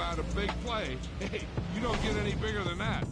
about a big play. Hey, you don't get any bigger than that.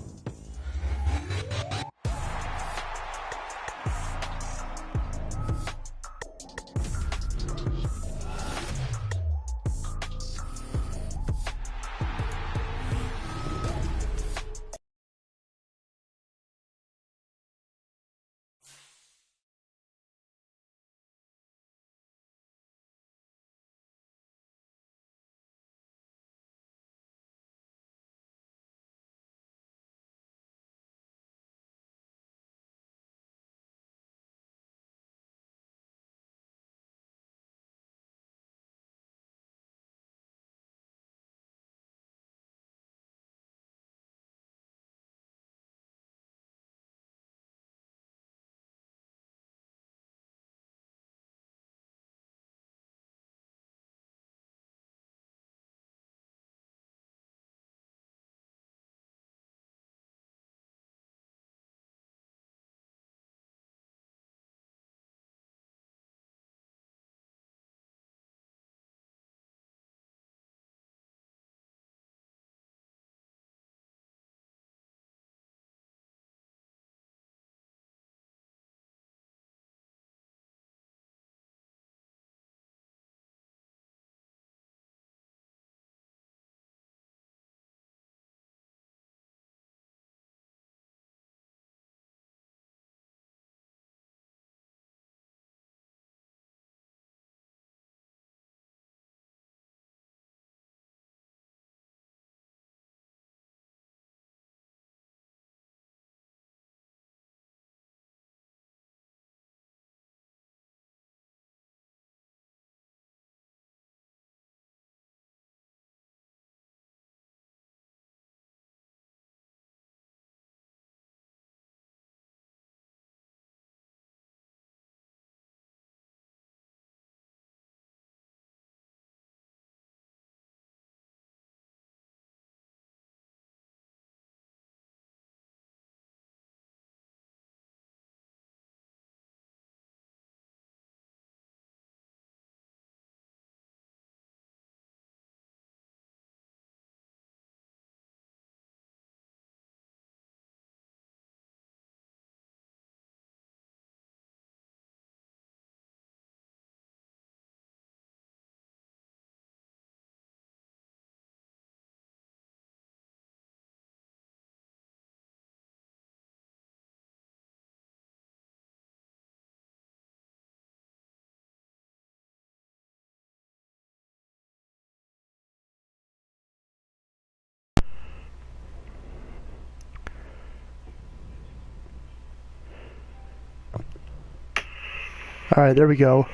Alright, there we go.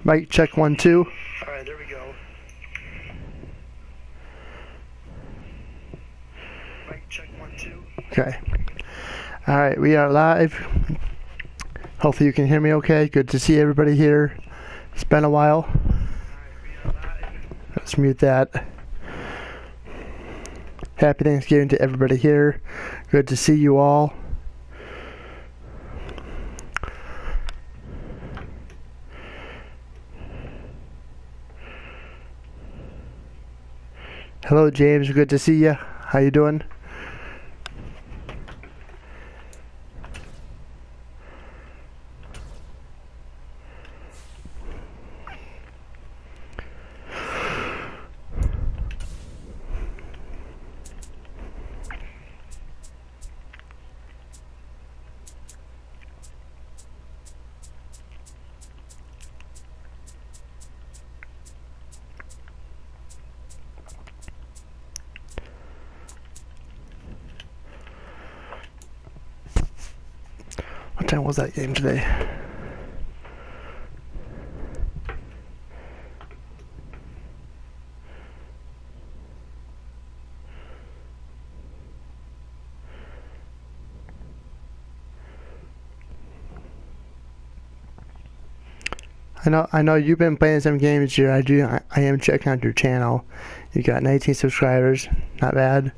Mic check 1 2. Alright, there we go. Mic check 1 2. Okay. Alright, we are live. Hopefully you can hear me okay. Good to see everybody here. It's been a while. Let's mute that. Happy Thanksgiving to everybody here. Good to see you all. Hello James, good to see you. How you doing? What time was that game today? I know you've been playing some games here. I am checking out your channel. You got 19 subscribers. Not bad.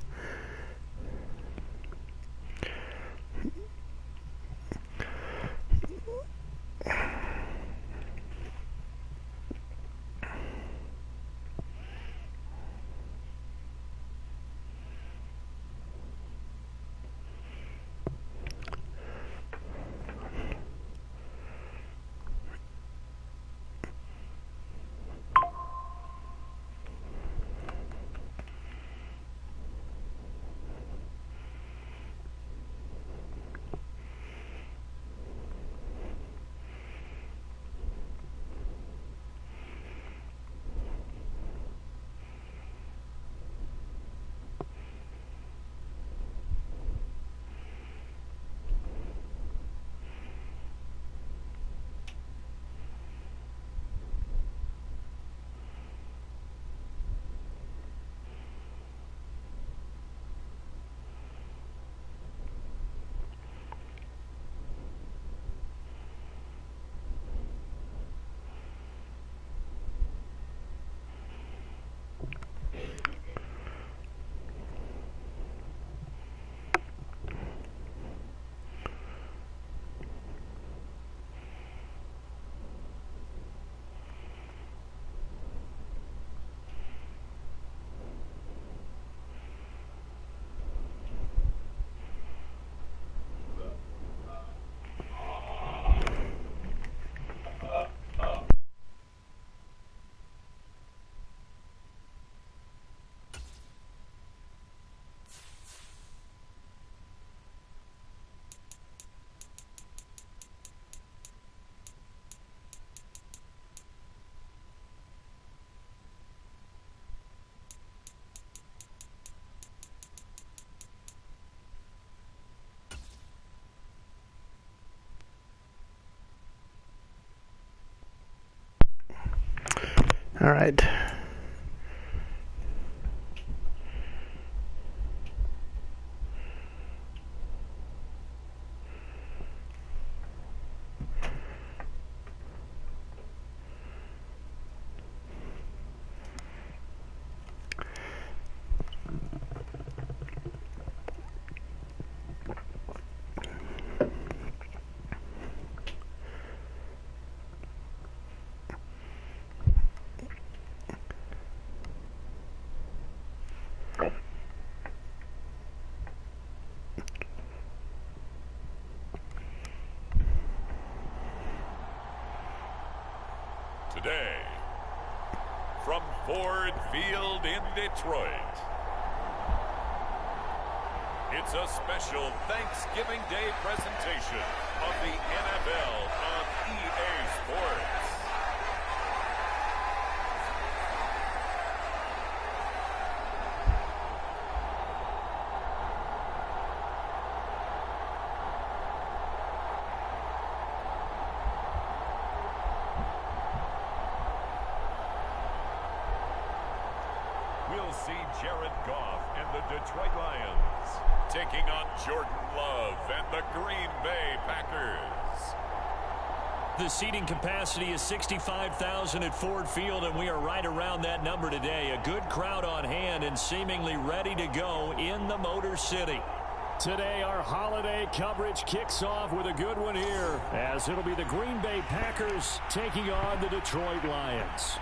All right. Today, from Ford Field in Detroit, it's a special Thanksgiving Day presentation of the NFL on EA Sports. We'll see Jared Goff and the Detroit Lions taking on Jordan Love and the Green Bay Packers. The seating capacity is 65,000 at Ford Field, and we are right around that number today. A good crowd on hand and seemingly ready to go in the Motor City. Today, our holiday coverage kicks off with a good one here, as it'll be the Green Bay Packers taking on the Detroit Lions.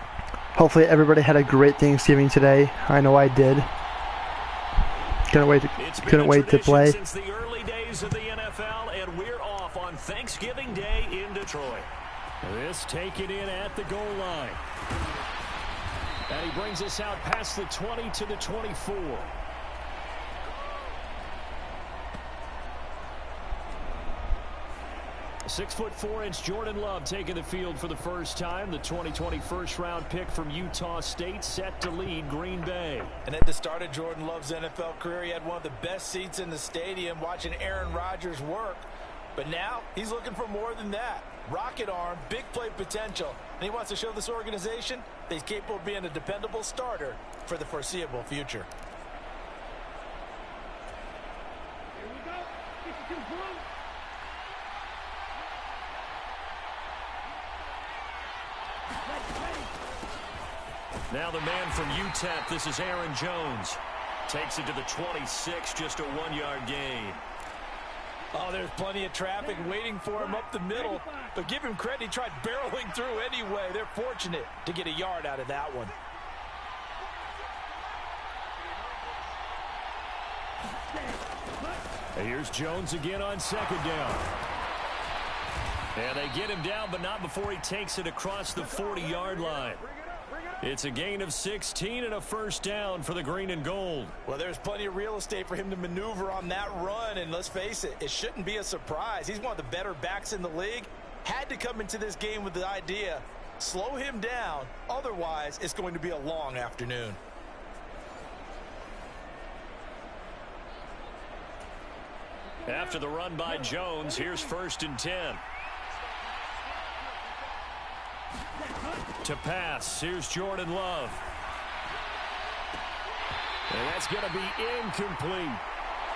Hopefully everybody had a great Thanksgiving today. I know I did. Couldn't wait to play. Since the early days of the NFL, and we're off on Thanksgiving Day in Detroit. This taken in at the goal line. And he brings us out past the 20 to the 24. 6'4" Jordan Love taking the field for the first time. The 2020 first-round pick from Utah State set to lead Green Bay. And at the start of Jordan Love's NFL career, he had one of the best seats in the stadium watching Aaron Rodgers work. But now he's looking for more than that. Rocket arm, big play potential. And he wants to show this organization that he's capable of being a dependable starter for the foreseeable future. Here we go. This is control. Now the man from UTEP, this is Aaron Jones. Takes it to the 26, just a 1-yard gain. Oh, there's plenty of traffic waiting for him up the middle. But give him credit, he tried barreling through anyway. They're fortunate to get a yard out of that one. And here's Jones again on second down. And they get him down, but not before he takes it across the 40-yard line. It's a gain of 16 and a first down for the green and gold. Well, there's plenty of real estate for him to maneuver on that run, and let's face it, it shouldn't be a surprise. He's one of the better backs in the league. Had to come into this game with the idea, slow him down, otherwise it's going to be a long afternoon. After the run by Jones, here's 1st and 10. To pass, here's Jordan Love. And that's going to be incomplete.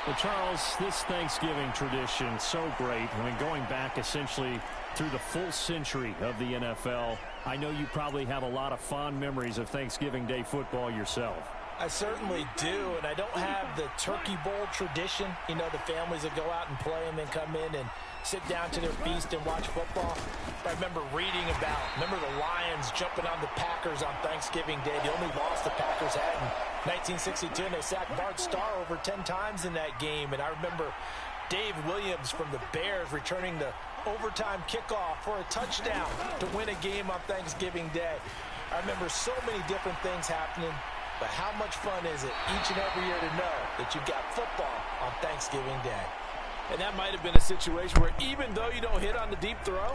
Well, Charles, this Thanksgiving tradition, so great. I mean, going back essentially through the full century of the NFL, I know you probably have a lot of fond memories of Thanksgiving Day football yourself. I certainly do, and I don't have the Turkey Bowl tradition. You know, the families that go out and play and then come in and sit down to their feast and watch football. But I remember reading about, remember the Lions jumping on the Packers on Thanksgiving Day. The only loss the Packers had in 1962, and they sacked Bart Starr over 10 times in that game. And I remember Dave Williams from the Bears returning the overtime kickoff for a touchdown to win a game on Thanksgiving Day. I remember so many different things happening. But how much fun is it each and every year to know that you've got football on Thanksgiving Day? And that might have been a situation where even though you don't hit on the deep throw,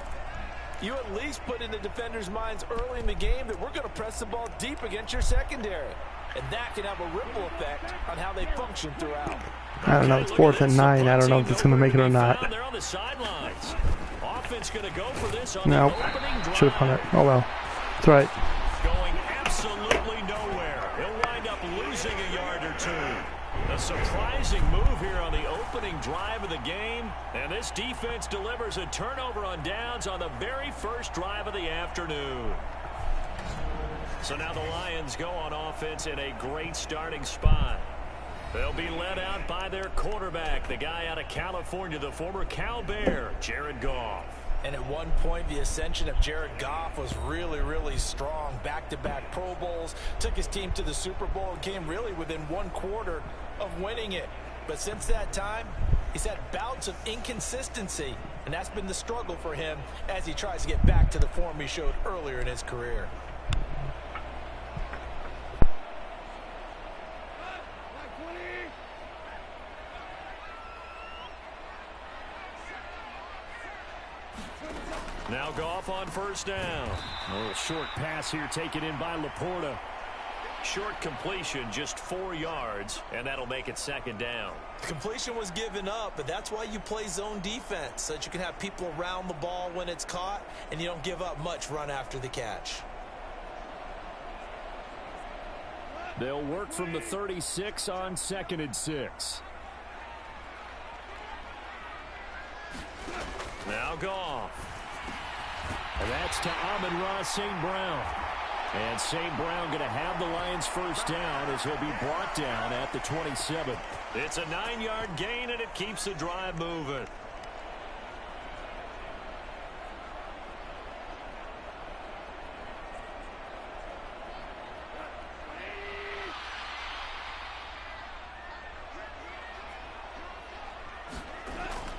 you at least put in the defenders' minds early in the game that we're going to press the ball deep against your secondary. And that can have a ripple effect on how they function throughout. I don't know. It's 4th and 9. I don't know if it's going to make it or not. They're on the sidelines. Offense going to go for this on No. the opening drive. Should have won it. Oh, well. That's right. Going absolutely nowhere. He'll wind up losing a yard or two. A surprising move here on the opening drive of the game. And this defense delivers a turnover on downs on the very first drive of the afternoon. So now the Lions go on offense in a great starting spot. They'll be led out by their quarterback, the guy out of California, the former Cal Bear, Jared Goff. And at one point, the ascension of Jared Goff was really, really strong. Back-to-back Pro Bowls, took his team to the Super Bowl, and came really within one quarter of winning it. But since that time, he's had bouts of inconsistency, and that's been the struggle for him as he tries to get back to the form he showed earlier in his career. Now Goff on first down. A little short pass here taken in by Laporta. Short completion, just 4 yards, and that'll make it second down. Completion was given up, but that's why you play zone defense, so that you can have people around the ball when it's caught, and you don't give up much run after the catch. They'll work from the 36 on 2nd and 6. Now Goff. And that's to Amon-Ra St. Brown. And St. Brown going to have the Lions first down as he'll be brought down at the 27. It's a 9-yard gain, and it keeps the drive moving.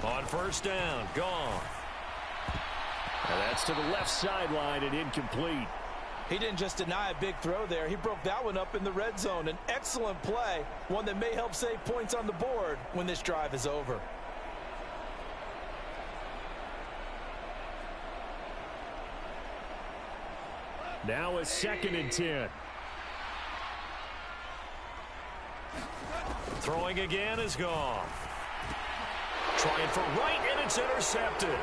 On first down, Goff. And that's to the left sideline and incomplete. He didn't just deny a big throw there. He broke that one up in the red zone. An excellent play, one that may help save points on the board when this drive is over. Now a 2nd and 10. Throwing again is Goff. Trying for right, and it's intercepted.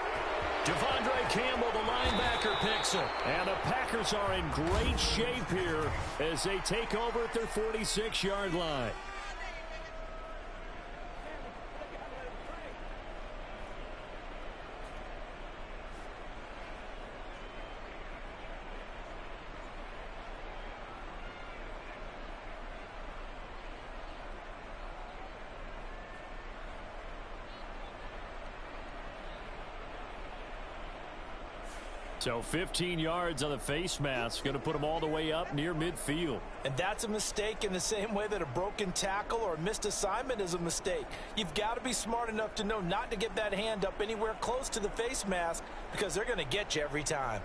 Devondre Campbell, the linebacker, picks it. And the Packers are in great shape here as they take over at their 46-yard line. So 15 yards on the face mask, going to put them all the way up near midfield. And that's a mistake in the same way that a broken tackle or a missed assignment is a mistake. You've got to be smart enough to know not to get that hand up anywhere close to the face mask because they're going to get you every time.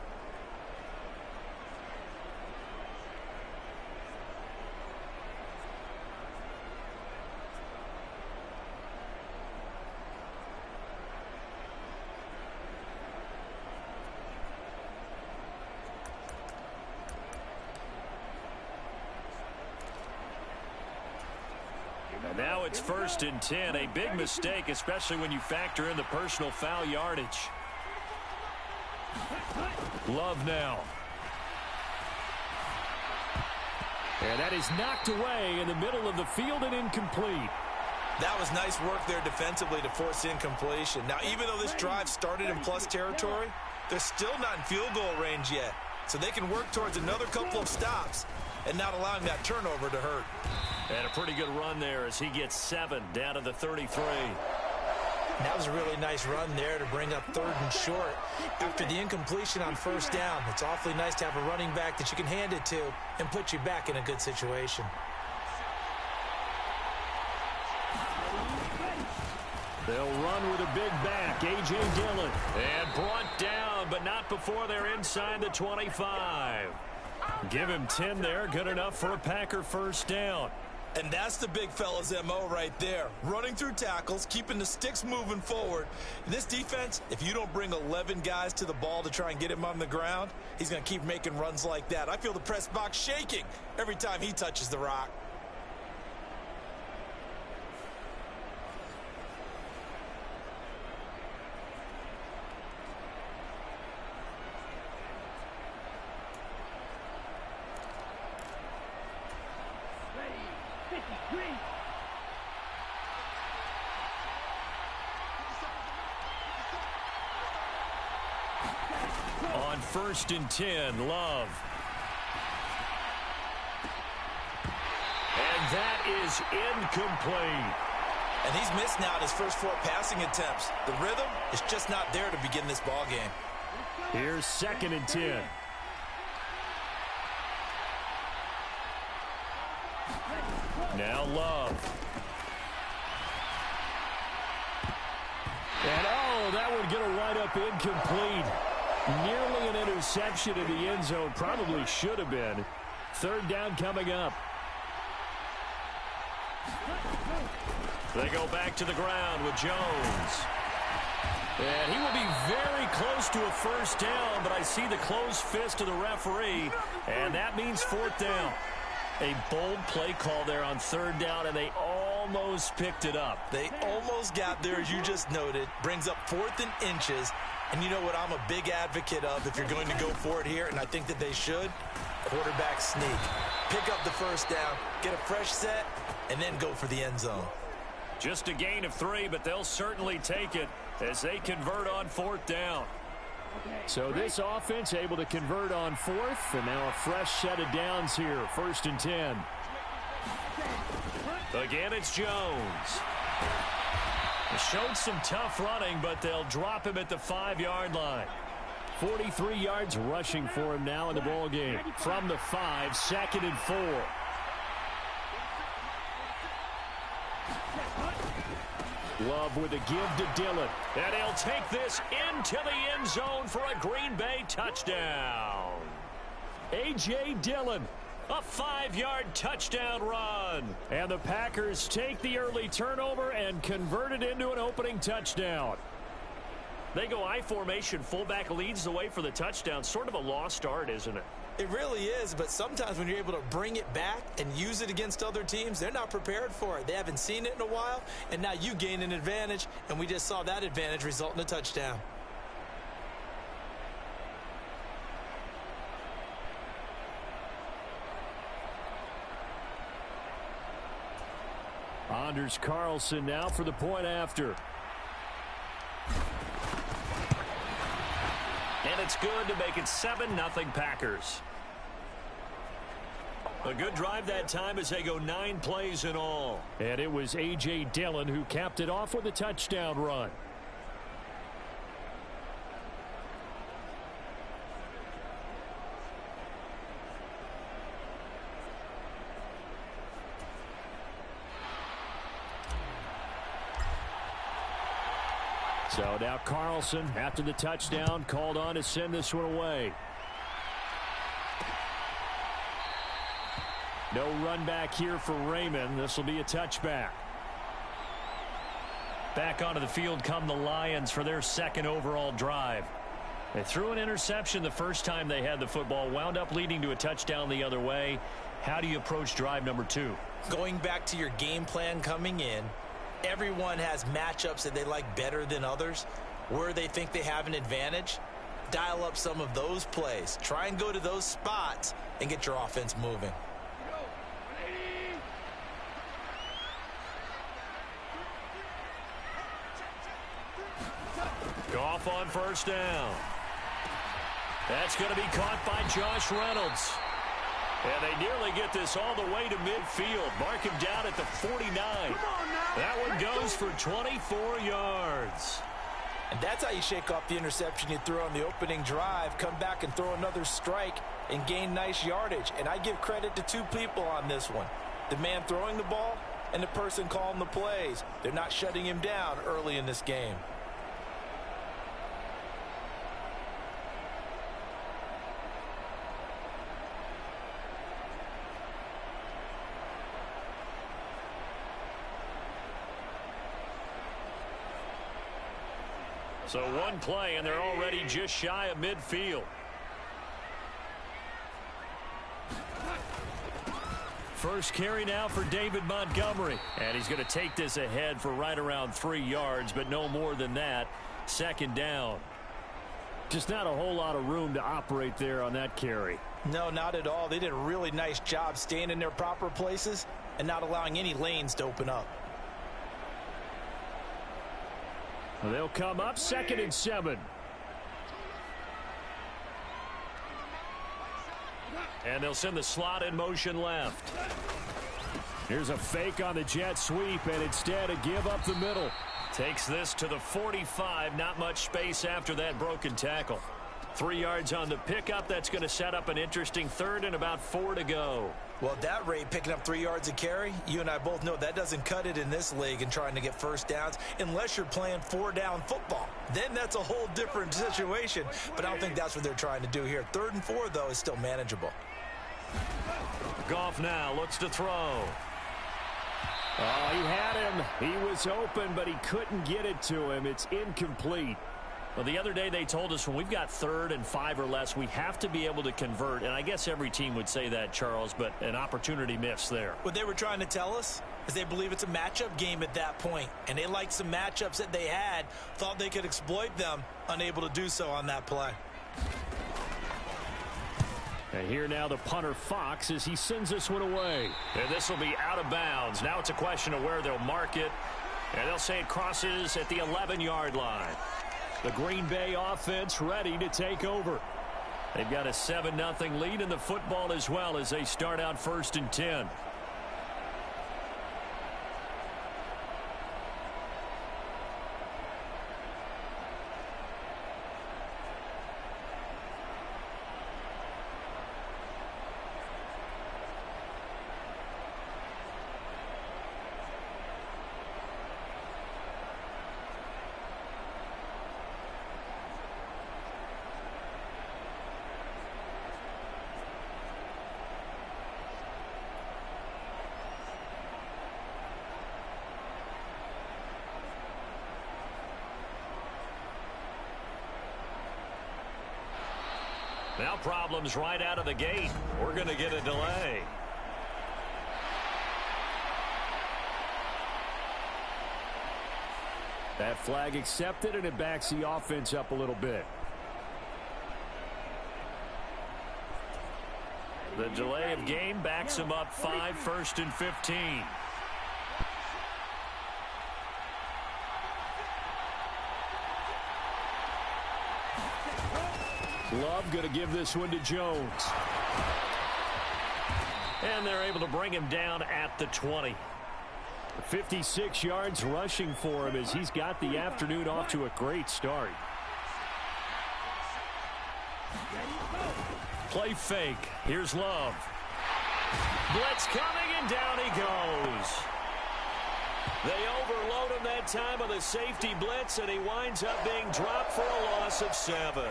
Now it's 1st and 10, a big mistake, especially when you factor in the personal foul yardage. Love now. And that is knocked away in the middle of the field and incomplete. That was nice work there defensively to force incompletion. Now, even though this drive started in plus territory, they're still not in field goal range yet. So they can work towards another couple of stops and not allowing that turnover to hurt. And a pretty good run there as he gets 7 down to the 33. That was a really nice run there to bring up 3rd and short. After the incompletion on first down, it's awfully nice to have a running back that you can hand it to and put you back in a good situation. They'll run with a big back, A.J. Dillon. And brought down, but not before they're inside the 25. Give him 10 there, good enough for a Packer first down. And that's the big fella's MO right there. Running through tackles, keeping the sticks moving forward. In this defense, if you don't bring 11 guys to the ball to try and get him on the ground, he's going to keep making runs like that. I feel the press box shaking every time he touches the rock. 1st and 10. Love. And that is incomplete. And he's missed now his first 4 passing attempts. The rhythm is just not there to begin this ball game. Here's 2nd and 10. Now Love. And that would get a wide-up incomplete. Nearly an interception in the end zone. Probably should have been. 3rd down coming up. They go back to the ground with Jones. And he will be very close to a 1st down, but I see the closed fist of the referee, and that means 4th down. A bold play call there on 3rd down, and they almost picked it up. They almost got there, as you just noted. Brings up 4th and inches. And you know what I'm a big advocate of if you're going to go for it here, and I think that they should? Quarterback sneak. Pick up the 1st down, get a fresh set, and then go for the end zone. Just a gain of 3, but they'll certainly take it as they convert on 4th down. So this offense able to convert on 4th, and now a fresh set of downs here, 1st and 10. Again, it's Jones. They showed some tough running, but they'll drop him at the 5-yard line. 43 yards rushing for him now in the ball game. From the 5, 2nd and 4. Love with a give to Dillon. And he'll take this into the end zone for a Green Bay touchdown. A.J. Dillon, a 5-yard touchdown run. And the Packers take the early turnover and convert it into an opening touchdown. They go I formation. Fullback leads the way for the touchdown. Sort of a lost art, isn't it? It really is, but sometimes when you're able to bring it back and use it against other teams, they're not prepared for it. They haven't seen it in a while, and now you gain an advantage, and we just saw that advantage result in a touchdown. Anders Carlson now for the point after. And it's good to make it 7-0 Packers. A good drive that time as they go 9 plays in all. And it was A.J. Dillon who capped it off with a touchdown run. So now Carlson, after the touchdown, called on to send this one away. No run back here for Raymond. This will be a touchback. Back onto the field come the Lions for their 2nd overall drive. They threw an interception the first time they had the football, wound up leading to a touchdown the other way. How do you approach drive number 2? Going back to your game plan coming in, everyone has matchups that they like better than others. Where they think they have an advantage, dial up some of those plays. Try and go to those spots and get your offense moving. Goff on 1st down. That's going to be caught by Josh Reynolds. And they nearly get this all the way to midfield. Mark him down at the 49. That one goes for 24 yards. And that's how you shake off the interception you threw on the opening drive. Come back and throw another strike and gain nice yardage. And I give credit to 2 people on this one. The man throwing the ball and the person calling the plays. They're not shutting him down early in this game. So one play, and they're already just shy of midfield. First carry now for David Montgomery. And he's going to take this ahead for right around 3 yards, but no more than that. 2nd down. Just not a whole lot of room to operate there on that carry. No, not at all. They did a really nice job staying in their proper places and not allowing any lanes to open up. They'll come up 2nd and 7. And they'll send the slot in motion left. Here's a fake on the jet sweep, and instead a give up the middle. Takes this to the 45. Not much space after that broken tackle. 3 yards on the pickup. That's going to set up an interesting third and about 4 to go. Well, at that rate, picking up 3 yards a carry, you and I both know that doesn't cut it in this league and trying to get first downs unless you're playing 4-down football. Then that's a whole different situation, but I don't think that's what they're trying to do here. 3rd and 4, though, is still manageable. Goff now looks to throw. Oh, he had him. He was open, but he couldn't get it to him. It's incomplete. Well, the other day they told us when we've got 3rd and 5 or less, we have to be able to convert. And I guess every team would say that, Charles, but an opportunity missed there. What they were trying to tell us is they believe it's a matchup game at that point. And they liked some matchups that they had, thought they could exploit them, unable to do so on that play. And here now the punter Fox as he sends this one away. And this will be out of bounds. Now it's a question of where they'll mark it. And they'll say it crosses at the 11-yard line. The Green Bay offense ready to take over. They've got a 7-0 lead in the football as well as they start out 1st and 10. Now problems right out of the gate. We're going to get a delay. That flag accepted, and it backs the offense up a little bit. The delay of game backs them up 5, 1st and 15. Love going to give this one to Jones. And they're able to bring him down at the 20. 56 yards rushing for him as he's got the afternoon off to a great start. Play fake. Here's Love. Blitz coming, and down he goes. They overload him that time with a safety blitz, and he winds up being dropped for a loss of 7.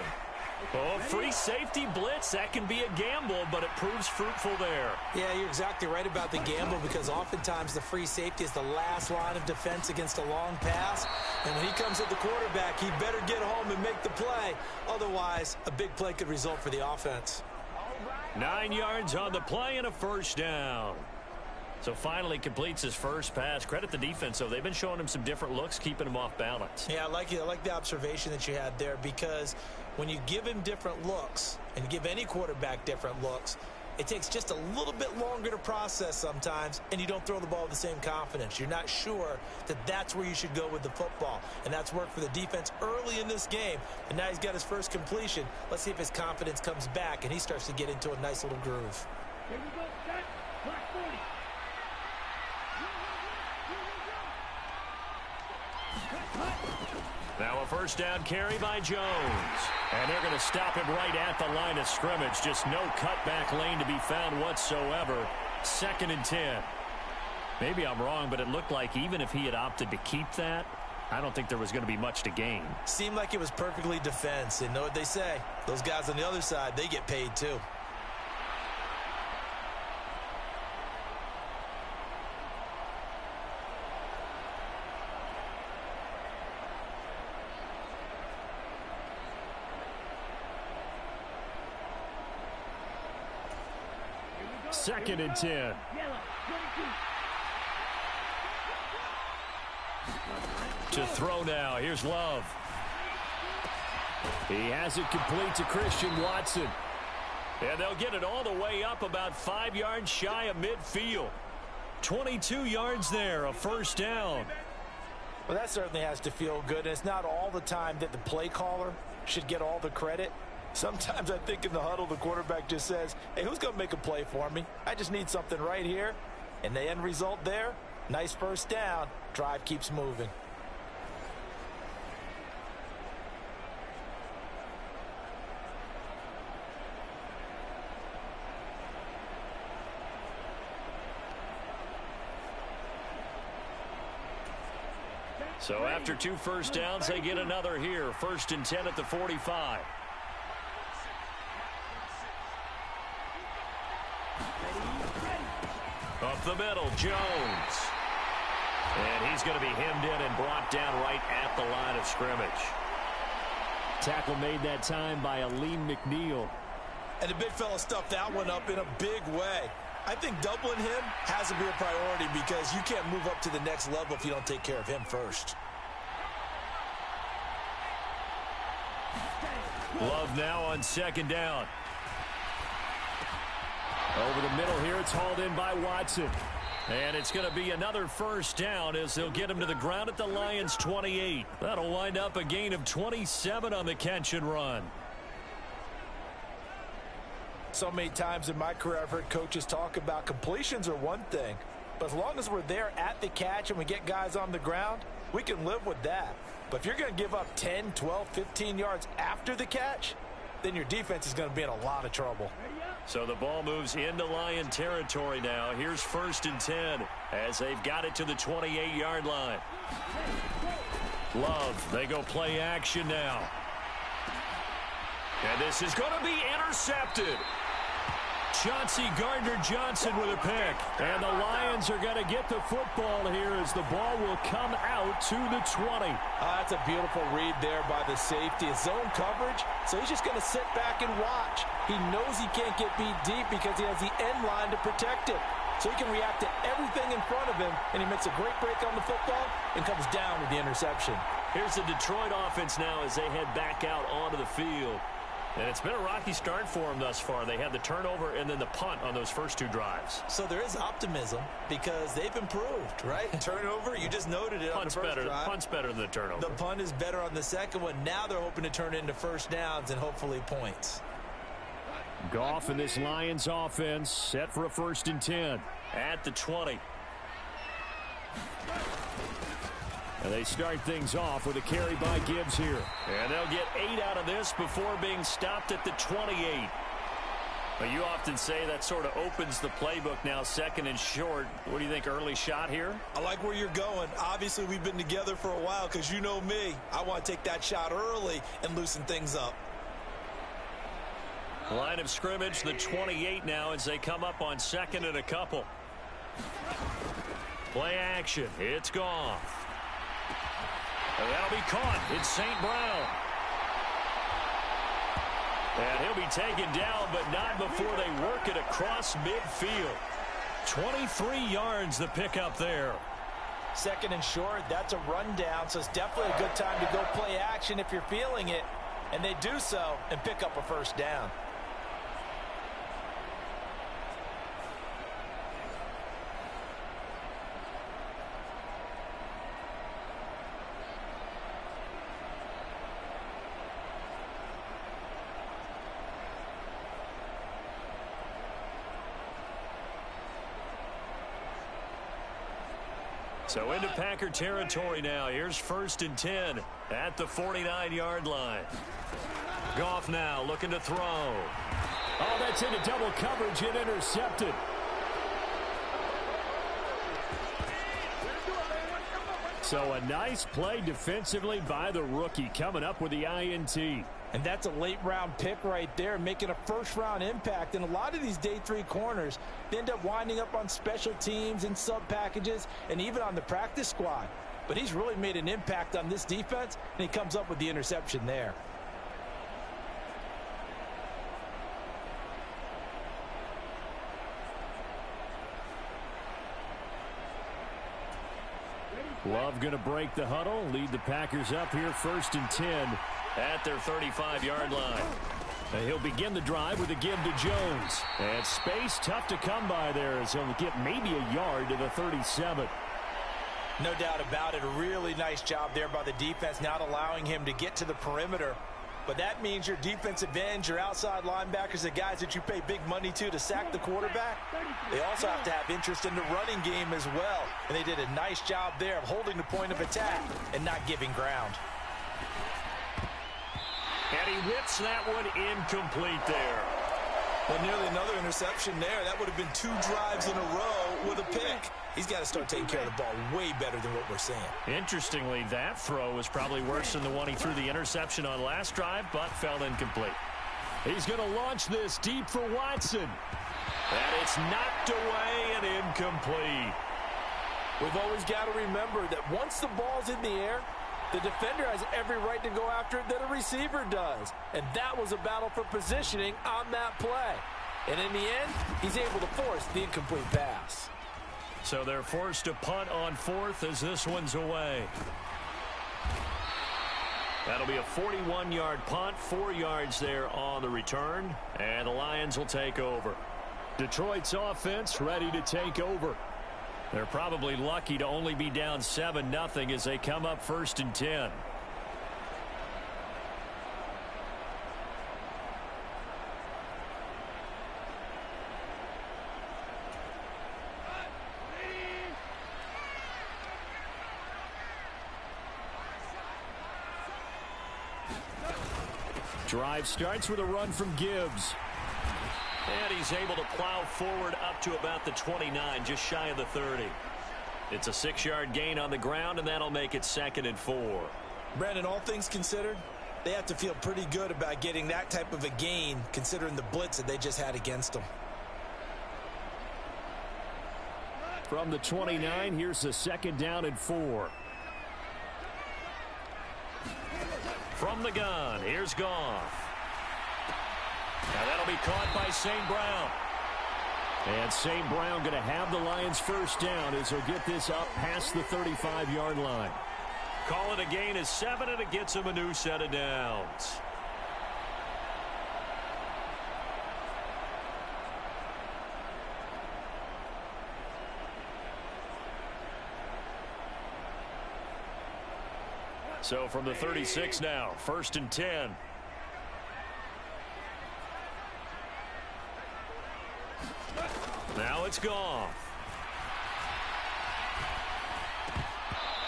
Oh, free safety blitz. That can be a gamble, but it proves fruitful there. Yeah, you're exactly right about the gamble because oftentimes the free safety is the last line of defense against a long pass. And when he comes at the quarterback, he better get home and make the play. Otherwise, a big play could result for the offense. 9 yards on the play and a 1st down. So finally completes his first pass. Credit the defense, though. They've been showing him some different looks, keeping him off balance. Yeah, I like the observation that you had there because when you give him different looks and you give any quarterback different looks, it takes just a little bit longer to process sometimes, and you don't throw the ball with the same confidence. You're not sure that that's where you should go with the football, and that's worked for the defense early in this game, and now he's got his first completion. Let's see if his confidence comes back, and he starts to get into a nice little groove. Here we go, set, clock 40. Now a 1st down carry by Jones. And they're going to stop him right at the line of scrimmage. Just no cutback lane to be found whatsoever. 2nd and 10. Maybe I'm wrong, but it looked like even if he had opted to keep that, I don't think there was going to be much to gain. Seemed like it was perfectly defense. And know what they say? Those guys on the other side, they get paid too. Second and 10. Yellow, 22. To throw now. Here's Love. He has it complete to Christian Watson. And they'll get it all the way up about 5 yards shy of midfield. 22 yards there, a 1st down. Well, that certainly has to feel good. And it's not all the time that the play caller should get all the credit. Sometimes I think in the huddle, the quarterback just says, hey, who's going to make a play for me? I just need something right here. And the end result there, nice first down. Drive keeps moving. So after 2 first downs, they get another here. 1st and 10 at the 45. Up the middle, Jones. And he's going to be hemmed in and brought down right at the line of scrimmage. Tackle made that time by Aleem McNeil. And the big fella stuffed that one up in a big way. I think doubling him has to be a priority because you can't move up to the next level if you don't take care of him first. Love now on 2nd down. Over the middle here, it's hauled in by Watson. And it's going to be another first down as they'll get him to the ground at the Lions' 28. That'll wind up a gain of 27 on the catch and run. So many times in my career I've heard coaches talk about completions are one thing, but as long as we're there at the catch and we get guys on the ground, we can live with that. But if you're going to give up 10, 12, 15 yards after the catch, then your defense is going to be in a lot of trouble. So the ball moves into Lion territory now. Here's 1st and 10 as they've got it to the 28-yard line. Love, they go play action now. And this is going to be intercepted. Chauncey Gardner-Johnson with a pick. And the Lions are going to get the football here as the ball will come out to the 20. That's a beautiful read there by the safety. It's zone coverage, so he's just going to sit back and watch. He knows he can't get beat deep because he has the end line to protect it. So he can react to everything in front of him, and he makes a great break on the football and comes down with the interception. Here's the Detroit offense now as they head back out onto the field. And it's been a rocky start for them thus far. They had the turnover and then the punt on those first 2 drives. So there is optimism because they've improved, right? Turnover, you just noted it on the first drive. Punt's better than the turnover. The punt is better on the second one. Now they're hoping to turn into first downs and hopefully points. Goff and this Lions offense set for a 1st and 10. At the 20. And they start things off with a carry by Gibbs here. And they'll get 8 out of this before being stopped at the 28. But you often say that sort of opens the playbook now, 2nd and short. What do you think, early shot here? I like where you're going. Obviously, we've been together for a while because you know me. I want to take that shot early and loosen things up. Line of scrimmage, the 28 now as they come up on 2nd and a couple. Play action. It's gone. And that'll be caught. It's St. Brown. And he'll be taken down, but not before they work it across midfield. 23 yards the pickup there. 2nd and short, that's a rundown, so it's definitely a good time to go play action if you're feeling it. And they do so and pick up a first down. So into Packer territory now. Here's 1st and 10 at the 49-yard line. Goff now looking to throw. Oh, that's into double coverage and intercepted. So a nice play defensively by the rookie coming up with the INT. And that's a late-round pick right there, making a first-round impact. And a lot of these day 3 corners, they end up winding up on special teams and sub-packages and even on the practice squad. But he's really made an impact on this defense, and he comes up with the interception there. Love going to break the huddle, lead the Packers up here 1st and 10. At their 35-yard line. And he'll begin the drive with a give to Jones. And space tough to come by there as he'll get maybe a yard to the 37. No doubt about it. A really nice job there by the defense, not allowing him to get to the perimeter. but that means your defensive ends, your outside linebackers, the guys that you pay big money to sack the quarterback, they also have to have interest in the running game as well. And they did a nice job there of holding the point of attack and not giving ground. And he whips that one incomplete there. Well, nearly another interception there. That would have been 2 drives in a row with a pick. He's got to start taking care of the ball way better than what we're seeing. Interestingly, that throw was probably worse than the one he threw the interception on last drive, but fell incomplete. He's going to launch this deep for Watson. And it's knocked away and incomplete. We've always got to remember that once the ball's in the air, the defender has every right to go after it that a receiver does. And that was a battle for positioning on that play. And in the end, he's able to force the incomplete pass. So they're forced to punt on 4th as this one's away. That'll be a 41-yard punt, 4 yards there on the return, and the Lions will take over. Detroit's offense ready to take over. They're probably lucky to only be down 7-0 as they come up 1st and 10. Drive starts with a run from Gibbs. And he's able to plow forward up to about the 29, just shy of the 30. It's a 6-yard gain on the ground, and that'll make it 2nd and 4. Brandon, all things considered, they have to feel pretty good about getting that type of a gain, considering the blitz that they just had against them. From the 29, here's the 2nd down and 4. From the gun, here's Goff. Now that'll be caught by St. Brown. And St. Brown going to have the Lions first down as he'll get this up past the 35-yard line. Call it a gain of 7, and it gets him a new set of downs. So from the 36 now, 1st and 10. Now it's Goff.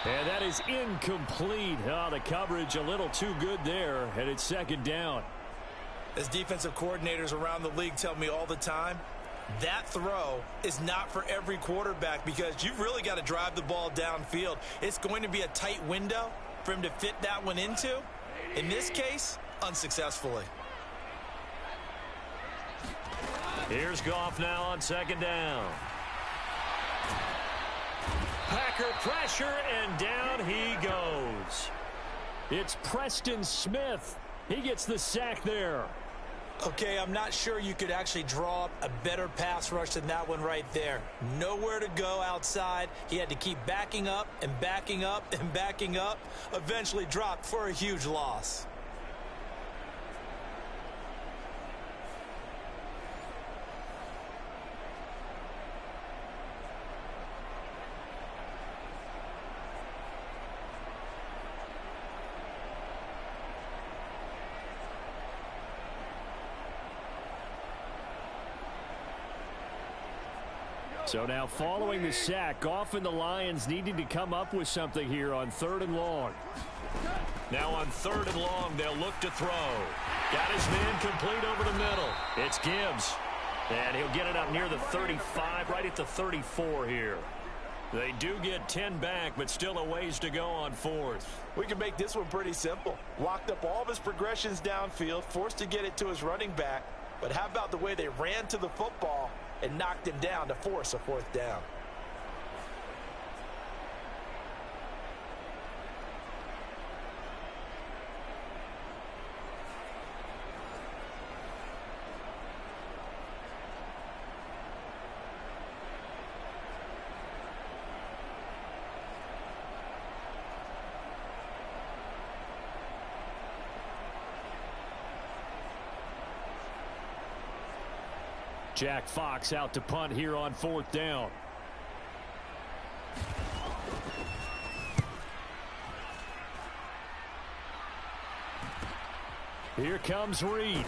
And that is incomplete. Oh, the coverage a little too good there, and it's 2nd down. As defensive coordinators around the league tell me all the time, that throw is not for every quarterback because you've really got to drive the ball downfield. It's going to be a tight window for him to fit that one into. In this case, unsuccessfully. Here's Goff now on 2nd down. Packer pressure, and down he goes. It's Preston Smith. He gets the sack there. Okay, I'm not sure you could actually draw up a better pass rush than that one right there. Nowhere to go outside. He had to keep backing up and backing up and backing up. Eventually dropped for a huge loss. So now following the sack, Goff and the Lions needing to come up with something here on 3rd and long. Now on 3rd and long, they'll look to throw. Got his man complete over the middle. It's Gibbs. And he'll get it up near the 35, right at the 34 here. They do get 10 back, but still a ways to go on 4th. We can make this one pretty simple. Locked up all of his progressions downfield, forced to get it to his running back. But how about the way they ran to the football and knocked him down to force a 4th down? Jack Fox out to punt here on 4th down. Here comes Reed.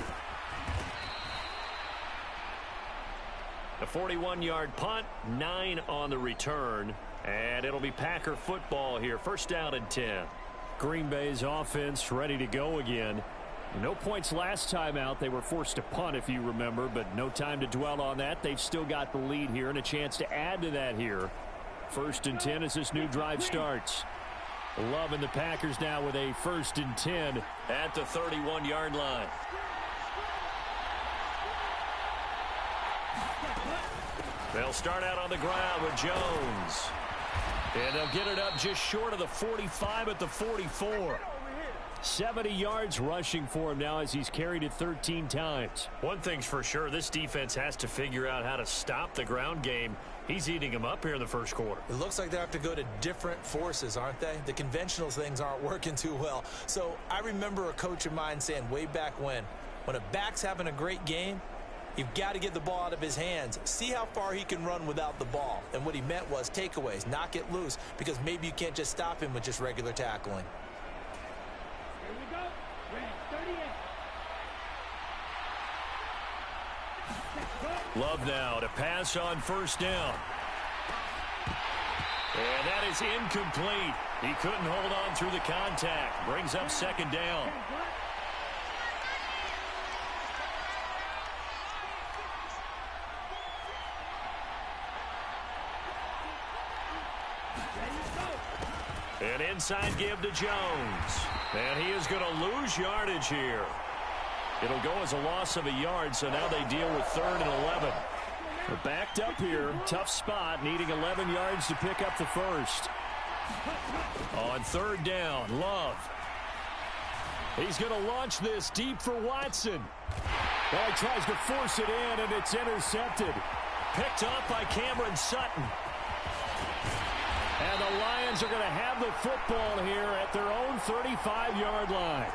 A 41-yard punt, 9 on the return. And it'll be Packer football here. First down and 10. Green Bay's offense ready to go again. No points last time out. They were forced to punt, if you remember, but no time to dwell on that. They've still got the lead here and a chance to add to that here. First and 10 as this new drive starts. Love and the Packers now with a first and 10 at the 31-yard line. They'll start out on the ground with Jones. And they'll get it up just short of the 45 at the 44. 70 yards rushing for him now as he's carried it 13 times. One thing's for sure, this defense has to figure out how to stop the ground game. He's eating them up here in the first quarter. It looks like they have to go to different forces, aren't they? The conventional things aren't working too well. So I remember a coach of mine saying way back when a back's having a great game, you've got to get the ball out of his hands. See how far he can run without the ball. And what he meant was takeaways, knock it loose, because maybe you can't just stop him with just regular tackling. Here we go. Ready, 38. Love now to pass on first down. And that is incomplete. He couldn't hold on through the contact. Brings up second down. An inside give to Jones. And he is going to lose yardage here. It'll go as a loss of a yard, so now they deal with 3rd and 11. They're backed up here. Tough spot, needing 11 yards to pick up the first. On 3rd down, Love. He's going to launch this deep for Watson. Well, he tries to force it in, and it's intercepted. Picked up by Cameron Sutton. And the Lions are going to have the football here at their own 35-yard line.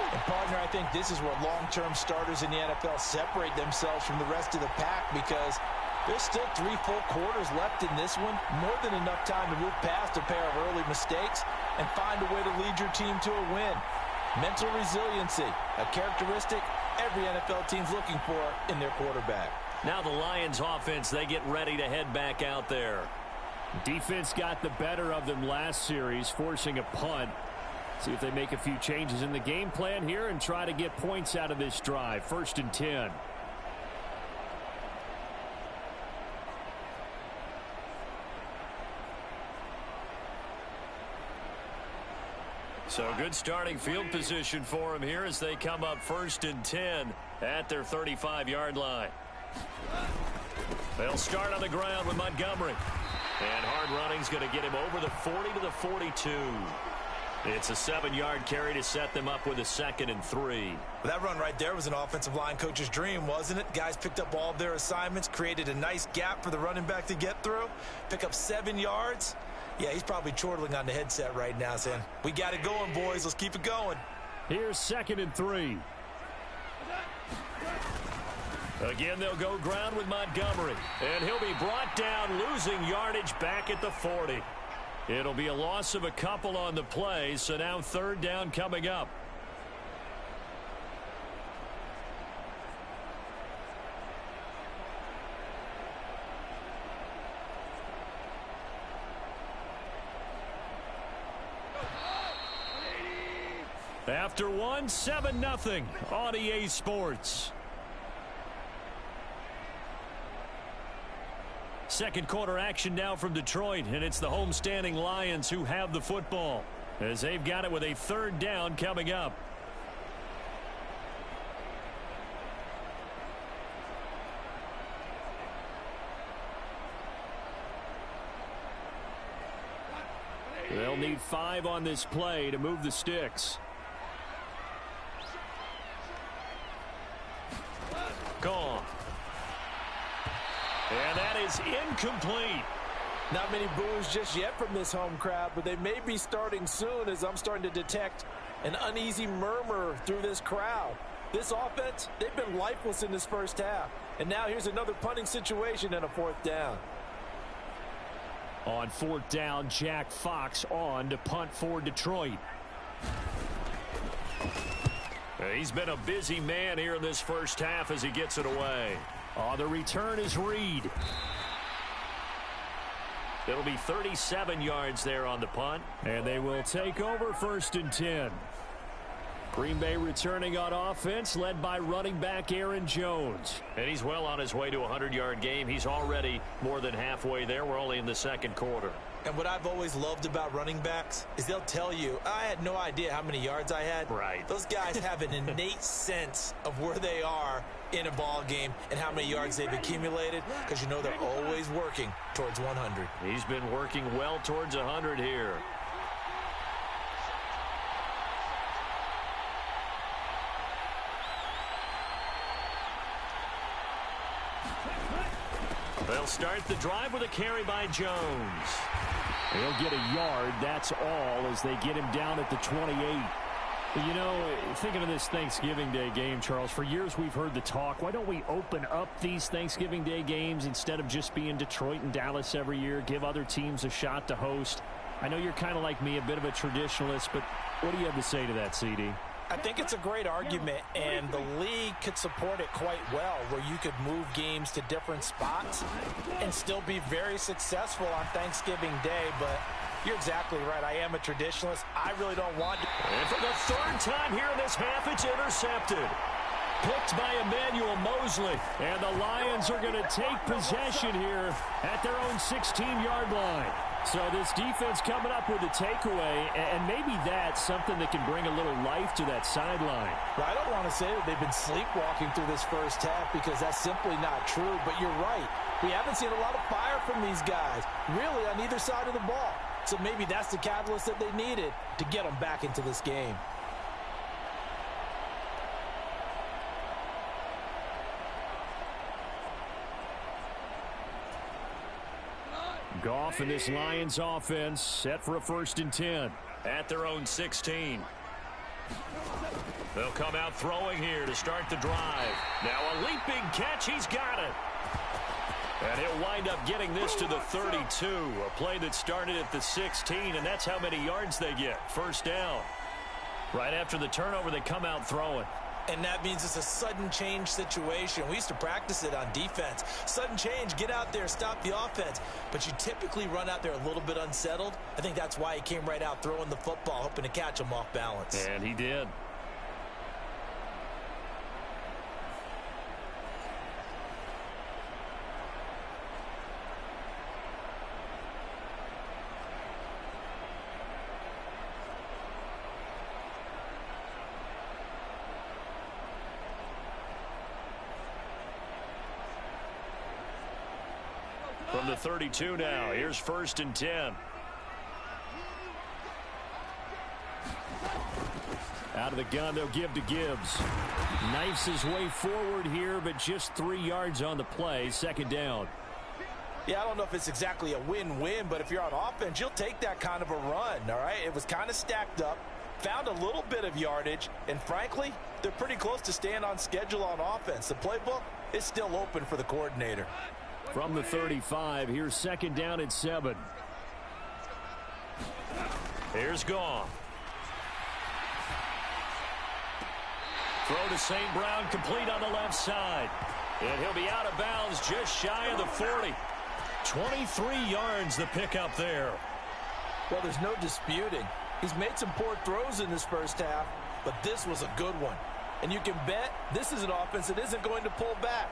And partner, I think this is where long-term starters in the NFL separate themselves from the rest of the pack, because there's still 3 full quarters left in this one. More than enough time to move past a pair of early mistakes and find a way to lead your team to a win. Mental resiliency, a characteristic every NFL team's looking for in their quarterback. Now the Lions offense, they get ready to head back out there. Defense got the better of them last series, forcing a punt. See if they make a few changes in the game plan here and try to get points out of this drive. 1st and 10. So good starting field position for them here as they come up 1st and 10 at their 35-yard line. They'll start on the ground with Montgomery. And hard running's going to get him over the 40 to the 42. It's a 7-yard carry to set them up with a 2nd and 3. Well, that run right there was an offensive line coach's dream, wasn't it? Guys picked up all of their assignments, created a nice gap for the running back to get through, pick up 7 yards. Yeah, he's probably chortling on the headset right now saying, we got it going, boys. Let's keep it going. Here's 2nd and 3. Again, they'll go ground with Montgomery. And he'll be brought down, losing yardage back at the 40. It'll be a loss of a couple on the play, so now 3rd down coming up. After 1, 7-0 on EA Sports. Second quarter action now from Detroit, and it's the homestanding Lions who have the football as they've got it with a 3rd down coming up. They'll need 5 on this play to move the sticks. Gone. And that is incomplete. Not many boos just yet from this home crowd, but they may be starting soon as I'm starting to detect an uneasy murmur through this crowd. This offense, they've been lifeless in this first half. And now here's another punting situation and a 4th down. On 4th down, Jack Fox on to punt for Detroit. He's been a busy man here in this first half as he gets it away. The return is Reed. It'll be 37 yards there on the punt. And they will take over 1st and 10. Green Bay returning on offense, led by running back Aaron Jones. And he's well on his way to a 100-yard game. He's already more than halfway there. We're only in the second quarter. And what I've always loved about running backs is they'll tell you, I had no idea how many yards I had. Right. Those guys have an innate sense of where they are in a ball game and how many yards they've accumulated, because you know they're always working towards 100. He's been working well towards 100 here. They'll start the drive with a carry by Jones. He'll get a yard, that's all, as they get him down at the 28. You know, thinking of this Thanksgiving Day game, Charles, for years we've heard the talk, why don't we open up these Thanksgiving Day games instead of just being Detroit and Dallas every year, give other teams a shot to host? I know you're kind of like me, a bit of a traditionalist, but what do you have to say to that, CD? I think it's a great argument, and the league could support it quite well, where you could move games to different spots and still be very successful on Thanksgiving Day. But you're exactly right. I am a traditionalist. I really don't want to. And for the third time here in this half, it's intercepted. Picked by Emmanuel Mosley. And the Lions are going to take possession here at their own 16-yard line. So this defense coming up with a takeaway, and maybe that's something that can bring a little life to that sideline. Well, I don't want to say that they've been sleepwalking through this first half, because that's simply not true. But you're right. We haven't seen a lot of fire from these guys, really, on either side of the ball. So maybe that's the catalyst that they needed to get them back into this game. Goff and this Lions offense set for a 1st and 10. At their own 16. They'll come out throwing here to start the drive. Now a leaping catch. He's got it. And he'll wind up getting this to the 32. A play that started at the 16, and that's how many yards they get. 1st down. Right after the turnover, they come out throwing. And that means it's a sudden change situation. We used to practice it on defense. Sudden change, get out there, stop the offense. But you typically run out there a little bit unsettled. I think that's why he came right out throwing the football, hoping to catch him off balance. And he did. From the 32 now, here's 1st and 10. Out of the gun, they'll give to Gibbs. Knifes his way forward here, but just 3 yards on the play. 2nd down. Yeah, I don't know if it's exactly a win-win, but if you're on offense, you'll take that kind of a run, all right? It was kind of stacked up, found a little bit of yardage, and frankly, they're pretty close to staying on schedule on offense. The playbook is still open for the coordinator. From the 35, here's 2nd down and 7. Here's Goff. Throw to St. Brown, complete on the left side. And he'll be out of bounds just shy of the 40. 23 yards the pickup there. Well, there's no disputing. He's made some poor throws in this first half, but this was a good one. And you can bet this is an offense that isn't going to pull back.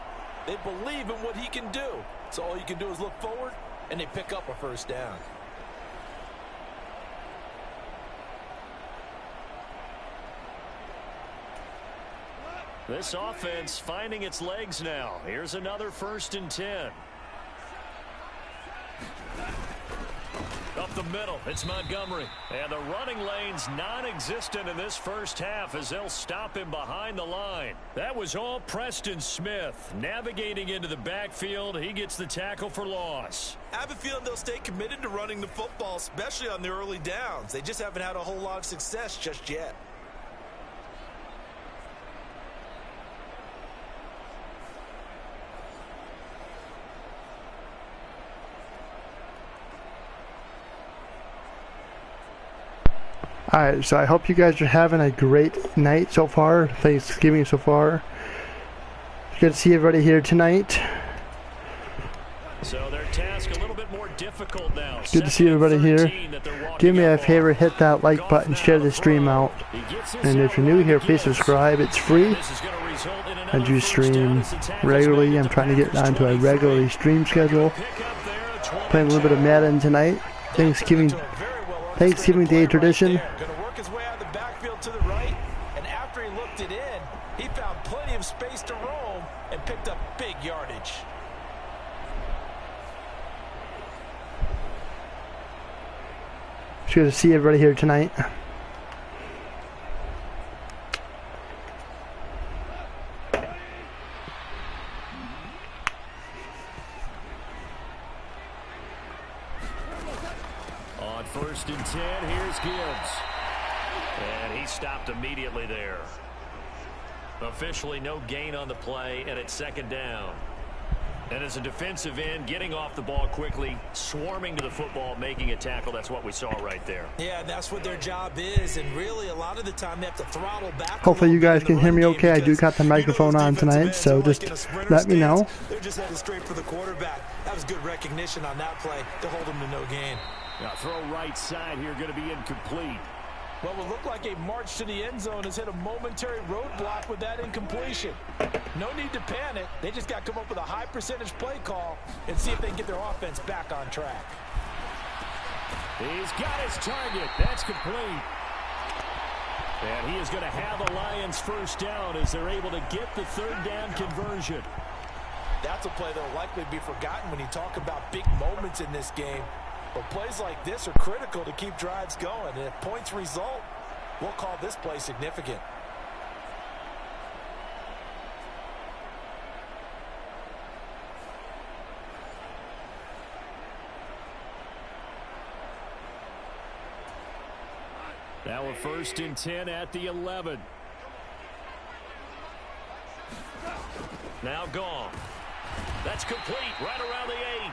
They believe in what he can do. So all you can do is look forward, and they pick up a 1st down. This offense finding its legs now. Here's another 1st and 10. Up the middle, it's Montgomery. And the running lane's non-existent in this first half as they'll stop him behind the line. That was all Preston Smith. Navigating into the backfield, he gets the tackle for loss. I have a feeling they'll stay committed to running the football, especially on the early downs. They just haven't had a whole lot of success just yet. Alright, so I hope you guys are having a great night so far, Thanksgiving so far. Good to see everybody here tonight. So their task a little bit more difficult now. Good to see everybody here. Do me a favor, hit that like button, share the stream out. And if you're new here, please subscribe. It's free. I do stream regularly. I'm trying to get onto a regularly stream schedule. Playing a little bit of Madden tonight. Thanksgiving Day tradition. Gonna work his way out of the backfield to the right, and after he looked it in, he found plenty of space to roam and picked up big yardage. It's good to see everybody here tonight. On 1st and 10, here's Gibbs. And he stopped immediately there. Officially no gain on the play, and it's 2nd down. And as a defensive end, getting off the ball quickly, swarming to the football, making a tackle, that's what we saw right there. Yeah, that's what their job is, and really a lot of the time they have to throttle back. Hopefully you guys can hear me okay. I do got the microphone on tonight, so just let me know. They're just headed straight for the quarterback. That was good recognition on that play to hold him to no gain. Now throw right side here, going to be incomplete. What would look like a march to the end zone has hit a momentary roadblock with that incompletion. No need to panic. They just got to come up with a high percentage play call and see if they can get their offense back on track. He's got his target. That's complete. And he is going to have the Lions 1st down as they're able to get the 3rd down conversion. That's a play that will likely be forgotten when you talk about big moments in this game. But plays like this are critical to keep drives going. And if points result, we'll call this play significant. Now a 1st and 10 at the 11. Now gone. That's complete right around the 8.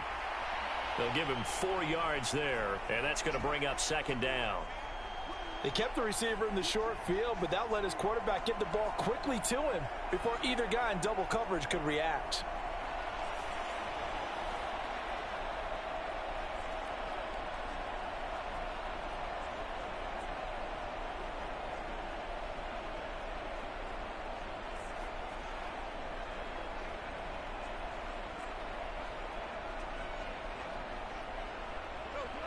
They'll give him 4 yards there, and that's going to bring up 2nd down. They kept the receiver in the short field, but that let his quarterback get the ball quickly to him before either guy in double coverage could react.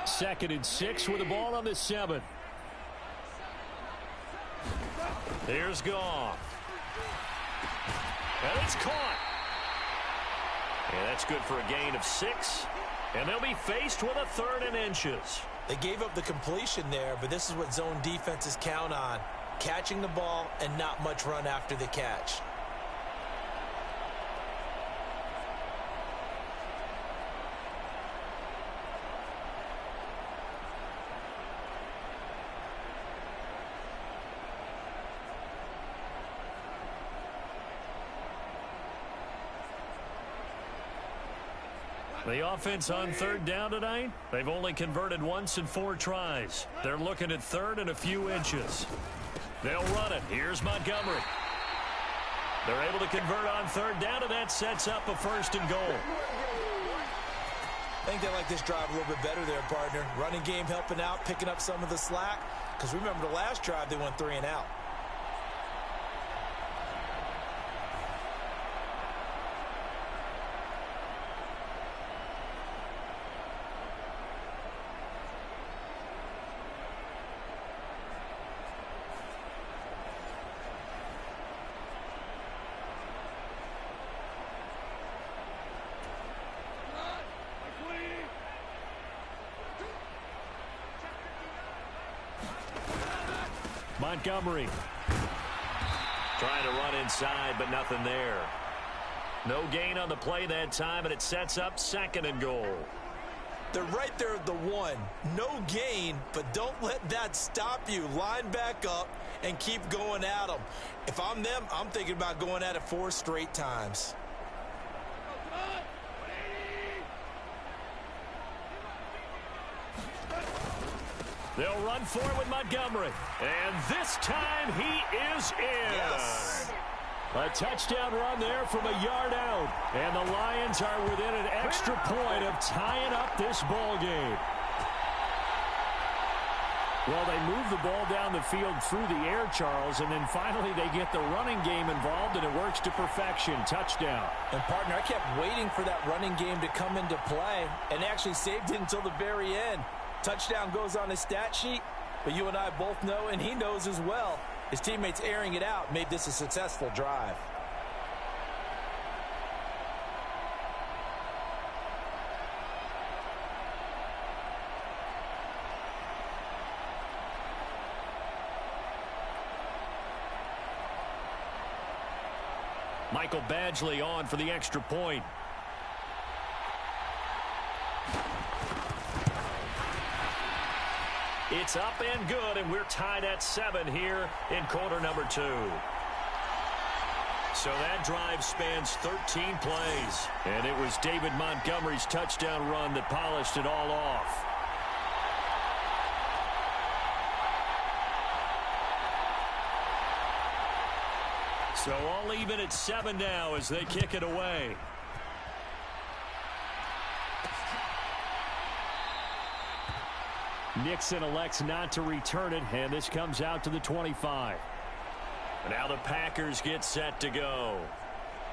Second and 6 with the ball on the 7. Here's Goff. And it's caught. And that's good for a gain of 6. And they'll be faced with a 3rd and inches. They gave up the completion there, but this is what zone defenses count on. Catching the ball and not much run after the catch. The offense on 3rd down tonight, they've only converted once in 4 tries. They're looking at 3rd and a few inches. They'll run it. Here's Montgomery. They're able to convert on 3rd down, and that sets up a 1st and goal. I think they like this drive a little bit better there, partner. Running game helping out, picking up some of the slack. Because remember the last drive, they went 3 and out. Montgomery. Trying to run inside, but nothing there. No gain on the play that time, and it sets up 2nd and goal. They're right there at the 1. No gain, but don't let that stop you. Line back up and keep going at them. If I'm them, I'm thinking about going at it 4 straight times. They'll run for it with Montgomery. And this time he is in. Yes. A touchdown run there from a yard out. And the Lions are within an extra point of tying up this ball game. Well, they move the ball down the field through the air, Charles, and then finally they get the running game involved, and it works to perfection. Touchdown. And, partner, I kept waiting for that running game to come into play and actually saved it until the very end. Touchdown goes on his stat sheet, but you and I both know, and he knows as well, his teammates airing it out made this a successful drive. Michael Badgley on for the extra point. It's up and good, and we're tied at 7 here in quarter number 2. So that drive spans 13 plays, and it was David Montgomery's touchdown run that polished it all off. So all even at 7 now as they kick it away. Nixon elects not to return it, and this comes out to the 25. Now the Packers get set to go.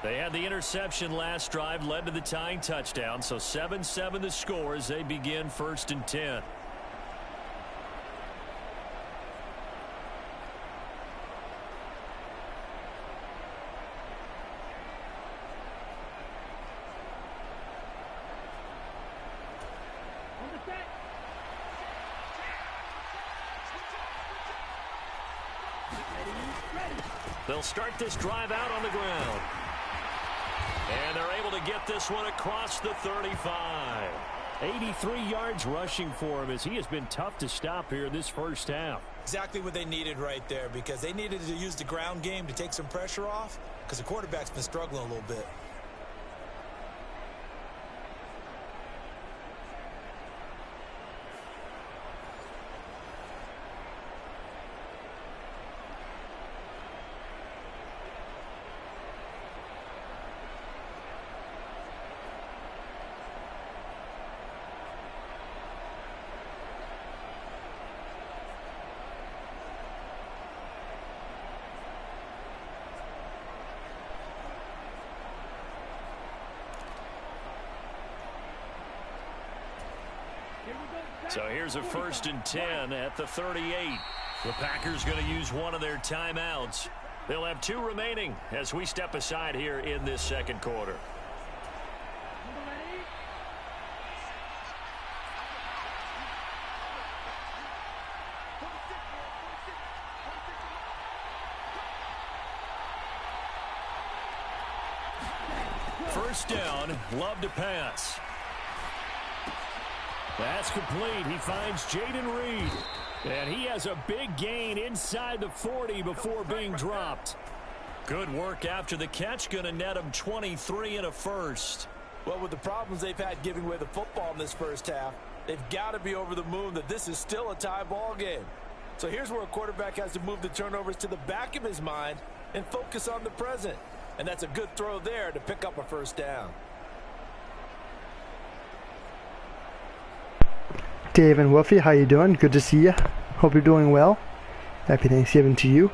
They had the interception last drive, led to the tying touchdown, so 7-7 the score as they begin 1st and 10. They'll start this drive out on the ground. And they're able to get this one across the 35. 83 yards rushing for him as he has been tough to stop here in this first half. Exactly what they needed right there, because they needed to use the ground game to take some pressure off, because the quarterback's been struggling a little bit. So here's a 1st and 10 at the 38. The Packers going to use one of their timeouts. They'll have 2 remaining as we step aside here in this second quarter. First down, Love to pass. That's complete. He finds Jaden Reed. And he has a big gain inside the 40 before being dropped. Good work after the catch. Going to net him 23 and a first. Well, with the problems they've had giving away the football in this first half, they've got to be over the moon that this is still a tie ball game. So here's where a quarterback has to move the turnovers to the back of his mind and focus on the present. And that's a good throw there to pick up a first down. Dave and Wolfie, how you doing? Good to see you. Hope you're doing well. Happy Thanksgiving to you.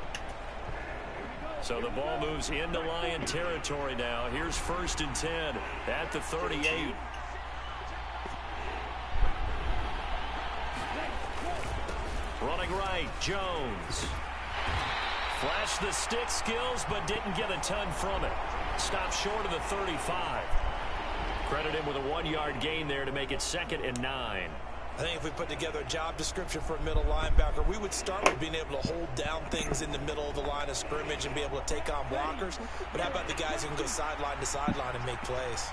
So the ball moves into Lion territory now. Here's 1st and 10 at the 38. Running right, Jones. Flashed the stick skills, but didn't get a ton from it. Stopped short of the 35. Credit him with a 1-yard gain there to make it 2nd and 9. I think if we put together a job description for a middle linebacker, we would start with being able to hold down things in the middle of the line of scrimmage and be able to take on blockers. But how about the guys who can go sideline to sideline and make plays?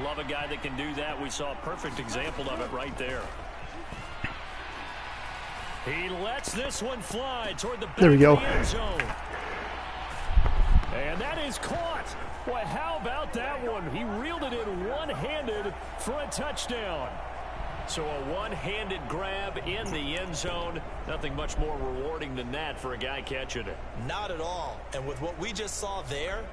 Love a guy that can do that. We saw a perfect example of it right there. He lets this one fly toward the back of the end zone. And that is caught. Boy, how about that one? He reeled it in one-handed for a touchdown. So a one-handed grab in the end zone. Nothing much more rewarding than that for a guy catching it. Not at all. And with what we just saw there,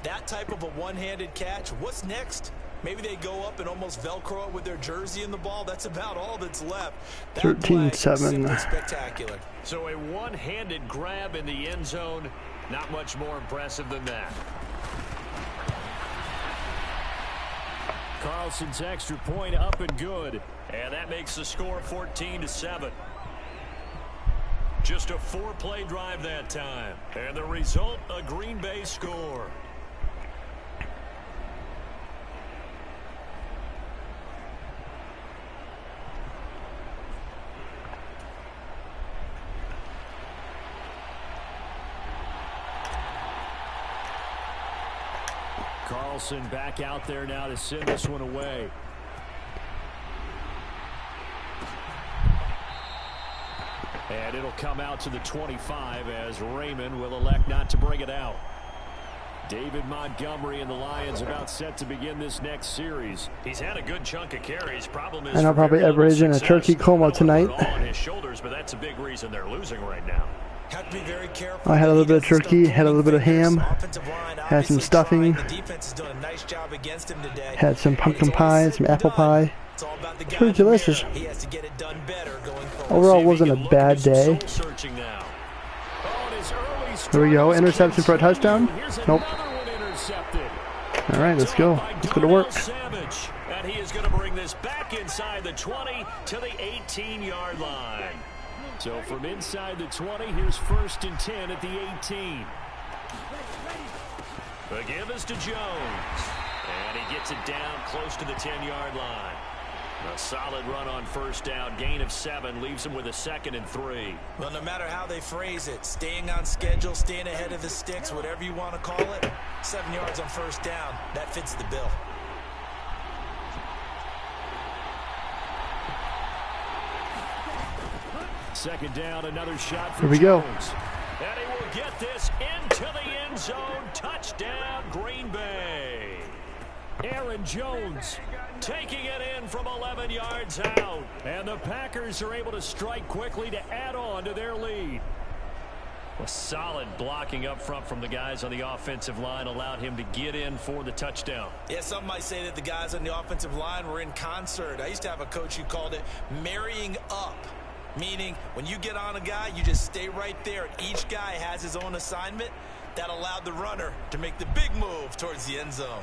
that type of a one-handed catch, what's next? Maybe they go up and almost Velcro it with their jersey in the ball. That's about all that's left. 13-7. Spectacular. So a one-handed grab in the end zone. Not much more impressive than that. Carlson's extra point up and good. And that makes the score 14-7. Just a 4-play drive that time. And the result, a Green Bay score. Carlson back out there now to send this one away. And it'll come out to the 25 as Raymond will elect not to bring it out. David Montgomery and the Lions about set to begin this next series. He's had a good chunk of carries. Problem is, and I'll probably average in a turkey coma tonight. On his shoulders, but that's a big reason they're losing right now. Have to be very careful. I had a little bit of turkey, had a little bit of ham, had some stuffing, had some pumpkin pie, some apple pie. It's pretty delicious. Overall, it wasn't a bad day. Here we go, interception for a touchdown. Nope. All right, let's go. Let's go to work. And he is going to bring this back inside the 20 to the 18-yard line. So from inside the 20, here's 1st and 10 at the 18. The give is to Jones. And he gets it down close to the 10-yard line. A solid run on 1st down. Gain of 7 leaves him with a 2nd and 3. Well, no matter how they phrase it, staying on schedule, staying ahead of the sticks, whatever you want to call it, 7 yards on 1st down, that fits the bill. Second down, another shot for Here we go. Jones. And he will get this into the end zone. Touchdown, Green Bay. Aaron Jones taking it in from 11 yards out. And the Packers are able to strike quickly to add on to their lead. A solid blocking up front from the guys on the offensive line allowed him to get in for the touchdown. Yeah, some might say that the guys on the offensive line were in concert. I used to have a coach who called it marrying up. Meaning, when you get on a guy, you just stay right there. Each guy has his own assignment. That allowed the runner to make the big move towards the end zone.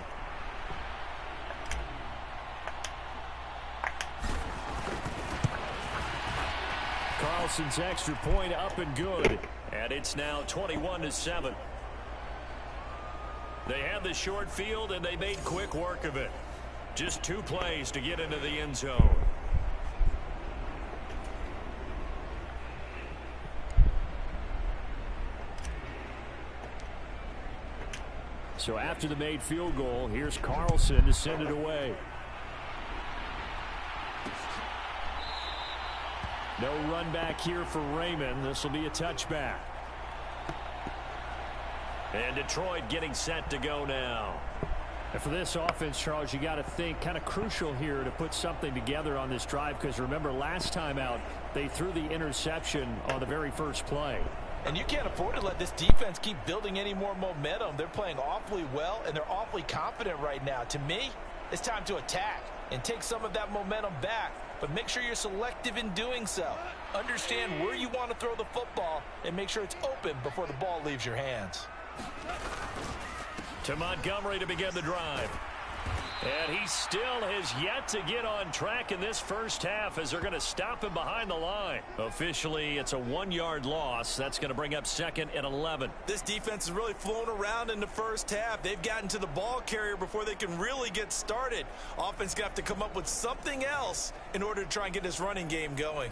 Carlson's extra point up and good. And it's now 21-7. They had the short field, and they made quick work of it. Just 2 plays to get into the end zone. So after the made field goal, here's Carlson to send it away. No run back here for Raymond. This will be a touchback. And Detroit getting set to go now. And for this offense, Charles, you got to think kind of crucial here to put something together on this drive, because remember last time out they threw the interception on the very first play. And you can't afford to let this defense keep building any more momentum. They're playing awfully well, and they're awfully confident right now. To me, it's time to attack and take some of that momentum back. But make sure you're selective in doing so. Understand where you want to throw the football and make sure it's open before the ball leaves your hands. To Montgomery to begin the drive. And he still has yet to get on track in this first half as they're going to stop him behind the line. Officially, it's a 1-yard loss. That's going to bring up 2nd and 11. This defense has really flown around in the first half. They've gotten to the ball carrier before they can really get started. Offense got to have to come up with something else in order to try and get this running game going.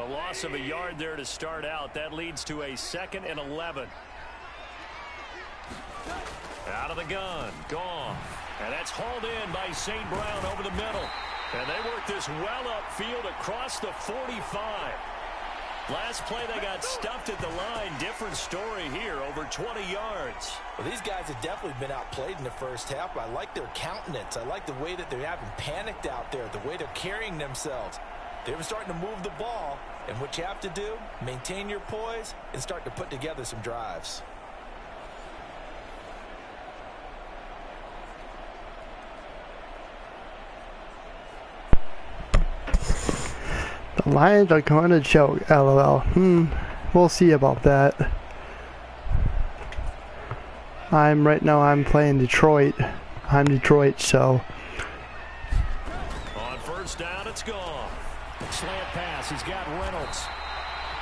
A loss of a yard there to start out. That leads to a 2nd and 11. Out of the gun. Gone. And that's hauled in by St. Brown over the middle. And they work this well upfield across the 45. Last play they got stuffed at the line. Different story here, over 20 yards. Well, these guys have definitely been outplayed in the first half. I like their countenance. I like the way that they haven't panicked out there, the way they're carrying themselves. They're starting to move the ball, and what you have to do, maintain your poise and start to put together some drives. The Lions are going to choke, LOL. We'll see about that. Right now I'm playing Detroit. I'm Detroit, so. On first down, it's gone. Slant pass, he's got Reynolds.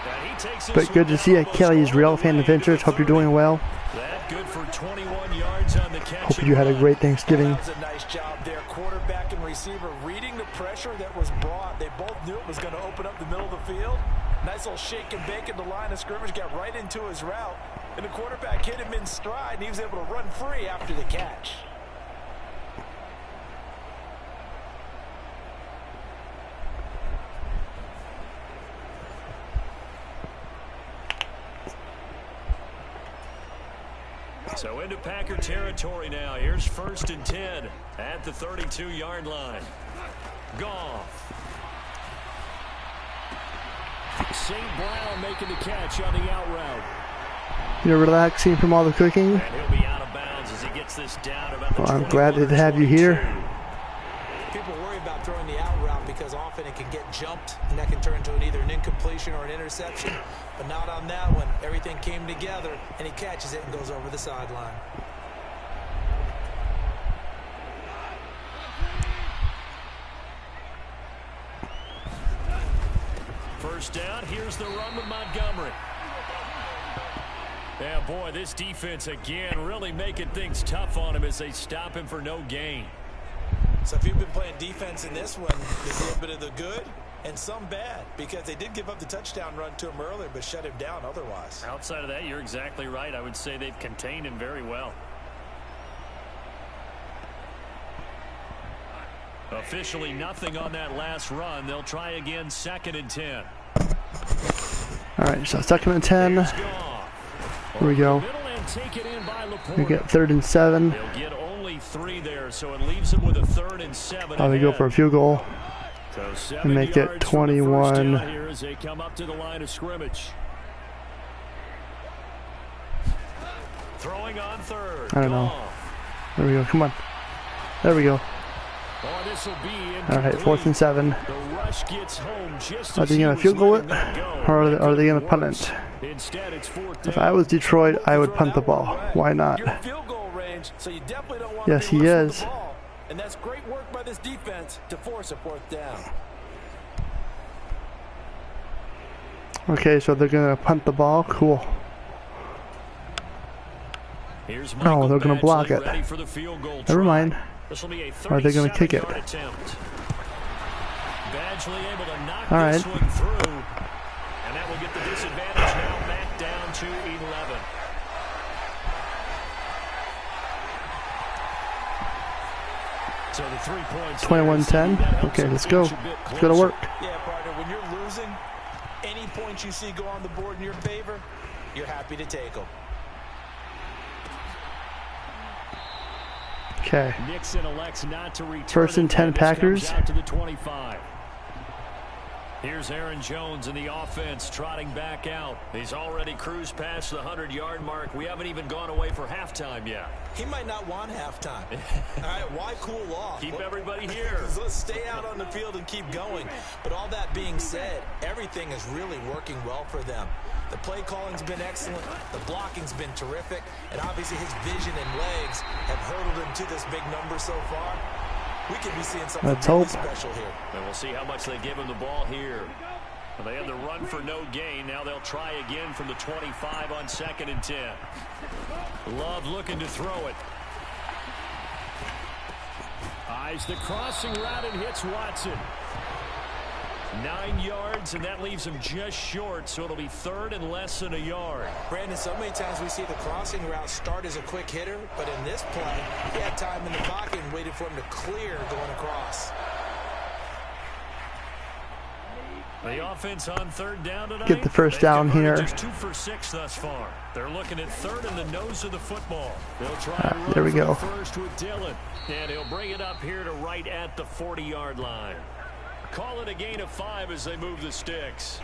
And he takes But good to see you, Kelly's Real Fan Adventures. Hope you're doing well. That good for 21 yards on the catch. Hope you had a great Thanksgiving. That was a nice job there. Quarterback and receiver reading the pressure that was brought. They both knew it was going to open up the middle of the field. Nice little shake and bake at the line of scrimmage. Got right into his route. And the quarterback hit him in stride, and he was able to run free after the catch. So into Packer territory now. Here's 1st and 10 at the 32-yard line. Goff. St. Brown making the catch on the out route. You're relaxing from all the cooking? And he'll be out of bounds as he gets this down about the Well, I'm glad to have you here. People worry about throwing the out route because often it can get jumped, and that can turn into either an incompletion or an interception. But not on that one. Everything came together, and he catches it and goes over the sideline. First down, here's the run with Montgomery. Yeah, boy, this defense again really making things tough on him as they stop him for no gain. So if you've been playing defense in this one, there's a little bit of the good and some bad, because they did give up the touchdown run to him earlier but shut him down otherwise. Outside of that, you're exactly right. I would say they've contained him very well. Officially nothing on that last run. They'll try again, 2nd and 10. All right, so 2nd and 10. Here we go. We get 3rd and 7. They'll get only 3 there, so it leaves them with a 3rd and 7. How they go for a field goal So and make it 21. Here as they come up to the line of scrimmage. Throwing on 3rd. I don't know. There we go. Come on. There we go. All right, 4th and 7. Are they going to field goal it, or are they going to punt it? If I was Detroit, I would punt the ball. Why not? Yes, he is. And that's great work by this defense to force a 4th down. Okay, so they're going to punt the ball. Cool. Oh, they're going to block it. Never mind. Are they going to kick it? All right. And that will get the disadvantage now back down to 11. So the 3 points. 21-10. Okay, let's go. It's going to work. Yeah, partner, when you're losing, any points you see go on the board in your favor, you're happy to take them. Okay. Nixon elects not to return. 1st and 10 Packers. Out to the 25. Here's Aaron Jones in the offense trotting back out. He's already cruised past the 100-yard mark. We haven't even gone away for halftime yet. He might not want halftime. All right, why cool off? Keep everybody here. Let's stay out on the field and keep going. But all that being said, everything is really working well for them. The play calling's been excellent. The blocking's been terrific. And obviously his vision and legs have hurdled him to this big number so far. We could be seeing something really special here. And we'll see how much they give him the ball here. Well, they had the run for no gain. Now they'll try again from the 25 on 2nd and 10. Love looking to throw it. Eyes the crossing route and hits Watson. 9 yards, and that leaves him just short, so it'll be 3rd and less than a yard. Brandon, so many times we see the crossing route start as a quick hitter, but in this play, he had time in the pocket and waited for him to clear going across. The offense on 3rd down tonight. Get the first down here. Just 2 for 6 thus far. They're looking at 3rd in the nose of the football. They'll try to run there we go. First with Dillon, and he'll bring it up here to right at the 40-yard line. Call it a gain of 5 as they move the sticks.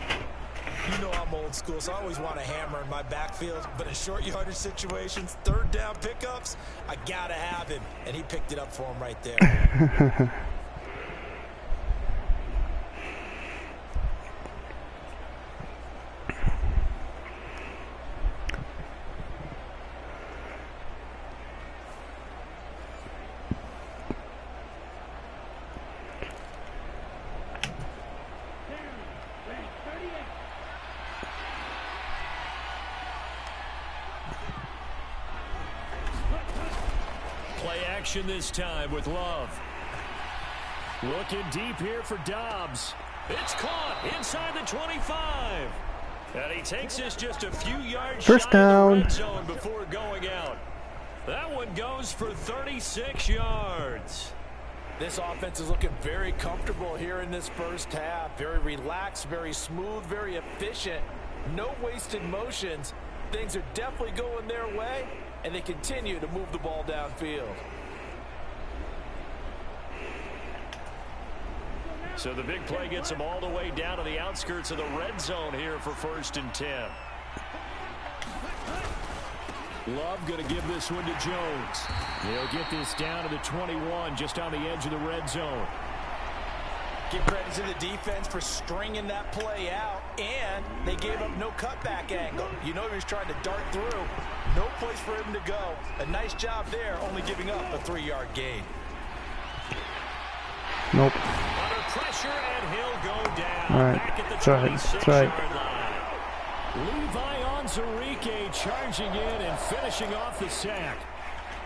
You know I'm old school, so I always want a hammer in my backfield. But in short yardage situations, 3rd down pickups, I got to have him. And he picked it up for him right there. This time with Love. Looking deep here for Dobbs. It's caught inside the 25. And he takes this just a few yards first down. Of the red zone before going out. That one goes for 36 yards. This offense is looking very comfortable here in this first half. Very relaxed, very smooth, very efficient. No wasted motions. Things are definitely going their way, and they continue to move the ball downfield. So the big play gets them all the way down to the outskirts of the red zone here for 1st and 10. Love going to give this one to Jones. They'll get this down to the 21, just on the edge of the red zone. Give credit to the defense for stringing that play out, and they gave up no cutback angle. You know he was trying to dart through. No place for him to go. A nice job there, only giving up a 3-yard gain. Nope. Under pressure, and he'll go down. All right. Back at the That's right. That's right. line. Levi Onwuzurike charging in and finishing off the sack.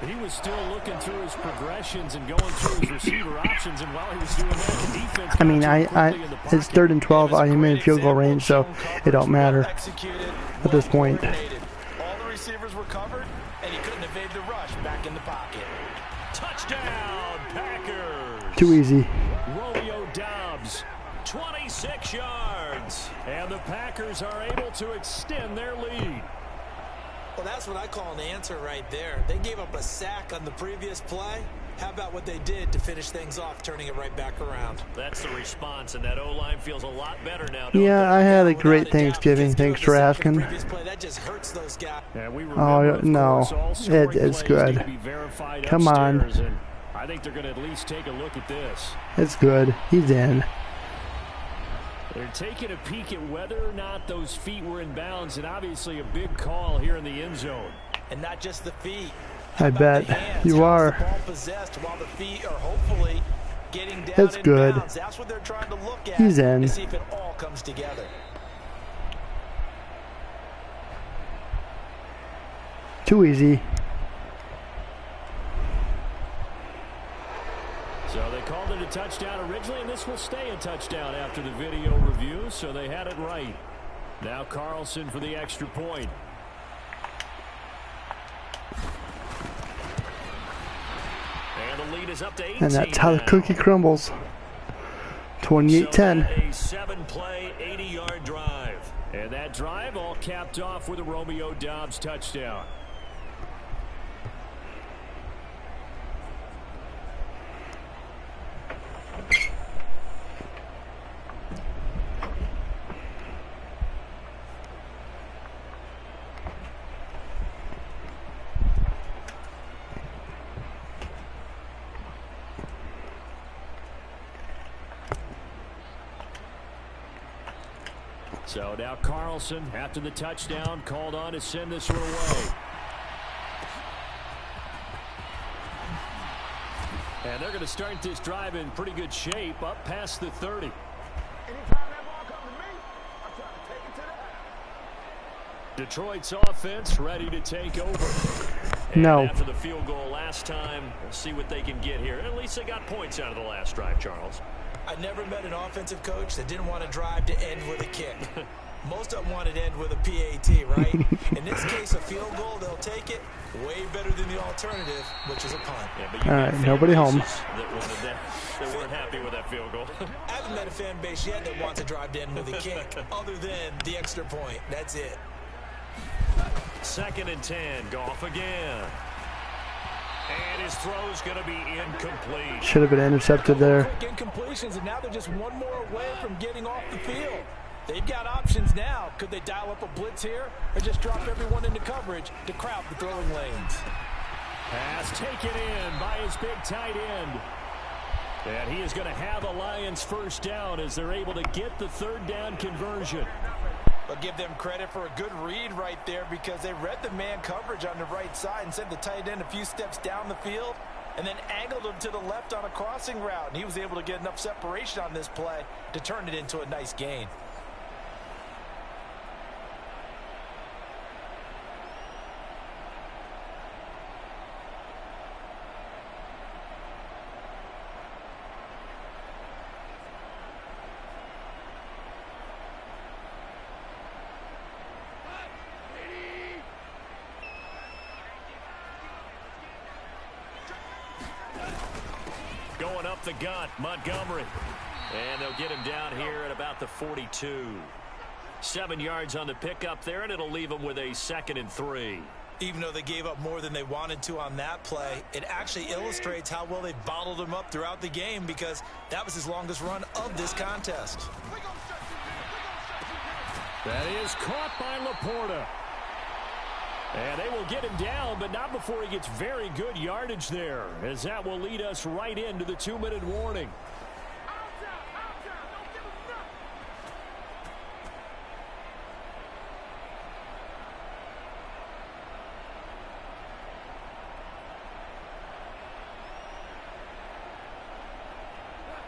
He was still looking through his progressions and going through his receiver options, and while he was doing that, the defense. I mean, it's 3rd and 12. I am in field goal range, so it don't matter at this point. All the receivers were covered, and he couldn't evade the rush back in the pocket. Touchdown, Packers. Too easy. Romeo Dobbs, 26 yards, and the Packers are able to extend their lead. Well, that's what I call an answer right there. They gave up a sack on the previous play. How about what they did to finish things off, turning it right back around? That's the response, and that O-line feels a lot better now. Yeah, I had a great Thanksgiving. Thanks for asking. That just hurts those guys. Oh, no. It's good. Come on. I think they're going to at least take a look at this. It's good. He's in. They're taking a peek at whether or not those feet were in bounds, and obviously a big call here in the end zone. And not just the feet. I bet you are. The ball possessed while the feet are hopefully getting down. That's good. Bounds. That's what they're trying to look at. He's in. To see if it all comes together. Too easy. So they called it a touchdown originally, and this will stay a touchdown after the video review, so they had it right. Now Carlson for the extra point. And the lead is up to 18. And that's how the cookie crumbles. 28-10. So a 7-play, 80-yard drive. And that drive all capped off with a Romeo Dobbs touchdown. So now Carlson, after the touchdown, called on to send this one away. And they're going to start this drive in pretty good shape, up past the 30. Anytime that ball comes to me, I'm trying to take it to the house. Detroit's offense ready to take over. And no. After the field goal last time, we'll see what they can get here. At least they got points out of the last drive, Charles. I never met an offensive coach that didn't want to drive to end with a kick. Most of them wanted to end with a PAT, right? In this case, a field goal, they'll take it way better than the alternative, which is a punt. Yeah, but you All right, nobody home. That weren't happy with that field goal. I haven't met a fan base yet that wants to drive to end with a kick, other than the extra point. That's it. 2nd and 10. Goff again. And his throw's going to be incomplete. Should have been intercepted there. Quick incompletions, and now they're just one more away from getting off the field. They've got options now. Could they dial up a blitz here or just drop everyone into coverage to crowd the throwing lanes? Pass taken in by his big tight end. And he is going to have a Lions first down as they're able to get the 3rd down conversion. But give them credit for a good read right there because they read the man coverage on the right side and sent the tight end a few steps down the field and then angled him to the left on a crossing route. And he was able to get enough separation on this play to turn it into a nice gain. Going up the gut, Montgomery. And they'll get him down here at about the 42. 7 yards on the pickup there, and it'll leave him with a 2nd and 3. Even though they gave up more than they wanted to on that play, it actually illustrates how well they bottled him up throughout the game because that was his longest run of this contest. That is caught by Laporta. And they will get him down, but not before he gets very good yardage there, as that will lead us right into the 2-minute warning.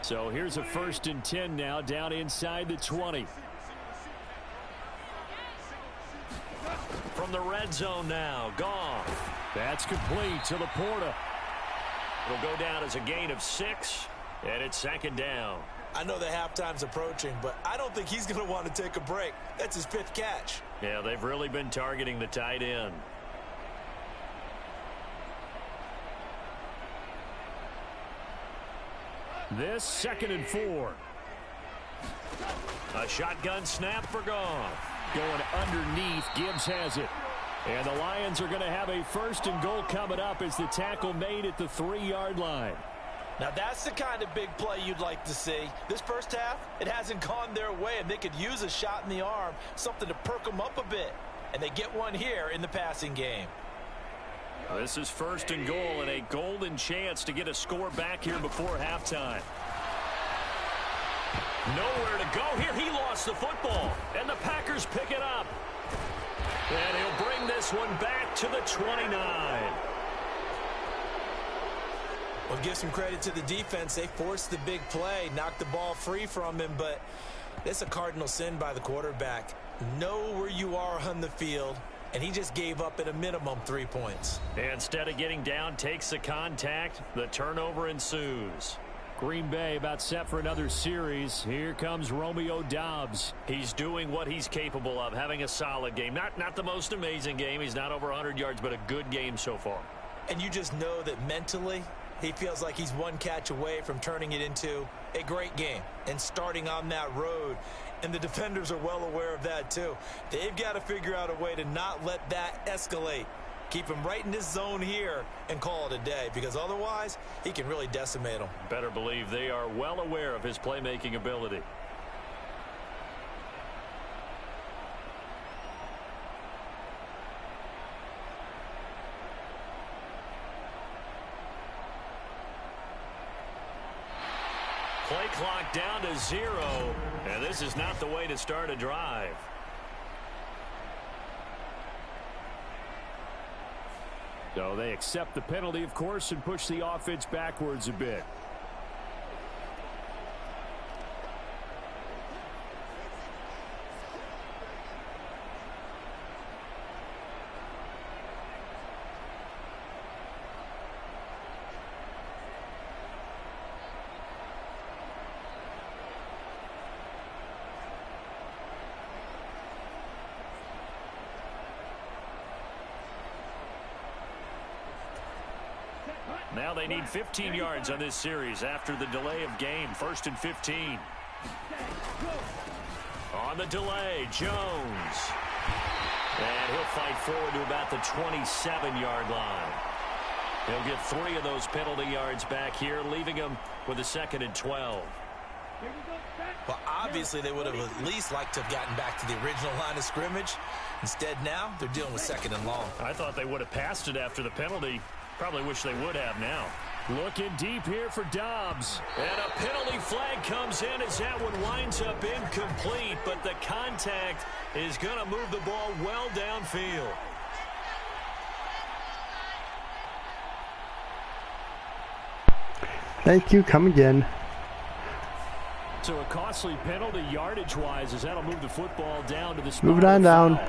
So here's a 1st and 10 now, down inside the 20. From the red zone now, Goff. That's complete to Laporta. It'll go down as a gain of 6, and it's 2nd down. I know the halftime's approaching, but I don't think he's going to want to take a break. That's his 5th catch. Yeah, they've really been targeting the tight end. This 2nd and 4. A shotgun snap for Goff. Going underneath, Gibbs has it. And the Lions are going to have a 1st and goal coming up as the tackle made at the 3-yard line. Now that's the kind of big play you'd like to see. This first half, it hasn't gone their way, and they could use a shot in the arm, something to perk them up a bit. And they get one here in the passing game. This is 1st and goal and a golden chance to get a score back here before halftime. Nowhere to go here. He lost the football, and the Packers pick it up. And he'll bring this one back to the 29. Well, give some credit to the defense. They forced the big play, knocked the ball free from him, but it's a cardinal sin by the quarterback. Know where you are on the field, and he just gave up at a minimum 3 points. Instead of getting down, takes the contact. The turnover ensues. Green Bay about set for another series. Here comes Romeo Doubs. He's doing what he's capable of, having a solid game. Not the most amazing game. He's not over 100 yards, but a good game so far. And you just know that mentally, he feels like he's one catch away from turning it into a great game and starting on that road. And the defenders are well aware of that too. They've got to figure out a way to not let that escalate. Keep him right in this zone here and call it a day, because otherwise he can really decimate them. Better believe they are well aware of his playmaking ability. Play clock down to 0, and this is not the way to start a drive. So they accept the penalty, of course, and push the offense backwards a bit. Well, they need 15 yards on this series after the delay of game. 1st and 15. On the delay, Jones. And he'll fight forward to about the 27-yard line. He'll get 3 of those penalty yards back here, leaving him with a 2nd and 12. Well, obviously, they would have at least liked to have gotten back to the original line of scrimmage. Instead, now, they're dealing with 2nd and long. I thought they would have passed it after the penalty. Probably wish they would have now. Looking deep here for Dobbs. And a penalty flag comes in as that one winds up incomplete, but the contact is going to move the ball well downfield. Thank you. Come again. So a costly penalty yardage-wise as that'll move the football down to the spot. Move it on down.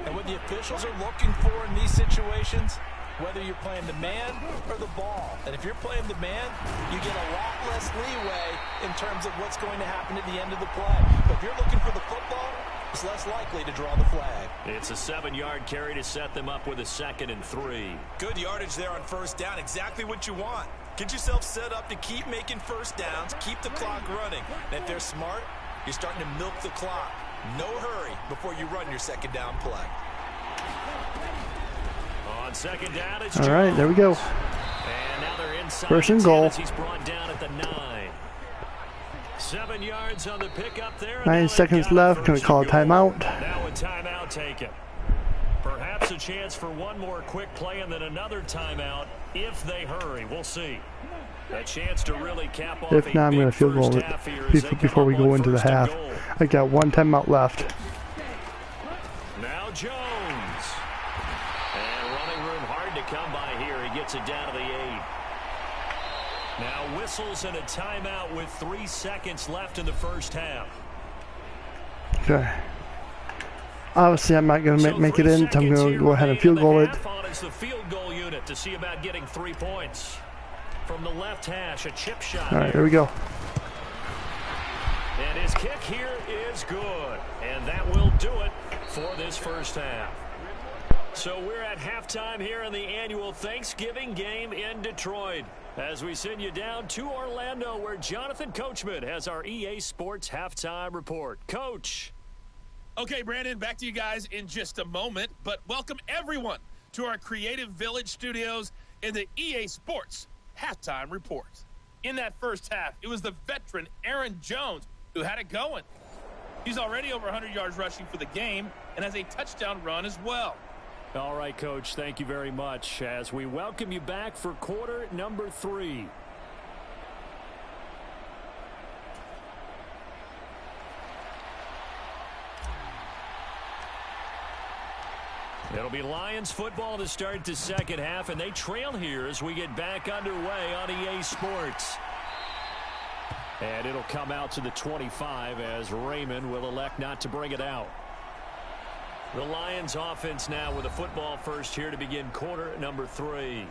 And what the officials are looking for in these situations, whether you're playing the man or the ball. And if you're playing the man, you get a lot less leeway in terms of what's going to happen at the end of the play. But if you're looking for the football, it's less likely to draw the flag. It's a 7-yard carry to set them up with a 2nd and 3. Good yardage there on 1st down. Exactly what you want. Get yourself set up to keep making 1st downs, keep the clock running. And if they're smart, you're starting to milk the clock. No hurry before you run your 2nd down play. On 2nd down, it's All right, there we go. And now they're inside 1st and goal. he's brought down at the 9. 7 yards on the pickup there. 9 seconds left. Going to call a timeout. Now a timeout taken. Perhaps a chance for one more quick play and then another timeout if they hurry. We'll see. A chance to really cap off. If not, I'm going to field goal it before we go into the half. I got 1 timeout left. Now Jones. And running room hard to come by here. He gets it down to the 8. Now whistles and a timeout with 3 seconds left in the 1st half. Okay. Obviously, I'm not going to make it in, so I'm going to go ahead and field goal it. Is the field goal unit to see about getting 3 points. From the left hash, a chip shot. All right, there we go. And his kick here is good. And that will do it for this 1st half. So we're at halftime here in the annual Thanksgiving game in Detroit. As we send you down to Orlando, where Jonathan Coachman has our EA Sports halftime report. Coach. Okay, Brandon, back to you guys in just a moment. But welcome everyone to our Creative Village studios in the EA Sports halftime report. In that 1st half, it was the veteran Aaron Jones who had it going. He's already over 100 yards rushing for the game and has a touchdown run as well. All right, Coach, thank you very much as we welcome you back for quarter number 3. It'll be Lions football to start the 2nd half, and they trail here as we get back underway on EA Sports. And it'll come out to the 25 as Raymond will elect not to bring it out. The Lions offense now with a football first here to begin quarter number 3.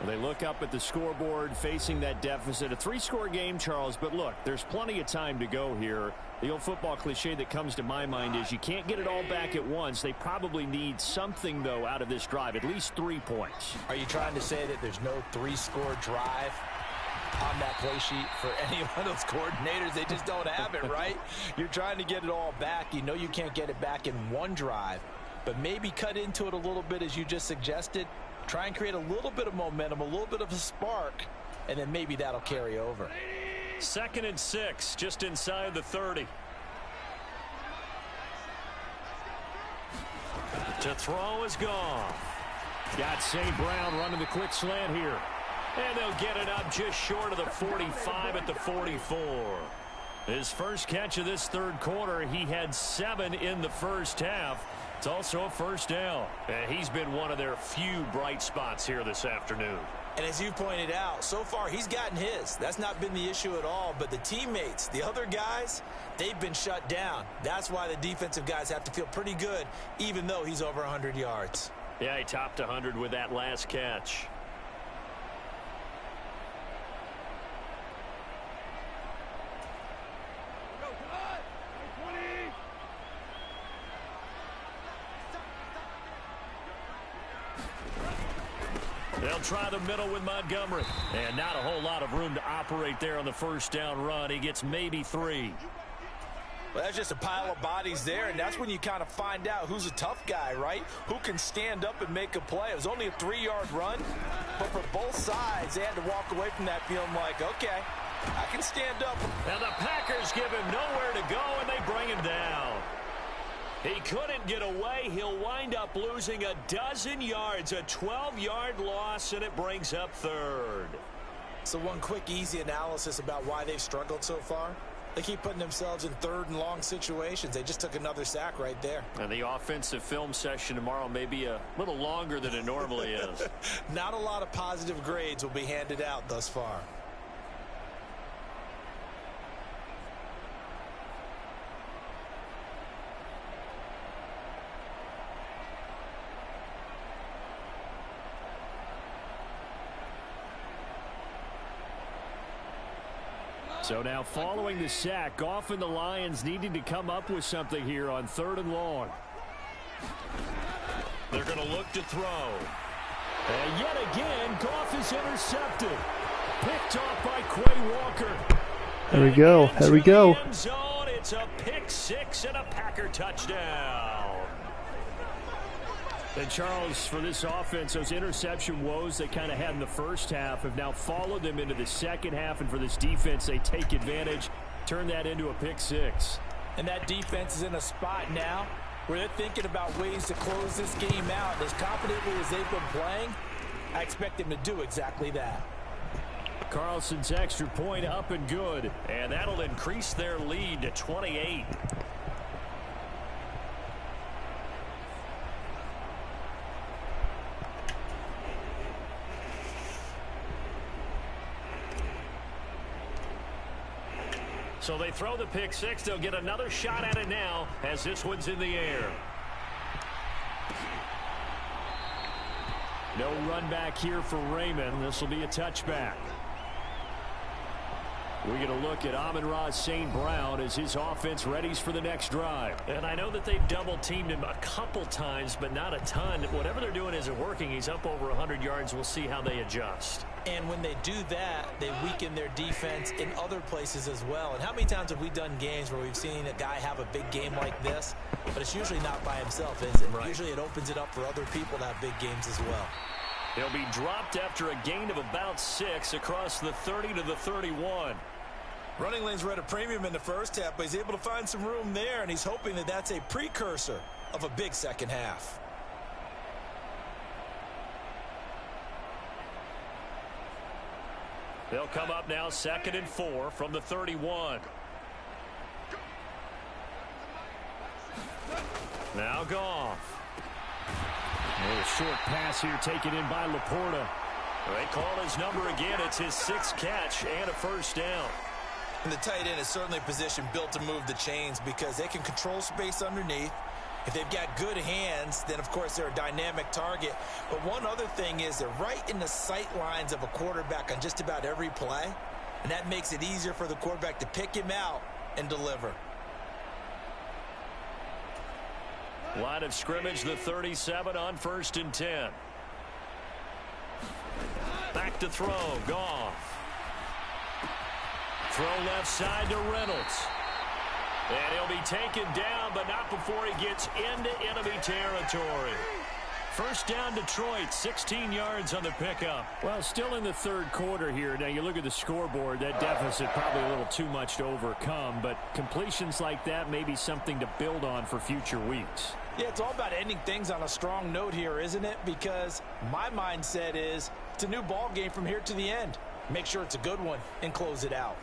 Well, they look up at the scoreboard facing that deficit. A 3-score game, Charles, but look, there's plenty of time to go here. The old football cliche that comes to my mind is you can't get it all back at once. They probably need something, though, out of this drive, at least 3 points. Are you trying to say that there's no 3-score drive on that play sheet for any one of those coordinators? They just don't have it, right? You're trying to get it all back. You know you can't get it back in one drive, but maybe cut into it a little bit as you just suggested. Try and create a little bit of momentum, a little bit of a spark, and then maybe that'll carry over. 2nd and 6, just inside the 30. To throw is gone. Got St. Brown running the quick slant here. And they'll get it up just short of the 45 at the 44. His first catch of this 3rd quarter, he had 7 in the 1st half. It's also a 1st down. And he's been one of their few bright spots here this afternoon. And as you pointed out, so far he's gotten his. That's not been the issue at all. But the teammates, the other guys, they've been shut down. That's why the defensive guys have to feel pretty good, even though he's over 100 yards. Yeah, he topped 100 with that last catch. They'll try the middle with Montgomery. And not a whole lot of room to operate there on the first down run. He gets maybe 3. Well, that's just a pile of bodies there, and that's when you kind of find out who's a tough guy, right? Who can stand up and make a play. It was only a 3-yard run, but for both sides, they had to walk away from that feeling like, okay, I can stand up. And the Packers give him nowhere to go, and they bring him down. He couldn't get away. He'll wind up losing a dozen yards, a 12-yard loss, and it brings up 3rd. So one quick, easy analysis about why they've struggled so far. They keep putting themselves in 3rd and long situations. They just took another sack right there. And the offensive film session tomorrow may be a little longer than it normally is. Not a lot of positive grades will be handed out thus far. So now following the sack, Goff and the Lions needing to come up with something here on 3rd and long. They're going to look to throw. And yet again, Goff is intercepted. Picked off by Quay Walker. There we go. There we go. It's a pick 6 and a Packer touchdown. And Charles, for this offense, those interception woes they kind of had in the first half have now followed them into the second half. And for this defense, they take advantage, turn that into a pick 6. And that defense is in a spot now where they're thinking about ways to close this game out. As confidently as they've been playing, I expect them to do exactly that. Carlson's extra point up and good. And that'll increase their lead to 28. So they throw the pick 6. They'll get another shot at it now as this one's in the air. No run back here for Raymond. This will be a touchback. We get a look at Amon-Ra St. Brown as his offense readies for the next drive. And I know that they've double-teamed him a couple times, but not a ton. Whatever they're doing isn't working. He's up over 100 yards. We'll see how they adjust. And when they do that, they weaken their defense in other places as well. And how many times have we done games where we've seen a guy have a big game like this, but it's usually not by himself, is it? Right. Usually it opens it up for other people to have big games as well. He'll be dropped after a gain of about 6 across the 30 to the 31. Running lanes were at a premium in the first half, but he's able to find some room there, and he's hoping that that's a precursor of a big second half. They'll come up now 2nd and 4 from the 31. Now Goff. A short pass here taken in by Laporta. They call his number again. It's his 6th catch and a first down. And the tight end is certainly a position built to move the chains because they can control space underneath. If they've got good hands, then, of course, they're a dynamic target. But one other thing is they're right in the sight lines of a quarterback on just about every play, and that makes it easier for the quarterback to pick him out and deliver. Line of scrimmage, the 37 on 1st and 10. Back to throw, Goff. Throw left side to Reynolds. And he'll be taken down, but not before he gets into enemy territory. First down, Detroit, 16 yards on the pickup. Well, still in the 3rd quarter here. Now, you look at the scoreboard, that deficit probably a little too much to overcome, but completions like that may be something to build on for future weeks. Yeah, it's all about ending things on a strong note here, isn't it? Because my mindset is it's a new ball game from here to the end. Make sure it's a good one and close it out.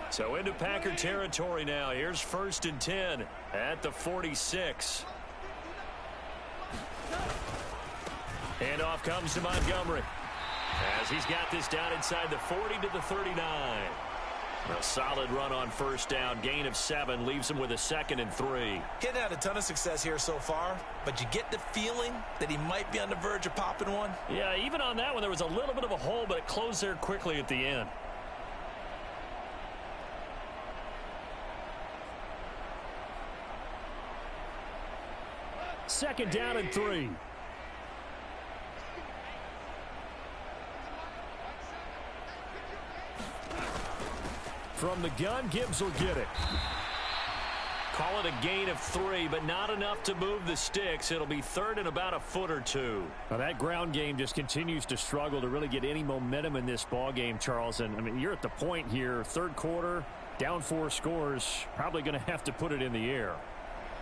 So into Packer territory now. Here's 1st and 10 at the 46. Handoff comes to Montgomery as he's got this down inside the 40 to the 39. A solid run on first down. Gain of 7 leaves him with a 2nd and 3. Getting had a ton of success here so far, but you get the feeling that he might be on the verge of popping one. Yeah, even on that one, there was a little bit of a hole, but it closed there quickly at the end. Second down and 3. From the gun, Gibbs will get it. Call it a gain of 3, but not enough to move the sticks. It'll be 3rd and about a foot or 2. Now that ground game just continues to struggle to really get any momentum in this ball game, Charles. And I mean, you're at the point here, 3rd quarter, down 4 scores, probably going to have to put it in the air.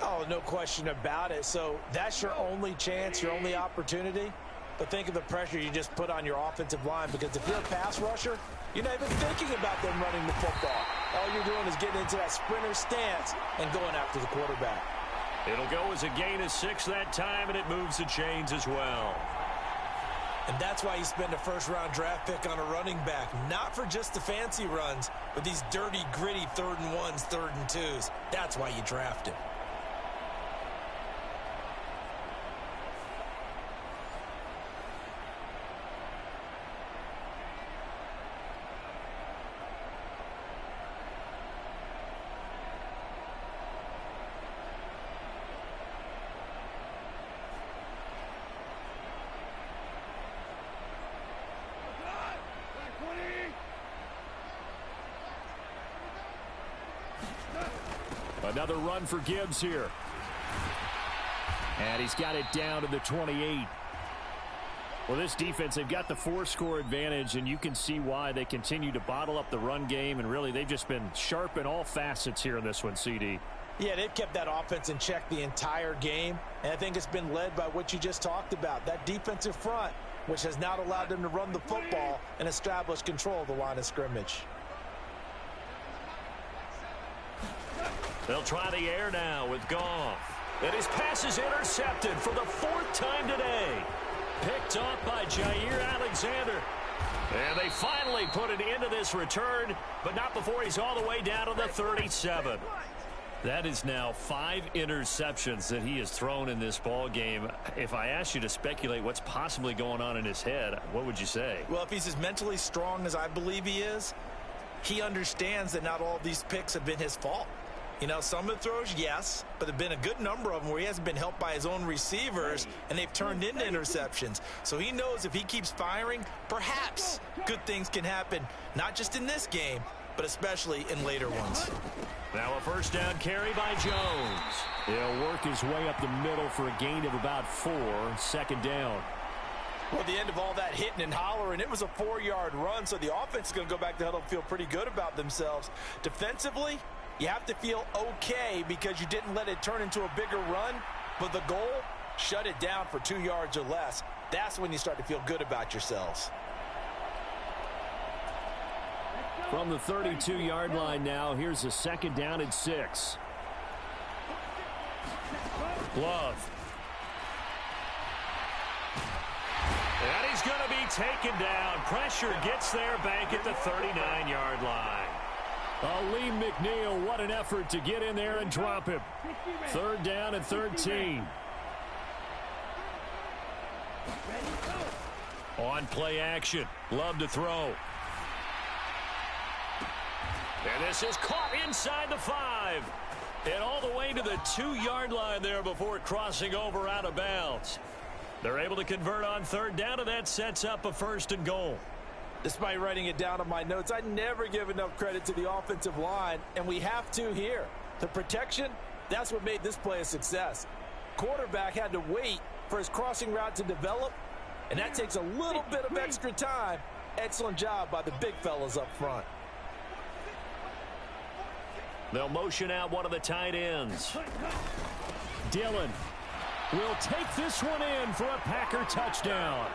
Oh, no question about it. So that's your only chance, your only opportunity. But think of the pressure you just put on your offensive line, because if you're a pass rusher, you're not even thinking about them running the football. All you're doing is getting into that sprinter stance and going after the quarterback. It'll go as a gain of 6 that time, and it moves the chains as well. And that's why you spend a first-round draft pick on a running back, not for just the fancy runs, but these dirty, gritty 3rd and 1s, 3rd and 2s. That's why you draft him. Another run for Gibbs here. And he's got it down to the 28. Well, this defense, they've got the 4-score advantage, and you can see why they continue to bottle up the run game, and really they've just been sharp in all facets here in this one, CD. Yeah, they've kept that offense in check the entire game, and I think it's been led by what you just talked about, that defensive front, which has not allowed them to run the football and establish control of the line of scrimmage. They'll try the air now with Goff. And his pass is intercepted for the 4th time today. Picked off by Jair Alexander. And they finally put it into this return, but not before he's all the way down to the 37. That is now 5 interceptions that he has thrown in this ball game. If I asked you to speculate what's possibly going on in his head, what would you say? Well, if he's as mentally strong as I believe he is, he understands that not all of these picks have been his fault. You know, some of the throws, yes, but there have been a good number of them where he hasn't been helped by his own receivers, and they've turned into interceptions. So he knows if he keeps firing, perhaps good things can happen, not just in this game, but especially in later ones. Now a first down carry by Jones. He'll work his way up the middle for a gain of about 4, 2nd down. Well, at the end of all that hitting and hollering, it was a 4-yard run, so the offense is going to go back to huddle and feel pretty good about themselves. Defensively, you have to feel okay because you didn't let it turn into a bigger run, but the goal, shut it down for 2 yards or less. That's when you start to feel good about yourselves. From the 32-yard line now, here's a 2nd down and 6. Love. And he's going to be taken down. Pressure gets there back at the 39-yard line. Lee McNeil, what an effort to get in there and drop him. 3rd down and 13. On play action. Love to throw. And this is caught inside the 5. And all the way to the 2-yard line there before crossing over out of bounds. They're able to convert on 3rd down, and that sets up a 1st and goal. Despite writing it down on my notes, I never give enough credit to the offensive line, and we have to here. The protection, that's what made this play a success. Quarterback had to wait for his crossing route to develop, and that takes a little bit of extra time. Excellent job by the big fellas up front. They'll motion out one of the tight ends. Dillon will take this one in for a Packer touchdown.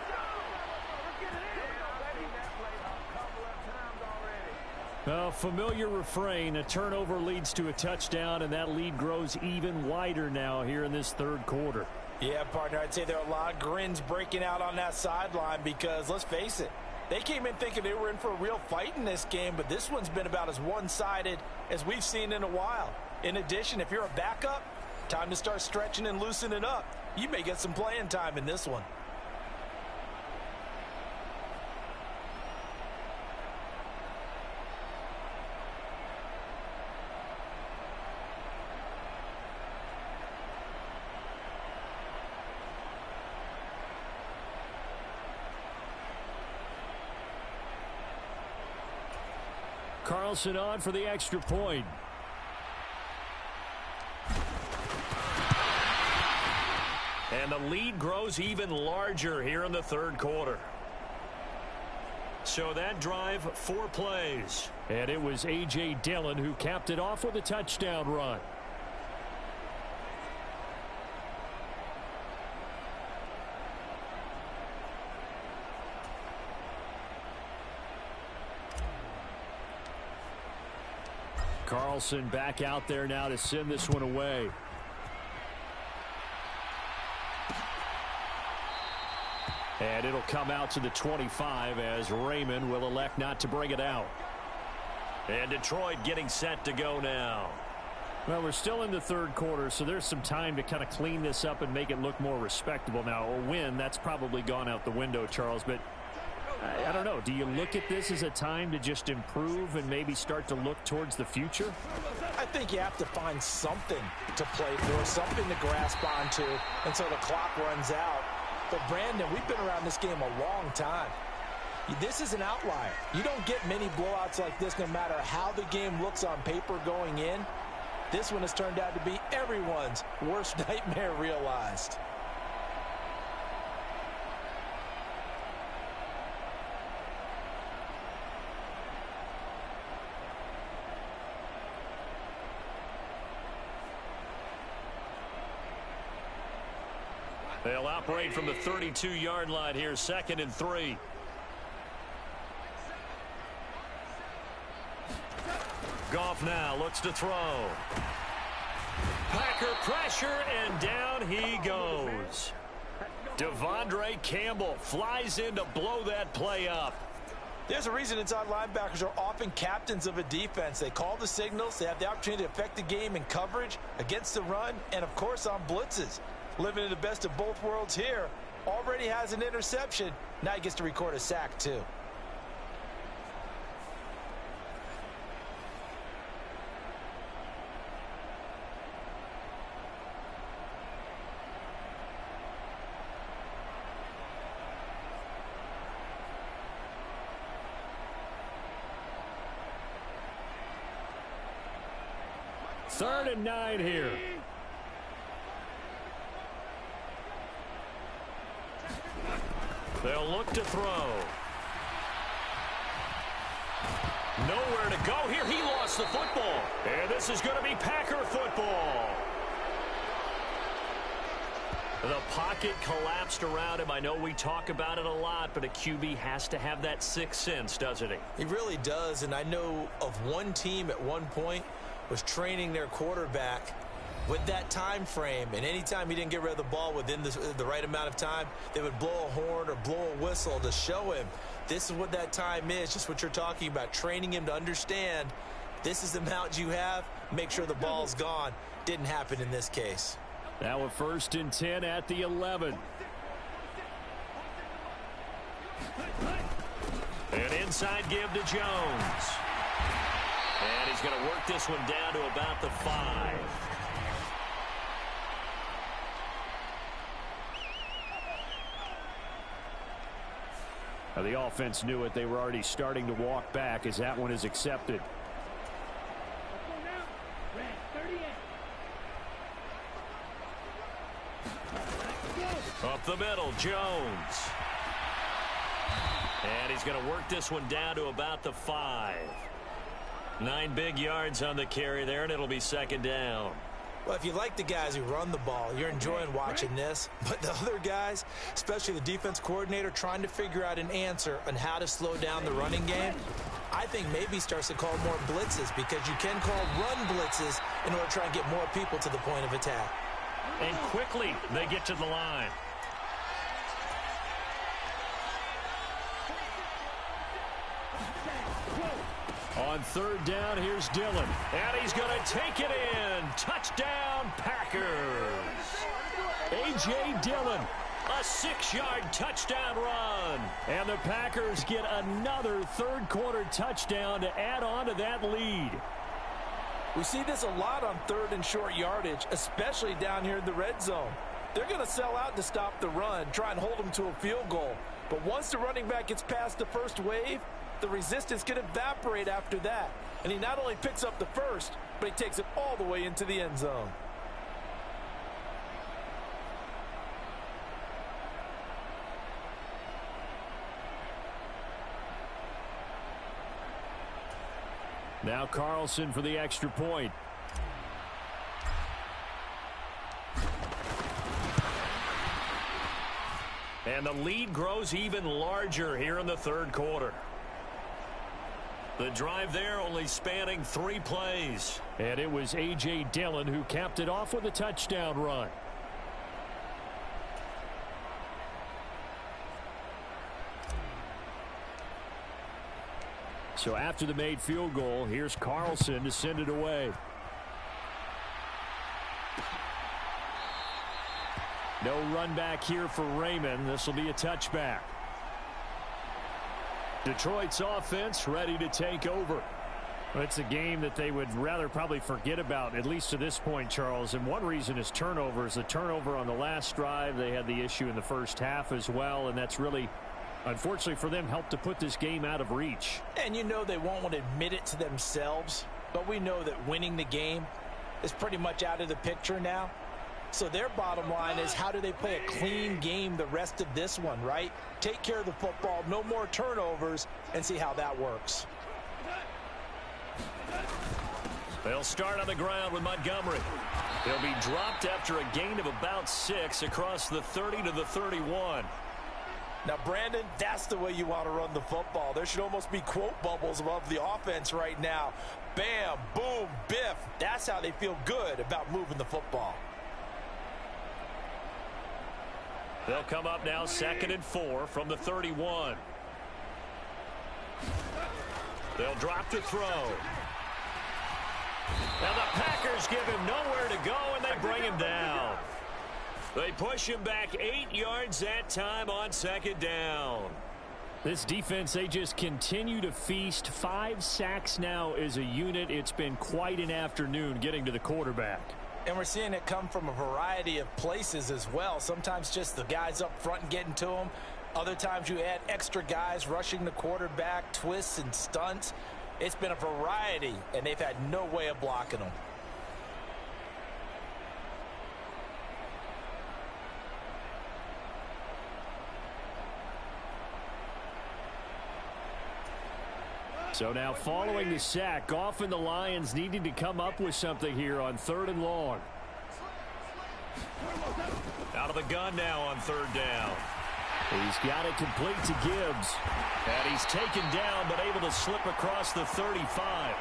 A familiar refrain, a turnover leads to a touchdown, and that lead grows even wider now here in this 3rd quarter. Yeah, partner, I'd say there are a lot of grins breaking out on that sideline because, let's face it, They came in thinking they were in for a real fight in this game, but this one's been about as one-sided as we've seen in a while. In addition, if you're a backup, time to start stretching and loosening up. You may get some playing time in this one. Carlson on for the extra point. And the lead grows even larger here in the third quarter. So that drive, 4 plays. And it was A.J. Dillon who capped it off with a touchdown run. Carlson back out there now to send this one away. And it'll come out to the 25 as Raymond will elect not to bring it out. And Detroit getting set to go now. Well, we're still in the third quarter, so there's some time to kind of clean this up and make it look more respectable. Now, a win, that's probably gone out the window, Charles, but I don't know. Do you look at this as a time to just improve and maybe start to look towards the future? I think you have to find something to play for, something to grasp onto until the clock runs out. But, Brandon, we've been around this game a long time. This is an outlier. You don't get many blowouts like this no matter how the game looks on paper going in. This one has turned out to be everyone's worst nightmare realized. They'll operate from the 32-yard line here, 2nd and 3. Goff now looks to throw. Packer pressure, and down he goes. Devondre Campbell flies in to blow that play up. There's a reason inside linebackers are often captains of a defense. They call the signals. They have the opportunity to affect the game in coverage, against the run, and, of course, on blitzes. Living in the best of both worlds here. Already has an interception. Now he gets to record a sack, too. Third and 9 here. They'll look to throw. Nowhere to go here. He lost the football. And this is going to be Packer football. The pocket collapsed around him. I know we talk about it a lot, but a QB has to have that sixth sense, doesn't he? He really does, and I know of one team at one point was training their quarterback with that time frame, and anytime he didn't get rid of the ball within the right amount of time, they would blow a horn or blow a whistle to show him this is what that time is, just what you're talking about, training him to understand this is the amount you have, make sure the ball's gone. Didn't happen in this case. Now a 1st and 10 at the 11. An inside give to Jones. And he's going to work this one down to about the 5. Now the offense knew it. They were already starting to walk back as that one is accepted. Up the middle, Jones. And he's going to work this one down to about the 5. 9 big yards on the carry there, and it'll be 2nd down. Well, if you like the guys who run the ball, you're enjoying watching this. But the other guys, especially the defense coordinator, trying to figure out an answer on how to slow down the running game, I think maybe he starts to call more blitzes, because you can call run blitzes in order to try and get more people to the point of attack. And quickly they get to the line. On third down, here's Dillon. And he's going to take it in. Touchdown, Packers. A.J. Dillon, a 6-yard touchdown run. And the Packers get another third-quarter touchdown to add on to that lead. We see this a lot on third and short yardage, especially down here in the red zone. They're going to sell out to stop the run, try and hold them to a field goal. But once the running back gets past the first wave, the resistance can evaporate after that. And he not only picks up the first, but he takes it all the way into the end zone. Now Carlson for the extra point. And the lead grows even larger here in the third quarter. The drive there only spanning 3 plays. And it was A.J. Dillon who capped it off with a touchdown run. So after the made field goal, here's Carlson to send it away. No run back here for Raymond. This will be a touchback. Detroit's offense ready to take over. Well, it's a game that they would rather probably forget about, at least to this point, Charles. And one reason is turnovers. The turnover on the last drive, they had the issue in the first half as well, and that's really, unfortunately for them, helped to put this game out of reach. And you know they won't want to admit it to themselves, but we know that winning the game is pretty much out of the picture now. So their bottom line is, how do they play a clean game the rest of this one, right? Take care of the football, no more turnovers, and see how that works. They'll start on the ground with Montgomery. He'll be dropped after a gain of about 6 across the 30 to the 31. Now, Brandon, that's the way you want to run the football. There should almost be quote bubbles above the offense right now. Bam, boom, biff. That's how they feel good about moving the football. They'll come up now 2nd and 4 from the 31. They'll drop to throw. Now the Packers give him nowhere to go, and they bring him down. They push him back 8 yards that time on 2nd down. This defense, they just continue to feast. 5 sacks now as a unit. It's been quite an afternoon getting to the quarterback. And we're seeing it come from a variety of places as well. Sometimes just the guys up front and getting to them. Other times you add extra guys rushing the quarterback, twists and stunts. It's been a variety, and they've had no way of blocking them. So now following the sack, Goff and the Lions needing to come up with something here on 3rd and long. Out of the gun now on 3rd down. He's got it complete to Gibbs. And he's taken down but able to slip across the 35.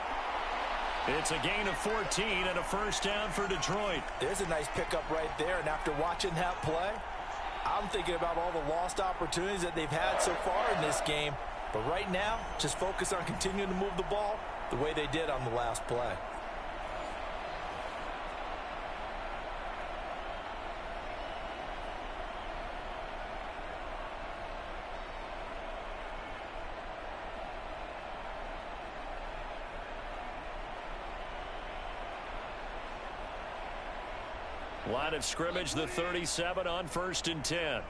It's a gain of 14 and a first down for Detroit. There's a nice pickup right there, and after watching that play, I'm thinking about all the lost opportunities that they've had so far in this game. But right now, just focus on continuing to move the ball the way they did on the last play. Line of scrimmage, the 37 on 1st and 10.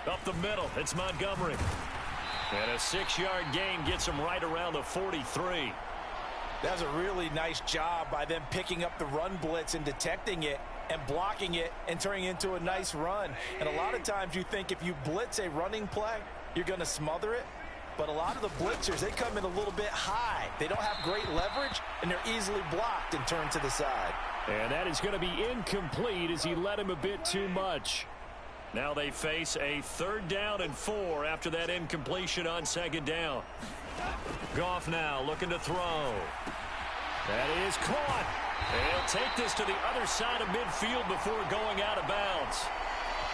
Up the middle, it's Montgomery. And a 6-yard gain gets him right around the 43. That's a really nice job by them picking up the run blitz and detecting it and blocking it and turning it into a nice run. And a lot of times you think if you blitz a running play, you're going to smother it. But a lot of the blitzers, they come in a little bit high. They don't have great leverage, and they're easily blocked and turned to the side. And that is going to be incomplete as he led him a bit too much. Now they face a 3rd down and 4 after that incompletion on 2nd down. Goff now looking to throw. That is caught. He'll take this to the other side of midfield before going out of bounds.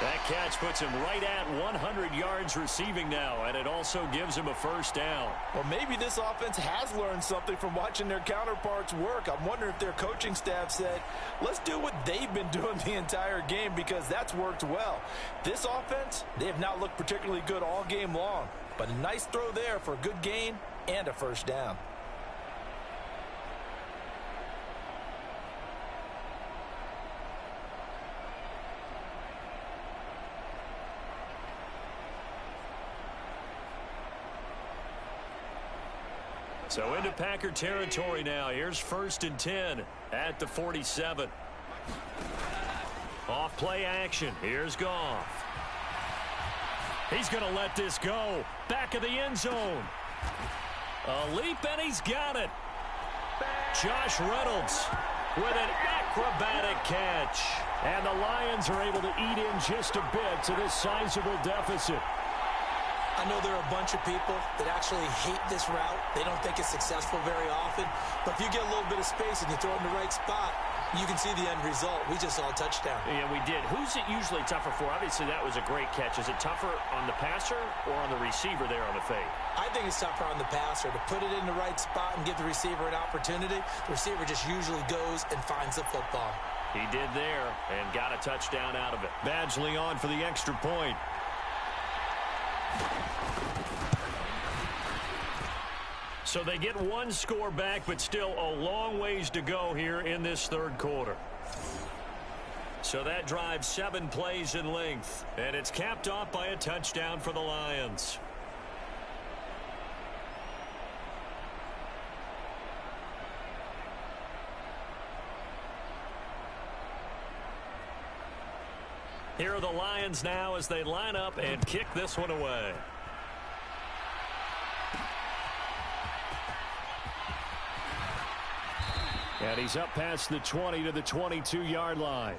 That catch puts him right at 100 yards receiving now, and it also gives him a first down. Well, maybe this offense has learned something from watching their counterparts work. I'm wondering if their coaching staff said, let's do what they've been doing the entire game, because that's worked well. This offense, they have not looked particularly good all game long, but a nice throw there for a good gain and a first down. So into Packer territory now. Here's 1st and 10 at the 47. Off play action. Here's Goff. He's going to let this go. Back of the end zone. A leap, and he's got it. Josh Reynolds with an acrobatic catch. And the Lions are able to eat in just a bit to this sizable deficit. I know there are a bunch of people that actually hate this route. They don't think it's successful very often. But if you get a little bit of space and you throw it in the right spot, you can see the end result. We just saw a touchdown. Yeah, we did. Who's it usually tougher for? Obviously, that was a great catch. Is it tougher on the passer or on the receiver there on the fade? I think it's tougher on the passer to put it in the right spot and give the receiver an opportunity. The receiver just usually goes and finds the football. He did there and got a touchdown out of it. Badgley on for the extra point. So they get one score back, but still a long ways to go here in this third quarter. So that drives 7 plays in length, and it's capped off by a touchdown for the Lions. Here are the Lions now as they line up and kick this one away. And he's up past the 20 to the 22-yard line.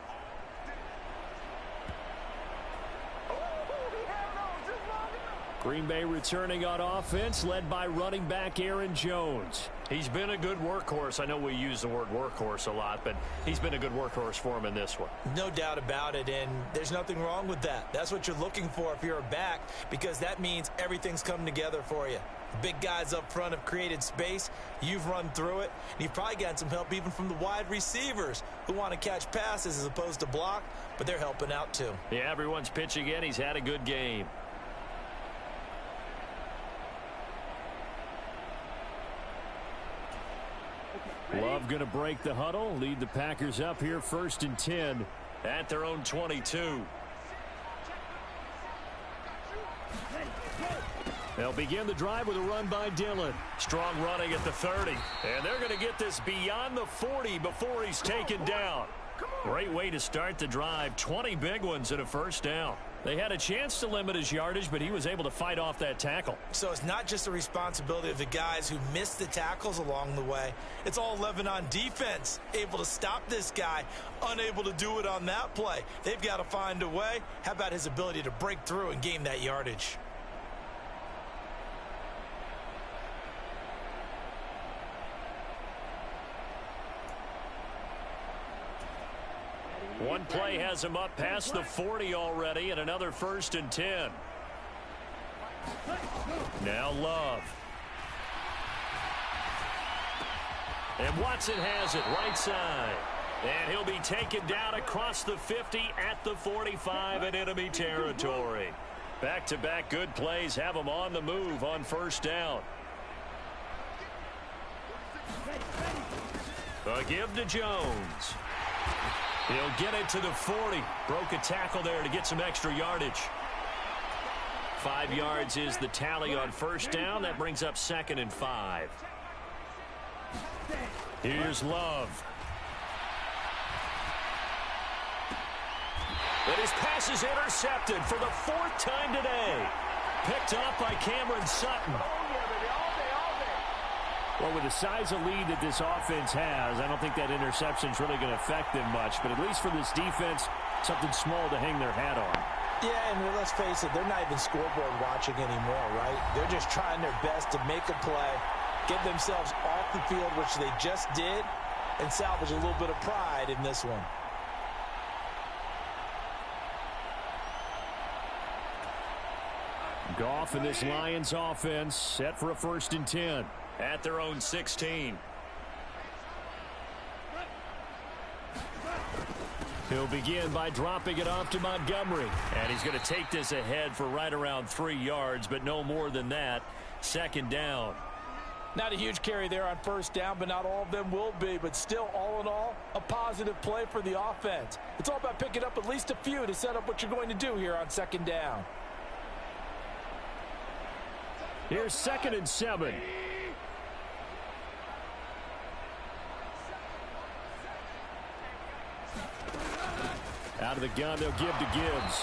Green Bay returning on offense, led by running back Aaron Jones. He's been a good workhorse. I know we use the word workhorse a lot, but he's been a good workhorse for him in this one. No doubt about it, and there's nothing wrong with that. That's what you're looking for if you're a back, because that means everything's coming together for you. The big guys up front have created space. You've run through it, and you've probably gotten some help even from the wide receivers who want to catch passes as opposed to block, but they're helping out too. Yeah, everyone's pitching in. He's had a good game. Love going to break the huddle, lead the Packers up here 1st and 10 at their own 22. They'll begin the drive with a run by Dillon. Strong running at the 30. And they're going to get this beyond the 40 before he's taken down. Great way to start the drive. 20 big ones and a first down. They had a chance to limit his yardage, but he was able to fight off that tackle. So it's not just the responsibility of the guys who missed the tackles along the way. It's all 11 on defense, able to stop this guy, unable to do it on that play. They've got to find a way. How about his ability to break through and gain that yardage? One play has him up past the 40 already, and another 1st and 10. Now Love. And Watson has it right side. And he'll be taken down across the 50 at the 45 in enemy territory. Back-to-back good plays have him on the move on first down. A give to Jones. He'll get it to the 40. Broke a tackle there to get some extra yardage. 5 yards is the tally on first down. That brings up 2nd and 5. Here's Love. But his pass is intercepted for the 4th time today. Picked off by Cameron Sutton. Well, with the size of lead that this offense has, I don't think that interception is really going to affect them much. But at least for this defense, something small to hang their hat on. Yeah, and let's face it, they're not even scoreboard watching anymore, right? They're just trying their best to make a play, get themselves off the field, which they just did, and salvage a little bit of pride in this one. Goff and this Lions offense set for a 1st and 10. At their own 16. He'll begin by dropping it off to Montgomery. And he's going to take this ahead for right around 3 yards, but no more than that. 2nd down. Not a huge carry there on 1st down, but not all of them will be. But still, all in all, a positive play for the offense. It's all about picking up at least a few to set up what you're going to do here on 2nd down. Here's 2nd and 7. Out of the gun, they'll give to Gibbs.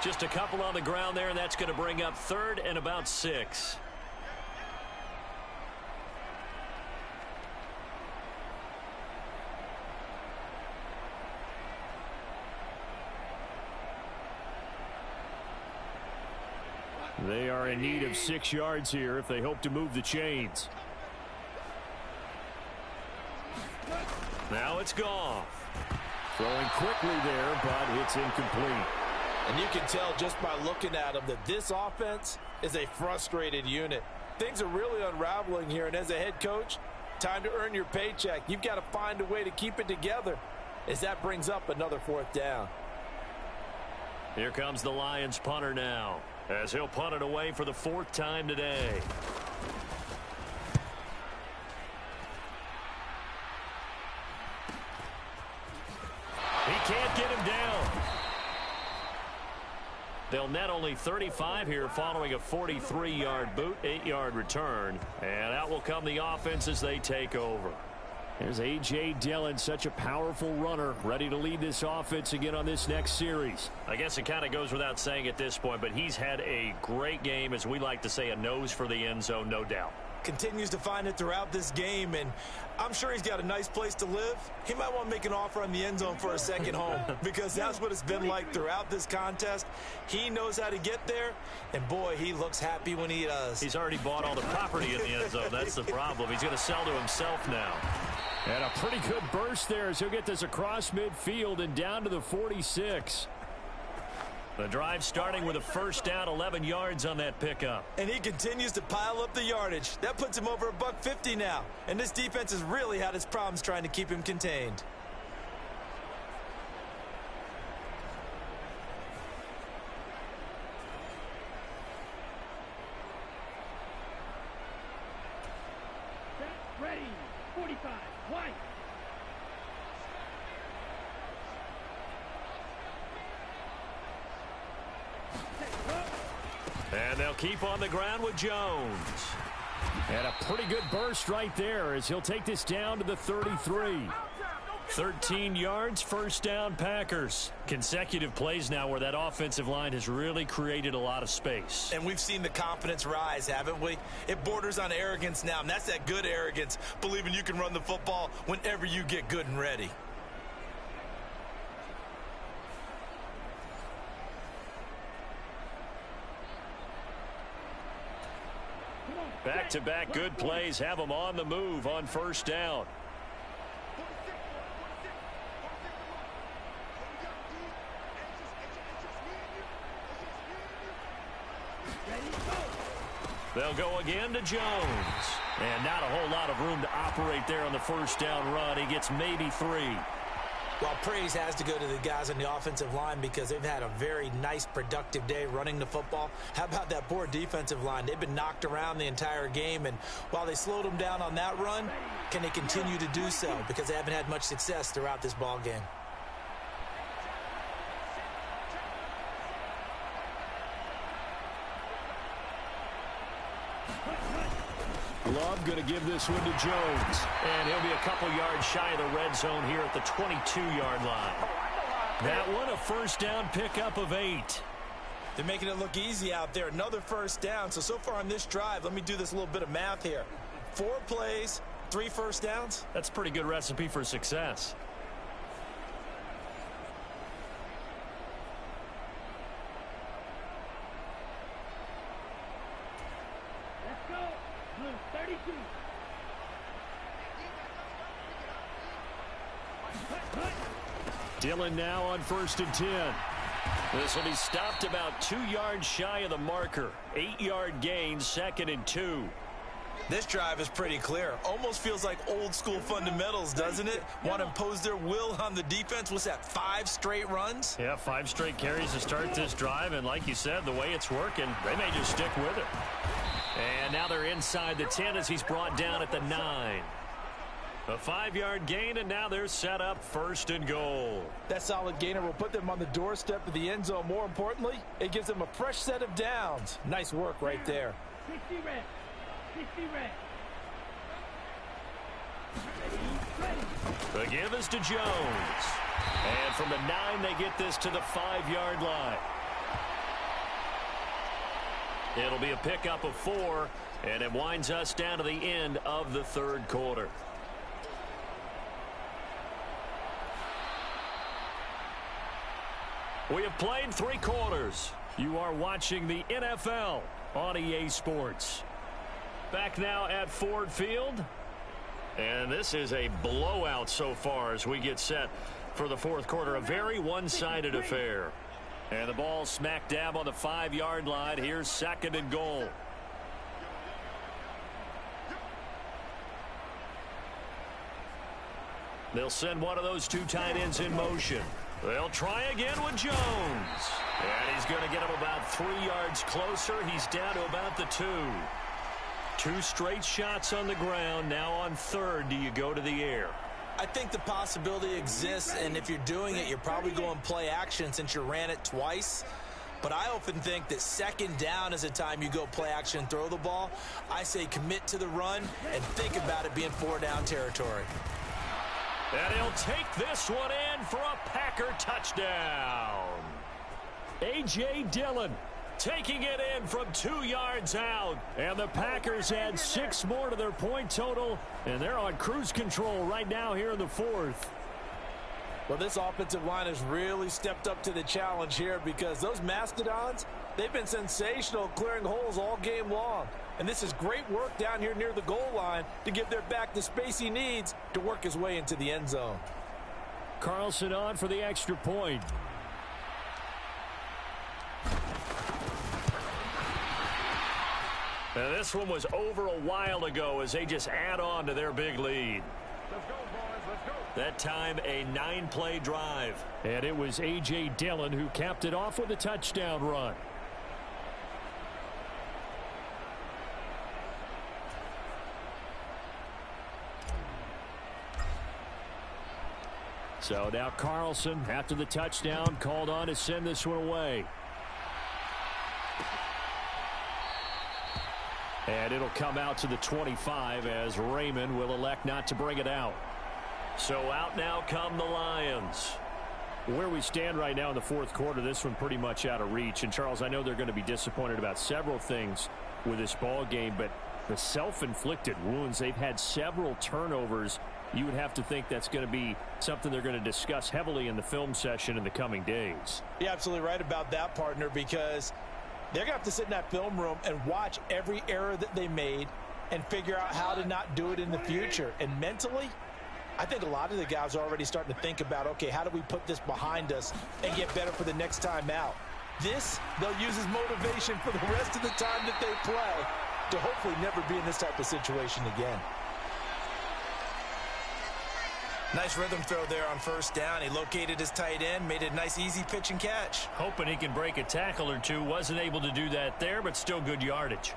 Just a couple on the ground there, and that's going to bring up 3rd and about 6. They are in need of 6 yards here if they hope to move the chains. Now it's Goff. Throwing quickly there, but it's incomplete. And you can tell just by looking at them that this offense is a frustrated unit. Things are really unraveling here, and as a head coach, time to earn your paycheck. You've got to find a way to keep it together as that brings up another 4th down. Here comes the Lions punter now, as he'll punt it away for the 4th time today. He can't get him down. They'll net only 35 here following a 43-yard boot, 8-yard return. And out will come the offense as they take over. There's A.J. Dillon, such a powerful runner, ready to lead this offense again on this next series. I guess it kind of goes without saying at this point, but he's had a great game, as we like to say, a nose for the end zone, no doubt. Continues to find it throughout this game, and I'm sure he's got a nice place to live. He might want to make an offer on the end zone for a second home, because that's what it's been like throughout this contest. He knows how to get there, and boy, he looks happy when he does. He's already bought all the property in the end zone. That's the problem. He's going to sell to himself now. And a pretty good burst there as he'll get this across midfield and down to the 46. The drive starting with a 1st down, 11 yards on that pickup. And he continues to pile up the yardage. That puts him over $150 now. And this defense has really had its problems trying to keep him contained. Ready, 45, white. And they'll keep on the ground with Jones. And a pretty good burst right there as he'll take this down to the 33. 13 yards, 1st down, Packers. Consecutive plays now where that offensive line has really created a lot of space. And we've seen the confidence rise, haven't we? It borders on arrogance now, and that's that good arrogance, believing you can run the football whenever you get good and ready. Back-to-back good plays have them on the move on 1st down. They'll go again to Jones. And not a whole lot of room to operate there on the 1st down run. He gets maybe 3. Well, praise has to go to the guys on the offensive line because they've had a very nice, productive day running the football. How about that poor defensive line? They've been knocked around the entire game, and while they slowed them down on that run, can they continue to do so? Because they haven't had much success throughout this ball game. Love going to give this one to Jones. And he'll be a couple yards shy of the red zone here at the 22-yard line. That one a 1st down pickup of 8. They're making it look easy out there. Another 1st down. So far on this drive, let me do this little bit of math here. 4 plays, 3 1st downs. That's a pretty good recipe for success. Dillon now on 1st and 10. This will be stopped about 2 yards shy of the marker. 8-yard gain, 2nd and 2. This drive is pretty clear. Almost feels like old school fundamentals, doesn't it? Want to impose their will on the defense. What's that, 5 straight runs? Yeah, 5 straight carries to start this drive. And like you said, the way it's working, they may just stick with it. And now they're inside the 10 as he's brought down at the 9. A 5-yard gain, and now they're set up 1st and goal. That solid gainer will put them on the doorstep of the end zone. More importantly, it gives them a fresh set of downs. Nice work right there. 60 red. 60 red. The give is to Jones. And from the 9, they get this to the 5-yard line. It'll be a pickup of 4, and it winds us down to the end of the 3rd quarter. We have played 3 quarters. You are watching the NFL on EA Sports. Back now at Ford Field. And this is a blowout so far as we get set for the 4th quarter. A very one-sided affair. And the ball smack dab on the 5-yard line. Here's 2nd and goal. They'll send one of those 2 tight ends in motion. They'll try again with Jones. And he's going to get him about 3 yards closer. He's down to about the 2. 2 straight shots on the ground. Now on 3rd, do you go to the air? I think the possibility exists, and if you're doing it, you're probably going play action since you ran it twice. But I often think that 2nd down is a time you go play action and throw the ball. I say commit to the run and think about it being 4-down territory. And he'll take this one in for a Packer touchdown. A.J. Dillon taking it in from 2 yards out. And the Packers add 6 more to their point total. And they're on cruise control right now here in the 4th. Well, this offensive line has really stepped up to the challenge here because those Mastodons, they've been sensational clearing holes all game long. And this is great work down here near the goal line to give their back the space he needs to work his way into the end zone. Carlson on for the extra point. Now, this one was over a while ago as they just add on to their big lead. Let's go, boys. Let's go. That time, a 9-play drive. And it was A.J. Dillon who capped it off with a touchdown run. So now Carlson, after the touchdown, called on to send this one away. And it'll come out to the 25 as Raymond will elect not to bring it out. So out now come the Lions. Where we stand right now in the 4th quarter, this one pretty much out of reach. And, Charles, I know they're going to be disappointed about several things with this ball game, but the self-inflicted wounds, they've had several turnovers. You would have to think that's going to be something they're going to discuss heavily in the film session in the coming days. You're absolutely right about that, partner, because they're going to have to sit in that film room and watch every error that they made and figure out how to not do it in the future. And mentally, I think a lot of the guys are already starting to think about, okay, how do we put this behind us and get better for the next time out? This, they'll use as motivation for the rest of the time that they play to hopefully never be in this type of situation again. Nice rhythm throw there on 1st down. He located his tight end, made a nice easy pitch and catch. Hoping he can break a tackle or two. Wasn't able to do that there, but still good yardage.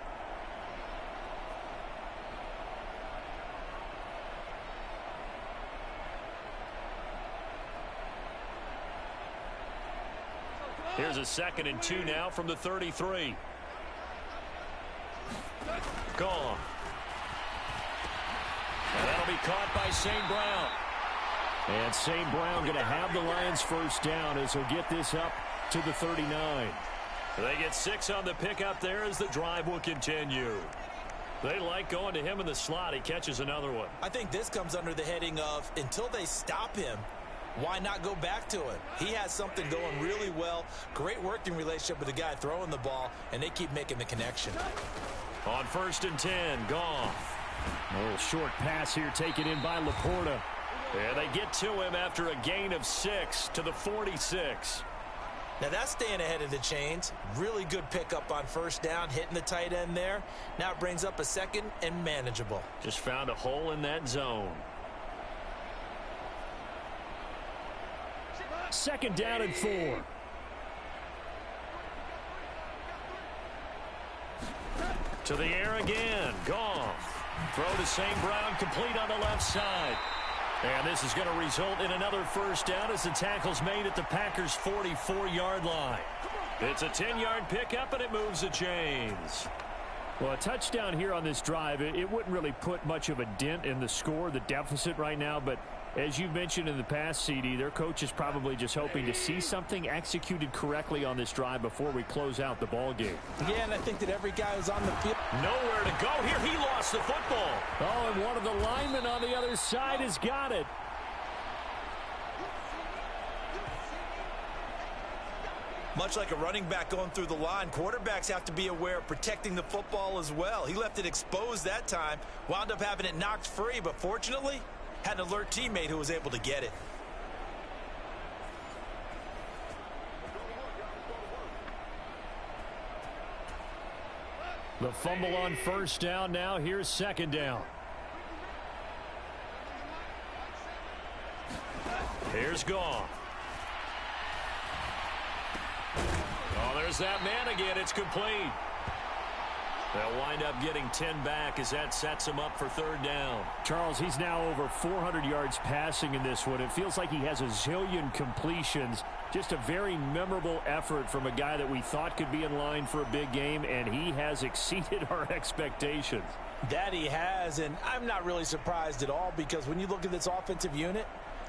Here's a 2nd and 2 now from the 33. Gone. And that'll be caught by St. Brown. And St. Brown going to have the Lions 1st down as he'll get this up to the 39. They get 6 on the pickup there as the drive will continue. They like going to him in the slot. He catches another one. I think this comes under the heading of until they stop him, why not go back to it? He has something going really well. Great working relationship with the guy throwing the ball, and they keep making the connection. On 1st and 10, Goff. A little short pass here taken in by Laporta. And they get to him after a gain of 6 to the 46. Now that's staying ahead of the chains. Really good pickup on first down, hitting the tight end there. Now it brings up a second and manageable. Just found a hole in that zone. Second down and 4. To the air again. Goff. Throw to St. Brown, complete on the left side. And this is going to result in another first down as the tackle's made at the Packers' 44-yard line. It's a 10-yard pickup, and it moves the chains. Well, a touchdown here on this drive, it wouldn't really put much of a dent in the score, the deficit right now, but as you mentioned in the past, CD, their coach is probably just hoping to see something executed correctly on this drive before we close out the ball game. Yeah, and I think that every guy who's on the field. Nowhere to go here. He lost the football. Oh, and one of the linemen on the other side has got it. Much like a running back going through the line, quarterbacks have to be aware of protecting the football as well. He left it exposed that time, wound up having it knocked free, but fortunately, had an alert teammate who was able to get it. The fumble on first down now. Here's second down. Here's Goff. Oh, there's that man again. It's complete. They'll wind up getting 10 back as that sets him up for third down. Charles, he's now over 400 yards passing in this one. It feels like he has a zillion completions. Just a very memorable effort from a guy that we thought could be in line for a big game, and he has exceeded our expectations. That he has, and I'm not really surprised at all because when you look at this offensive unit,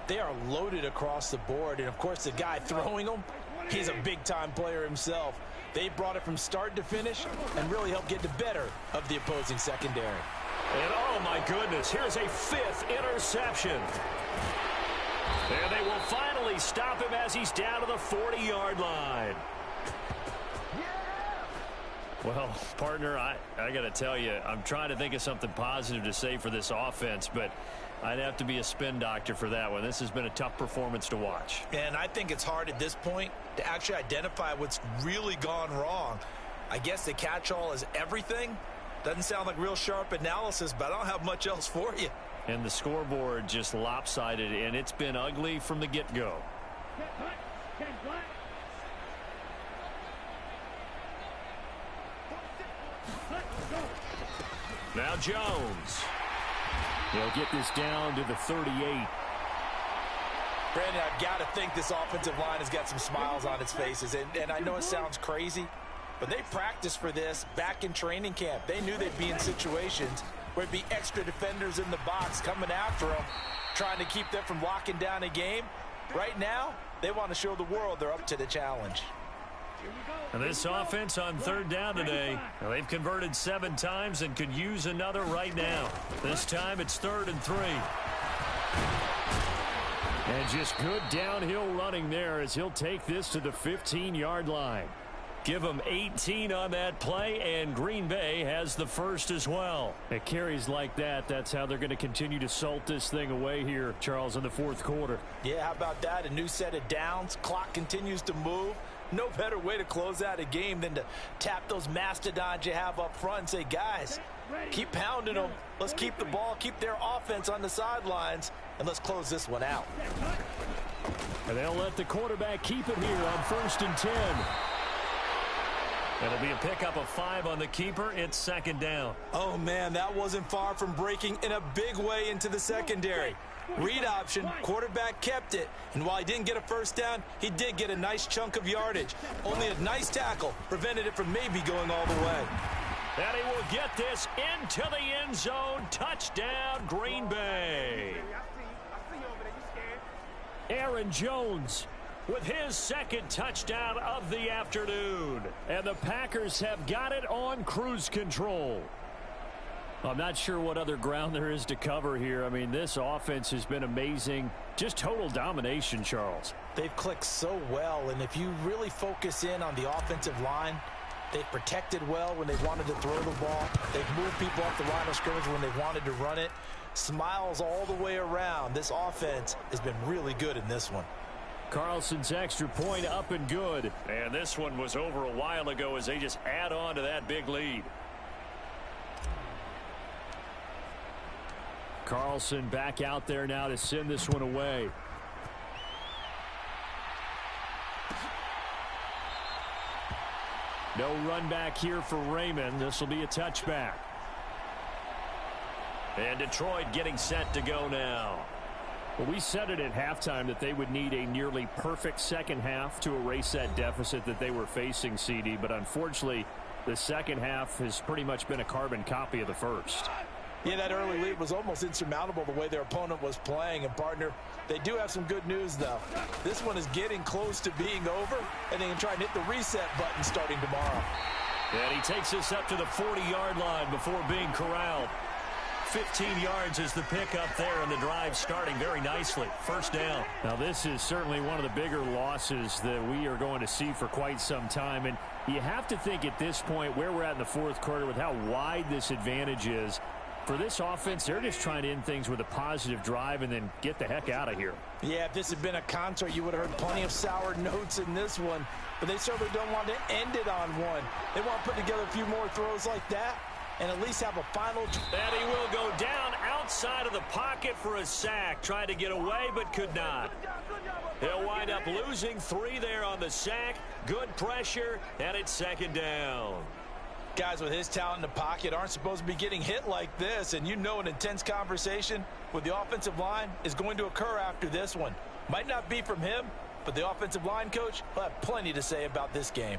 they are loaded across the board. And, of course, the guy throwing them, he's a big-time player himself. They brought it from start to finish and really helped get the better of the opposing secondary. And, oh, my goodness, here's a 5th interception. And they will finally stop him as he's down to the 40-yard line. Well, partner, I got to tell you, I'm trying to think of something positive to say for this offense, but I'd have to be a spin doctor for that one. This has been a tough performance to watch. And I think it's hard at this point to actually identify what's really gone wrong. I guess the catch-all is everything. Doesn't sound like real sharp analysis, but I don't have much else for you. And the scoreboard just lopsided, and it's been ugly from the get-go. Now Jones. They'll get this down to the 38. Brandon, I've got to think this offensive line has got some smiles on its faces. And I know it sounds crazy, but they practiced for this back in training camp. They knew they'd be in situations where it'd be extra defenders in the box coming after them, trying to keep them from locking down a game. Right now, they want to show the world they're up to the challenge. And this offense on third down today, well, they've converted 7 times and could use another right now. This time it's 3rd and 3. And just good downhill running there as he'll take this to the 15-yard line. Give them 18 on that play, and Green Bay has the first as well. It carries like that. That's how they're going to continue to salt this thing away here, Charles, in the 4th quarter. Yeah, how about that? A new set of downs. Clock continues to move. No better way to close out a game than to tap those mastodons you have up front and say, guys, keep pounding them. Let's keep the ball, keep their offense on the sidelines, and let's close this one out. And they'll let the quarterback keep it here on 1st and 10. It'll be a pickup of 5 on the keeper. It's 2nd down. Oh, man, that wasn't far from breaking in a big way into the secondary. Read option, quarterback kept it, and while he didn't get a first down, he did get a nice chunk of yardage. Only a nice tackle prevented it from maybe going all the way. And he will get this into the end zone. Touchdown, Green Bay. Aaron Jones with his 2nd touchdown of the afternoon. And the Packers have got it on cruise control. I'm not sure what other ground there is to cover here. I mean, this offense has been amazing. Just total domination, Charles. They've clicked so well, and if you really focus in on the offensive line, they've protected well when they've wanted to throw the ball. They've moved people off the line of scrimmage when they've wanted to run it. Smiles all the way around. This offense has been really good in this one. Carlson's extra point up and good. And this one was over a while ago as they just add on to that big lead. Carlson back out there now to send this one away. No run back here for Raymond. This will be a touchback. And Detroit getting set to go now. Well, we said it at halftime that they would need a nearly perfect second half to erase that deficit that they were facing, CD. But unfortunately, the second half has pretty much been a carbon copy of the first. Yeah, that early lead was almost insurmountable the way their opponent was playing. And, partner, they do have some good news, though. This one is getting close to being over, and they can try and hit the reset button starting tomorrow. And he takes us up to the 40-yard line before being corralled. 15 yards is the pickup there, and the drive starting very nicely. First down. Now, this is certainly one of the bigger losses that we are going to see for quite some time. And you have to think at this point where we're at in the fourth quarter with how wide this advantage is. For this offense, they're just trying to end things with a positive drive and then get the heck out of here. Yeah, if this had been a concert, you would have heard plenty of sour notes in this one. But they certainly don't want to end it on one. They want to put together a few more throws like that and at least have a final. And he will go down outside of the pocket for a sack. Tried to get away, but could not. He'll wind up losing 3 there on the sack. Good pressure, and it's second down. Guys with his talent in the pocket aren't supposed to be getting hit like this, and you know an intense conversation with the offensive line is going to occur after this one. Might not be from him, but the offensive line coach will have plenty to say about this game.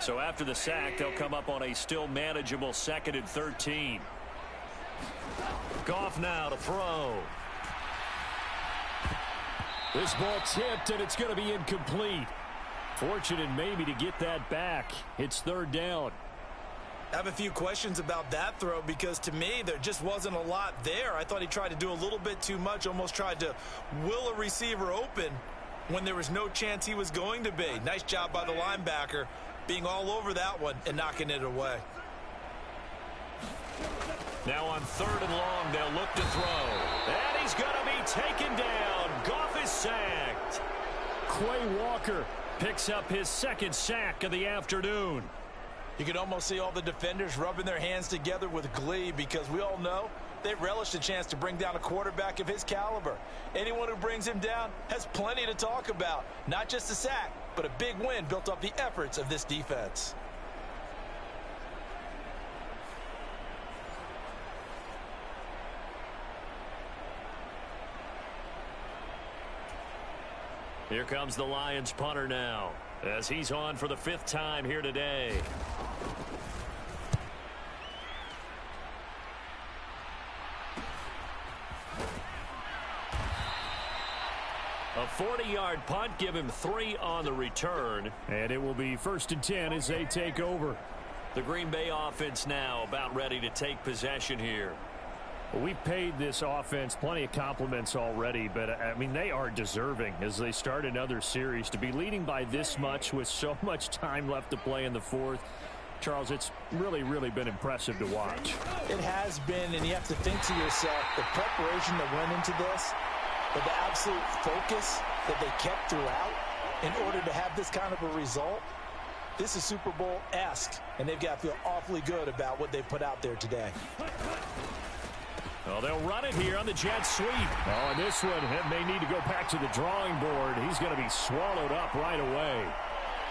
So after the sack, they'll come up on a still manageable 2nd and 13. Goff now to throw. This ball tipped, and it's going to be incomplete. Fortunate maybe to get that back. It's 3rd down. I have a few questions about that throw because to me there just wasn't a lot there. I thought he tried to do a little bit too much, almost tried to will a receiver open when there was no chance he was going to be. Nice job by the linebacker being all over that one and knocking it away. Now on 3rd and long, they'll look to throw. And he's going to be taken down. Goff is sacked. Quay Walker picks up his 2nd sack of the afternoon. You can almost see all the defenders rubbing their hands together with glee because we all know they relish the chance to bring down a quarterback of his caliber. Anyone who brings him down has plenty to talk about. Not just a sack, but a big win built off the efforts of this defense. Here comes the Lions punter now as he's on for the 5th time here today. A 40-yard punt, give him 3 on the return. And it will be 1st and 10 as they take over. The Green Bay offense now about ready to take possession here. Well, we've paid this offense plenty of compliments already, but, I mean, they are deserving as they start another series. To be leading by this much with so much time left to play in the 4th, Charles, it's really, really been impressive to watch. It has been, and you have to think to yourself, the preparation that went into this, but the absolute focus that they kept throughout in order to have this kind of a result, this is Super Bowl-esque, and they've got to feel awfully good about what they put out there today. Well, they'll run it here on the jet sweep. Oh, and this one, it may need to go back to the drawing board. He's going to be swallowed up right away.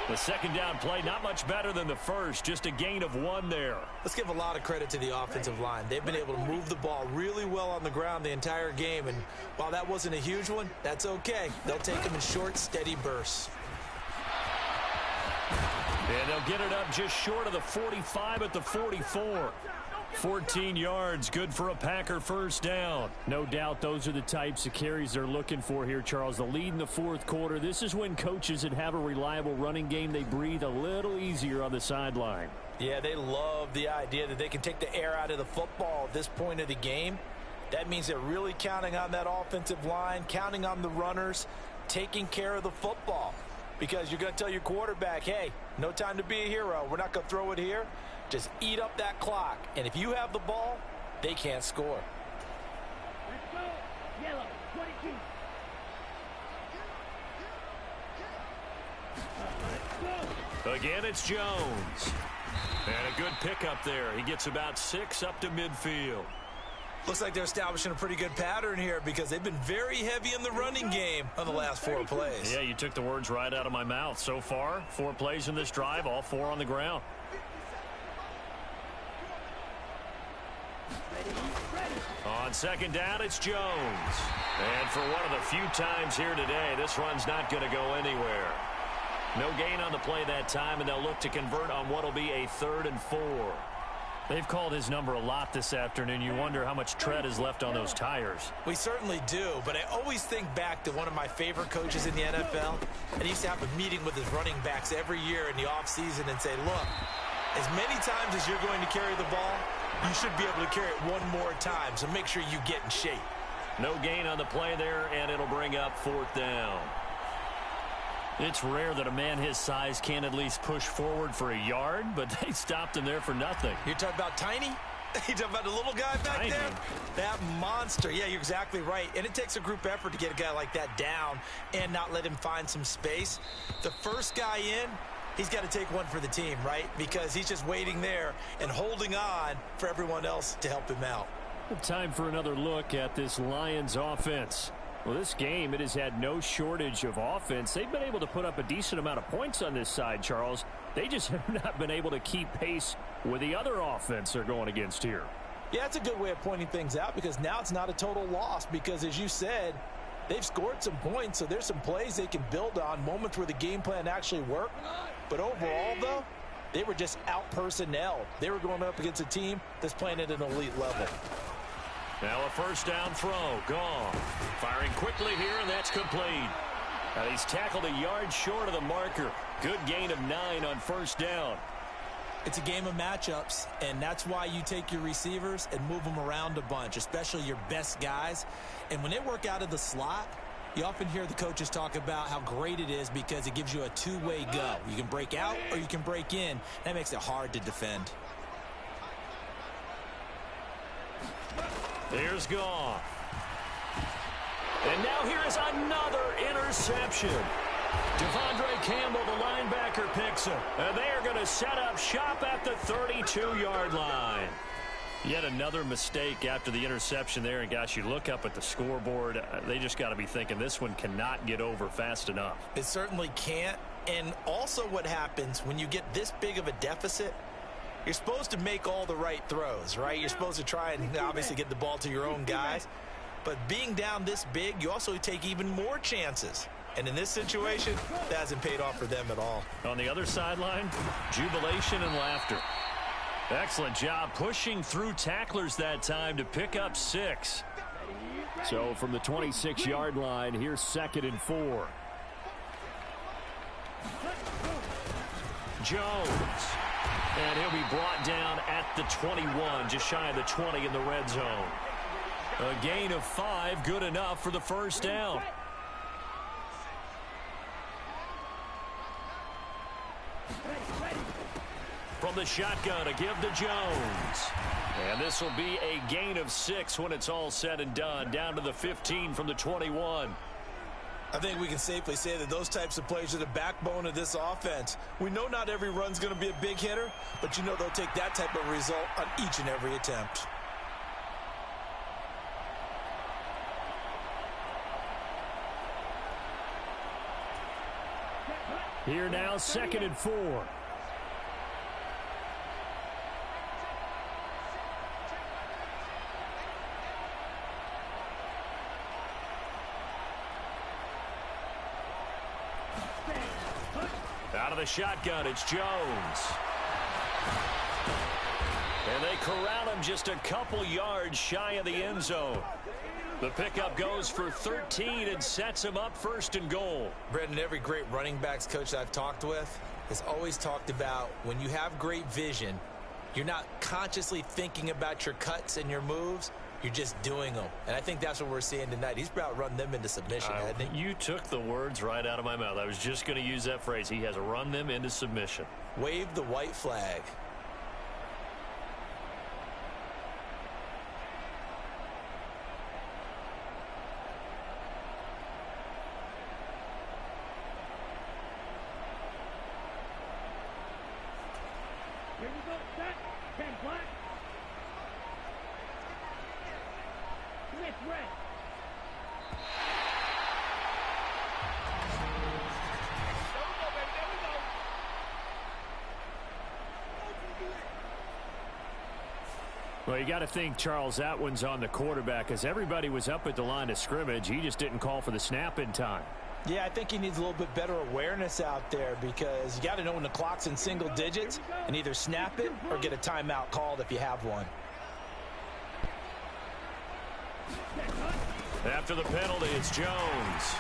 The 2nd down play, not much better than the first, just a gain of 1 there. Let's give a lot of credit to the offensive line. They've been able to move the ball really well on the ground the entire game, and while that wasn't a huge one, that's okay. They'll take them in short, steady bursts. And they'll get it up just short of the 45 at the 44. 14 yards, good for a Packer 1st down. No doubt those are the types of carries they're looking for here, Charles. The lead in the 4th quarter. This is when coaches that have a reliable running game, they breathe a little easier on the sideline. Yeah, they love the idea that they can take the air out of the football at this point of the game. That means they're really counting on that offensive line, counting on the runners, taking care of the football. because you're going to tell your quarterback, hey, no time to be a hero. We're not going to throw it here. Just eat up that clock. And if you have the ball, they can't score. Let's go. Yellow, 22. Again, it's Jones. And a good pickup there. He gets about 6 up to midfield. Looks like they're establishing a pretty good pattern here because they've been very heavy in the running game on the last 4 plays. Yeah, you took the words right out of my mouth. So far, 4 plays in this drive, all 4 on the ground. On second down, it's Jones. And for one of the few times here today, this run's not going to go anywhere. No gain on the play that time, and they'll look to convert on what will be a 3rd and 4. They've called his number a lot this afternoon. You wonder how much tread is left on those tires. We certainly do, but I always think back to one of my favorite coaches in the NFL. And he used to have a meeting with his running backs every year in the offseason and say, look, as many times as you're going to carry the ball, you should be able to carry it one more time, so make sure you get in shape. No gain on the play there, and it'll bring up 4th down. It's rare that a man his size can at least push forward for a yard, but they stopped him there for nothing. You're talking about Tiny? You're talking about the little guy back Tiny. there? That monster. Yeah, you're exactly right. And it takes a group effort to get a guy like that down and not let him find some space. The first guy in, he's got to take one for the team, right? Because he's just waiting there and holding on for everyone else to help him out. Time for another look at this Lions offense. Well, this game, it has had no shortage of offense. They've been able to put up a decent amount of points on this side, Charles. They just have not been able to keep pace with the other offense they're going against here. Yeah, that's a good way of pointing things out because now it's not a total loss because, as you said, they've scored some points, so there's some plays they can build on, moments where the game plan actually worked. But overall, though, they were just out-personnelled. They were going up against a team that's playing at an elite level. Now a 1st down throw, gone. Firing quickly here, and that's complete. Now he's tackled a yard short of the marker. Good gain of 9 on 1st down. It's a game of matchups, and that's why you take your receivers and move them around a bunch, especially your best guys. And when they work out of the slot, you often hear the coaches talk about how great it is because it gives you a 2-way go. You can break out or you can break in. That makes it hard to defend. Here's Goff. And now here is another interception. Devondre Campbell, the linebacker, picks it. And they are going to set up shop at the 32-yard line. Yet another mistake after the interception there. And, gosh, you look up at the scoreboard. They just got to be thinking this one cannot get over fast enough. It certainly can't. And also what happens when you get this big of a deficit, you're supposed to make all the right throws, right? You're supposed to try and obviously get the ball to your own guys. But being down this big, you also take even more chances. And in this situation, that hasn't paid off for them at all. On the other sideline, jubilation and laughter. Excellent job pushing through tacklers that time to pick up 6. So from the 26-yard line, here's 2nd and 4. Jones. And he'll be brought down at the 21, just shy of the 20 in the red zone. A gain of 5, good enough for the 1st down. From the shotgun, a give to Jones. And this will be a gain of 6 when it's all said and done, down to the 15 from the 21. I think we can safely say that those types of plays are the backbone of this offense. We know not every run's going to be a big hitter, but you know they'll take that type of result on each and every attempt. Here now, 2nd and 4. Out of the shotgun, it's Jones. And they corral him just a couple yards shy of the end zone. The pickup goes for 13 and sets him up 1st and goal. Brendan, every great running backs coach I've talked with has always talked about when you have great vision, you're not consciously thinking about your cuts and your moves. You're just doing them. And I think that's what we're seeing tonight. He's about run them into submission, hasn't he? You took the words right out of my mouth. I was just going to use that phrase. He has run them into submission. Wave the white flag. Here we go. Set. 10 black. Switch red. There we go, baby. There we go. Well, you got to think, Charles, that one's on the quarterback as everybody was up at the line of scrimmage. He just didn't call for the snap in time. Yeah, I think he needs a little bit better awareness out there because you got to know when the clock's in single digits and either snap it or get a timeout called if you have one. After the penalty, it's Jones.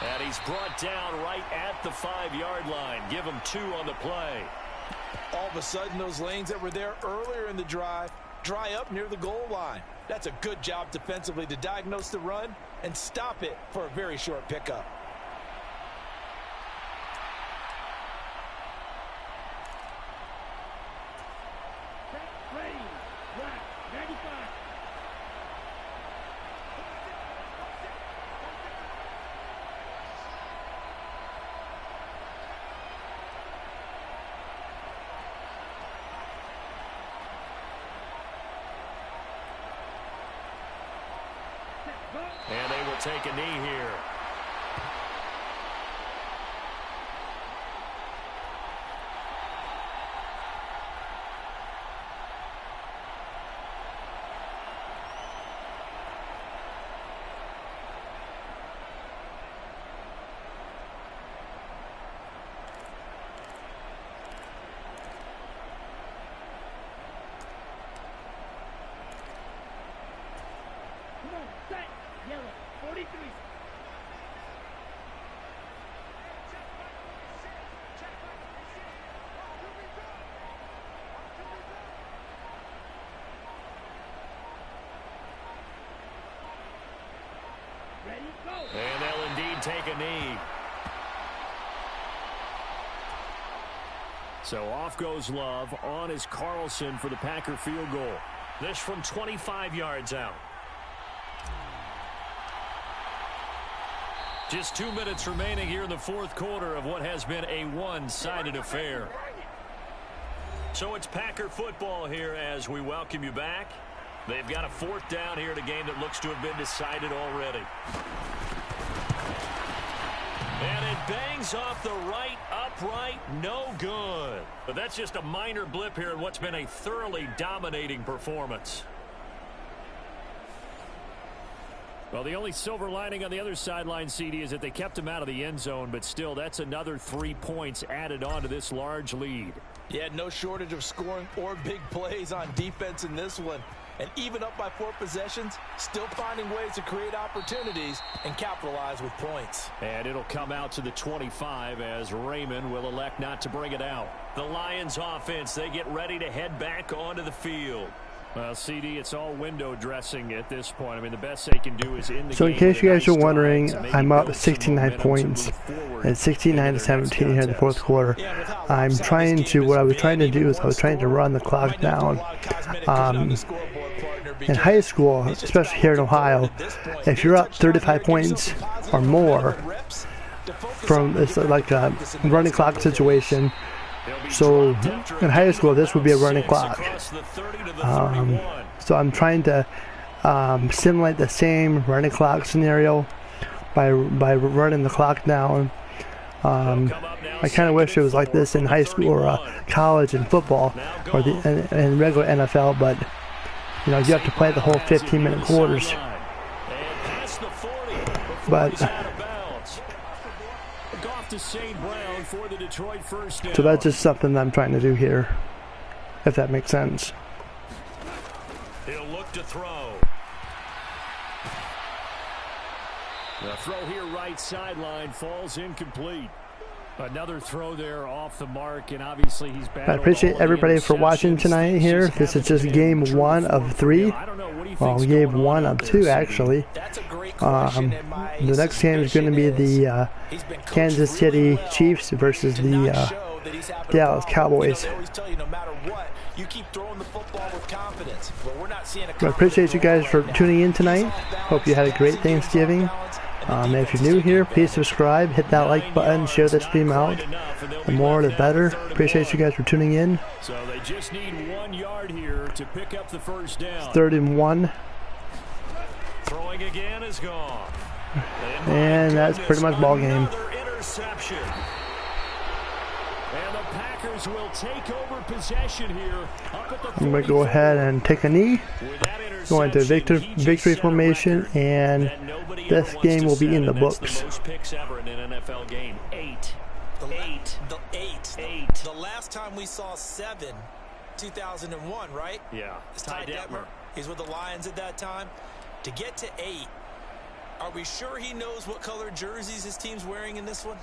And he's brought down right at the 5-yard line. Give him 2 on the play. All of a sudden, those lanes that were there earlier in the drive dry up near the goal line. That's a good job defensively to diagnose the run and stop it for a very short pickup. Ready. Black. 95. And they will take a knee here. Come on. Set. Yellow. 43. Ready, go. And they'll indeed take a knee. So off goes Love. On is Carlson for the Packer field goal. This from 25 yards out. Just 2 minutes remaining here in the fourth quarter of what has been a one-sided affair. So it's Packer football here as we welcome you back. They've got a 4th down here in a game that looks to have been decided already. And it bangs off the right upright, no good. But that's just a minor blip here in what's been a thoroughly dominating performance. Well, the only silver lining on the other sideline, CD, is that they kept him out of the end zone, but still, that's another 3 points added on to this large lead. Yeah, no shortage of scoring or big plays on defense in this one. And even up by 4 possessions, still finding ways to create opportunities and capitalize with points. And it'll come out to the 25 as Raymond will elect not to bring it out. The Lions offense, they get ready to head back onto the field. Well, CD, it's all window dressing at this point. I mean, the best they can do is in the So game. in case you guys are wondering, I'm up 69 points and 69-17 here in the fourth quarter. I'm trying to, what I was trying to do is I was trying to run the clock down. In high school, especially here in Ohio, if you're up 35 points or more from, it's like a running clock situation. So in high school, this would be a running clock. So I'm trying to simulate the same running clock scenario by running the clock down. I kind of wish it was like this in high school or college and football or and regular NFL, but you know, you have to play the whole 15-minute quarters. But so that's just something that I'm trying to do here, if that makes sense. He'll look to throw. The throw here right sideline falls incomplete. Another throw there off the mark, and obviously he's I appreciate everybody for watching tonight here. This is just game 1 of 3. Well, game 1 of 2, actually. The next game is going to be the Kansas City Chiefs versus the Dallas Cowboys. I appreciate you guys for tuning in tonight. Hope you had a great Thanksgiving. If you're new here, please subscribe, hit that like button, share the stream out. The more the better. Appreciate you guys for tuning in. So they just need 1 yard here to pick up the first down. 3rd and 1. Throwing again is gone. And that's pretty much ball game. Interception. And the Packers will take over possession here. I'm going to go ahead and take a knee. Go into victory formation, and this game will be in the books. Most picks ever in an NFL game. 8. The last time we saw 7, 2001, right? Yeah. It's Ty Detmer. He's with the Lions at that time. To get to 8, are we sure he knows what color jerseys his team's wearing in this one?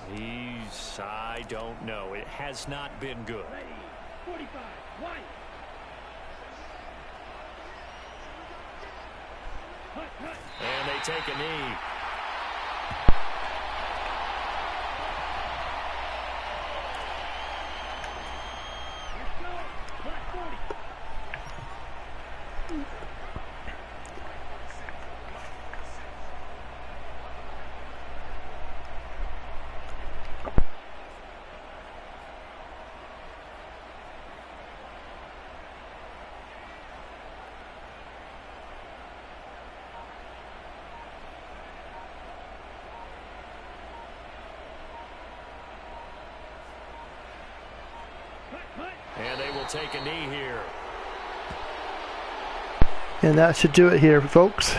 I don't know. It has not been good. 45, white. And they take a knee. Let's go. Black 40. And they will take a knee here. And that should do it here, folks.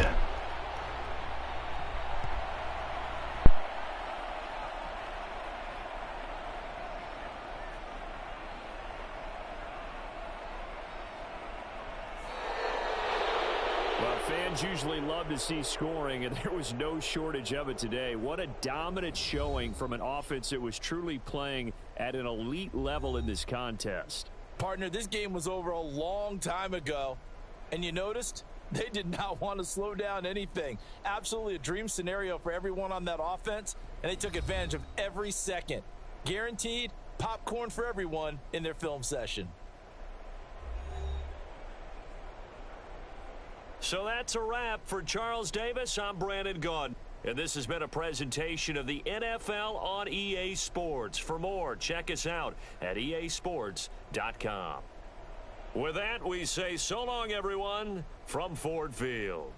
Fans usually love to see scoring, and there was no shortage of it today. What a dominant showing from an offense that was truly playing at an elite level in this contest. Partner, this game was over a long time ago, and you noticed they did not want to slow down anything. Absolutely a dream scenario for everyone on that offense, and they took advantage of every second. Guaranteed popcorn for everyone in their film session. So that's a wrap for Charles Davis. I'm Brandon Gaudin, and this has been a presentation of the NFL on EA Sports. For more, check us out at easports.com. With that, we say so long, everyone, from Ford Field.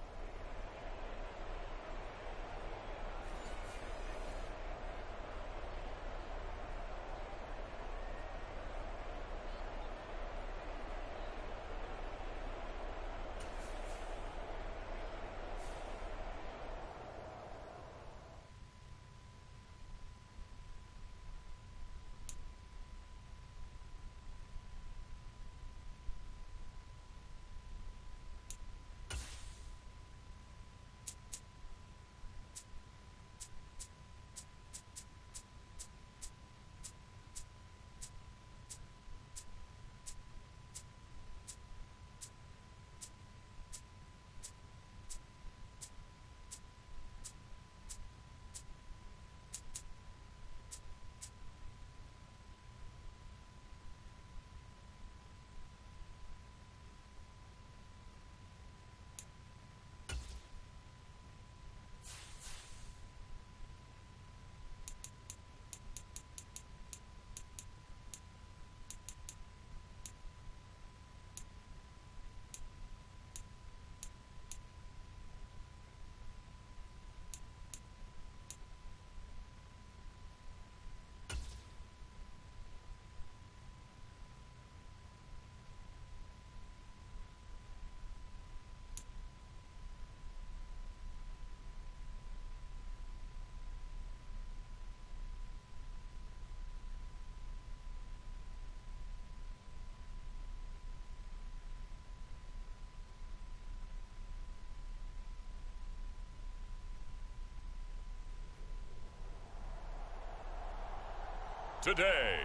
today.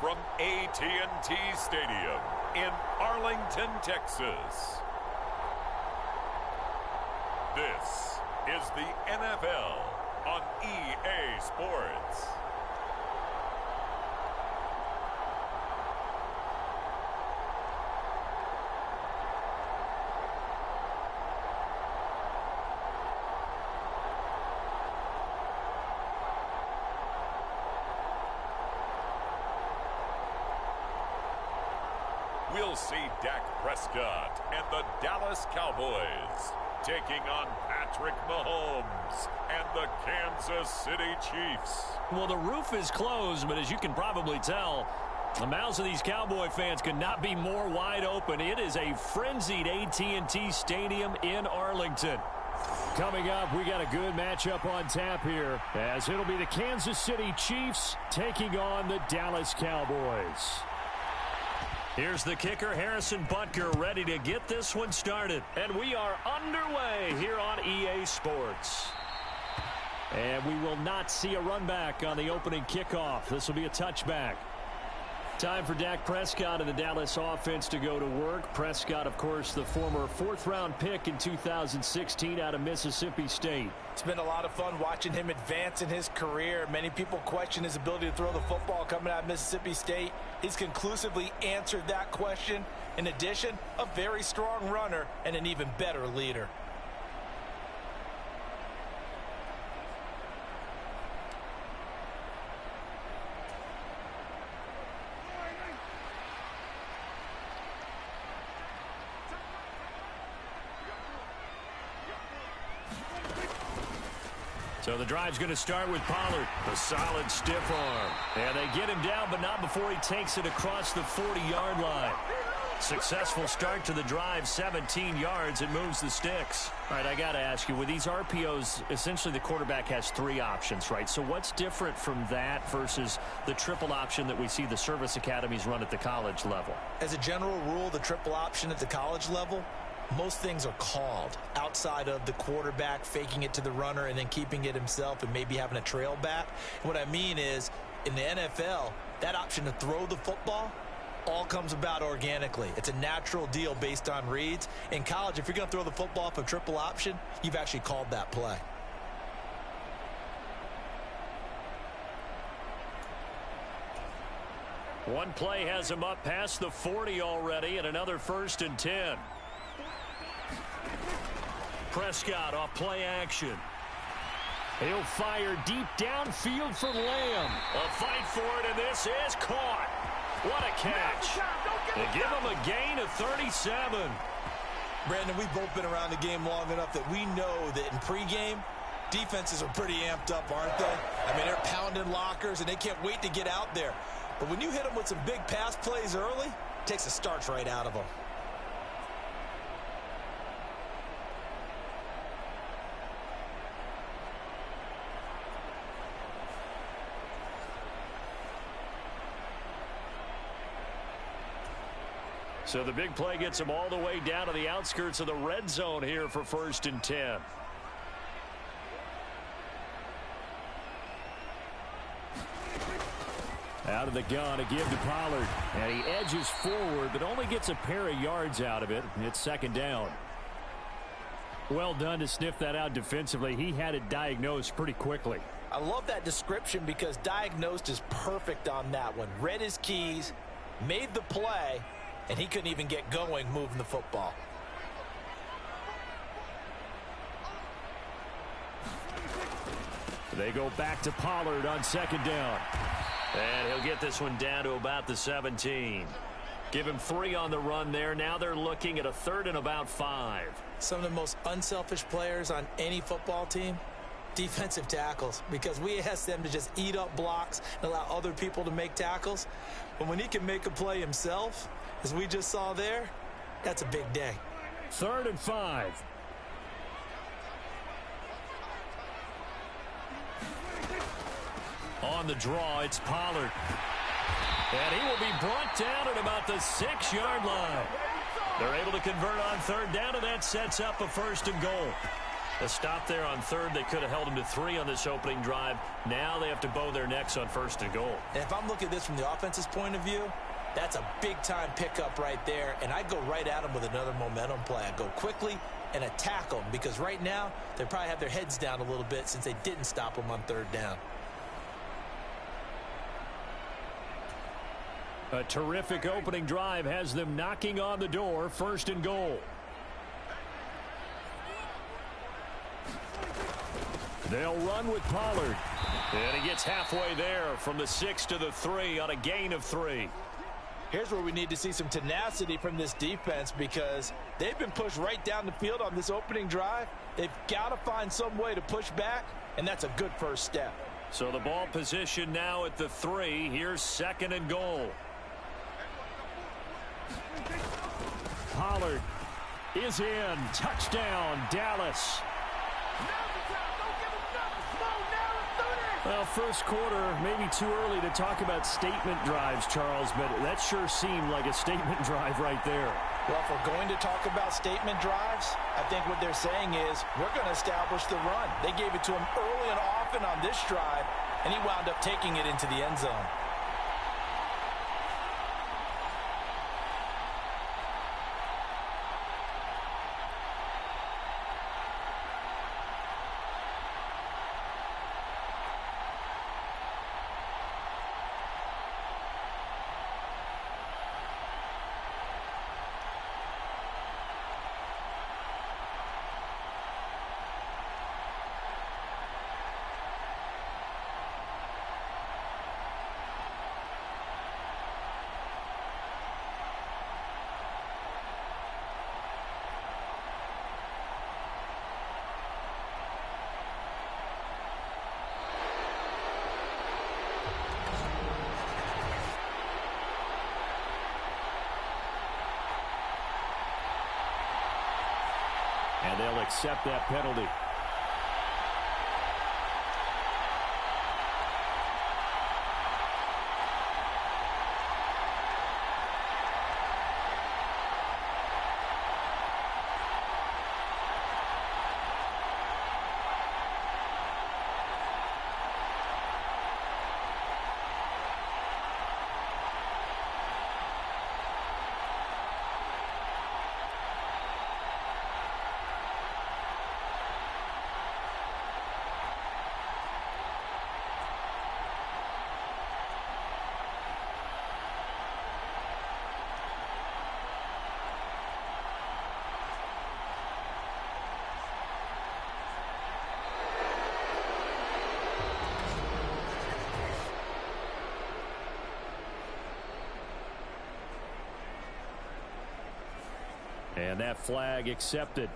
From AT&T Stadium in Arlington, Texas. This is the NFL on EA Sports. We'll see Dak Prescott and the Dallas Cowboys taking on Patrick Mahomes and the Kansas City Chiefs. Well, the roof is closed, but as you can probably tell, the mouths of these Cowboy fans could not be more wide open. It is a frenzied AT&T Stadium in Arlington. Coming up, we got a good matchup on tap here, as it'll be the Kansas City Chiefs taking on the Dallas Cowboys. Here's the kicker, Harrison Butker, ready to get this one started. And we are underway here on EA Sports. And we will not see a run back on the opening kickoff. This will be a touchback. Time for Dak Prescott and the Dallas offense to go to work. Prescott, of course, the former fourth-round pick in 2016 out of Mississippi State. It's been a lot of fun watching him advance in his career. Many people question his ability to throw the football coming out of Mississippi State. He's conclusively answered that question. In addition, a very strong runner and an even better leader. So the drive's going to start with Pollard. A solid stiff arm. And they get him down, but not before he takes it across the 40-yard line. Successful start to the drive, 17 yards. It moves the sticks. All right, I got to ask you, with these RPOs, essentially the quarterback has three options, right? So what's different from that versus the triple option that we see the service academies run at the college level? As a general rule, the triple option at the college level, most things are called outside of the quarterback faking it to the runner and then keeping it himself and maybe having a trail back. What I mean is, in the NFL, that option to throw the football all comes about organically. It's a natural deal based on reads. In college, if you're going to throw the football off a triple option, you've actually called that play. One play has him up past the 40 already, and another 1st and 10. Prescott off play action. He'll fire deep downfield for Lamb. A fight for it, and this is caught. What a catch. They give him a gain of 37. Brandon, we've both been around the game long enough that we know that in pregame, defenses are pretty amped up, aren't they? I mean, they're pounding lockers, and they can't wait to get out there. But when you hit them with some big pass plays early, it takes the starch right out of them. So the big play gets him all the way down to the outskirts of the red zone here for 1st and 10. Out of the gun to give to Pollard. And he edges forward, but only gets a pair of yards out of it. It's 2nd down. Well done to sniff that out defensively. He had it diagnosed pretty quickly. I love that description because diagnosed is perfect on that one. Read his keys, made the play, and he couldn't even get going moving the football. They go back to Pollard on 2nd down. And he'll get this one down to about the 17. Give him 3 on the run there. Now they're looking at a 3rd and about 5. Some of the most unselfish players on any football team, defensive tackles, because we ask them to just eat up blocks and allow other people to make tackles. But when he can make a play himself, as we just saw there, that's a big day. 3rd and 5. On the draw, it's Pollard. And he will be brought down at about the 6-yard line. They're able to convert on 3rd down, and that sets up a 1st and goal. A stop there on third. They could have held them to 3 on this opening drive. Now they have to bow their necks on 1st and goal. And if I'm looking at this from the offense's point of view, that's a big-time pickup right there, and I'd go right at them with another momentum play. I'd go quickly and attack them, because right now they probably have their heads down a little bit since they didn't stop them on 3rd down. A terrific opening drive has them knocking on the door. 1st and goal. They'll run with Pollard. And he gets halfway there from the 6 to the 3 on a gain of 3. Here's where we need to see some tenacity from this defense, because they've been pushed right down the field on this opening drive. They've got to find some way to push back, and that's a good first step. So the ball position now at the 3. Here's 2nd and goal. Pollard is in. Touchdown, Dallas. Well, first quarter, maybe too early to talk about statement drives, Charles, but that sure seemed like a statement drive right there. Well, if we're going to talk about statement drives, I think what they're saying is we're going to establish the run. They gave it to him early and often on this drive, and he wound up taking it into the end zone. And they'll accept that penalty. And that flag accepted.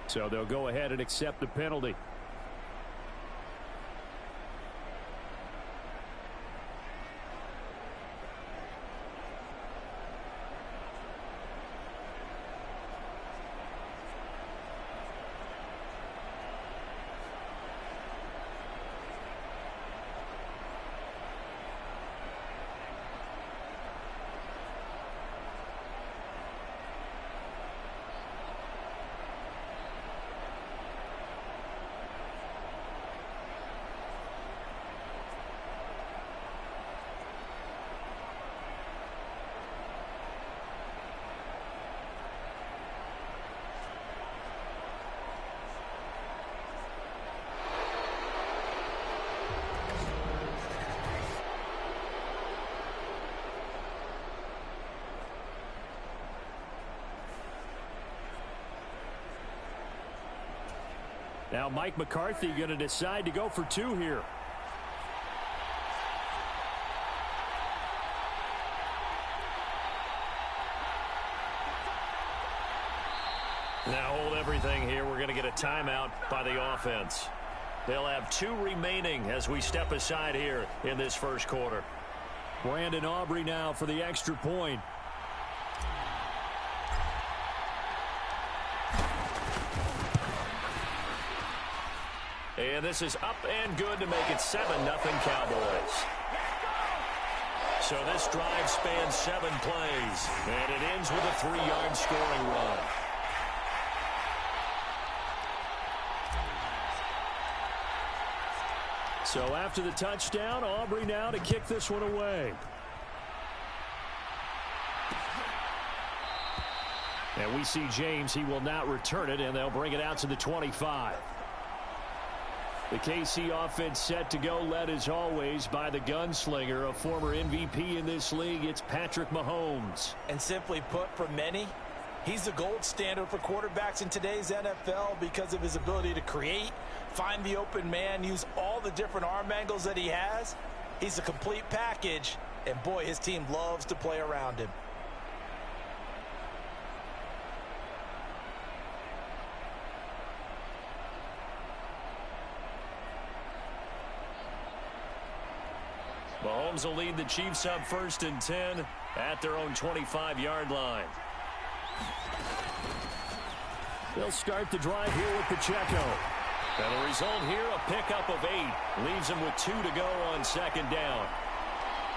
So they'll go ahead and accept the penalty. Now Mike McCarthy going to decide to go for 2 here. Now hold everything here. We're going to get a timeout by the offense. They'll have 2 remaining as we step aside here in this first quarter. Brandon Aubrey now for the extra point. And this is up and good to make it 7-0 Cowboys. So this drive spans 7 plays, and it ends with a 3-yard scoring run. So after the touchdown, Aubrey now to kick this one away. And we see James. He will not return it, and they'll bring it out to the 25. The KC offense set to go, led as always by the gunslinger, a former MVP in this league. It's Patrick Mahomes. And simply put, for many, he's the gold standard for quarterbacks in today's NFL because of his ability to create, find the open man, use all the different arm angles that he has. He's a complete package, and boy, his team loves to play around him. Mahomes will lead the Chiefs up 1st and 10 at their own 25-yard line. They'll start the drive here with Pacheco. And the result here, a pickup of 8. Leaves them with 2 to go on 2nd down.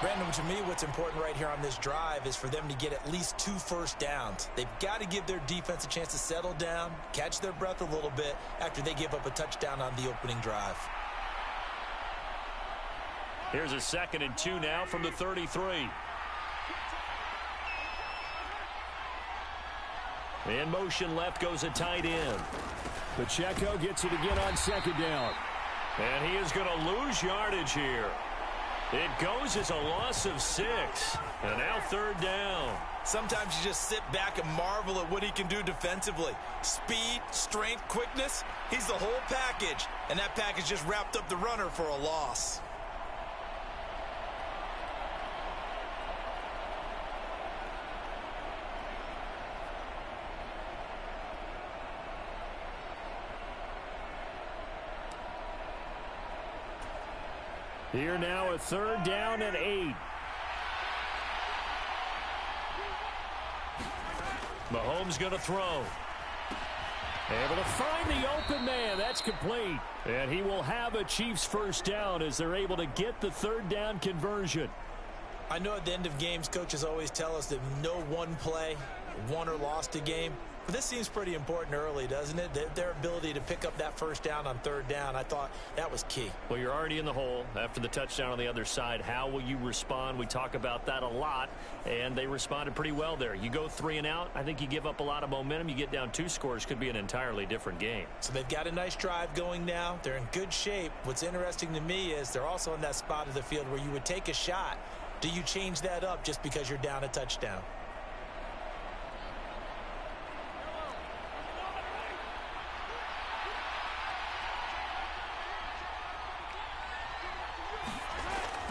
Brandon, to me, what's important right here on this drive is for them to get at least 2 first downs. They've got to give their defense a chance to settle down, catch their breath a little bit after they give up a touchdown on the opening drive. Here's a 2nd and 2 now from the 33. In motion left goes a tight end. Pacheco gets it again on 2nd down. And he is going to lose yardage here. It goes as a loss of 6. And now 3rd down. Sometimes you just sit back and marvel at what he can do defensively. Speed, strength, quickness, he's the whole package. And that package just wrapped up the runner for a loss. Here now a 3rd down and 8. Mahomes going to throw. Able to find the open man. That's complete. And he will have a Chiefs first down as they're able to get the 3rd down conversion. I know at the end of games, coaches always tell us that no one play won or lost a game. But this seems pretty important early, doesn't it? Their ability to pick up that first down on 3rd down, I thought that was key. Well, you're already in the hole after the touchdown on the other side. How will you respond? We talk about that a lot, and they responded pretty well there. You go 3 and out, I think you give up a lot of momentum. You get down 2 scores, could be an entirely different game. So they've got a nice drive going now. They're in good shape. What's interesting to me is they're also in that spot of the field where you would take a shot. Do you change that up just because you're down a touchdown?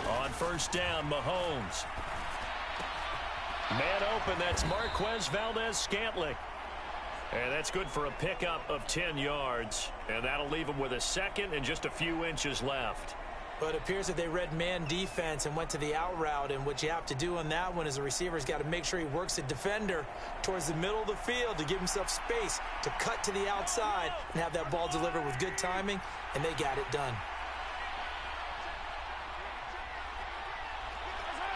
On 1st down, Mahomes. Man open, that's Marquez Valdez-Scantling. And that's good for a pickup of 10 yards. And that'll leave him with a 2nd and just a few inches left. But it appears that they read man defense and went to the out route. And what you have to do on that one is the receiver's got to make sure he works the defender towards the middle of the field to give himself space to cut to the outside and have that ball delivered with good timing. And they got it done.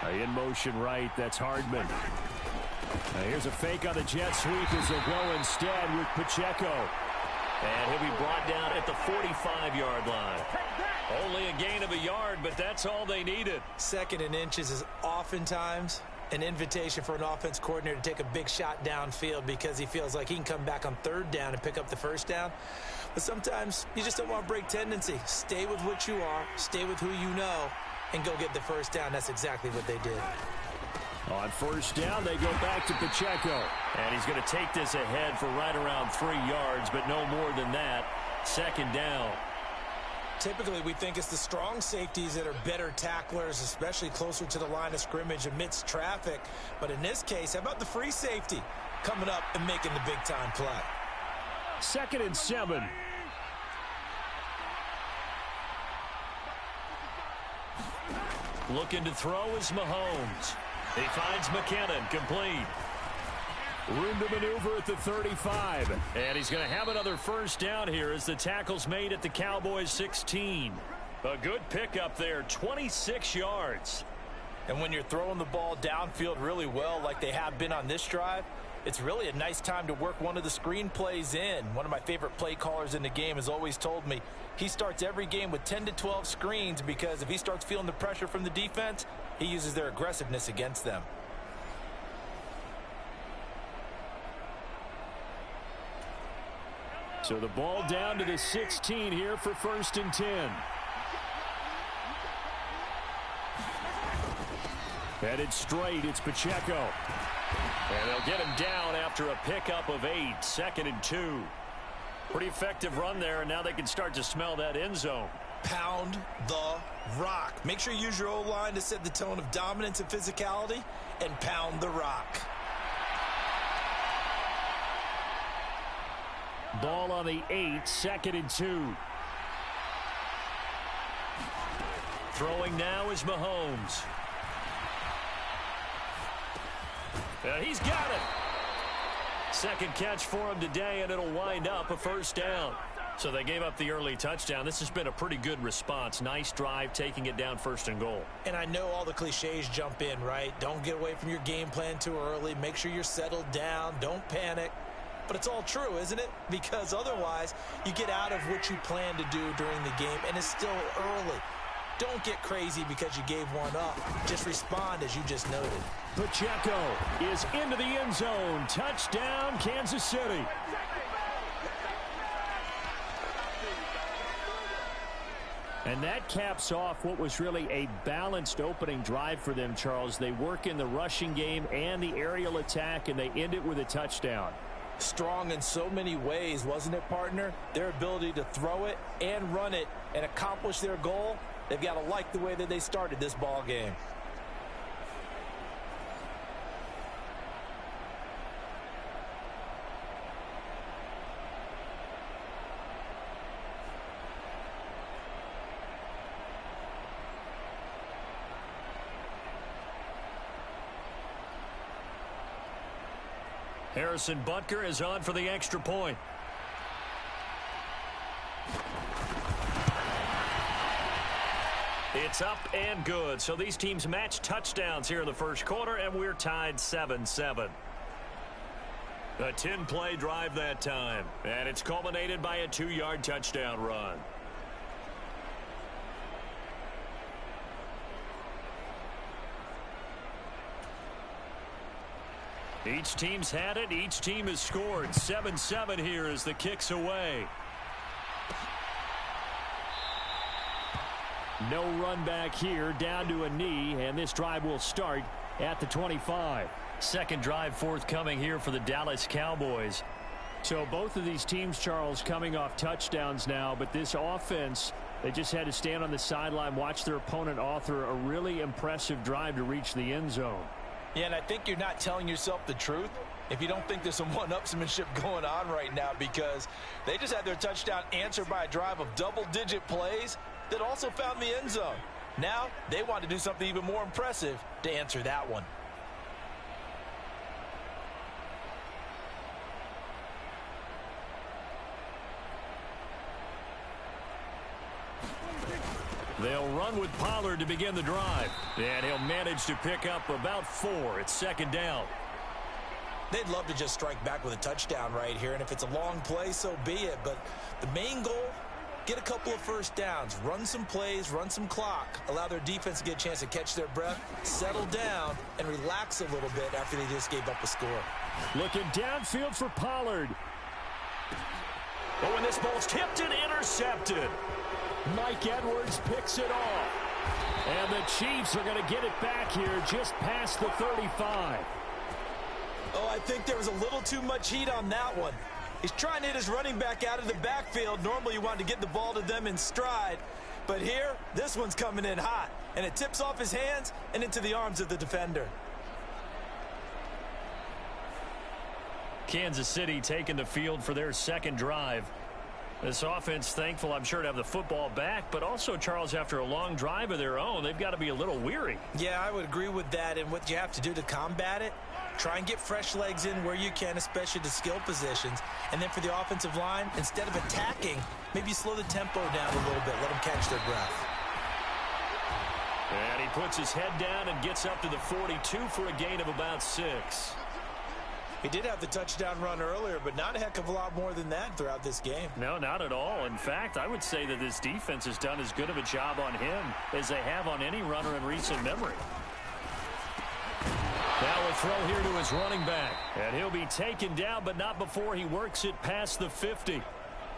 In motion right, that's Hardman. Now here's a fake on the jet sweep as they'll go instead with Pacheco. And he'll be brought down at the 45-yard line. Only a gain of a yard, but that's all they needed. 2nd and inches is oftentimes an invitation for an offense coordinator to take a big shot downfield because he feels like he can come back on 3rd down and pick up the 1st down. But sometimes you just don't want to break tendency. Stay with what you are, stay with who you know, and go get the 1st down. That's exactly what they did. On 1st down, they go back to Pacheco. And he's going to take this ahead for right around 3 yards, but no more than that. Second down. Typically, we think it's the strong safeties that are better tacklers, especially closer to the line of scrimmage amidst traffic. But in this case, how about the free safety coming up and making the big-time play? 2nd and 7. Looking to throw is Mahomes. He finds McKinnon, complete. Room to maneuver at the 35. And he's going to have another first down here as the tackle's made at the Cowboys 16. A good pickup there, 26 yards. And when you're throwing the ball downfield really well like they have been on this drive, it's really a nice time to work one of the screen plays in. One of my favorite play callers in the game has always told me he starts every game with 10 to 12 screens because if he starts feeling the pressure from the defense, he uses their aggressiveness against them. So the ball down to the 16 here for 1st and 10. Headed straight, it's Pacheco. And they'll get him down after a pickup of 8, 2nd and 2. Pretty effective run there, and now they can start to smell that end zone. Pound the rock. Make sure you use your O-line to set the tone of dominance and physicality, and pound the rock. Ball on the 8, 2nd and 2. Throwing now is Mahomes. He's got it. Second catch for him today, and it'll wind up a first down. So they gave up the early touchdown. This has been a pretty good response. Nice drive, taking it down 1st and goal. And I know all the cliches jump in, right? Don't get away from your game plan too early. Make sure you're settled down. Don't panic. But it's all true, isn't it? Because otherwise, you get out of what you plan to do during the game, and it's still early. Don't get crazy because you gave one up. Just respond as you just noted. Pacheco is into the end zone. Touchdown, Kansas City. And that caps off what was really a balanced opening drive for them, Charles. They work in the rushing game and the aerial attack, and they end it with a touchdown. Strong in so many ways, wasn't it, partner? Their ability to throw it and run it and accomplish their goal, they've got to like the way that they started this ball game. Harrison Butker is on for the extra point. It's up and good. So these teams match touchdowns here in the first quarter, and we're tied 7-7. A 10-play drive that time, and it's culminated by a 2-yard touchdown run. Each team's had it. Each team has scored. 7-7 here as the kick's away. No run back here, down to a knee, and this drive will start at the 25. Second drive forthcoming here for the Dallas Cowboys. So both of these teams, Charles, coming off touchdowns now, but this offense, they just had to stand on the sideline, watch their opponent author a really impressive drive to reach the end zone. Yeah, and I think you're not telling yourself the truth if you don't think there's some one-upsmanship going on right now, because they just had their touchdown answered by a drive of double-digit plays that also found the end zone. Now they want to do something even more impressive to answer that one. They'll run with Pollard to begin the drive. And he'll manage to pick up about 4. It's second down. They'd love to just strike back with a touchdown right here, and if it's a long play, so be it. But the main goal, get a couple of first downs, run some plays, run some clock, allow their defense to get a chance to catch their breath, settle down, and relax a little bit after they just gave up a score. Looking downfield for Pollard. Oh, and this ball's tipped and intercepted. Mike Edwards picks it off. And the Chiefs are going to get it back here just past the 35. Oh, I think there was a little too much heat on that one. He's trying to hit his running back out of the backfield. Normally you want to get the ball to them in stride. But here, this one's coming in hot. And it tips off his hands and into the arms of the defender. Kansas City taking the field for their second drive. This offense thankful, I'm sure, to have the football back, but also, Charles, after a long drive of their own, they've got to be a little weary. Yeah, I would agree with that, and what you have to do to combat it, try and get fresh legs in where you can, especially the skill positions. And then for the offensive line, instead of attacking, maybe slow the tempo down a little bit, let them catch their breath. And he puts his head down and gets up to the 42 for a gain of about 6. He did have the touchdown run earlier, but not a heck of a lot more than that throughout this game. No, not at all. In fact, I would say that this defense has done as good of a job on him as they have on any runner in recent memory. Now a throw here to his running back. And he'll be taken down, but not before he works it past the 50.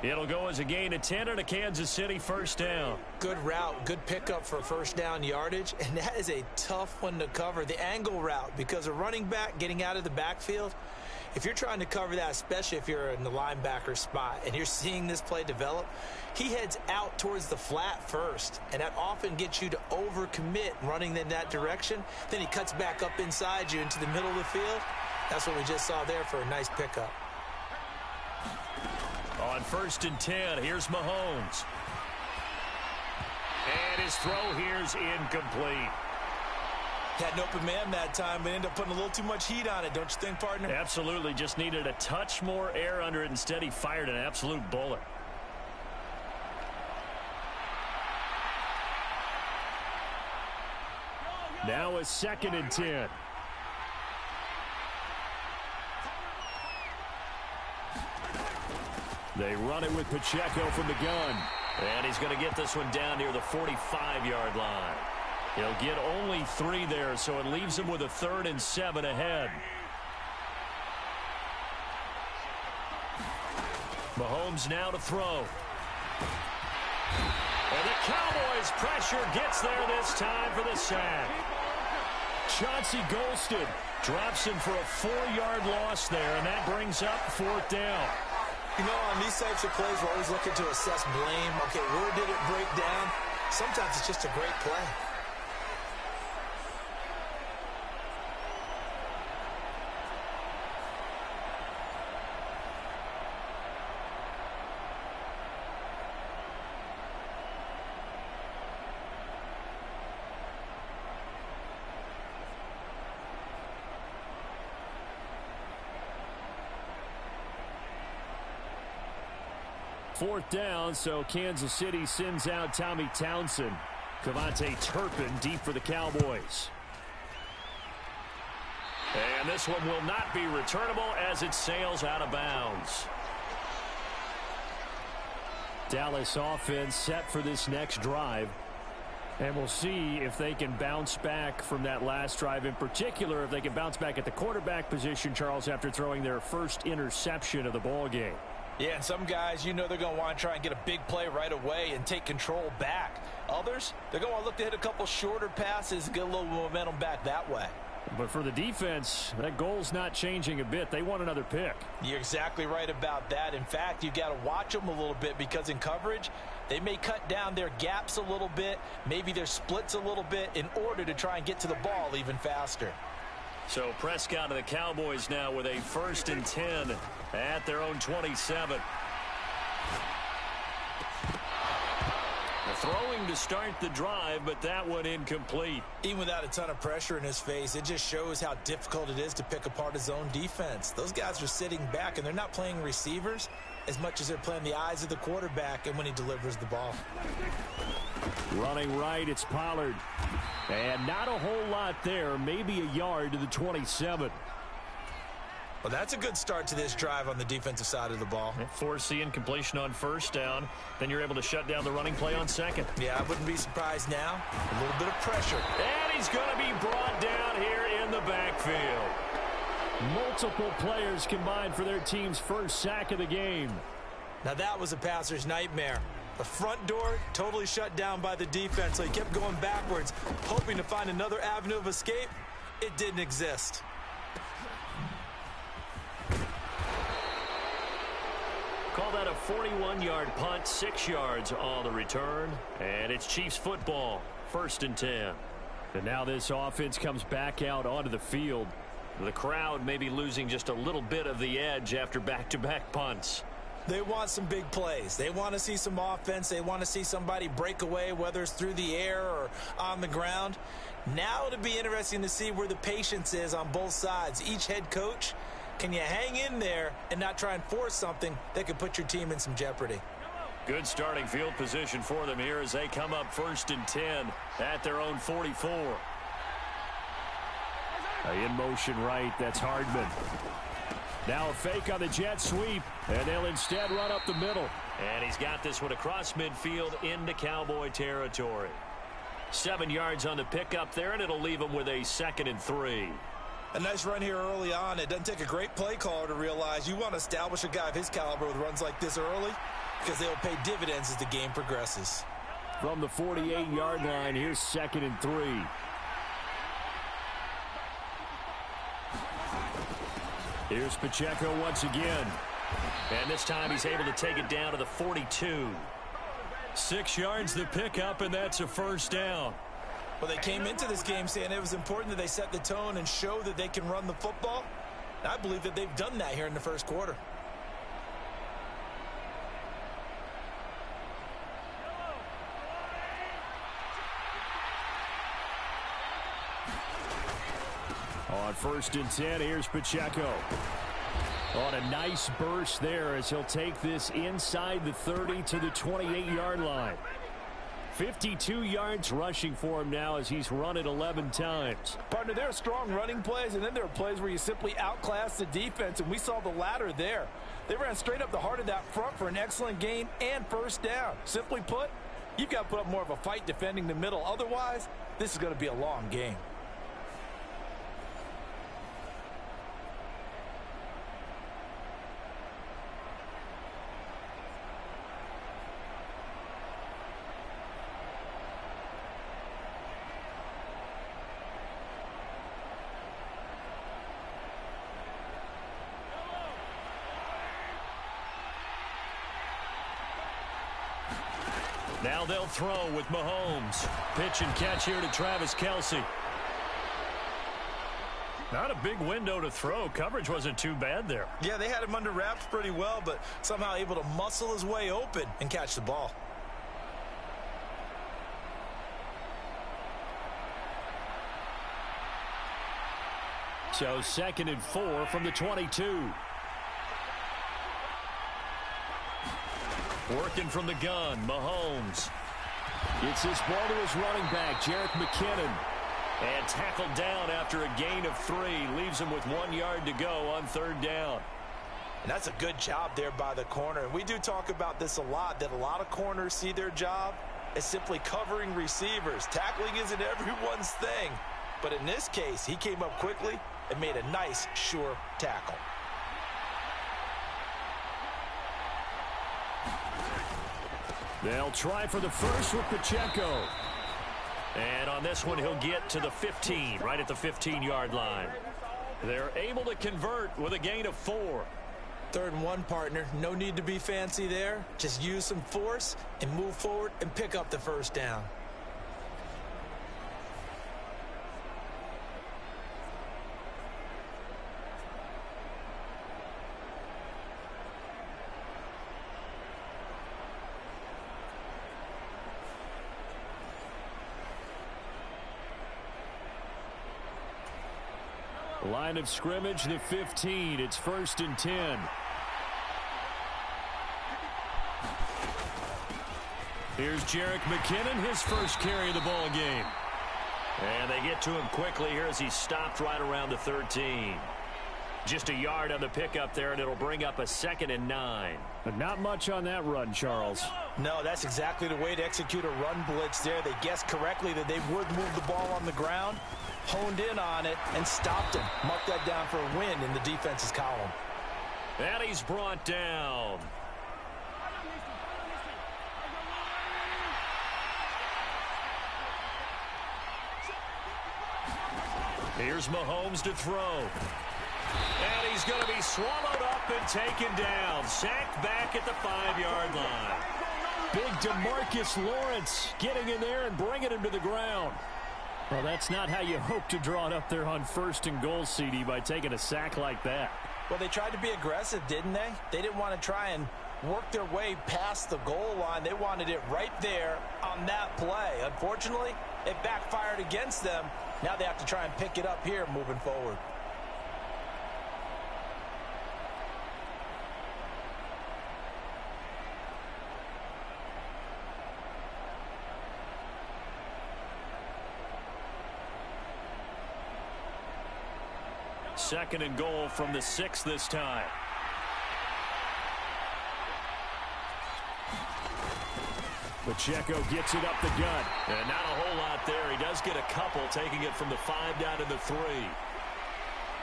It'll go as a gain of 10 and a Kansas City first down. Good route, good pickup for first down yardage, and that is a tough one to cover, the angle route, because a running back getting out of the backfield, if you're trying to cover that, especially if you're in the linebacker spot and you're seeing this play develop, he heads out towards the flat first, and that often gets you to overcommit running in that direction. Then he cuts back up inside you into the middle of the field. That's what we just saw there for a nice pickup. On 1st and 10, here's Mahomes. And his throw here's incomplete. Had an open man that time, but ended up putting a little too much heat on it, don't you think, partner? Absolutely. Just needed a touch more air under it. Instead, he fired an absolute bullet. Now a 2nd and 10. They run it with Pacheco from the gun. And he's going to get this one down near the 45-yard line. He'll get only 3 there, so it leaves him with a 3rd and 7 ahead. Mahomes now to throw. And the Cowboys' pressure gets there this time for the sack. Chauncey Golston drops him for a 4-yard loss there, and that brings up 4th down. You know, on these types of plays, we're always looking to assess blame. Okay, where did it break down? Sometimes it's just a great play. Fourth down, so Kansas City sends out Tommy Townsend. Cavante Turpin deep for the Cowboys. And this one will not be returnable as it sails out of bounds. Dallas offense set for this next drive. And we'll see if they can bounce back from that last drive. In particular, if they can bounce back at the quarterback position, Charles, after throwing their first interception of the ball game. Yeah, and some guys, you know, they're going to want to try and get a big play right away and take control back. Others, they're going to look to hit a couple shorter passes and get a little momentum back that way. But for the defense, that goal's not changing a bit. They want another pick. You're exactly right about that. In fact, you got to watch them a little bit because in coverage, they may cut down their gaps a little bit, maybe their splits a little bit in order to try and get to the ball even faster. So Prescott of the Cowboys now with a 1st and 10 at their own 27. The throwing to start the drive, but that one incomplete. Even without a ton of pressure in his face, it just shows how difficult it is to pick apart his own defense. Those guys are sitting back, and they're not playing receivers as much as they're playing the eyes of the quarterback and when he delivers the ball. Running right, it's Pollard. And not a whole lot there, maybe a yard to the 27. Well, that's a good start to this drive on the defensive side of the ball. Force the incompletion on 1st down. Then you're able to shut down the running play on 2nd. Yeah, I wouldn't be surprised now. A little bit of pressure. And he's going to be brought down here in the backfield. Multiple players combined for their team's first sack of the game. Now that was a passer's nightmare. The front door totally shut down by the defense, so he kept going backwards, hoping to find another avenue of escape. It didn't exist. Call that a 41-yard punt, 6 yards on the return. And it's Chiefs football, 1st and 10. And now this offense comes back out onto the field. The crowd may be losing just a little bit of the edge after back-to-back punts. They want some big plays. They want to see some offense. They want to see somebody break away, whether it's through the air or on the ground. Now it'll be interesting to see where the patience is on both sides. Each head coach, can you hang in there and not try and force something that could put your team in some jeopardy? Good starting field position for them here as they come up 1st and 10 at their own 44. In motion right, that's Hardman. Now a fake on the jet sweep, and they'll instead run up the middle. And he's got this one across midfield into Cowboy territory. 7 yards on the pickup there, and it'll leave him with a 2nd and 3. A nice run here early on. It doesn't take a great play caller to realize you want to establish a guy of his caliber with runs like this early because they'll pay dividends as the game progresses. From the 48-yard line, here's 2nd and 3. Here's Pacheco once again. And this time he's able to take it down to the 42. 6 yards the pickup, and that's a 1st down. Well, they came into this game saying it was important that they set the tone and show that they can run the football. And I believe that they've done that here in the first quarter. On 1st and 10, here's Pacheco. On a nice burst there as he'll take this inside the 30 to the 28-yard line. 52 yards rushing for him now as he's run it 11 times. Partner, there are strong running plays, and then there are plays where you simply outclass the defense, and we saw the latter there. They ran straight up the heart of that front for an excellent gain and 1st down. Simply put, you've got to put up more of a fight defending the middle. Otherwise, this is going to be a long game. Now they'll throw with Mahomes. Pitch and catch here to Travis Kelce. Not a big window to throw. Coverage wasn't too bad there. Yeah, they had him under wraps pretty well, but somehow able to muscle his way open and catch the ball. So 2nd and 4 from the 22. Working from the gun, Mahomes. Gets this ball to his running back, Jerick McKinnon. And tackled down after a gain of 3. Leaves him with 1 yard to go on 3rd down. And that's a good job there by the corner. And we do talk about this a lot, that a lot of corners see their job as simply covering receivers. Tackling isn't everyone's thing. But in this case, he came up quickly and made a nice, sure tackle. They'll try for the first with Pacheco. And on this one, he'll get to the 15, right at the 15-yard line. They're able to convert with a gain of 4. 3rd and 1, partner. No need to be fancy there. Just use some force and move forward and pick up the 1st down. Line of scrimmage, the 15. It's 1st and 10. Here's Jerick McKinnon, his first carry of the ball game. And they get to him quickly here as he stopped right around the 13. Just a yard on the pickup there, and it'll bring up a 2nd and 9. But not much on that run, Charles. No, that's exactly the way to execute a run blitz there. They guessed correctly that they would move the ball on the ground, honed in on it, and stopped him. Mark that down for a win in the defense's column. And he's brought down. Here's Mahomes to throw. And he's going to be swallowed up and taken down. Sacked back at the 5-yard line. Big DeMarcus Lawrence getting in there and bringing him to the ground. Well, that's not how you hope to draw it up there on 1st and goal, CD, by taking a sack like that. Well, they tried to be aggressive, didn't they? They didn't want to try and work their way past the goal line. They wanted it right there on that play. Unfortunately, it backfired against them. Now they have to try and pick it up here moving forward. Second and goal from the 6 this time. Pacheco gets it up the gut. And not a whole lot there. He does get a couple, taking it from the 5 down to the 3.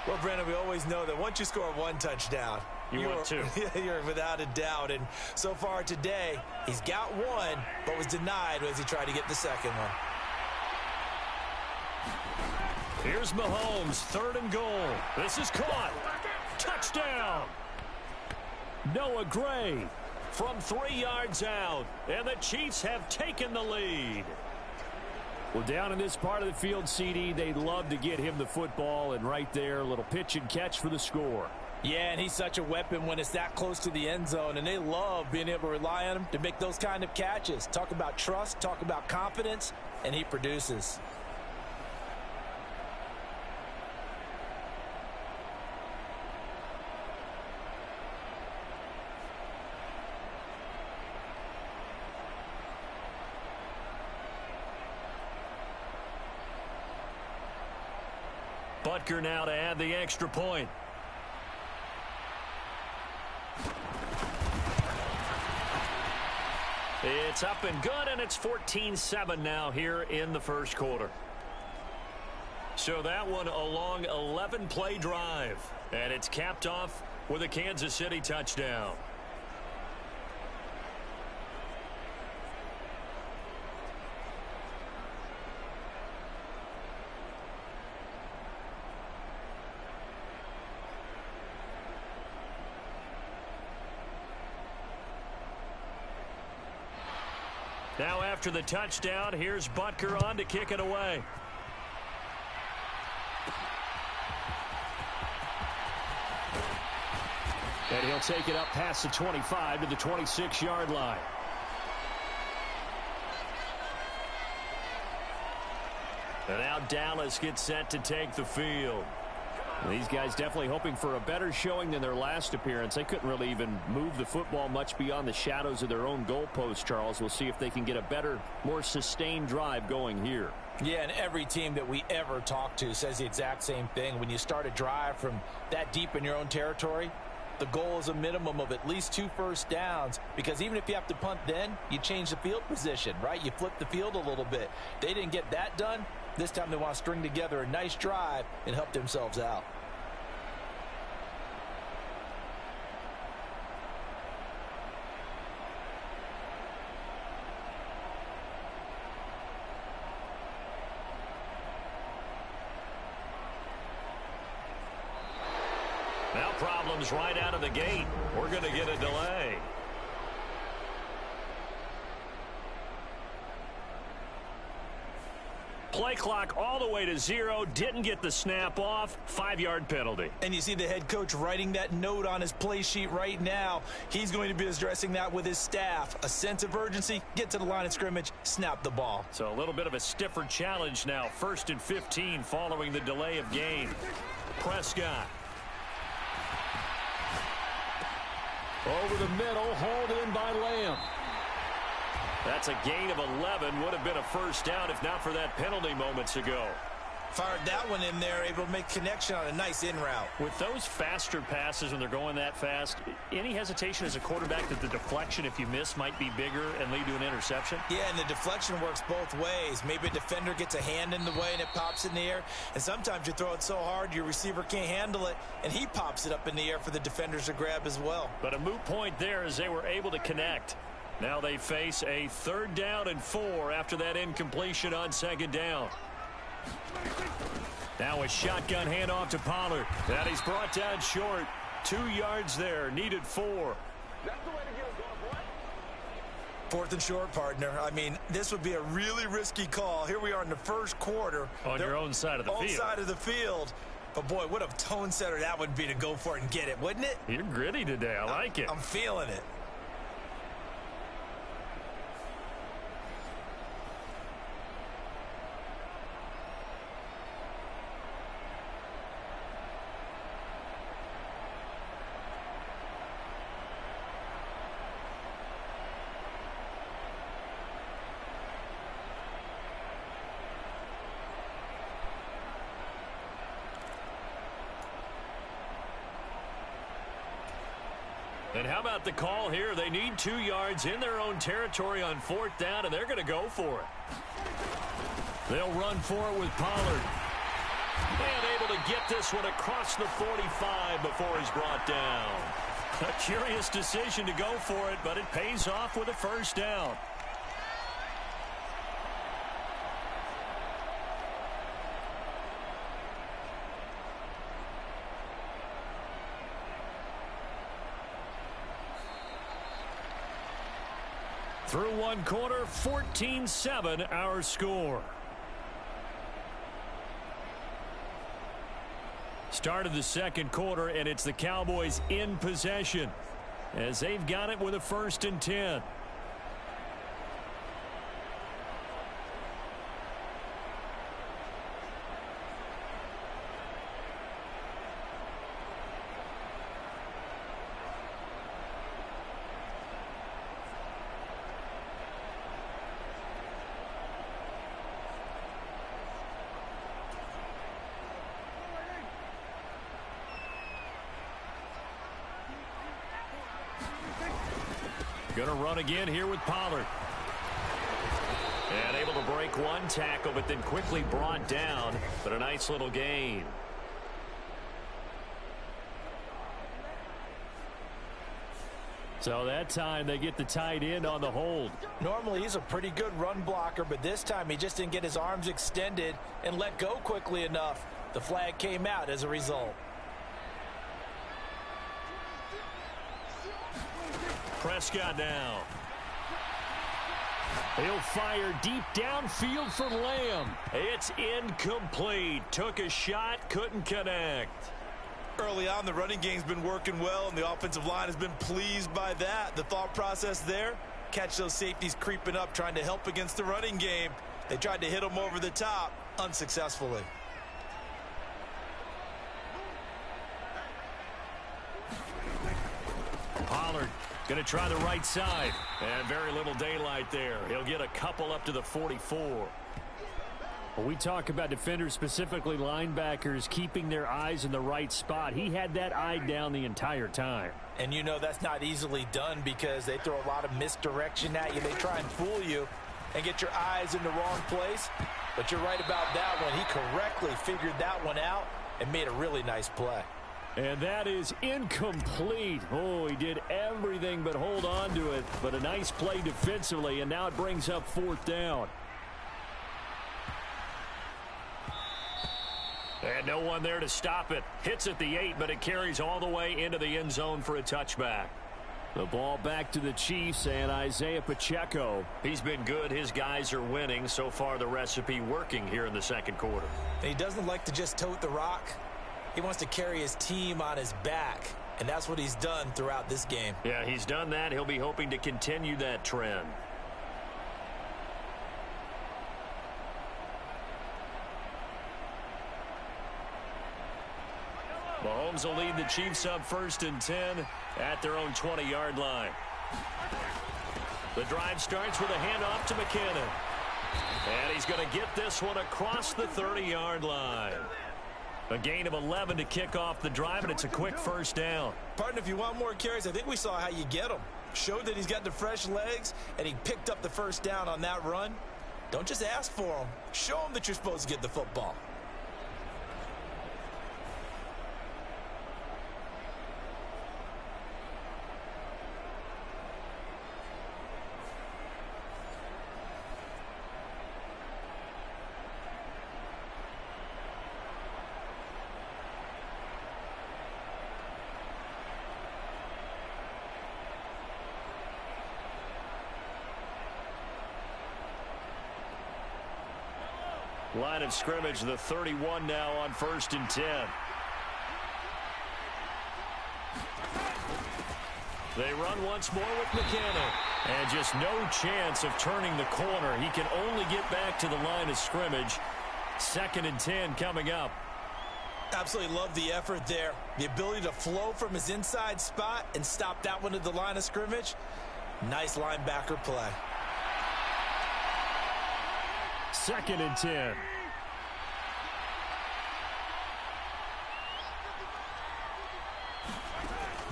Well, Brandon, we always know that once you score 1 touchdown, you want 2. You're without a doubt. And so far today, he's got 1, but was denied as he tried to get the second one. Here's Mahomes, 3rd and goal. This is caught. Touchdown. Noah Gray from 3 yards out. And the Chiefs have taken the lead. Well, down in this part of the field, CD, they'd love to get him the football. And right there, a little pitch and catch for the score. Yeah, and he's such a weapon when it's that close to the end zone. And they love being able to rely on him to make those kind of catches. Talk about trust, talk about confidence, and he produces. Butker now to add the extra point. It's up and good, and it's 14-7 now here in the first quarter. So that one a long 11-play drive, and it's capped off with a Kansas City touchdown. Now after the touchdown, here's Butker on to kick it away. And he'll take it up past the 25 to the 26-yard line. And now Dallas gets set to take the field. These guys definitely hoping for a better showing than their last appearance. They couldn't really even move the football much beyond the shadows of their own goalpost, Charles. We'll see if they can get a better, more sustained drive going here. Yeah, and every team that we ever talk to says the exact same thing. When you start a drive from that deep in your own territory, the goal is a minimum of at least 2 first downs, because even if you have to punt then, you change the field position, right? You flip the field a little bit. They didn't get that done. This time they want to string together a nice drive and help themselves out. Now problems right out of the gate. We're going to get a delay. Play clock all the way to 0. Didn't get the snap off. 5-yard penalty. And you see the head coach writing that note on his play sheet right now. He's going to be addressing that with his staff. A sense of urgency, get to the line of scrimmage, snap the ball. So a little bit of a stiffer challenge now. 1st and 15 following the delay of game. Prescott. Over the middle, hauled in by Lamb. That's a gain of 11. Would have been a first down if not for that penalty moments ago. Fired that one in there, able to make connection on a nice in route. With those faster passes when they're going that fast, any hesitation as a quarterback that the deflection, if you miss, might be bigger and lead to an interception? Yeah, and the deflection works both ways. Maybe a defender gets a hand in the way and it pops in the air. And sometimes you throw it so hard your receiver can't handle it, and he pops it up in the air for the defenders to grab as well. But a moot point there as they were able to connect. Now they face a 3rd down and 4 after that incompletion on 2nd down. Now a shotgun handoff to Pollard. And he's brought down short. 2 yards there, needed 4. That's the way to get it going, boy. 4th and short, partner. I mean, this would be a really risky call. Here we are in the first quarter. On your own side of the field. Own side of the field. But, boy, what a tone setter that would be to go for it and get it, wouldn't it? You're gritty today. I like it. I'm feeling it. And how about the call here? They need 2 yards in their own territory on 4th down, and they're going to go for it. They'll run for it with Pollard. And able to get this one across the 45 before he's brought down. A curious decision to go for it, but it pays off with a first down. Through 1 quarter, 14-7 our score. Start of the second quarter, and it's the Cowboys in possession as they've got it with a 1st and 10. Going to run again here with Pollard. And able to break 1 tackle, but then quickly brought down. But a nice little gain. So that time they get the tight end on the hold. Normally he's a pretty good run blocker, but this time he just didn't get his arms extended and let go quickly enough. The flag came out as a result. Prescott now. He'll fire deep downfield for Lamb. It's incomplete. Took a shot, couldn't connect. Early on, the running game's been working well, and the offensive line has been pleased by that. The thought process there, catch those safeties creeping up, trying to help against the running game. They tried to hit them over the top, unsuccessfully. Pollard going to try the right side. And very little daylight there. He'll get a couple up to the 44. When we talk about defenders, specifically linebackers, keeping their eyes in the right spot, he had that eye down the entire time. And you know that's not easily done because they throw a lot of misdirection at you. They try and fool you and get your eyes in the wrong place. But you're right about that one. He correctly figured that one out and made a really nice play. And that is incomplete. Oh, he did everything but hold on to it. But a nice play defensively, and now it brings up 4th down. And no one there to stop it. Hits at the 8, but it carries all the way into the end zone for a touchback. The ball back to the Chiefs and Isaiah Pacheco. He's been good. His guys are winning. So far, the recipe working here in the second quarter. And he doesn't like to just tote the rock. He wants to carry his team on his back, and that's what he's done throughout this game. Yeah, he's done that. He'll be hoping to continue that trend. Mahomes will lead the Chiefs up 1st and 10 at their own 20-yard line. The drive starts with a handoff to McKinnon. And he's going to get this one across the 30-yard line. A gain of 11 to kick off the drive, and it's a quick first down. Partner, if you want more carries, I think we saw how you get them. Showed that he's got the fresh legs, and he picked up the first down on that run. Don't just ask for them. Show them that you're supposed to get the football. Line of scrimmage, the 31 now on 1st and 10. They run once more with McKinnon. And just no chance of turning the corner. He can only get back to the line of scrimmage. 2nd and 10 coming up. Absolutely love the effort there. The ability to flow from his inside spot and stop that one at the line of scrimmage. Nice linebacker play. 2nd and 10.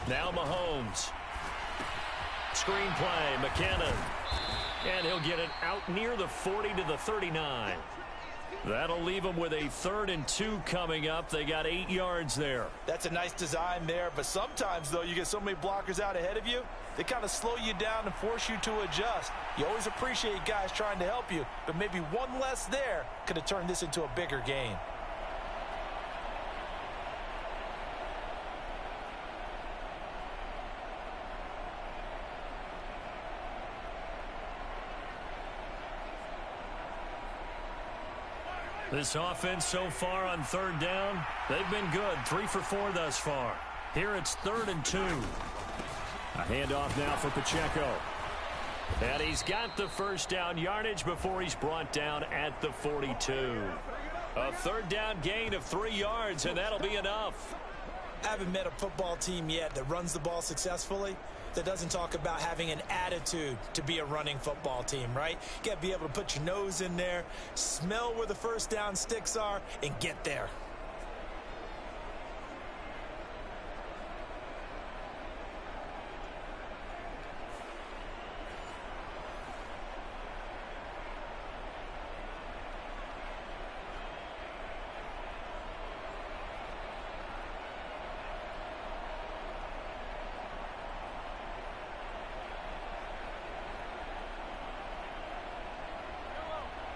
Now Mahomes. Screen play, McKinnon. And he'll get it out near the 40 to the 39. That'll leave them with a 3rd and 2 coming up. They got 8 yards there. That's a nice design there, but sometimes, though, you get so many blockers out ahead of you, they kind of slow you down and force you to adjust. You always appreciate guys trying to help you, but maybe one less there could have turned this into a bigger game. This offense so far on 3rd down, they've been good. 3 for 4 thus far. Here it's 3rd and 2. A handoff now for Pacheco. And he's got the 1st down yardage before he's brought down at the 42. A 3rd down gain of 3 yards, and that'll be enough. I haven't met a football team yet that runs the ball successfully that doesn't talk about having an attitude to be a running football team, right? You got to be able to put your nose in there, smell where the 1st down sticks are, and get there.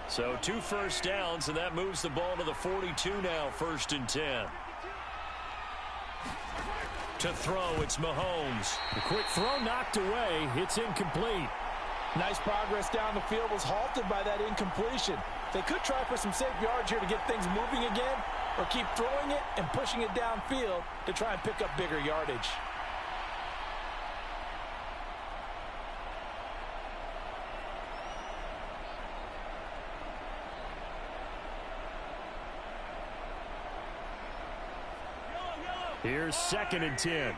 So 2 first downs, and that moves the ball to the 42 now, 1st and 10. To throw, it's Mahomes. The quick throw knocked away. It's incomplete. Nice progress down the field, was halted by that incompletion. They could try for some safe yards here to get things moving again, or keep throwing it and pushing it downfield to try and pick up bigger yardage. Here's 2nd and 10.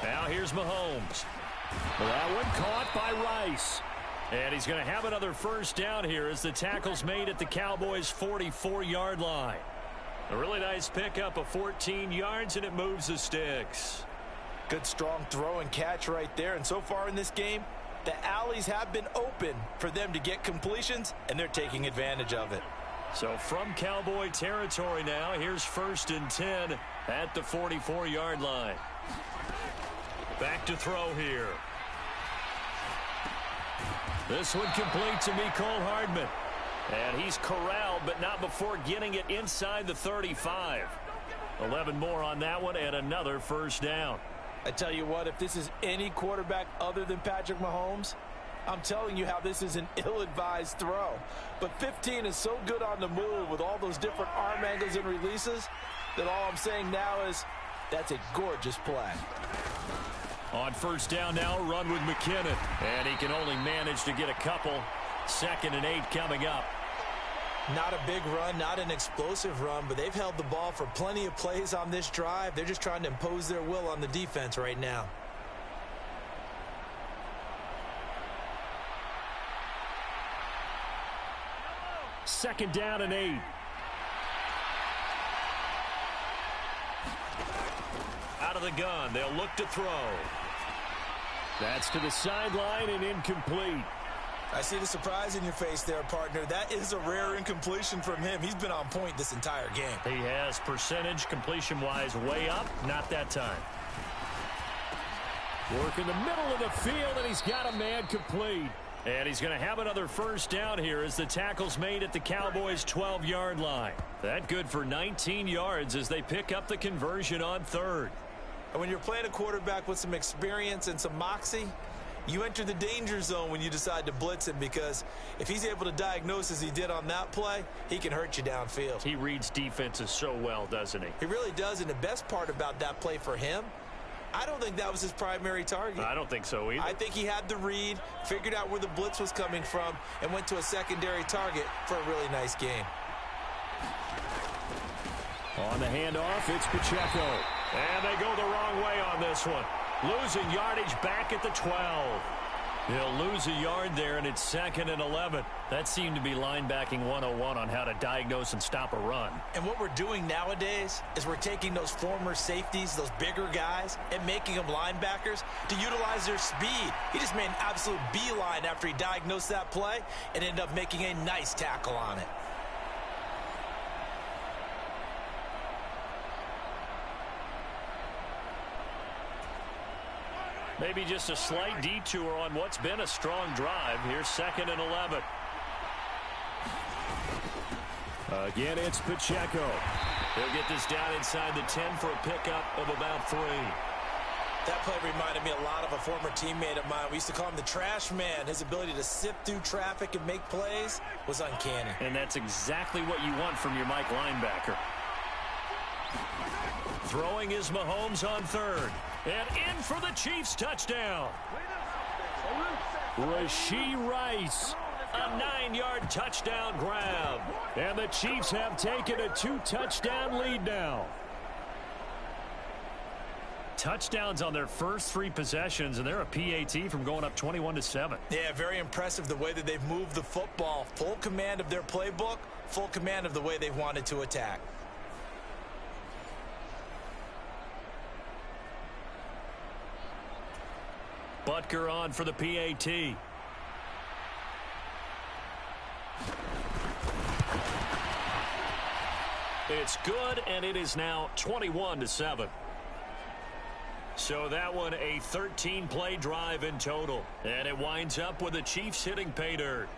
Now here's Mahomes. That one caught by Rice. And he's going to have another 1st down here as the tackle's made at the Cowboys' 44-yard line. A really nice pickup of 14 yards, and it moves the sticks. Good strong throw and catch right there. And so far in this game, the alleys have been open for them to get completions, and they're taking advantage of it. So from Cowboy territory now, here's 1st and 10 at the 44-yard line. Back to throw here. This one complete to Mecole Hardman. And he's corralled, but not before getting it inside the 35. 11 more on that one, and another 1st down. I tell you what, if this is any quarterback other than Patrick Mahomes, I'm telling you how this is an ill-advised throw. But 15 is so good on the move with all those different arm angles and releases that all I'm saying now is that's a gorgeous play. On 1st down now, run with McKinnon. And he can only manage to get a couple. 2nd and 8 coming up. Not a big run, not an explosive run, but they've held the ball for plenty of plays on this drive. They're just trying to impose their will on the defense right now. Second down and 8. Out of the gun, they'll look to throw. That's to the sideline and incomplete. I see the surprise in your face there, partner. That is a rare incompletion from him. He's been on point this entire game. He has percentage completion-wise way up. Not that time. Work in the middle of the field, and he's got a man complete. And he's going to have another 1st down here as the tackle's made at the Cowboys' 12-yard line. That good for 19 yards as they pick up the conversion on 3rd. And when you're playing a quarterback with some experience and some moxie, You enter the danger zone when you decide to blitz him, because if he's able to diagnose as he did on that play, he can hurt you downfield. He reads defenses so well, doesn't he? He really does, and the best part about that play for him, I don't think that was his primary target. I don't think so either. I think he had the read, figured out where the blitz was coming from, and went to a secondary target for a really nice game. On the handoff, it's Pacheco. And they go the wrong way on this one. Losing yardage back at the 12. He'll lose a yard there, and it's 2nd and 11. That seemed to be linebacking 101 on how to diagnose and stop a run. And what we're doing nowadays is we're taking those former safeties, those bigger guys, and making them linebackers to utilize their speed. He just made an absolute beeline after he diagnosed that play and ended up making a nice tackle on it. Maybe just a slight detour on what's been a strong drive. Here's 2nd and 11. Again, it's Pacheco. He'll get this down inside the 10 for a pickup of about 3. That play reminded me a lot of a former teammate of mine. We used to call him the trash man. His ability to sift through traffic and make plays was uncanny. And that's exactly what you want from your Mike linebacker. Throwing is Mahomes on 3rd. And in for the Chiefs touchdown. Rashee Rice, a 9-yard touchdown grab. And the Chiefs have taken a 2-touchdown lead now. Touchdowns on their first 3 possessions, and they're a PAT from going up 21-7. Yeah, very impressive the way that they've moved the football. Full command of their playbook, full command of the way they've wanted to attack. Butker on for the PAT. It's good, and it is now 21-7. So that one a 13-play drive in total. And it winds up with the Chiefs hitting pay dirt.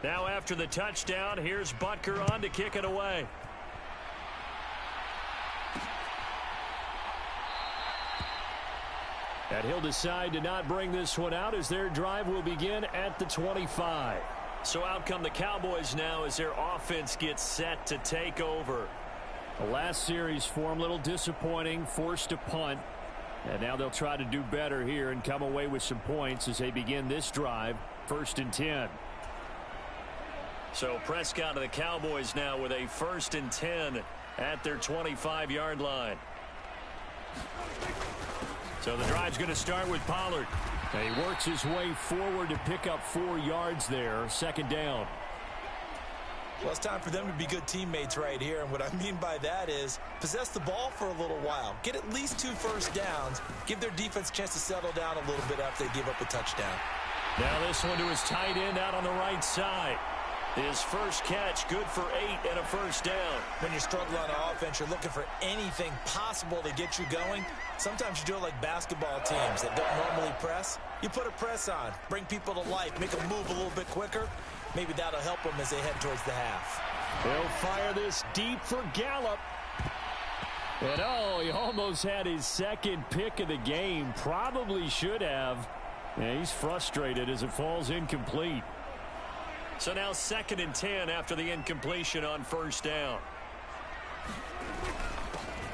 Now after the touchdown, here's Butker on to kick it away. And he'll decide to not bring this one out as their drive will begin at the 25. So out come the Cowboys now as their offense gets set to take over. The last series for them, a little disappointing, forced a punt. And now they'll try to do better here and come away with some points as they begin this drive, 1st and 10. So Prescott of the Cowboys now with a 1st and 10 at their 25-yard line. So the drive's going to start with Pollard. And he works his way forward to pick up 4 yards there, 2nd down. Well, it's time for them to be good teammates right here. And what I mean by that is possess the ball for a little while. Get at least 2 first downs. Give their defense a chance to settle down a little bit after they give up a touchdown. Now this one to his tight end out on the right side. His first catch, good for 8 and a 1st down. When you're struggling on offense, you're looking for anything possible to get you going. Sometimes you do it like basketball teams that don't normally press. You put a press on, bring people to life, make them move a little bit quicker. Maybe that'll help them as they head towards the half. They'll fire this deep for Gallup. And oh, he almost had his 2nd pick of the game. Probably should have. And he's frustrated as it falls incomplete. So now 2nd and 10 after the incompletion on 1st down.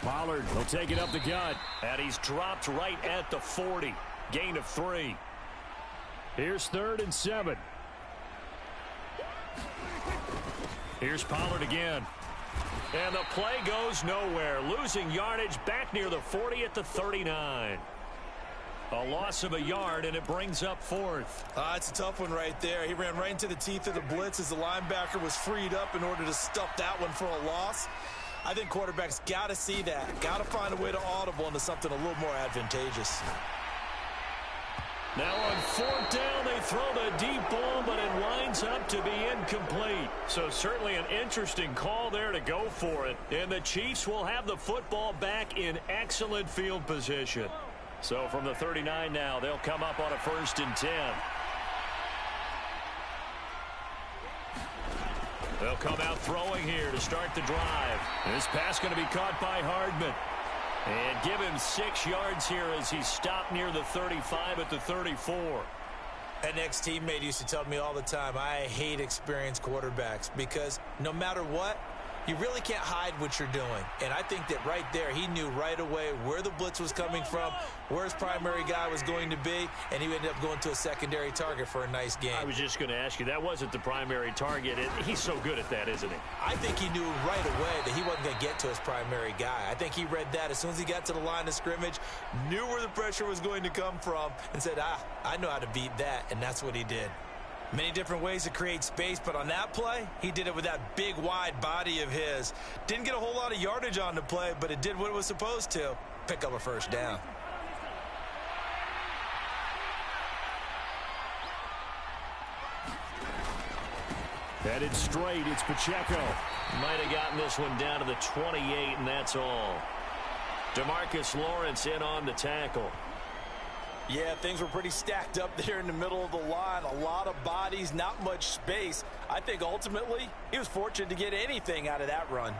Pollard will take it up the gut. And he's dropped right at the 40. Gain of 3. Here's 3rd and 7. Here's Pollard again. And the play goes nowhere. Losing yardage back near the 40 at the 39. A loss of a yard, and it brings up 4th. It's a tough one right there. He ran right into the teeth of the blitz as the linebacker was freed up in order to stuff that one for a loss. I think quarterbacks got to see that. Got to find a way to audible into something a little more advantageous. Now on 4th down, they throw the deep ball, but it winds up to be incomplete. So certainly an interesting call there to go for it. And the Chiefs will have the football back in excellent field position. So from the 39 now, they'll come up on a 1st and 10. They'll They'll come out throwing here to start the drive. This pass going to be caught by Hardman. And give him 6 yards here as he's stopped near the 35 at the 34. An ex-teammate used to tell me all the time, I hate experienced quarterbacks because no matter what, you really can't hide what you're doing. And I think that right there, he knew right away where the blitz was coming from, where his primary guy was going to be, and he ended up going to a secondary target for a nice game. I was just going to ask you, that wasn't the primary target. He's so good at that, isn't he? I think he knew right away that he wasn't going to get to his primary guy. I think he read that as soon as he got to the line of scrimmage, knew where the pressure was going to come from, and said, I know how to beat that, and that's what he did. Many different ways to create space, but on that play, he did it with that big, wide body of his. Didn't get a whole lot of yardage on the play, but it did what it was supposed to. Pick up a first down. Headed straight, it's Pacheco. Might have gotten this one down to the 28, and that's all. DeMarcus Lawrence in on the tackle. Yeah, things were pretty stacked up there in the middle of the line. A lot of bodies, not much space. I think ultimately he was fortunate to get anything out of that run.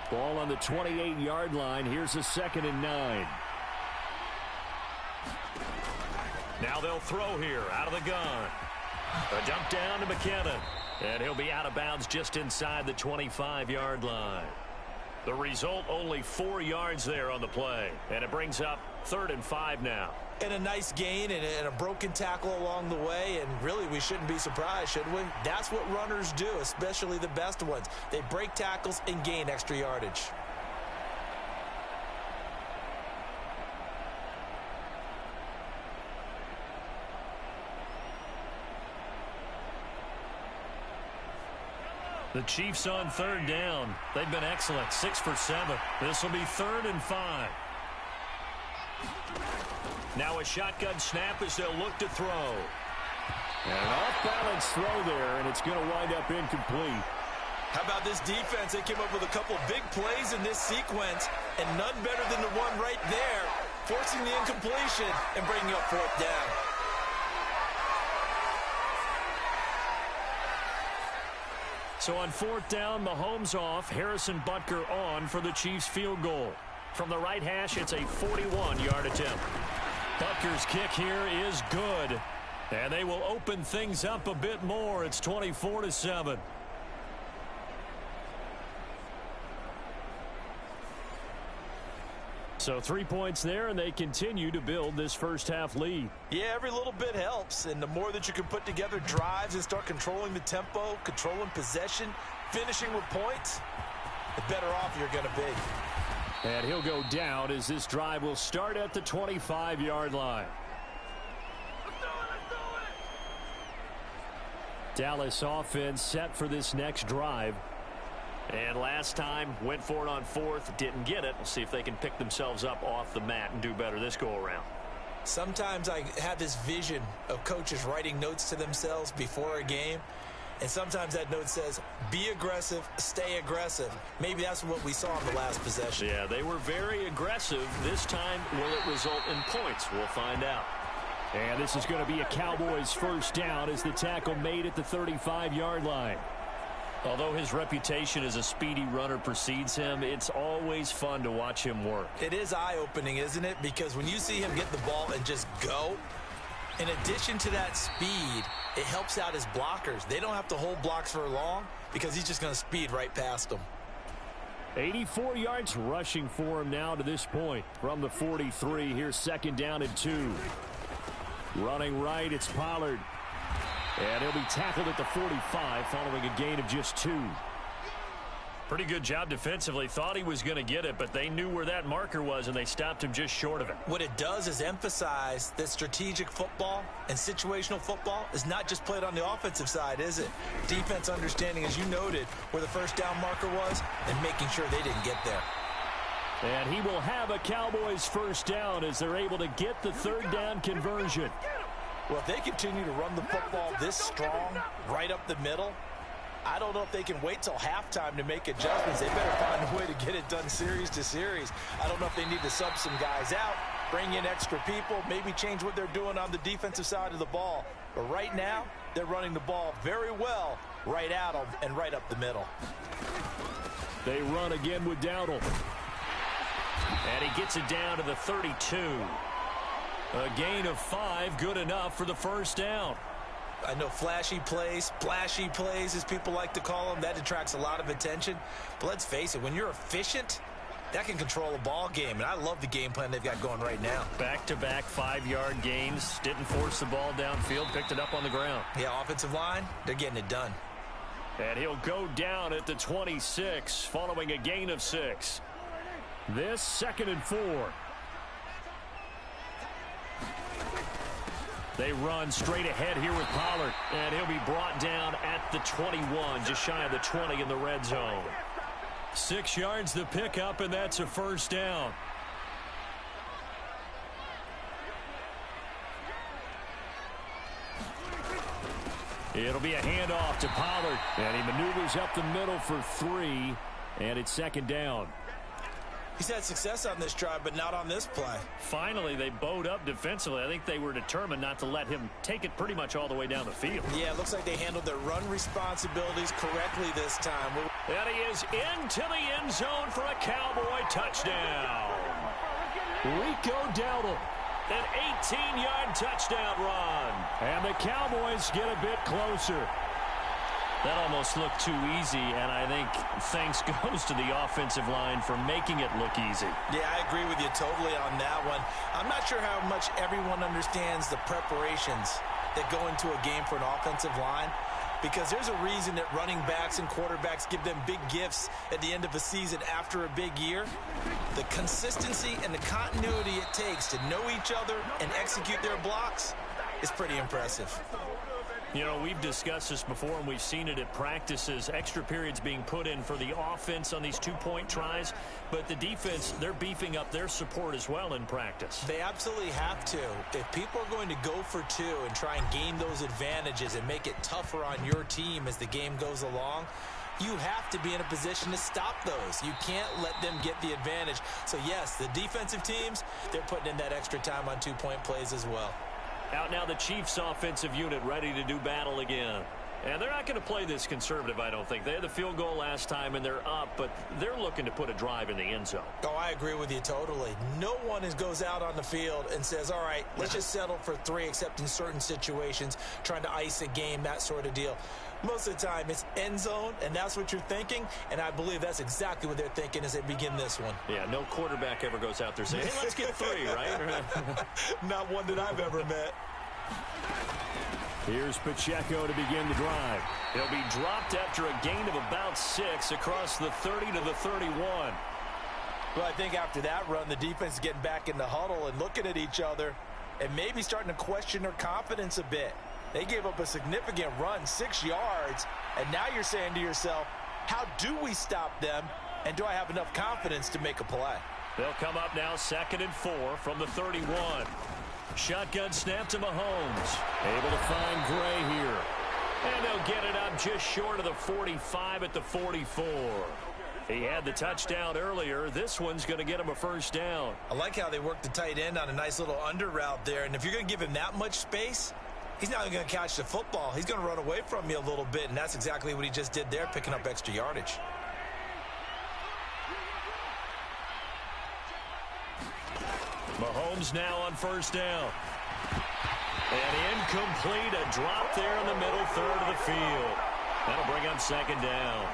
Ball on the 28-yard line. Here's a 2nd and 9. Now they'll throw here out of the gun. A dump down to McKinnon. And he'll be out of bounds just inside the 25-yard line. The result, only 4 yards there on the play. And it brings up 3rd and 5 now. And a nice gain and a broken tackle along the way. And really, we shouldn't be surprised, should we? That's what runners do, especially the best ones. They break tackles and gain extra yardage. The Chiefs on 3rd down. They've been excellent. 6 for 7. This will be 3rd and 5. Now a shotgun snap as they'll look to throw. And an off-balance throw there, and it's going to wind up incomplete. How about this defense? They came up with a couple big plays in this sequence, and none better than the one right there, forcing the incompletion and bringing up 4th down. So on 4th down, Mahomes off, Harrison Butker on for the Chiefs field goal. From the right hash, it's a 41-yard attempt. Butker's kick here is good. And they will open things up a bit more. It's 24-7. So 3 points there, and they continue to build this first half lead. Yeah, every little bit helps, and the more that you can put together drives and start controlling the tempo, controlling possession, finishing with points, the better off you're going to be. And he'll go down as this drive will start at the 25-yard line. Dallas offense set for this next drive. And last time, went for it on 4th, didn't get it. We'll see if they can pick themselves up off the mat and do better this go-around. Sometimes I have this vision of coaches writing notes to themselves before a game, and sometimes that note says, be aggressive, stay aggressive. Maybe that's what we saw in the last possession. Yeah, they were very aggressive. This time, will it result in points? We'll find out. And this is going to be a Cowboys first down as the tackle made at the 35-yard line. Although his reputation as a speedy runner precedes him, it's always fun to watch him work. It is eye-opening, isn't it? Because when you see him get the ball and just go, in addition to that speed, it helps out his blockers. They don't have to hold blocks for long because he's just going to speed right past them. 84 yards rushing for him now to this point. From the 43, here's 2nd down and 2. Running right, it's Pollard. And he'll be tackled at the 45 following a gain of just 2. Pretty good job defensively. Thought he was going to get it, but they knew where that marker was, and they stopped him just short of it. What it does is emphasize that strategic football and situational football is not just played on the offensive side, is it? Defense understanding, as you noted, where the first down marker was and making sure they didn't get there. And he will have a Cowboys first down as they're able to get the 3rd down conversion. Well, if they continue to run the football this strong, right up the middle, I don't know if they can wait till halftime to make adjustments. They better find a way to get it done series to series. I don't know if they need to sub some guys out, bring in extra people, maybe change what they're doing on the defensive side of the ball. But right now, they're running the ball very well right at them and right up the middle. They run again with Dowdle. And he gets it down to the 32. A gain of 5, good enough for the first down. I know flashy plays, splashy plays, as people like to call them, that attracts a lot of attention. But let's face it, when you're efficient, that can control a ball game. And I love the game plan they've got going right now. Back-to-back 5-yard gains. Didn't force the ball downfield. Picked it up on the ground. Yeah, offensive line, they're getting it done. And he'll go down at the 26 following a gain of 6. This 2nd and 4. They run straight ahead here with Pollard. And he'll be brought down at the 21, just shy of the 20 in the red zone. 6 yards the pickup, and that's a first down. It'll be a handoff to Pollard. And he maneuvers up the middle for 3, and it's 2nd down. He's had success on this drive, but not on this play. Finally, they bowed up defensively. I think they were determined not to let him take it pretty much all the way down the field. Yeah, it looks like they handled their run responsibilities correctly this time. And he is into the end zone for a Cowboy touchdown. Rico Dowdle, an 18-yard touchdown run. And the Cowboys get a bit closer. That almost looked too easy, and I think thanks goes to the offensive line for making it look easy. Yeah, I agree with you totally on that one. I'm not sure how much everyone understands the preparations that go into a game for an offensive line, because there's a reason that running backs and quarterbacks give them big gifts at the end of a season after a big year. The consistency and the continuity it takes to know each other and execute their blocks is pretty impressive. You know, we've discussed this before, and we've seen it at practices. Extra periods being put in for the offense on these two-point tries. But the defense, they're beefing up their support as well in practice. They absolutely have to. If people are going to go for 2 and try and gain those advantages and make it tougher on your team as the game goes along, you have to be in a position to stop those. You can't let them get the advantage. So, yes, the defensive teams, they're putting in that extra time on 2-point plays as well. Out now the Chiefs offensive unit ready to do battle again. And they're not going to play this conservative, I don't think. They had the field goal last time, and they're up, but they're looking to put a drive in the end zone. Oh, I agree with you totally. No one goes out on the field and says, all right, let's just settle for 3, except in certain situations, trying to ice a game, that sort of deal. Most of the time, it's end zone, and that's what you're thinking, and I believe that's exactly what they're thinking as they begin this one. Yeah, no quarterback ever goes out there saying, hey, let's get 3, right? Not one that I've ever met. Here's Pacheco to begin the drive. He'll be dropped after a gain of about 6 across the 30 to the 31. Well, I think after that run, the defense is getting back in the huddle and looking at each other and maybe starting to question their confidence a bit. They gave up a significant run, 6 yards, and now you're saying to yourself, how do we stop them, and do I have enough confidence to make a play? They'll come up now 2nd and 4 from the 31. Shotgun snap to Mahomes. Able to find Gray here. And they'll get it up just short of the 45 at the 44. He had the touchdown earlier. This one's going to get him a first down. I like how they work the tight end on a nice little under route there. And if you're going to give him that much space, he's not going to catch the football. He's going to run away from you a little bit, and that's exactly what he just did there, picking up extra yardage. Mahomes now on first down. And incomplete, a drop there in the middle third of the field. That'll bring up 2nd down.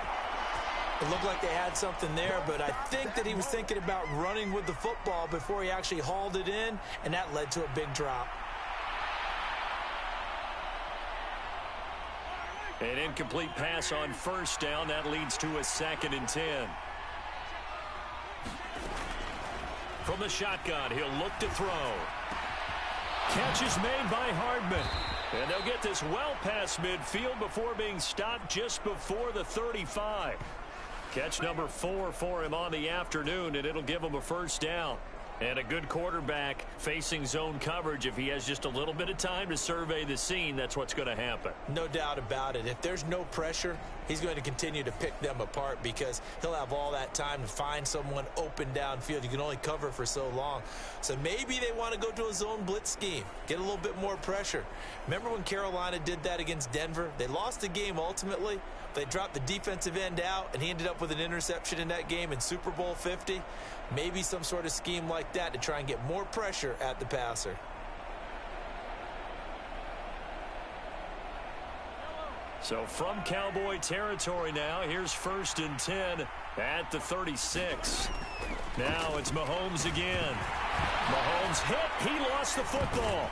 It looked like they had something there, but I think that he was thinking about running with the football before he actually hauled it in, and that led to a big drop. An incomplete pass on first down. That leads to a 2nd and 10. From the shotgun, he'll look to throw. Catch is made by Hardman. And they'll get this well past midfield before being stopped just before the 35. Catch number 4 for him on the afternoon, and it'll give him a first down. And a good quarterback facing zone coverage, if he has just a little bit of time to survey the scene, that's what's going to happen. No doubt about it. If there's no pressure, he's going to continue to pick them apart because he'll have all that time to find someone open downfield. You can only cover for so long. So maybe they want to go to a zone blitz scheme, get a little bit more pressure. Remember when Carolina did that against Denver? They lost the game ultimately. They dropped the defensive end out, and he ended up with an interception in that game in Super Bowl 50. Maybe some sort of scheme like that to try and get more pressure at the passer. So from Cowboy territory now, here's 1st and 10 at the 36. Now it's Mahomes again. Mahomes hit. He lost the football.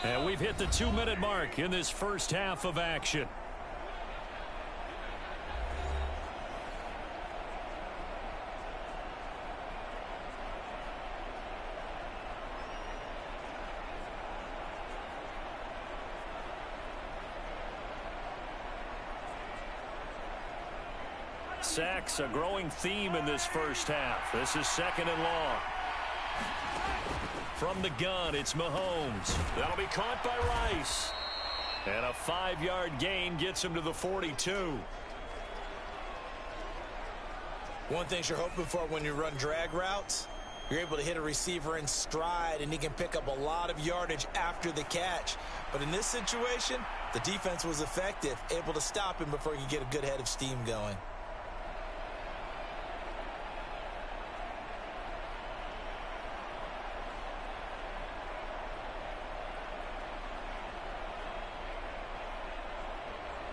And we've hit the 2-minute mark in this first half of action. Sacks, a growing theme in this first half. This is 2nd and long. From the gun, it's Mahomes. That'll be caught by Rice. And a 5-yard gain gets him to the 42. One thing you're hoping for when you run drag routes, you're able to hit a receiver in stride, and he can pick up a lot of yardage after the catch. But in this situation, the defense was effective, able to stop him before he could get a good head of steam going.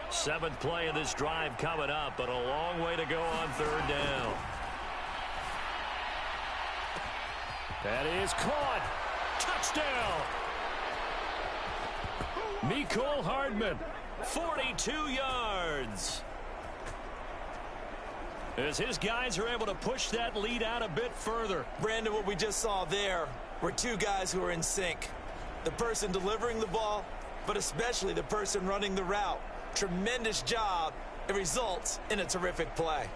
Seventh play of this drive coming up, but a long way to go on 3rd down. That is caught. Touchdown. Mecole Hardman, 42 yards. As his guys are able to push that lead out a bit further. Brandon, what we just saw there were two guys who are in sync. The person delivering the ball, but especially the person running the route. Tremendous job. It results in a terrific play.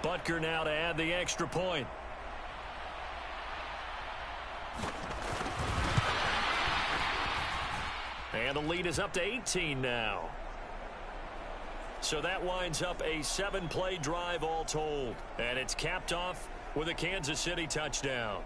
Butker now to add the extra point. And the lead is up to 18 now. So that winds up a 7-play drive all told. And it's capped off with a Kansas City touchdown.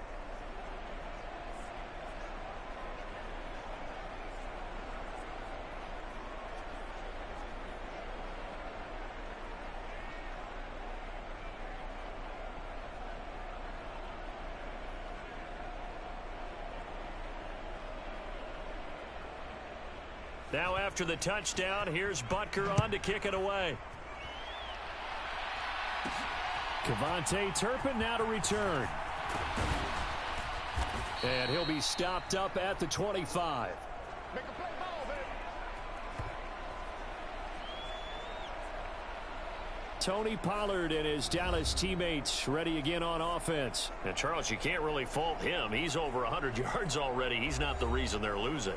Now after the touchdown, here's Butker on to kick it away. Kevontae Turpin now to return. And he'll be stopped up at the 25. Make a play ball, baby. Tony Pollard and his Dallas teammates ready again on offense. And Charles, you can't really fault him. He's over 100 yards already. He's not the reason they're losing.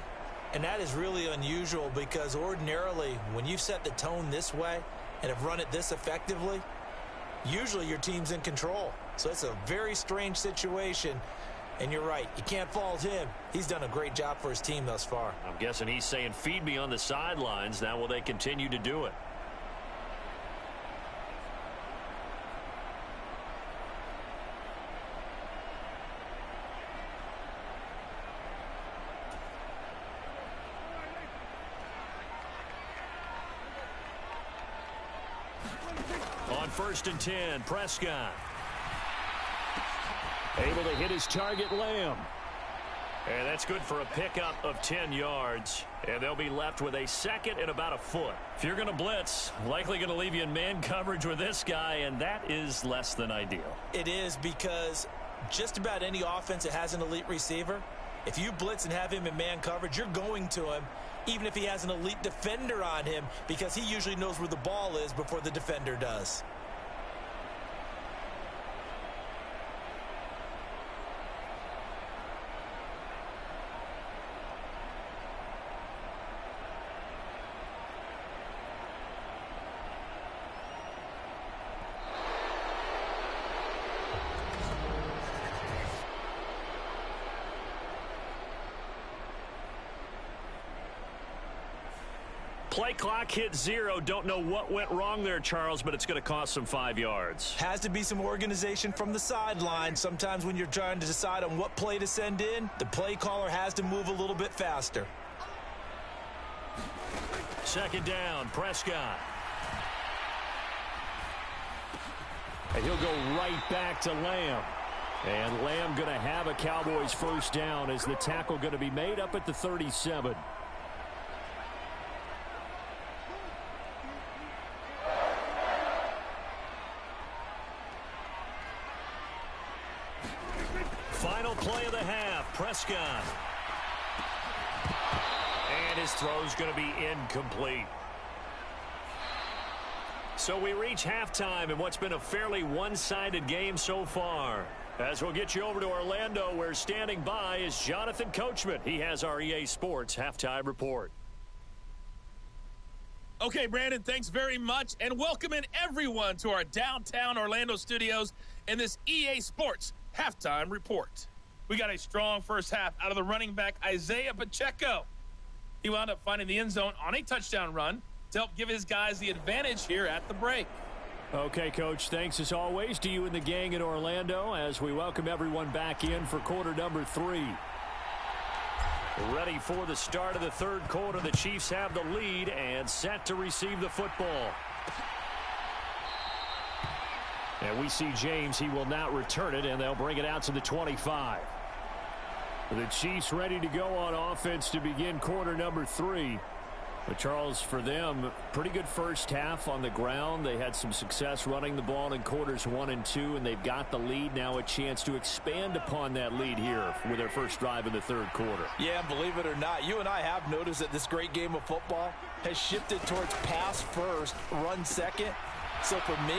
And that is really unusual because ordinarily when you set the tone this way and have run it this effectively, usually your team's in control. So it's a very strange situation. And you're right, you can't fault him. He's done a great job for his team thus far. I'm guessing he's saying, feed me on the sidelines. Now will they continue to do it? On 1st and 10, Prescott. Able to hit his target, Lamb. And that's good for a pickup of 10 yards. And they'll be left with a second and about a foot. If you're going to blitz, likely going to leave you in man coverage with this guy, and that is less than ideal. It is, because just about any offense that has an elite receiver, if you blitz and have him in man coverage, you're going to him, even if he has an elite defender on him, because he usually knows where the ball is before the defender does. Play clock hit 0. Don't know what went wrong there, Charles, but it's going to cost them 5 yards. Has to be some organization from the sideline. Sometimes when you're trying to decide on what play to send in, the play caller has to move a little bit faster. Second down, Prescott. And he'll go right back to Lamb. And Lamb going to have a Cowboys first down as the tackle going to be made up at the 37. Final play of the half, Prescott. And his throw's going to be incomplete. So we reach halftime in what's been a fairly one-sided game so far. As we'll get you over to Orlando, where standing by is Jonathan Coachman. He has our EA Sports Halftime Report. Okay, Brandon, thanks very much, and welcome in everyone to our downtown Orlando studios in this EA Sports Halftime Report. We got a strong first half out of the running back, Isaiah Pacheco. He wound up finding the end zone on a touchdown run to help give his guys the advantage here at the break. Okay, Coach, thanks as always to you and the gang in Orlando as we welcome everyone back in for quarter number 3. Ready for the start of the third quarter. The Chiefs have the lead and set to receive the football. And we see James. He will not return it, and they'll bring it out to the 25. The Chiefs ready to go on offense to begin quarter number 3. But, Charles, for them, pretty good first half on the ground. They had some success running the ball in quarters 1 and 2, and they've got the lead. Now a chance to expand upon that lead here with their first drive in the third quarter. Yeah, believe it or not, you and I have noticed that this great game of football has shifted towards pass first, run second. So for me,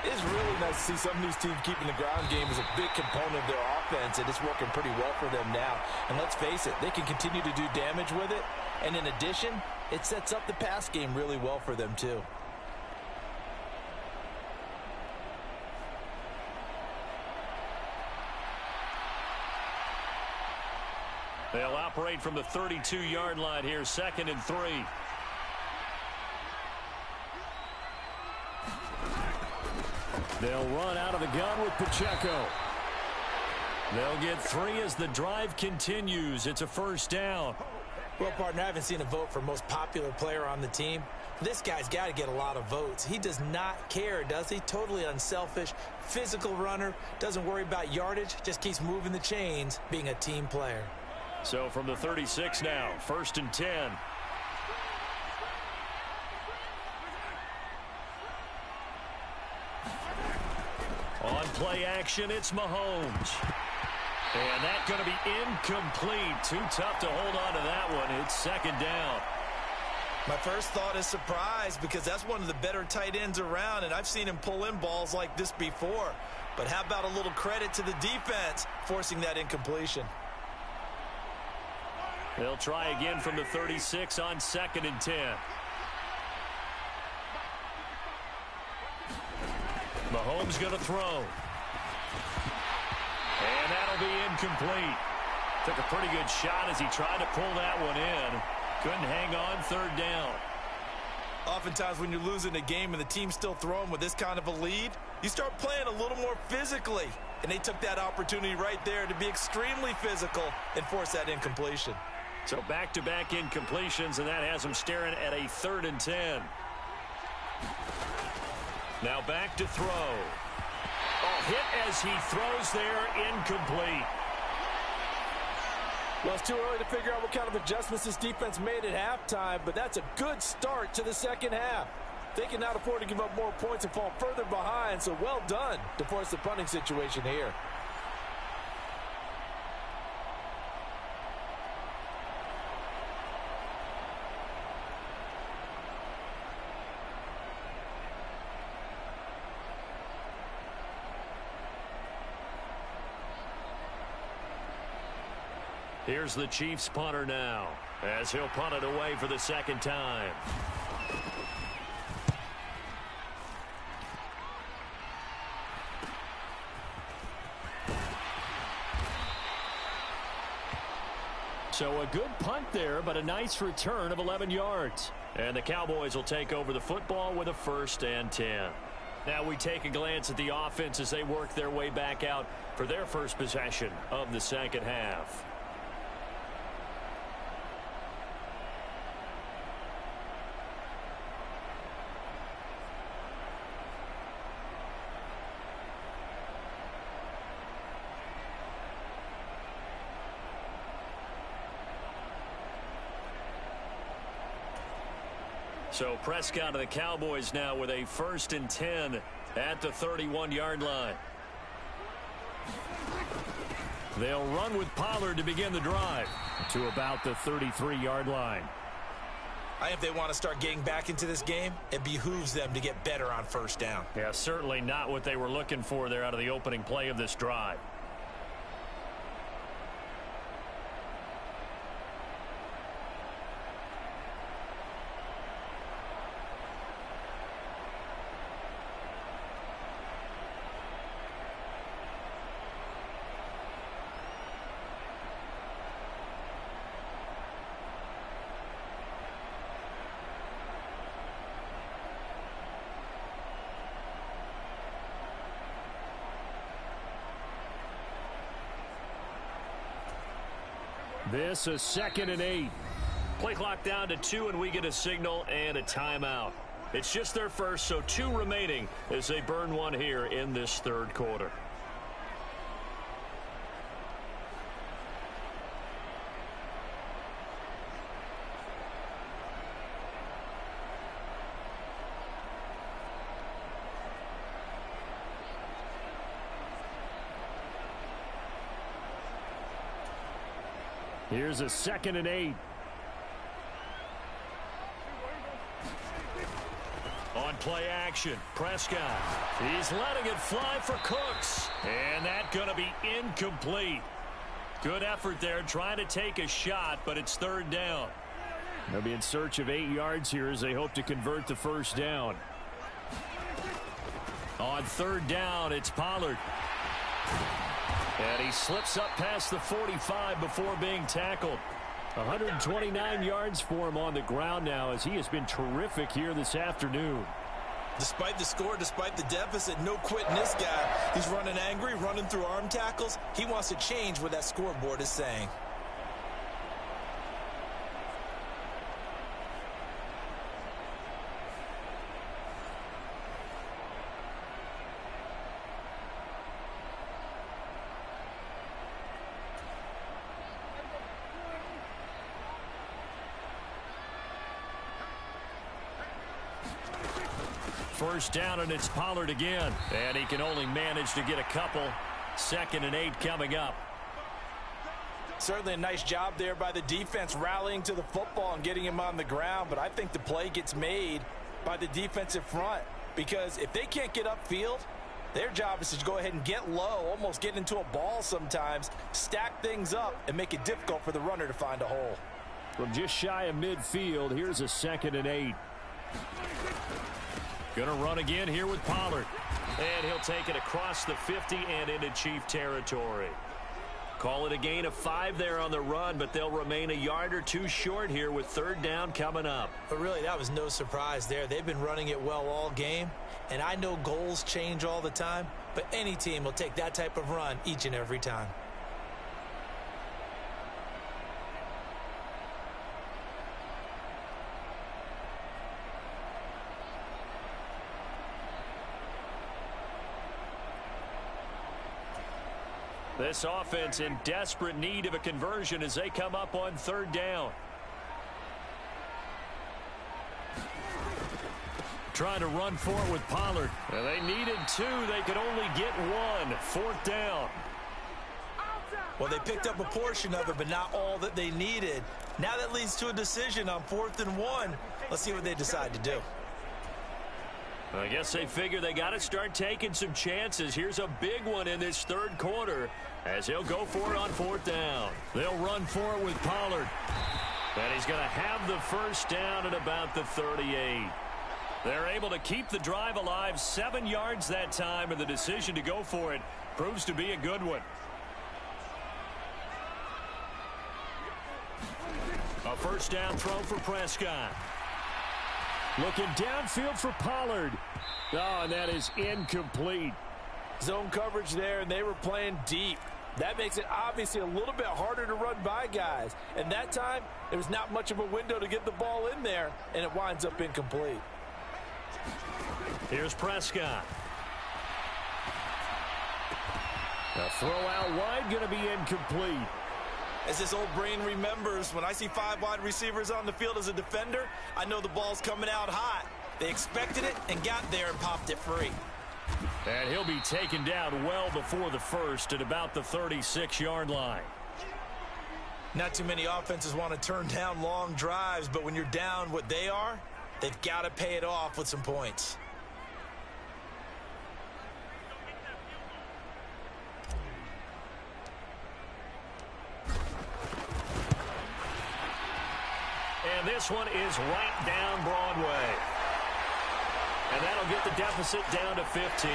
it's really nice to see some of these teams keeping the ground game as a big component of their offense, and it's working pretty well for them now. And let's face it, they can continue to do damage with it. And in addition, it sets up the pass game really well for them too. They'll operate from the 32-yard line here, 2nd and 3. They'll run out of the gun with Pacheco. They'll get 3 as the drive continues. It's a first down. Well, partner, I haven't seen a vote for most popular player on the team. This guy's got to get a lot of votes. He does not care, does he? Totally unselfish, physical runner, doesn't worry about yardage, just keeps moving the chains, being a team player. So from the 36 now, 1st and 10. On play action, it's Mahomes. And that's going to be incomplete. Too tough to hold on to that one. It's 2nd down. My first thought is surprise, because that's one of the better tight ends around, and I've seen him pull in balls like this before. But how about a little credit to the defense forcing that incompletion? They'll try again from the 36 on 2nd and 10. Mahomes going to throw. And that'll be incomplete. Took a pretty good shot as he tried to pull that one in. Couldn't hang on, 3rd down. Oftentimes when you're losing a game and the team's still throwing with this kind of a lead, you start playing a little more physically. And they took that opportunity right there to be extremely physical and force that incompletion. So back-to-back incompletions, and that has them staring at a 3rd and 10. Now back to throw. Oh, hit as he throws there, incomplete. Well, it's too early to figure out what kind of adjustments this defense made at halftime, but that's a good start to the second half. They cannot afford to give up more points and fall further behind, so well done to force the punting situation here. Here's the Chiefs punter now, as he'll punt it away for the second time. So a good punt there, but a nice return of 11 yards. And the Cowboys will take over the football with a 1st and 10. Now we take a glance at the offense as they work their way back out for their first possession of the second half. So Prescott of the Cowboys now with a 1st and 10 at the 31-yard line. They'll run with Pollard to begin the drive to about the 33-yard line. I think if they want to start getting back into this game, it behooves them to get better on 1st down. Yeah, certainly not what they were looking for there out of the opening play of this drive. This is 2nd and 8. Play clock down to 2, and we get a signal and a timeout. It's just their first, so 2 remaining as they burn one here in this 3rd quarter. Here's a 2nd and 8. On play action, Prescott. He's letting it fly for Cooks. And that's going to be incomplete. Good effort there trying to take a shot, but it's 3rd down. They'll be in search of 8 yards here as they hope to convert the 1st down. On 3rd down, it's Pollard. And he slips up past the 45 before being tackled. 129 yards for him on the ground now as he has been terrific here this afternoon. Despite the score, despite the deficit, no quitting this guy. He's running angry, running through arm tackles. He wants to change what that scoreboard is saying. First down, and it's Pollard again. And he can only manage to get a couple. 2nd and 8 coming up. Certainly a nice job there by the defense rallying to the football and getting him on the ground. But I think the play gets made by the defensive front. Because if they can't get upfield, their job is to go ahead and get low, almost get into a ball sometimes, stack things up, and make it difficult for the runner to find a hole. From just shy of midfield, here's a 2nd and 8. Gonna run again here with Pollard. And he'll take it across the 50 and into Chief territory. Call it a gain of 5 there on the run, but they'll remain a yard or 2 short here with 3rd down coming up. But really, that was no surprise there. They've been running it well all game. And I know goals change all the time, but any team will take that type of run each and every time. This offense in desperate need of a conversion as they come up on 3rd down. Trying to run for it with Pollard. Well, they needed 2. They could only get 1. 4th down. Well, they picked up a portion of it, but not all that they needed. Now that leads to a decision on 4th and 1. Let's see what they decide to do. I guess they figure they got to start taking some chances. Here's a big one in this 3rd quarter as he'll go for it on 4th down. They'll run for it with Pollard. And he's going to have the 1st down at about the 38. They're able to keep the drive alive, 7 yards that time, and the decision to go for it proves to be a good one. A 1st down throw for Prescott. Looking downfield for Pollard. Oh, and that is incomplete. Zone coverage there, and they were playing deep. That makes it obviously a little bit harder to run by guys. And that time, there's not much of a window to get the ball in there, and it winds up incomplete. Here's Prescott. A throw out wide, going to be incomplete. As this old brain remembers, when I see 5 wide receivers on the field as a defender, I know the ball's coming out hot. They expected it and got there and popped it free. And he'll be taken down well before the 1st at about the 36-yard line. Not too many offenses want to turn down long drives, but when you're down what they are, they've got to pay it off with some points. And this one is right down Broadway. And that'll get the deficit down to 15.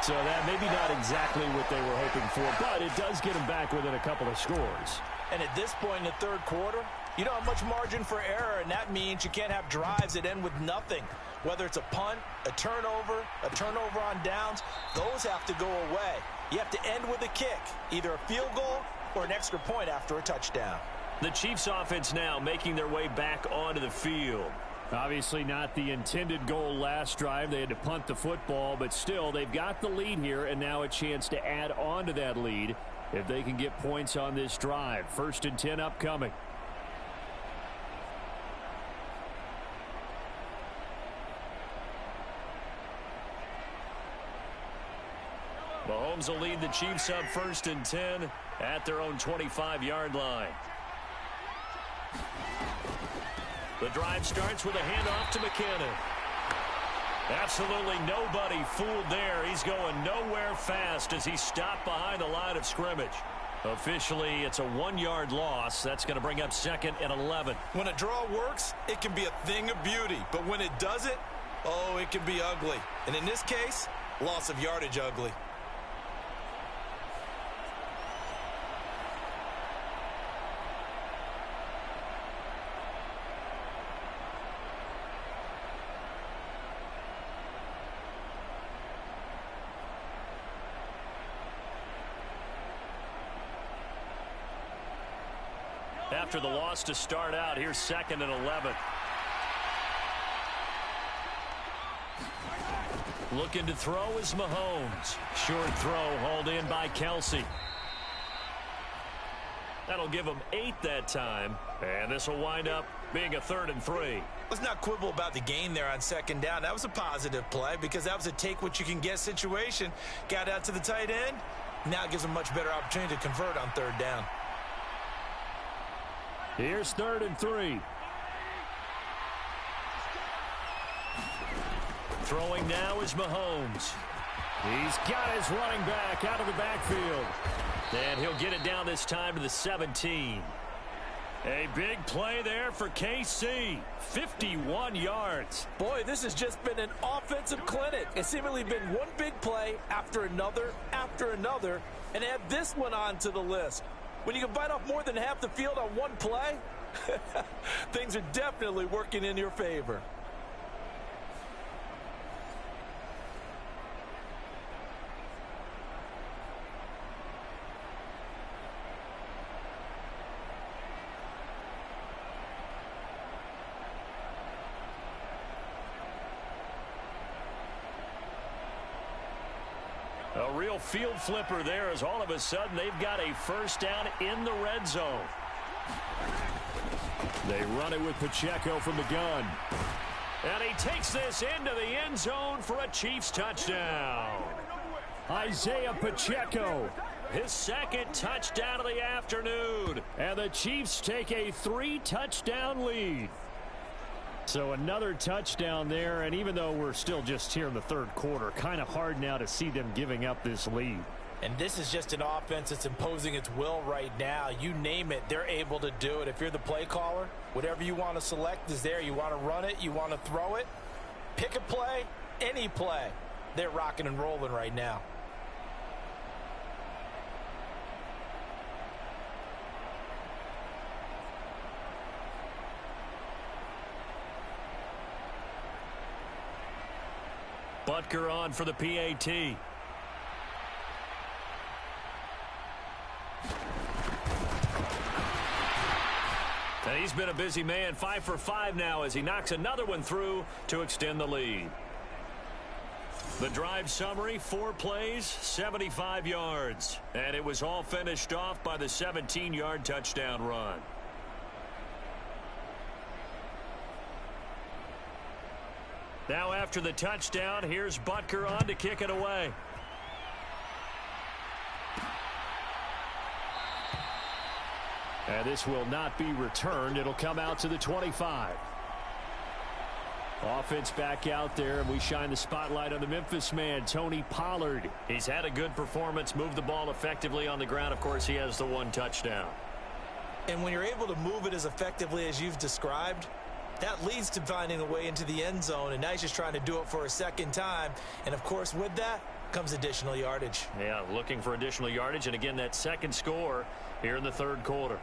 So that maybe not exactly what they were hoping for, but it does get them back within a couple of scores. And at this point in the 3rd quarter, you don't have much margin for error, and that means you can't have drives that end with nothing. Whether it's a punt, a turnover on downs, those have to go away. You have to end with a kick, either a field goal or an extra point after a touchdown. The Chiefs offense now making their way back onto the field. Obviously not the intended goal last drive. They had to punt the football, but still they've got the lead here and now a chance to add on to that lead if they can get points on this drive. 1st and 10 upcoming. Mahomes will lead the Chiefs up 1st and 10 at their own 25-yard line. The drive starts with a handoff to McKinnon. Absolutely nobody fooled there. He's going nowhere fast as he stopped behind the line of scrimmage. Officially, it's a 1-yard loss. That's going to bring up 2nd and 11. When a draw works, it can be a thing of beauty. But when it doesn't, oh, it can be ugly. And in this case, loss of yardage ugly. After the loss to start out, here's 2nd and 11. Looking to throw is Mahomes. Short throw hauled in by Kelsey. That'll give him 8 that time. And this will wind up being a 3rd and 3. Let's not quibble about the gain there on 2nd down. That was a positive play because that was a take-what-you-can-get situation. Got out to the tight end. Now it gives them much better opportunity to convert on 3rd down. Here's 3rd and 3. Throwing now is Mahomes. He's got his running back out of the backfield. And he'll get it down this time to the 17. A big play there for KC. 51 yards. Boy, this has just been an offensive clinic. It's seemingly been one big play after another, and add this one on to the list. When you can bite off more than half the field on one play, things are definitely working in your favor. real field flipper there as all of a sudden they've got a first down in the red zone. They run it with Pacheco from the gun. And he takes this into the end zone for a Chiefs touchdown. Isaiah Pacheco, his second touchdown of the afternoon. And the Chiefs take a 3-touchdown lead. So another touchdown there, and even though we're still just here in the third quarter, kind of hard now to see them giving up this lead. And this is just an offense that's imposing its will right now. You name it, they're able to do it. If you're the play caller, whatever you want to select is there. You want to run it, you want to throw it, pick a play, any play. They're rocking and rolling right now. Butker on for the PAT. And he's been a busy man, 5 for 5 now as he knocks another one through to extend the lead. The drive summary, 4 plays, 75 yards. And it was all finished off by the 17-yard touchdown run. Now after the touchdown, here's Butker on to kick it away. And this will not be returned. It'll come out to the 25. Offense back out there, and we shine the spotlight on the Memphis man, Tony Pollard. He's had a good performance, moved the ball effectively on the ground. Of course, he has the 1 touchdown. And when you're able to move it as effectively as you've described, that leads to finding a way into the end zone, and now he's just trying to do it for a second time. And, of course, with that comes additional yardage. Yeah, looking for additional yardage, and again, that second score here in the third quarter.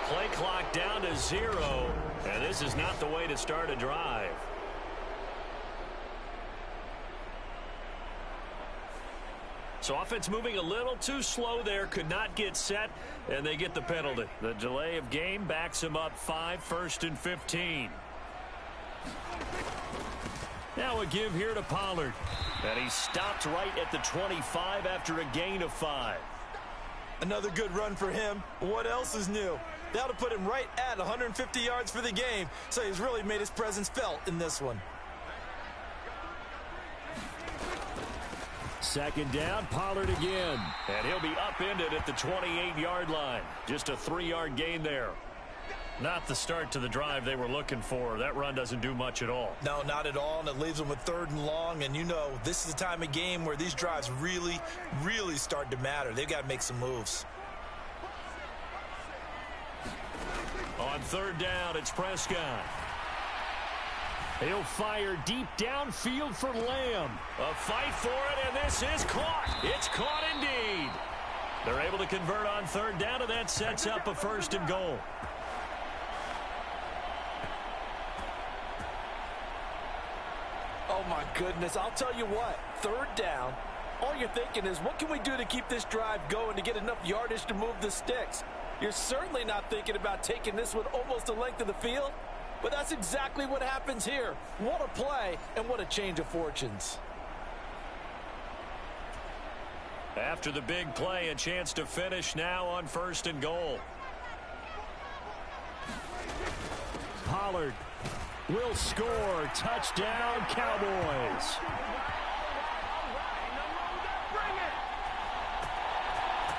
Play clock down to 0, and this is not the way to start a drive. So offense moving a little too slow there, could not get set, and they get the penalty. The delay of game backs them up 5, 1st and 15. Now a give here to Pollard. And he stopped right at the 25 after a gain of 5. Another good run for him. What else is new? That'll put him right at 150 yards for the game, so he's really made his presence felt in this one. Second down, Pollard again. And he'll be upended at the 28-yard line. Just a 3-yard gain there. Not the start to the drive they were looking for. That run doesn't do much at all. No, not at all, and it leaves them with 3rd and long. And you know, this is the time of game where these drives really, really start to matter. They've got to make some moves. On 3rd down, it's Prescott. He'll fire deep downfield for Lamb. A fight for it, and this is caught. It's caught indeed. They're able to convert on 3rd down, and that sets up a 1st and goal. Oh, my goodness. I'll tell you what, 3rd down, all you're thinking is, what can we do to keep this drive going to get enough yardage to move the sticks? You're certainly not thinking about taking this one almost the length of the field, but that's exactly what happens here. What a play, and what a change of fortunes. After the big play, a chance to finish now on 1st and goal. Pollard will score. Touchdown, Cowboys.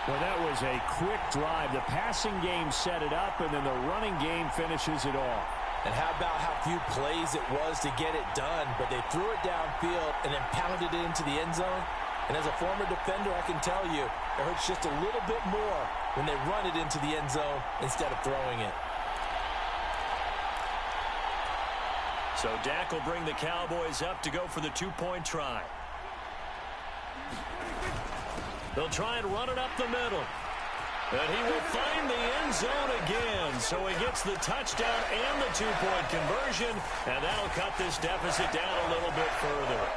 Well, that was a quick drive. The passing game set it up, and then the running game finishes it off. And how about how few plays it was to get it done, but they threw it downfield and then pounded it into the end zone. And as a former defender, I can tell you, it hurts just a little bit more when they run it into the end zone instead of throwing it. So Dak will bring the Cowboys up to go for the 2-point try. They'll try and run it up the middle. And he will find the end zone again. So he gets the touchdown and the two-point conversion. And that'll cut this deficit down a little bit further.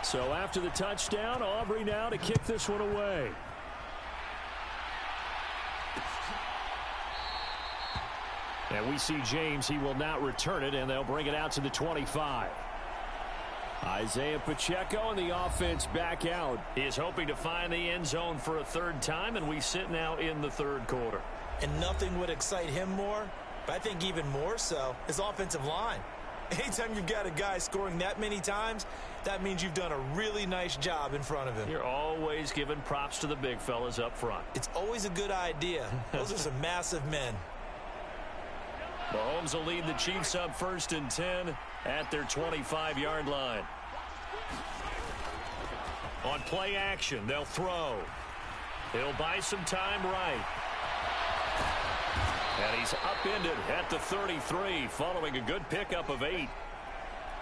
So after the touchdown, Aubrey now to kick this one away. And we see James. He will not return it, and they'll bring it out to the 25. Isaiah Pacheco and the offense back out. He is hoping to find the end zone for a third time, and we sit now in the third quarter. And nothing would excite him more, but I think even more so, his offensive line. Anytime you've got a guy scoring that many times, that means you've done a really nice job in front of him. You're always giving props to the big fellas up front. It's always a good idea. Those are some massive men. Mahomes will lead the Chiefs up 1st and 10 at their 25-yard line. On play action, they'll throw. He'll buy some time right. And he's upended at the 33 following a good pickup of 8.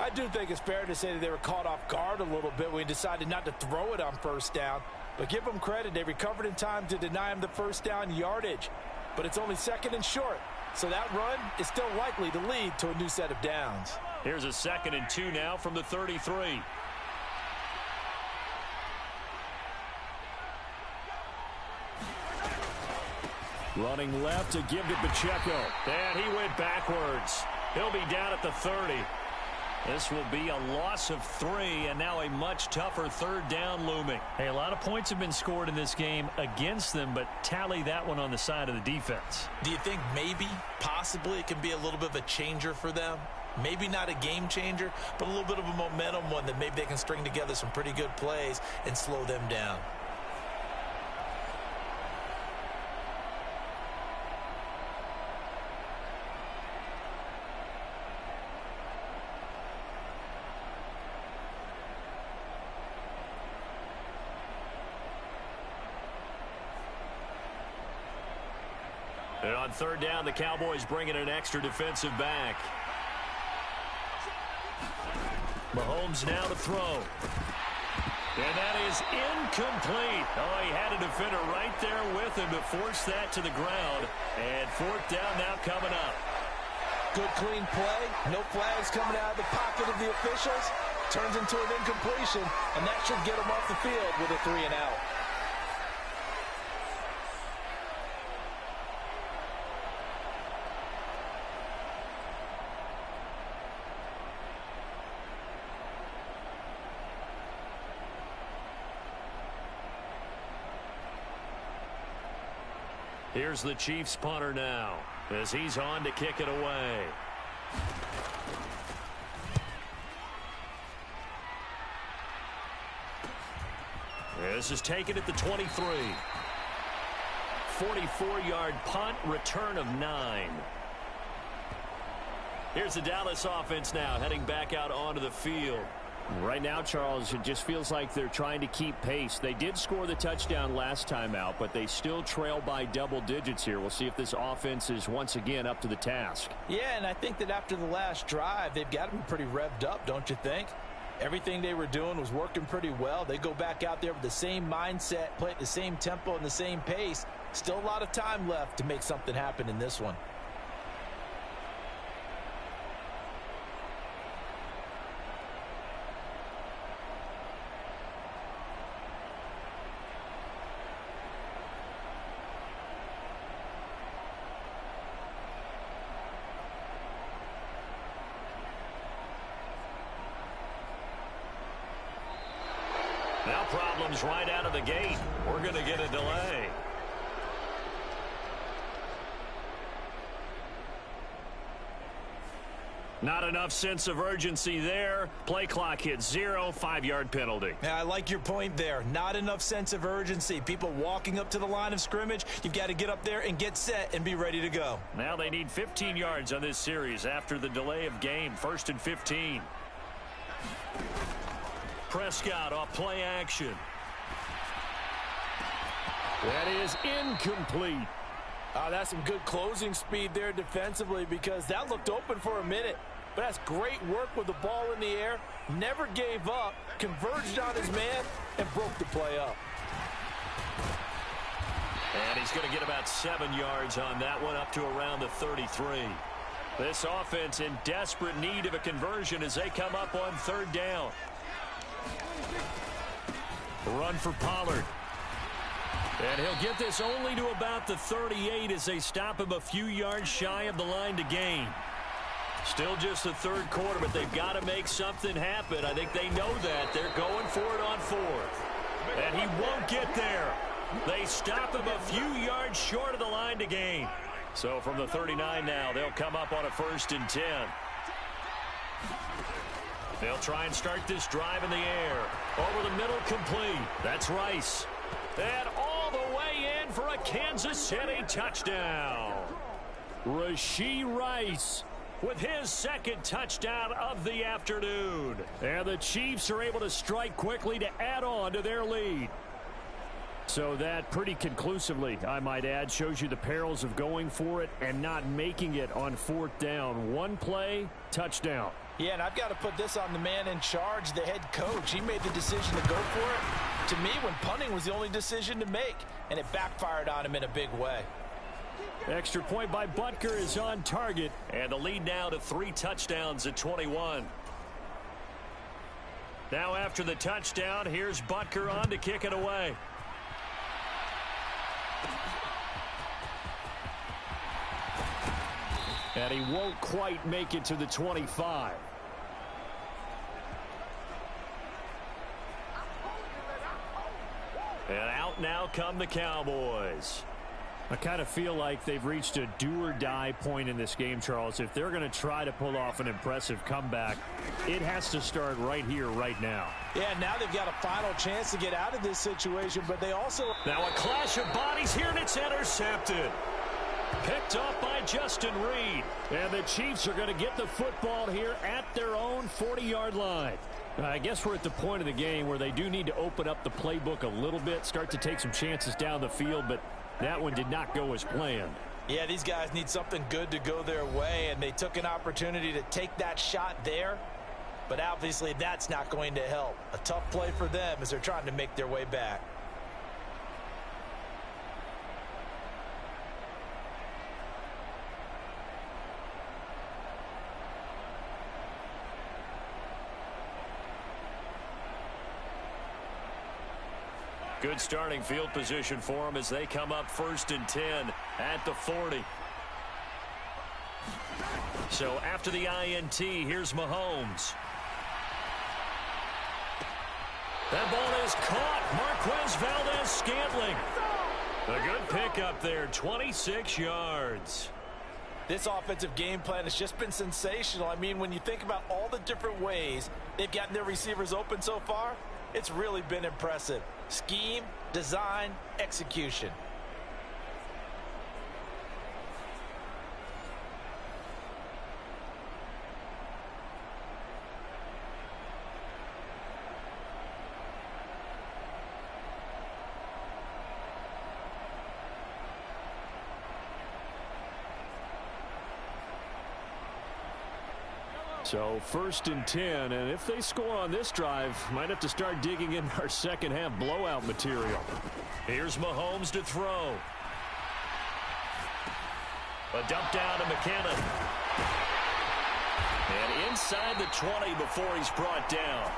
I do think it's fair to say that they were caught off guard a little bit when he decided not to throw it on first down. But give them credit. They recovered in time to deny him the first down yardage. But it's only 2nd and short. So that run is still likely to lead to a new set of downs. Here's a 2nd and 2 now from the 33. Running left to give to Pacheco. And he went backwards. He'll be down at the 30. This will be a loss of 3, and now a much tougher 3rd down looming. Hey, a lot of points have been scored in this game against them, but tally that one on the side of the defense. Do you think maybe, possibly, it can be a little bit of a changer for them? Maybe not a game changer, but a little bit of a momentum one that maybe they can string together some pretty good plays and slow them down. And on 3rd down, the Cowboys bring in an extra defensive back. Mahomes now to throw. And that is incomplete. Oh, he had a defender right there with him to force that to the ground. And 4th down now coming up. Good clean play. No flags coming out of the pocket of the officials. Turns into an incompletion, and that should get him off the field with a 3 and out. Here's the Chiefs punter now as he's on to kick it away. This is taken at the 23. 44-yard punt, return of 9. Here's the Dallas offense now heading back out onto the field. Right now, Charles, it just feels like they're trying to keep pace. They did score the touchdown last time out, but they still trail by double digits here. We'll see if this offense is once again up to the task. Yeah, and I think that after the last drive, they've got to be pretty revved up, don't you think? Everything they were doing was working pretty well. They go back out there with the same mindset, play at the same tempo and the same pace. Still a lot of time left to make something happen in this one. Now problems right out of the gate. We're going to get a delay. Not enough sense of urgency there. Play clock hits 0, 5-yard penalty. Yeah, I like your point there. Not enough sense of urgency. People walking up to the line of scrimmage, you've got to get up there and get set and be ready to go. Now they need 15 yards on this series after the delay of game. 1st and 15. Prescott off play action. That is incomplete. Oh, that's some good closing speed there defensively because that looked open for a minute. But that's great work with the ball in the air. Never gave up, converged on his man, and broke the play up. And he's going to get about 7 yards on that one, up to around the 33. This offense in desperate need of a conversion as they come up on 3rd down. Run for Pollard. And he'll get this only to about the 38 as they stop him a few yards shy of the line to gain. Still just the 3rd quarter, but they've got to make something happen. I think they know that. They're going for it on 4th. And he won't get there. They stop him a few yards short of the line to gain. So from the 39 now, they'll come up on a 1st and 10. They'll try and start this drive in the air. Over the middle, complete. That's Rice. And all the way in for a Kansas City touchdown. Rashee Rice with his 2nd touchdown of the afternoon. And the Chiefs are able to strike quickly to add on to their lead. So that pretty conclusively, I might add, shows you the perils of going for it and not making it on 4th down. One play, touchdown. Yeah, and I've got to put this on the man in charge, the head coach. He made the decision to go for it. To me, when punting was the only decision to make, and it backfired on him in a big way. Extra point by Butker is on target, and the lead now to 3 touchdowns at 21. Now after the touchdown, here's Butker on to kick it away. And he won't quite make it to the 25. And out now come the Cowboys. I kind of feel like they've reached a do-or-die point in this game, Charles. If they're going to try to pull off an impressive comeback, it has to start right here, right now. Yeah, now they've got a final chance to get out of this situation, but they also... Now a clash of bodies here, and it's intercepted. Picked off by Justin Reed. And the Chiefs are going to get the football here at their own 40-yard line. I guess we're at the point of the game where they do need to open up the playbook a little bit, start to take some chances down the field, but that one did not go as planned. Yeah, these guys need something good to go their way, and they took an opportunity to take that shot there, but obviously that's not going to help. A tough play for them as they're trying to make their way back. Good starting field position for them as they come up 1st and 10 at the 40. So after the INT, here's Mahomes. That ball is caught. Marquez Valdes-Scantling. A good pickup there, 26 yards. This offensive game plan has just been sensational. I mean, when you think about all the different ways they've gotten their receivers open so far, it's really been impressive. Scheme, design, execution. So 1st and 10, and if they score on this drive, might have to start digging in our second half blowout material. Here's Mahomes to throw. A dump down to McKinnon. And inside the 20 before he's brought down.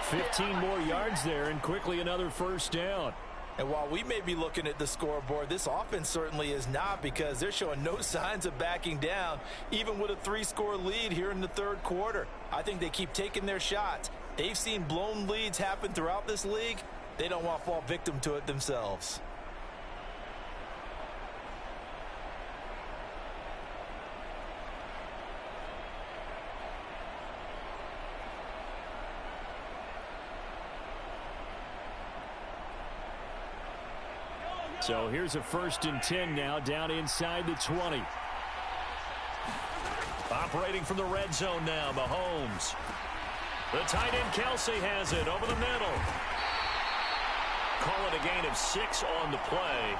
15 more yards there, and quickly another 1st down. And while we may be looking at the scoreboard, this offense certainly is not, because they're showing no signs of backing down, even with a 3-score lead here in the 3rd quarter. I think they keep taking their shots. They've seen blown leads happen throughout this league. They don't want to fall victim to it themselves. So here's a 1st and 10 now, down inside the 20. Operating from the red zone now, Mahomes. The tight end Kelsey has it over the middle. Call it a gain of 6 on the play.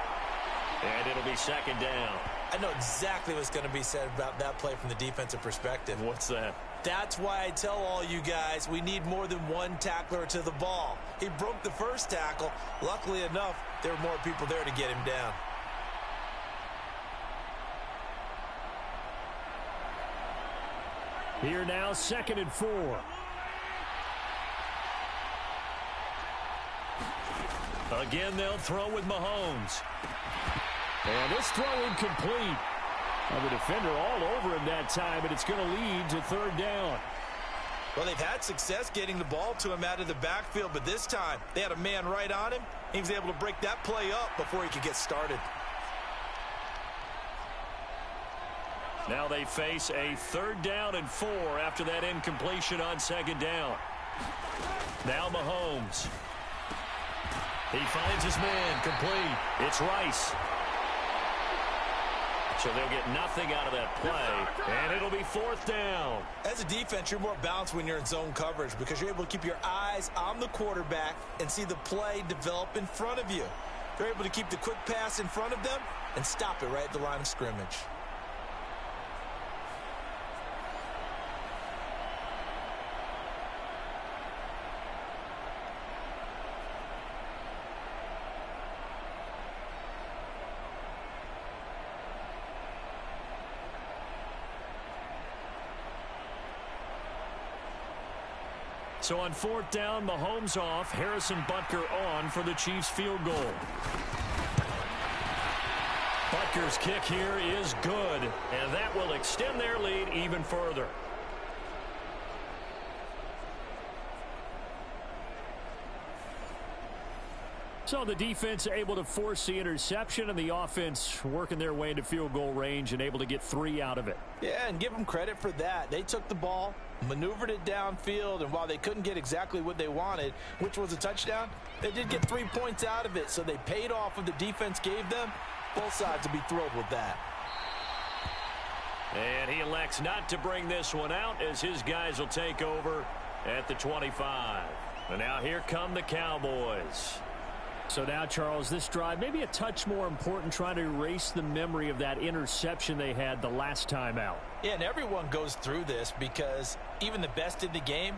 And it'll be second down. I know exactly what's going to be said about that play from the defensive perspective. What's that? That's why I tell all you guys we need more than one tackler to the ball. He broke the first tackle. Luckily enough, there were more people there to get him down. Here now, 2nd and 4. Again, they'll throw with Mahomes. And this throw incomplete. The defender all over him that time, and it's going to lead to 3rd down. Well, they've had success getting the ball to him out of the backfield, but this time they had a man right on him. He was able to break that play up before he could get started. Now they face a 3rd down and 4 after that incompletion on 2nd down. Now Mahomes. He finds his man complete. It's Rice. So they'll get nothing out of that play, and it'll be 4th down. As a defense, you're more balanced when you're in zone coverage because you're able to keep your eyes on the quarterback and see the play develop in front of you. They're able to keep the quick pass in front of them and stop it right at the line of scrimmage. So on 4th down, Mahomes off, Harrison Butker on for the Chiefs field goal. Butker's kick here is good, and that will extend their lead even further. So the defense able to force the interception, and the offense working their way into field goal range and able to get 3 out of it. Yeah, and give them credit for that. They took the ball, maneuvered it downfield, and while they couldn't get exactly what they wanted, which was a touchdown, they did get 3 points out of it, so they paid off what the defense gave them. Both sides will be thrilled with that. And he elects not to bring this one out as his guys will take over at the 25. And now here come the Cowboys. So now, Charles, this drive maybe a touch more important, trying to erase the memory of that interception they had the last time out. Yeah, and everyone goes through this because even the best in the game,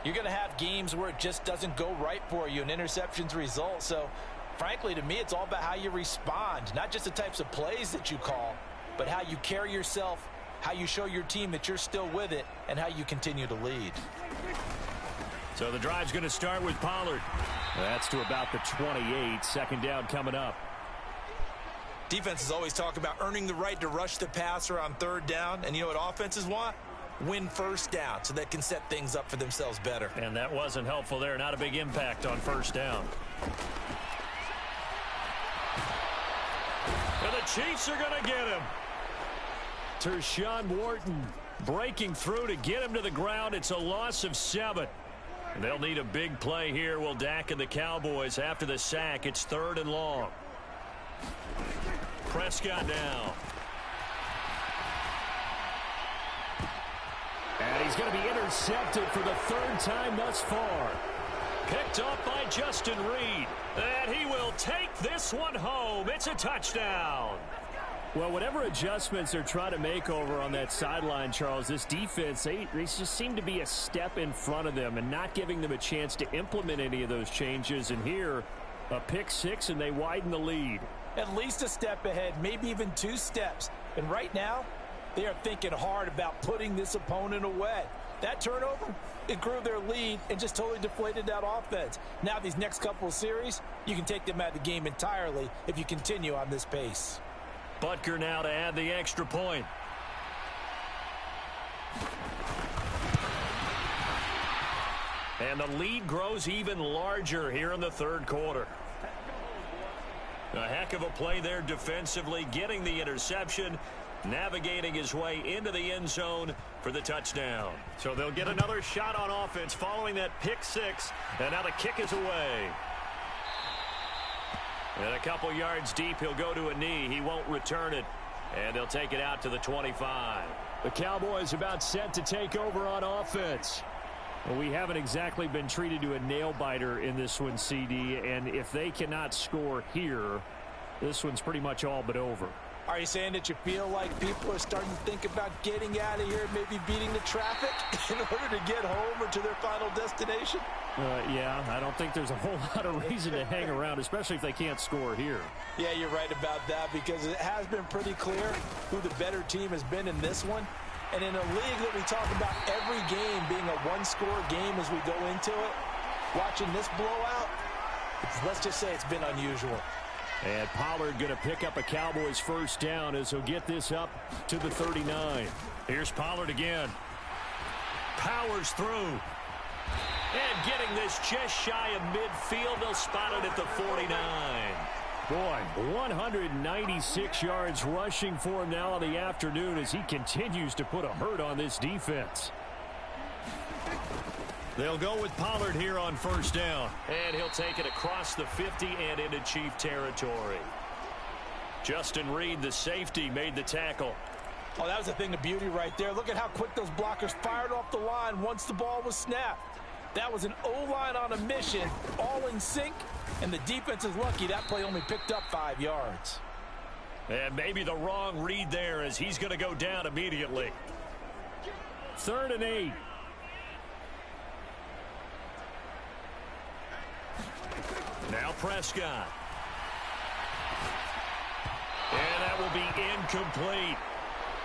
you're going to have games where it just doesn't go right for you and interceptions result. So, frankly, to me, it's all about how you respond, not just the types of plays that you call, but how you carry yourself, how you show your team that you're still with it, and how you continue to lead. So the drive's going to start with Pollard. That's to about the 28. 2nd down coming up. Defenses always talk about earning the right to rush the passer on 3rd down. And you know what offenses want? Win 1st down so they can set things up for themselves better. And that wasn't helpful there. Not a big impact on 1st down. And the Chiefs are going to get him. Tershawn Wharton breaking through to get him to the ground. It's a loss of 7. They'll need a big play here, will Dak and the Cowboys. After the sack, it's 3rd and long. Prescott now. And he's going to be intercepted for the 3rd time thus far. Picked up by Justin Reed. And he will take this one home. It's a touchdown. Well, whatever adjustments they're trying to make over on that sideline, Charles, this defense, they just seem to be a step in front of them and not giving them a chance to implement any of those changes. And here, a pick 6, and they widen the lead. At least a step ahead, maybe even 2 steps. And right now, they are thinking hard about putting this opponent away. That turnover, it grew their lead and just totally deflated that offense. Now these next couple of series, you can take them out of the game entirely if you continue on this pace. Butker now to add the extra point. And the lead grows even larger here in the 3rd quarter. A heck of a play there defensively, getting the interception, navigating his way into the end zone for the touchdown. So they'll get another shot on offense following that pick 6, and now the kick is away. And a couple yards deep, he'll go to a knee. He won't return it. And they'll take it out to the 25. The Cowboys about set to take over on offense. Well, we haven't exactly been treated to a nail-biter in this one, CD. And if they cannot score here, this one's pretty much all but over. Are you saying that you feel like people are starting to think about getting out of here, maybe beating the traffic in order to get home or to their final destination? Yeah, I don't think there's a whole lot of reason to hang around, especially if they can't score here. Yeah, you're right about that, because it has been pretty clear who the better team has been in this one. And in a league that we talk about every game being a one-score game as we go into it, watching this blowout, let's just say it's been unusual. And Pollard going to pick up a Cowboys first down as he'll get this up to the 39. Here's Pollard again. Powers through. And getting this just shy of midfield. They'll spot it at the 49. Boy, 196 yards rushing for him now in the afternoon as he continues to put a hurt on this defense. They'll go with Pollard here on first down. And he'll take it across the 50 and into Chief territory. Justin Reed, the safety, made the tackle. Oh, that was a thing of beauty right there. Look at how quick those blockers fired off the line once the ball was snapped. That was an O-line on a mission, all in sync, and the defense is lucky that play only picked up 5 yards. And maybe the wrong read there as he's going to go down immediately. 3rd and 8. Now Prescott. And that will be incomplete.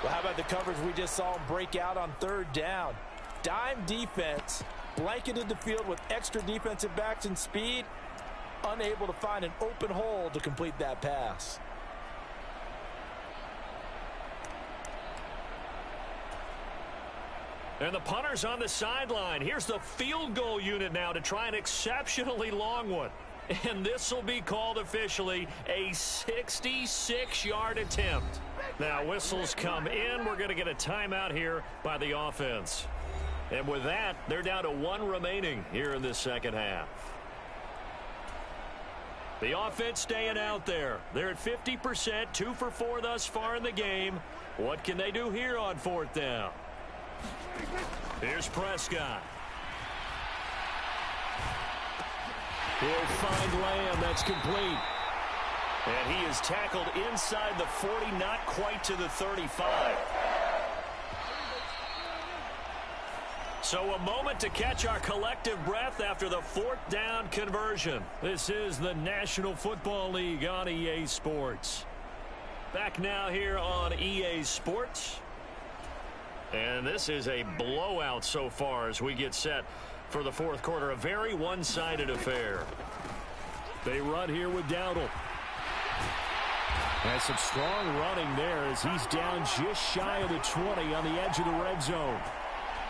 Well, how about the coverage we just saw him break out on 3rd down? Dime defense, blanketed the field with extra defensive backs and speed, unable to find an open hole to complete that pass. And the punter's on the sideline. Here's the field goal unit now to try an exceptionally long one. And this will be called officially a 66-yard attempt. Now whistles come in. We're going to get a timeout here by the offense. And with that, they're down to 1 remaining here in this second half. The offense staying out there. They're at 50%, 2 for 4 thus far in the game. What can they do here on 4th down? Here's Prescott. He'll find Lamb. That's complete. And he is tackled inside the 40, not quite to the 35. So a moment to catch our collective breath after the 4th down conversion. This is the National Football League on EA Sports. Back now here on EA Sports. And this is a blowout so far as we get set for the 4th quarter. A very one-sided affair. They run here with Dowdle. And some strong running there as he's down just shy of the 20 on the edge of the red zone.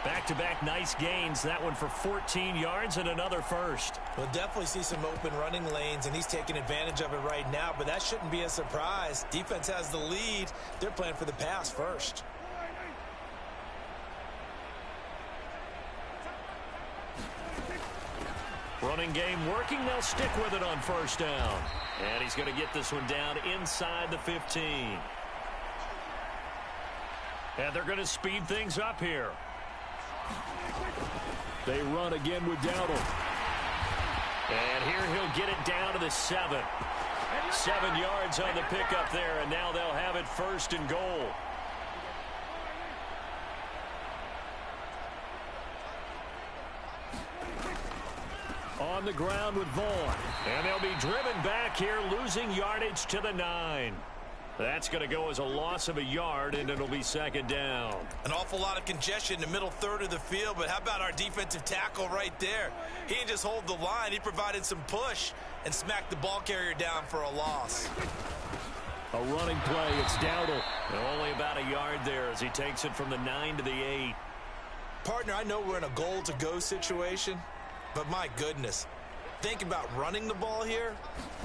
Back-to-back nice gains. That one for 14 yards and another first. We'll definitely see some open running lanes, and he's taking advantage of it right now, but that shouldn't be a surprise. Defense has the lead. They're playing for the pass first. Running game working. They'll stick with it on first down. And he's going to get this one down inside the 15. And they're going to speed things up here. They run again with Dowdle. And here he'll get it down to the 7. 7 yards on the pickup there, and now they'll have it 1st and goal. On the ground with Vaughn. And they'll be driven back here, losing yardage to the 9. That's going to go as a loss of a yard, and it'll be 2nd down. An awful lot of congestion in the middle 3rd of the field, but how about our defensive tackle right there? He didn't just hold the line. He provided some push and smacked the ball carrier down for a loss. A running play. It's Dowdle. Only about a yard there as he takes it from the 9 to the 8. Partner, I know we're in a goal-to-go situation, but my goodness. Think about running the ball here.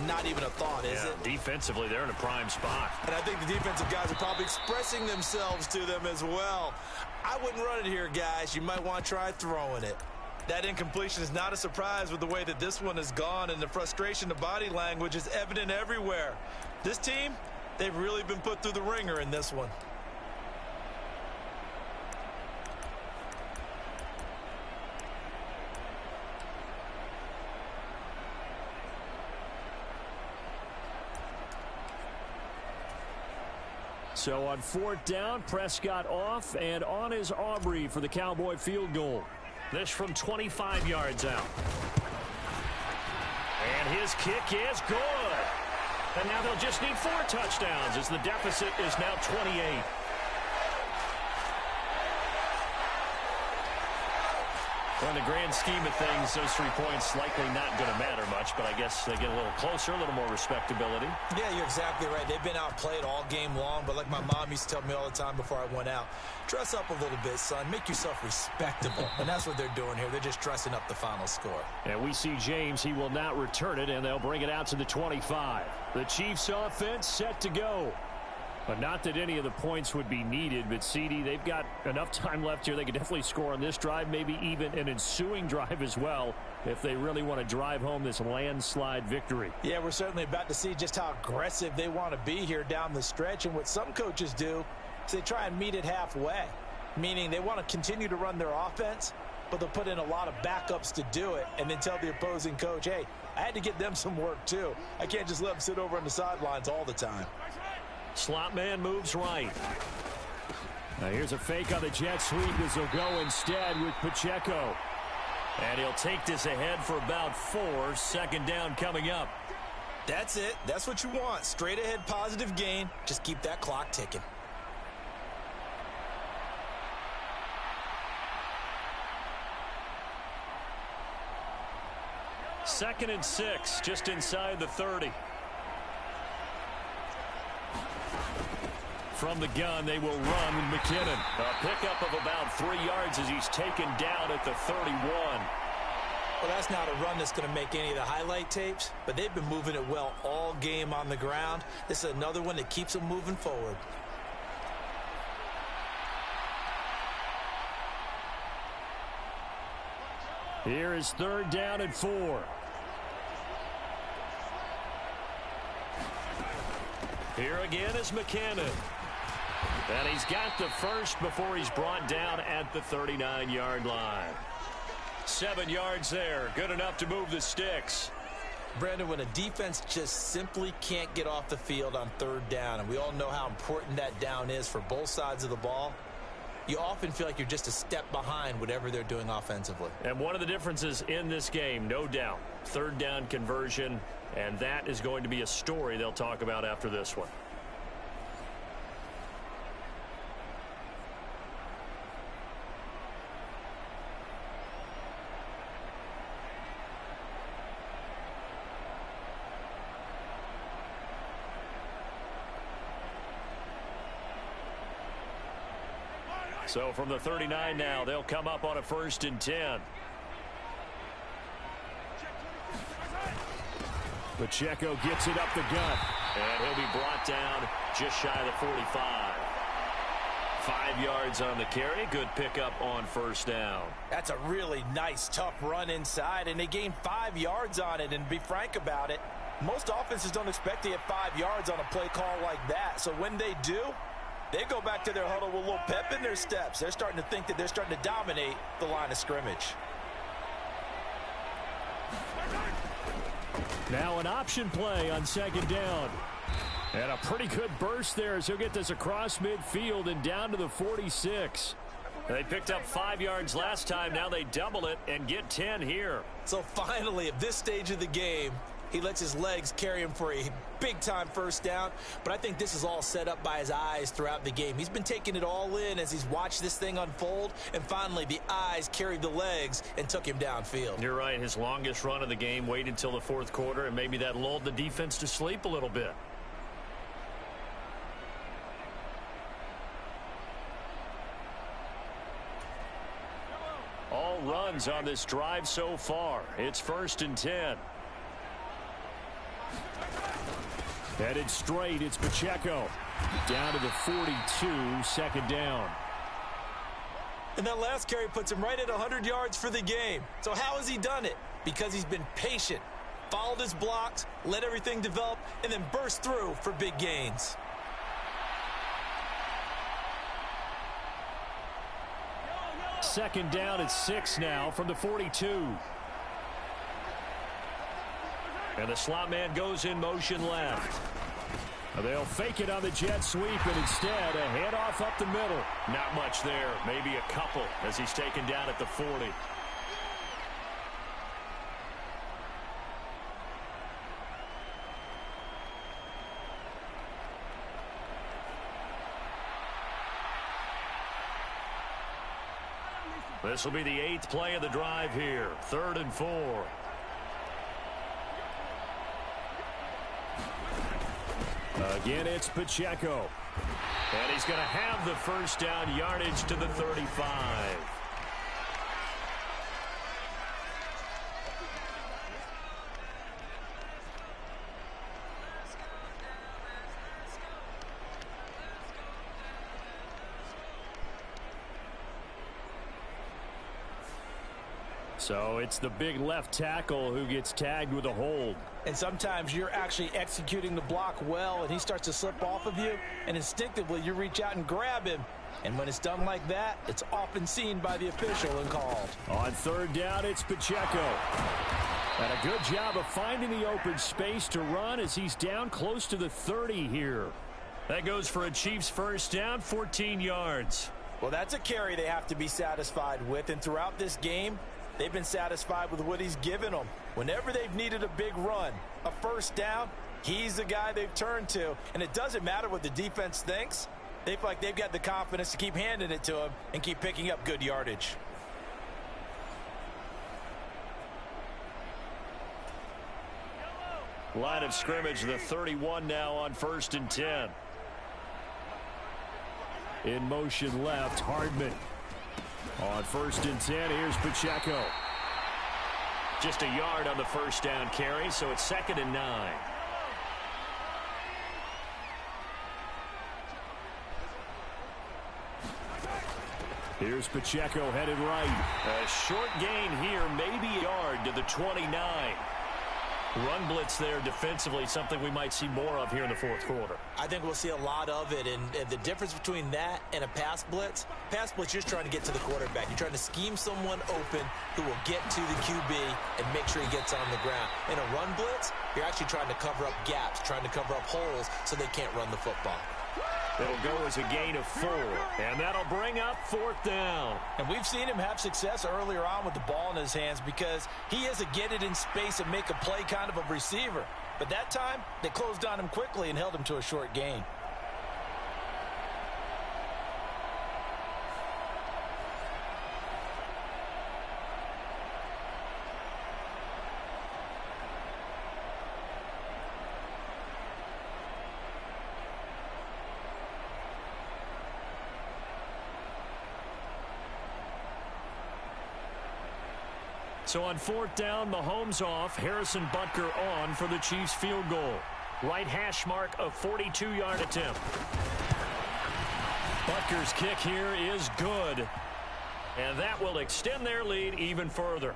Not even a thought, is it? Defensively, they're in a prime spot. And I think the defensive guys are probably expressing themselves to them as well. I wouldn't run it here, guys. You might want to try throwing it. That incompletion is not a surprise with the way that this one has gone, and the frustration, the body language is evident everywhere. This team, they've really been put through the ringer in this one. So on 4th down, Prescott off, and on is Aubrey for the Cowboy field goal. This from 25 yards out. And his kick is good. And now they'll just need 4 touchdowns as the deficit is now 28. Well, in the grand scheme of things, those 3 points likely not going to matter much, but I guess they get a little closer, a little more respectability. Yeah, you're exactly right. They've been outplayed all game long, but like my mom used to tell me all the time before I went out, dress up a little bit, son. Make yourself respectable. And that's what they're doing here. They're just dressing up the final score. And we see James. He will not return it, and they'll bring it out to the 25. The Chiefs offense set to go. But not that any of the points would be needed, but CD, they've got enough time left here. They could definitely score on this drive, maybe even an ensuing drive as well, if they really want to drive home this landslide victory. Yeah, we're certainly about to see just how aggressive they want to be here down the stretch. And what some coaches do is they try and meet it halfway, meaning they want to continue to run their offense, but they'll put in a lot of backups to do it and then tell the opposing coach, hey, I had to get them some work too. I can't just let them sit over on the sidelines all the time. Slot man moves right. Now here's a fake on the jet sweep as they'll go instead with Pacheco. And he'll take this ahead for about 4. 2nd down coming up. That's it. That's what you want. Straight ahead positive gain. Just keep that clock ticking. Second and 6, just inside the 30. From the gun, they will run with McKinnon. A pickup of about 3 yards as he's taken down at the 31. Well, that's not a run that's going to make any of the highlight tapes, but they've been moving it well all game on the ground. This is another one that keeps them moving forward. Here is 3rd down and 4. Here again is McKinnon. And he's got the first before he's brought down at the 39-yard line. 7 yards there. Good enough to move the sticks. Brandon, when a defense just simply can't get off the field on 3rd down, and we all know how important that down is for both sides of the ball, you often feel like you're just a step behind whatever they're doing offensively. And one of the differences in this game, no doubt, 3rd down conversion, and that is going to be a story they'll talk about after this one. So from the 39 now, they'll come up on a 1st and 10. Pacheco gets it up the gut. And he'll be brought down just shy of the 45. 5 yards on the carry. Good pickup on 1st down. That's a really nice, tough run inside, and they gained 5 yards on it. And to be frank about it, most offenses don't expect to get 5 yards on a play call like that. So when they do, they go back to their huddle with a little pep in their steps. They're starting to think that they're starting to dominate the line of scrimmage. Now an option play on 2nd down. And a pretty good burst there as he'll get this across midfield and down to the 46. They picked up 5 yards last time. Now they double it and get 10 here. So finally, at this stage of the game, he lets his legs carry him for a big-time 1st down. But I think this is all set up by his eyes throughout the game. He's been taking it all in as he's watched this thing unfold. And finally, the eyes carried the legs and took him downfield. You're right. His longest run of the game waited until the 4th quarter, and maybe that lulled the defense to sleep a little bit. All runs on this drive so far. It's 1st and 10. Headed straight, it's Pacheco. Down to the 42, 2nd down. And that last carry puts him right at 100 yards for the game. So how has he done it? Because he's been patient, followed his blocks, let everything develop, and then burst through for big gains. Second down at 6 now from the 42. And the slot man goes in motion left. They'll fake it on the jet sweep, and instead a handoff up the middle. Not much there, maybe a couple as he's taken down at the 40. This will be the 8th play of the drive here. 3rd and 4. Again, it's Pacheco. And he's going to have the first down, yardage to the 35. So it's the big left tackle who gets tagged with a hold. And sometimes you're actually executing the block well, and he starts to slip off of you, and instinctively you reach out and grab him. And when it's done like that, it's often seen by the official and called. On 3rd down, it's Pacheco. And a good job of finding the open space to run as he's down close to the 30 here. That goes for a Chiefs first down, 14 yards. Well, that's a carry they have to be satisfied with, and throughout this game, they've been satisfied with what he's given them. Whenever they've needed a big run, a first down, he's the guy they've turned to. And it doesn't matter what the defense thinks. They feel like they've got the confidence to keep handing it to him and keep picking up good yardage. Line of scrimmage, the 31 now on 1st and 10. In motion left, Hardman. On 1st and 10, here's Pacheco. Just a yard on the first down carry, so it's 2nd and 9. Here's Pacheco headed right. A short gain here, maybe a yard to the 29. Run blitz there defensively, something we might see more of here in the 4th quarter. I think we'll see a lot of it, and the difference between that and a pass blitz, you're just trying to get to the quarterback. You're trying to scheme someone open who will get to the QB and make sure he gets on the ground. In a run blitz, you're actually trying to cover up gaps, trying to cover up holes so they can't run the football. It'll go as a gain of 4, and that'll bring up 4th down. And we've seen him have success earlier on with the ball in his hands because he is a get it in space and make a play kind of a receiver. But that time, they closed on him quickly and held him to a short gain. So on 4th down, Mahomes off, Harrison Butker on for the Chiefs field goal. Right hash mark of 42-yard attempt. Butker's kick here is good. And that will extend their lead even further.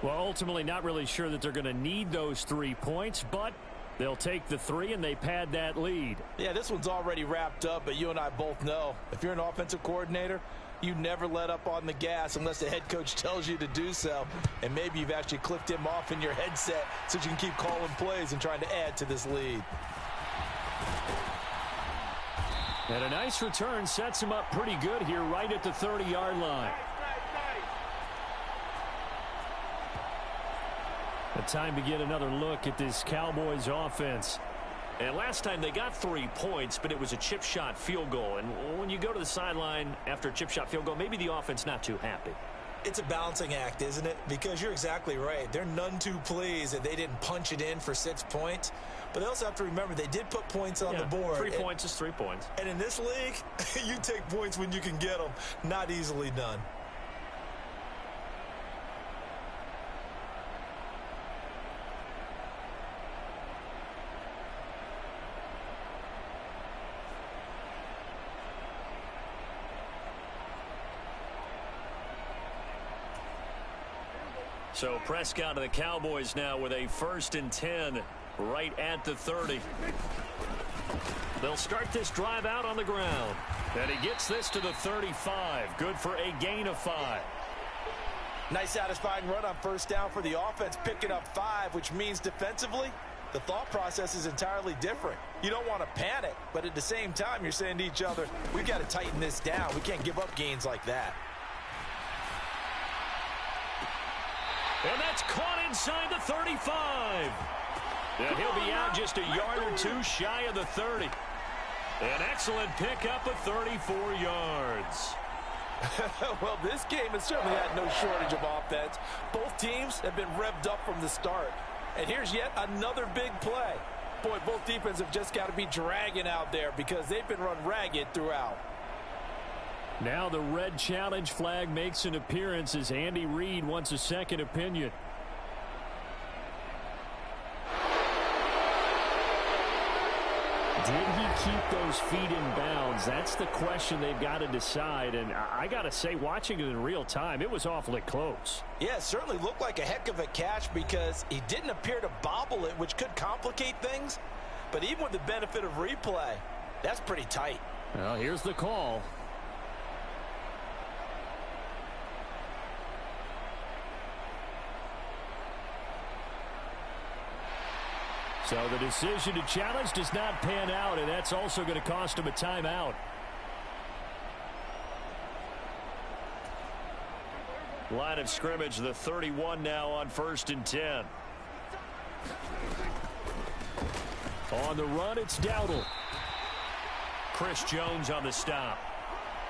Well, ultimately not really sure that they're going to need those 3 points, but they'll take the 3 and they pad that lead. Yeah, this one's already wrapped up, but you and I both know if you're an offensive coordinator, you never let up on the gas unless the head coach tells you to do so. And maybe you've actually clipped him off in your headset so you can keep calling plays and trying to add to this lead. And a nice return sets him up pretty good here right at the 30-yard line. A time to get another look at this Cowboys offense. And last time they got 3 points, but it was a chip shot field goal. And when you go to the sideline after a chip shot field goal, maybe the offense not too happy. It's a balancing act, isn't it? Because you're exactly right. They're none too pleased that they didn't punch it in for 6 points. But they also have to remember they did put points on the board. 3 points is 3 points. And in this league, you take points when you can get them. Not easily done. So Prescott of the Cowboys now with a 1st and 10 right at the 30. They'll start this drive out on the ground. And he gets this to the 35. Good for a gain of 5. Nice satisfying run on first down for the offense, picking up 5, which means defensively, the thought process is entirely different. You don't want to panic, but at the same time, you're saying to each other, we've got to tighten this down. We can't give up gains like that. And that's caught inside the 35. And he'll be out just a yard or two shy of the 30. An excellent pickup of 34 yards. Well, this game has certainly had no shortage of offense. Both teams have been revved up from the start. And here's yet another big play. Boy, both defenses have just got to be dragging out there because they've been run ragged throughout. Now the red challenge flag makes an appearance as Andy Reid wants a second opinion. Did he keep those feet in bounds? That's the question they've got to decide. And I got to say, watching it in real time, it was awfully close. Yeah, it certainly looked like a heck of a catch because he didn't appear to bobble it, which could complicate things. But even with the benefit of replay, that's pretty tight. Well, here's the call. So the decision to challenge does not pan out, and that's also going to cost him a timeout. Line of scrimmage, the 31 now on 1st and 10. On the run, it's Dowdle. Chris Jones on the stop.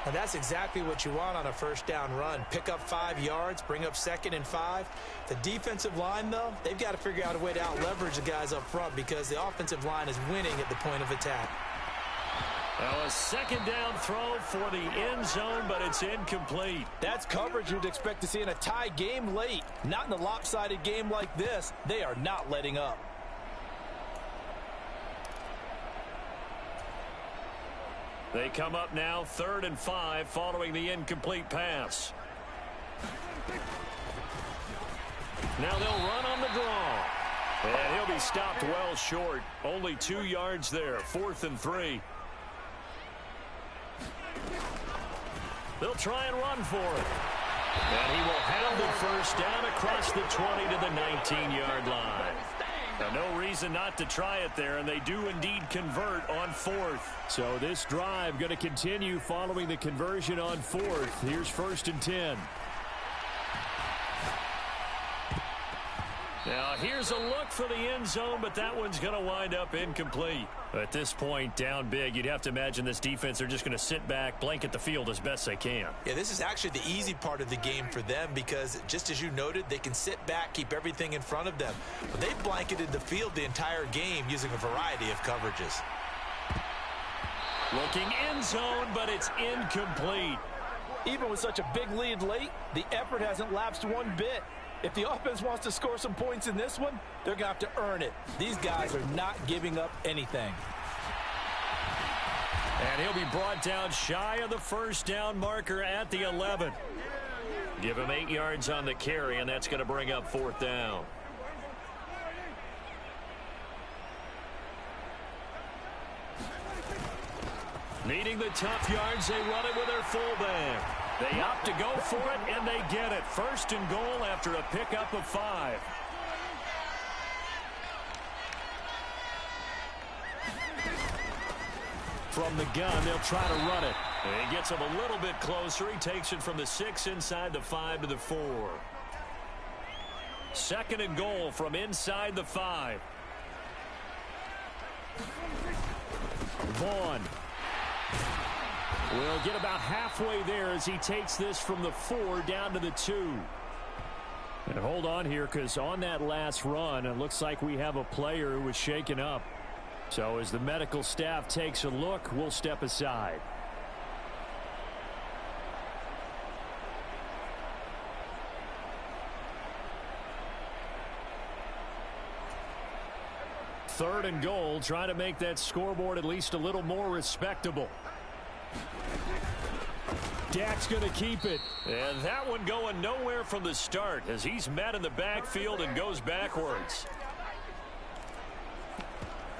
And that's exactly what you want on a first down run. Pick up 5 yards, bring up 2nd and 5. The defensive line, though, they've got to figure out a way to out-leverage the guys up front because the offensive line is winning at the point of attack. Well, a second down throw for the end zone, but it's incomplete. That's coverage you'd expect to see in a tie game late. Not in a lopsided game like this. They are not letting up. They come up now 3rd and 5 following the incomplete pass. Now they'll run on the draw. And he'll be stopped well short. Only 2 yards there. 4th and 3. They'll try and run for it. And he will have the first down across the 20 to the 19-yard line. Now, no reason not to try it there, and they do indeed convert on 4th. So this drive going to continue following the conversion on 4th. Here's 1st and 10. Now, here's a look for the end zone, but that one's going to wind up incomplete. At this point, down big, you'd have to imagine this defense are just going to sit back, blanket the field as best they can. Yeah, this is actually the easy part of the game for them because, just as you noted, they can sit back, keep everything in front of them. But they've blanketed the field the entire game using a variety of coverages. Looking end zone, but it's incomplete. Even with such a big lead late, the effort hasn't lapsed one bit. If the offense wants to score some points in this one, they're going to have to earn it. These guys are not giving up anything. And he'll be brought down shy of the first down marker at the 11. Give him 8 yards on the carry, and that's going to bring up 4th down. Needing the tough yards, they run it with their fullback. They opt to go for it, and they get it. 1st and goal after a pickup of 5. From the gun, they'll try to run it. And he gets him a little bit closer. He takes it from the 6 inside the 5 to the 4. 2nd and goal from inside the 5. Vaughn will get about halfway there as he takes this from the 4 down to the 2. And hold on here, because on that last run, it looks like we have a player who was shaken up. So as the medical staff takes a look, we'll step aside. Third and goal, trying to make that scoreboard at least a little more respectable. Dak's going to keep it. And that one going nowhere from the start as he's met in the backfield and goes backwards.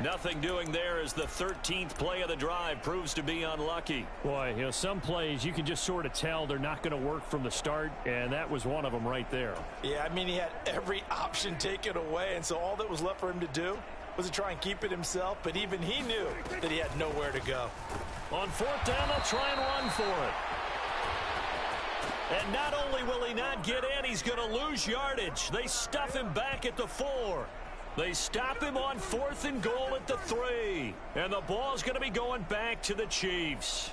Nothing doing there as the 13th play of the drive proves to be unlucky. Boy, you know, some plays you can just sort of tell they're not going to work from the start, and that was one of them right there. Yeah, I mean, he had every option taken away, and so all that was left for him to do was to try and keep it himself, but even he knew that he had nowhere to go. On 4th down, they'll try and run for it. And not only will he not get in, he's going to lose yardage. They stuff him back at the 4. They stop him on 4th and goal at the 3. And the ball's going to be going back to the Chiefs.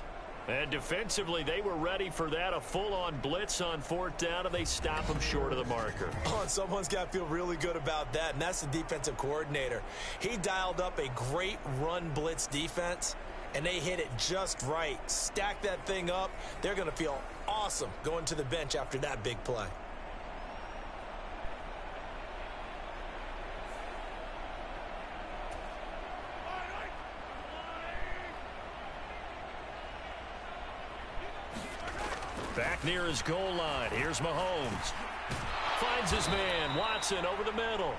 And defensively, they were ready for that, a full-on blitz on 4th down, and they stop him short of the marker. Oh, and someone's got to feel really good about that, and that's the defensive coordinator. He dialed up a great run blitz defense, and they hit it just right. Stack that thing up. They're going to feel awesome going to the bench after that big play. Back near his goal line. Here's Mahomes. Finds his man. Watson over the middle.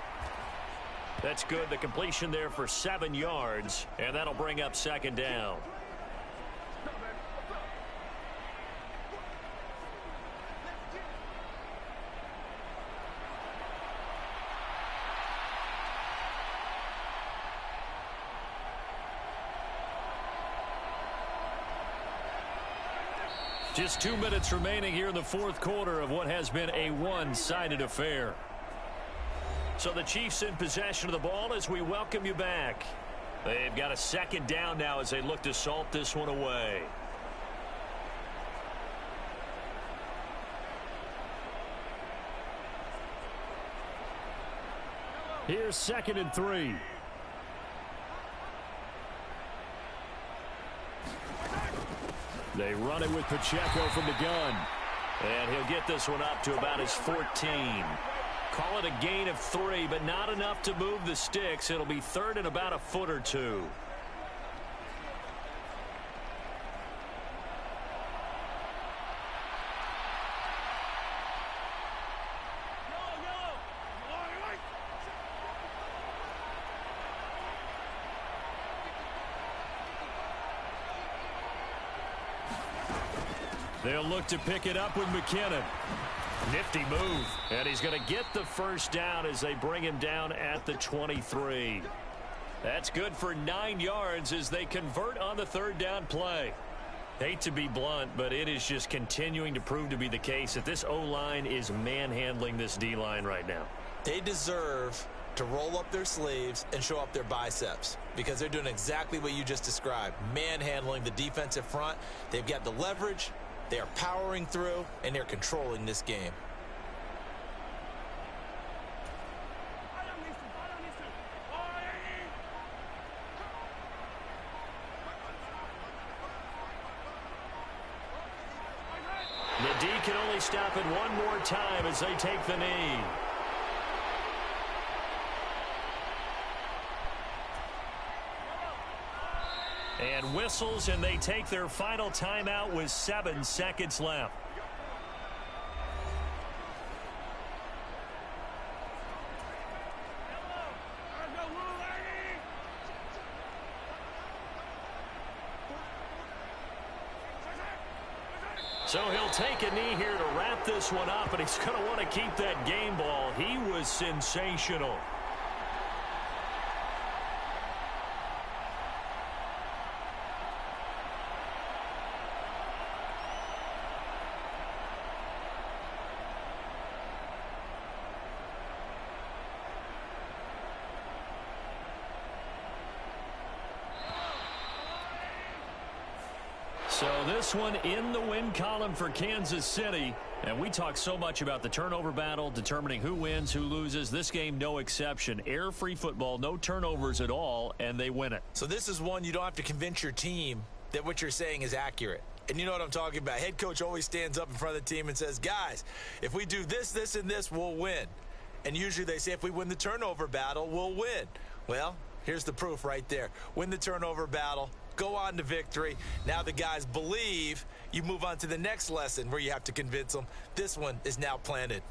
That's good. The completion there for 7 yards. And that'll bring up 2nd down. Just 2 minutes remaining here in the 4th quarter of what has been a one-sided affair. So the Chiefs in possession of the ball as we welcome you back. They've got a 2nd down now as they look to salt this one away. Here's 2nd and 3. They run it with Pacheco from the gun. And he'll get this one up to about his 14. Call it a gain of 3, but not enough to move the sticks. It'll be 3rd and about a foot or 2. They'll look to pick it up with McKinnon. Nifty move. And he's going to get the 1st down as they bring him down at the 23. That's good for 9 yards as they convert on the 3rd down play. Hate to be blunt, but it is just continuing to prove to be the case that this O-line is manhandling this D-line right now. They deserve to roll up their sleeves and show up their biceps because they're doing exactly what you just described, manhandling the defensive front. They've got the leverage. They are powering through, and they're controlling this game. The D can only stop it one more time as they take the knee. And whistles, and they take their final timeout with 7 seconds left. So he'll take a knee here to wrap this one up, and he's going to want to keep that game ball. He was sensational. So this one in the win column for Kansas City. And we talk so much about the turnover battle, determining who wins, who loses. This game, no exception. Air-free football, no turnovers at all, and they win it. So this is one you don't have to convince your team that what you're saying is accurate. And you know what I'm talking about. Head coach always stands up in front of the team and says, guys, if we do this, this, and this, we'll win. And usually they say if we win the turnover battle, we'll win. Well, here's the proof right there. Win the turnover battle. Go on to victory. Now the guys believe. You move on to the next lesson where you have to convince them. This one is now planted.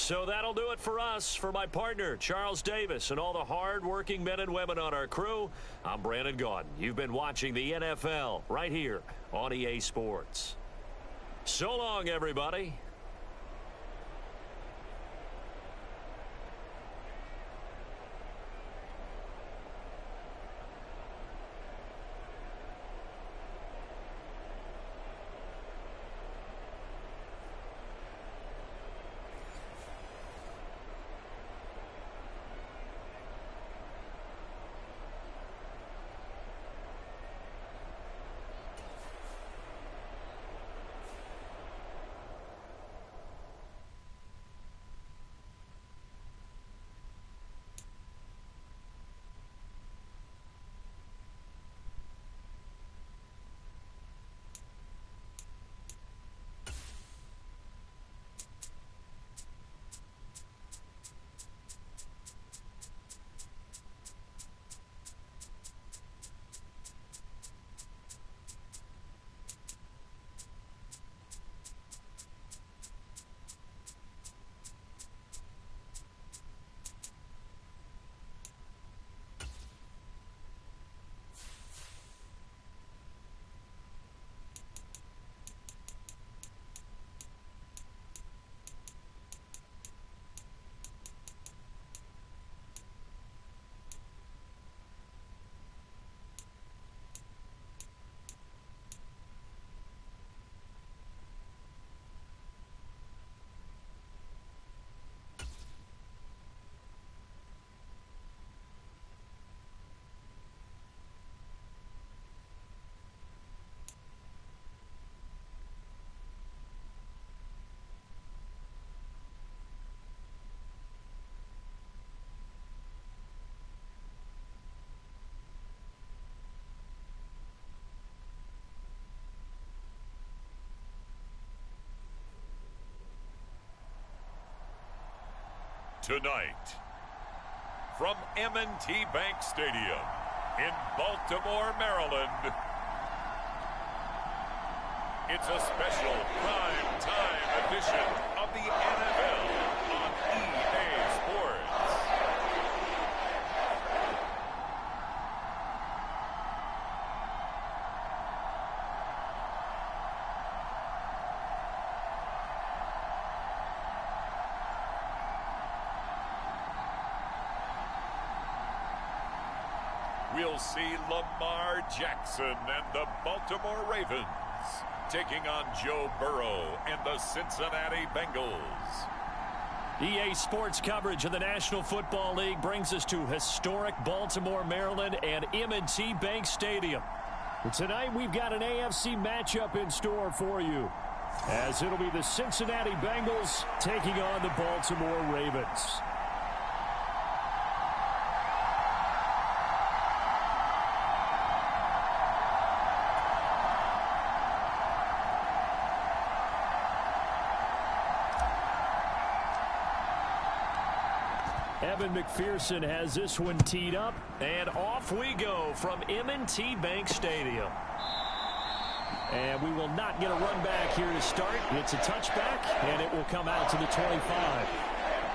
So that'll do it for us. For my partner, Charles Davis, and all the hard-working men and women on our crew, I'm Brandon Gaudin. You've been watching the NFL right here on EA Sports. So long, everybody. Tonight, from M&T Bank Stadium in Baltimore, Maryland, it's a special prime time edition of the NFL on EA Sports. We'll see Lamar Jackson and the Baltimore Ravens taking on Joe Burrow and the Cincinnati Bengals. EA Sports coverage of the National Football League brings us to historic Baltimore, Maryland, and M&T Bank Stadium. And tonight we've got an AFC matchup in store for you, as it'll be the Cincinnati Bengals taking on the Baltimore Ravens. Evan McPherson has this one teed up, and off we go from M&T Bank Stadium. And we will not get a run back here to start. It's a touchback, and it will come out to the 25.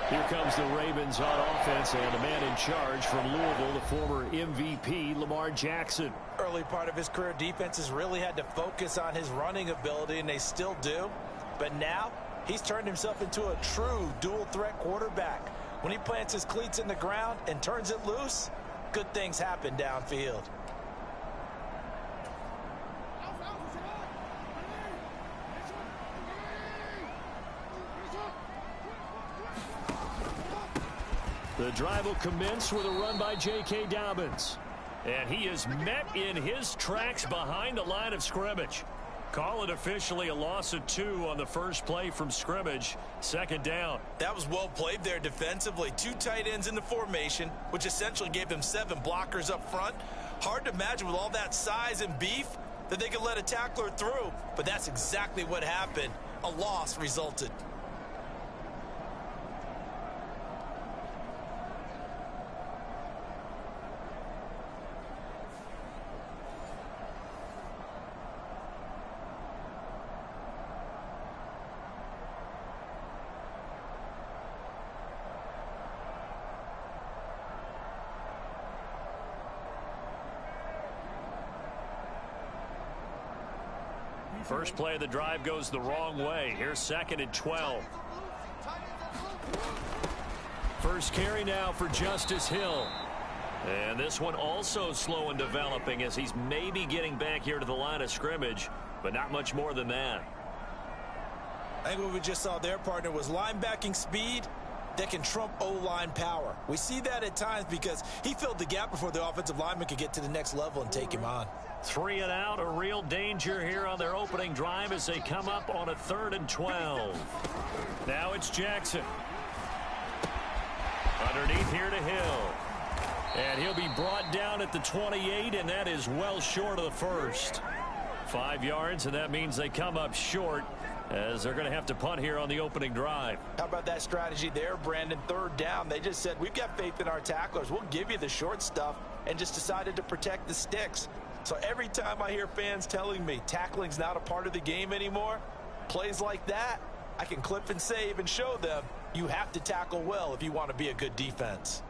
Here comes the Ravens on offense, and a man in charge from Louisville, the former MVP, Lamar Jackson. Early part of his career, defenses really had to focus on his running ability, and they still do. But now, he's turned himself into a true dual-threat quarterback. When he plants his cleats in the ground and turns it loose, good things happen downfield. The drive will commence with a run by J.K. Dobbins. And he is met in his tracks behind the line of scrimmage. Call it officially a loss of 2 on the first play from scrimmage. Second down. That was well played there defensively. 2 tight ends in the formation, which essentially gave them 7 blockers up front. Hard to imagine with all that size and beef that they could let a tackler through. But that's exactly what happened. A loss resulted. First play of the drive goes the wrong way. Here's 2nd and 12. First carry now for Justice Hill. And this one also slow in developing as he's maybe getting back here to the line of scrimmage, but not much more than that. I think what we just saw there, partner, was linebacking speed that can trump O-line power. We see that at times because he filled the gap before the offensive lineman could get to the next level and take him on. 3 and out, a real danger here on their opening drive as they come up on a 3rd and 12. Now it's Jackson. Underneath here to Hill. And he'll be brought down at the 28, and that is well short of the first. 5 yards, and that means they come up short as they're going to have to punt here on the opening drive. How about that strategy there, Brandon? 3rd down. They just said, we've got faith in our tacklers. We'll give you the short stuff, and just decided to protect the sticks. So every time I hear fans telling me tackling's not a part of the game anymore, plays like that, I can clip and save and show them you have to tackle well if you want to be a good defense.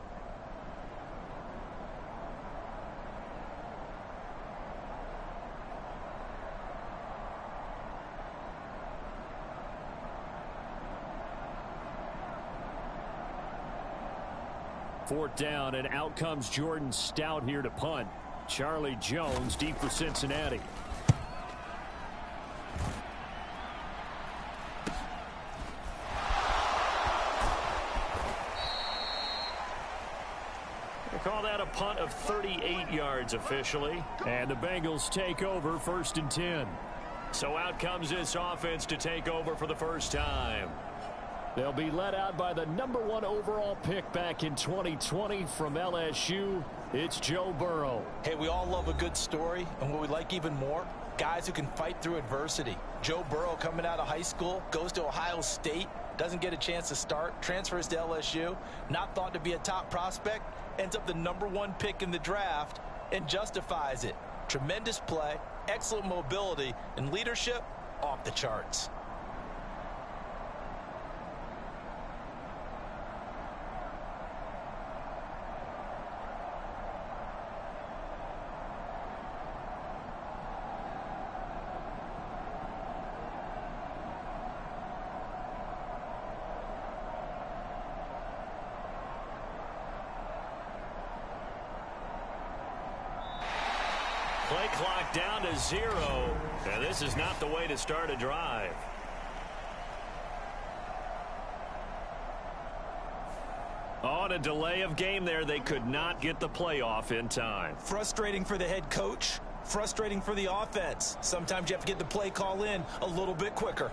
Fourth down, and out comes Jordan Stout here to punt. Charlie Jones deep for Cincinnati. They call that a punt of 38 yards officially. And the Bengals take over 1st and 10. So out comes this offense to take over for the first time. They'll be led out by the #1 overall pick back in 2020 from LSU. It's Joe Burrow. Hey, we all love a good story, and what we like even more, guys who can fight through adversity. Joe Burrow coming out of high school, goes to Ohio State, doesn't get a chance to start, transfers to LSU, not thought to be a top prospect, ends up the #1 pick in the draft, and justifies it. Tremendous play, excellent mobility, and leadership off the charts. Play clock down to 0. And this is not the way to start a drive. On a delay of game there, they could not get the play off in time. Frustrating for the head coach, frustrating for the offense. Sometimes you have to get the play call in a little bit quicker.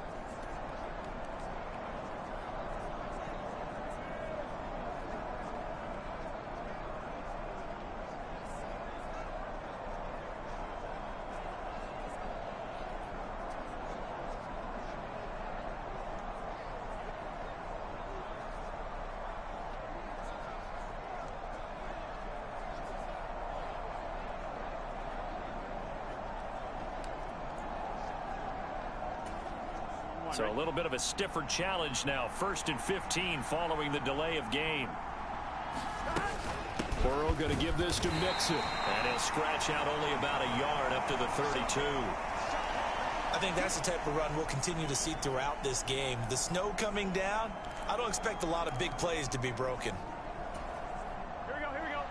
So a little bit of a stiffer challenge now. 1st and 15 following the delay of game. Burrow going to give this to Mixon. And he'll scratch out only about a yard up to the 32. I think that's the type of run we'll continue to see throughout this game. The snow coming down, I don't expect a lot of big plays to be broken. Here we go, here we go.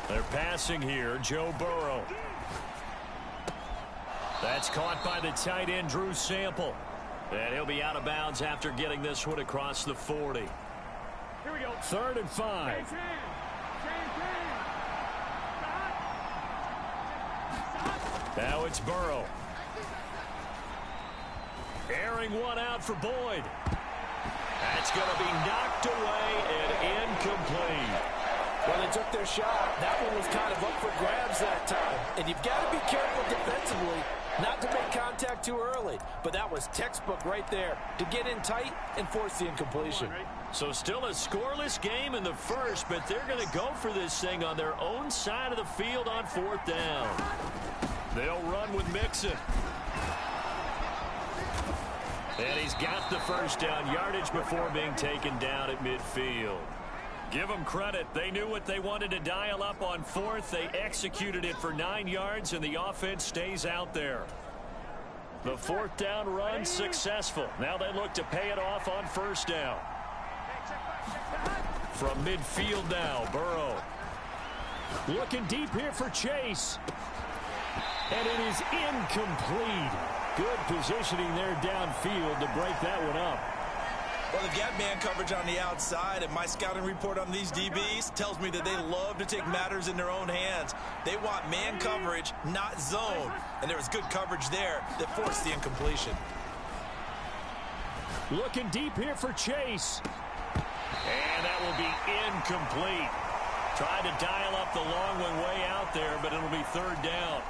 They're passing here, Joe Burrow. That's caught by the tight end, Drew Sample. And he'll be out of bounds after getting this one across the 40. Here we go. 3rd and 5. Now it's Burrow. Airing one out for Boyd. That's going to be knocked away and incomplete. Well, they took their shot. That one was kind of up for grabs that time. And you've got to be careful defensively not to make contact too early. But that was textbook right there to get in tight and force the incompletion. So still a scoreless game in the first, but they're going to go for this thing on their own side of the field on 4th down. They'll run with Mixon. And he's got the first down, yardage before being taken down at midfield. Give them credit. They knew what they wanted to dial up on fourth. They executed it for 9 yards, and the offense stays out there. The fourth down run successful. Now they look to pay it off on first down. From midfield now, Burrow. Looking deep here for Chase. And it is incomplete. Good positioning there downfield to break that one up. Well, they've got man coverage on the outside, and my scouting report on these DBs tells me that they love to take matters in their own hands. They want man coverage, not zone. And there was good coverage there that forced the incompletion. Looking deep here for Chase. And that will be incomplete. Tried to dial up the long one way out there, but it'll be third down.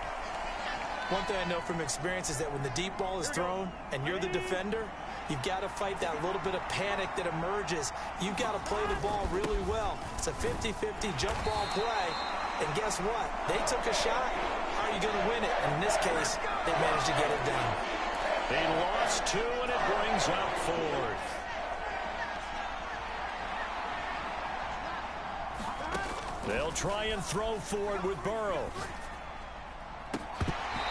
One thing I know from experience is that when the deep ball is thrown and you're the defender, you've got to fight that little bit of panic that emerges. You've got to play the ball really well. It's a 50-50 jump ball play. And guess what? They took a shot. How are you going to win it? And in this case, they managed to get it done. They lost 2, and it brings up fourth. They'll try and throw forward with Burrow.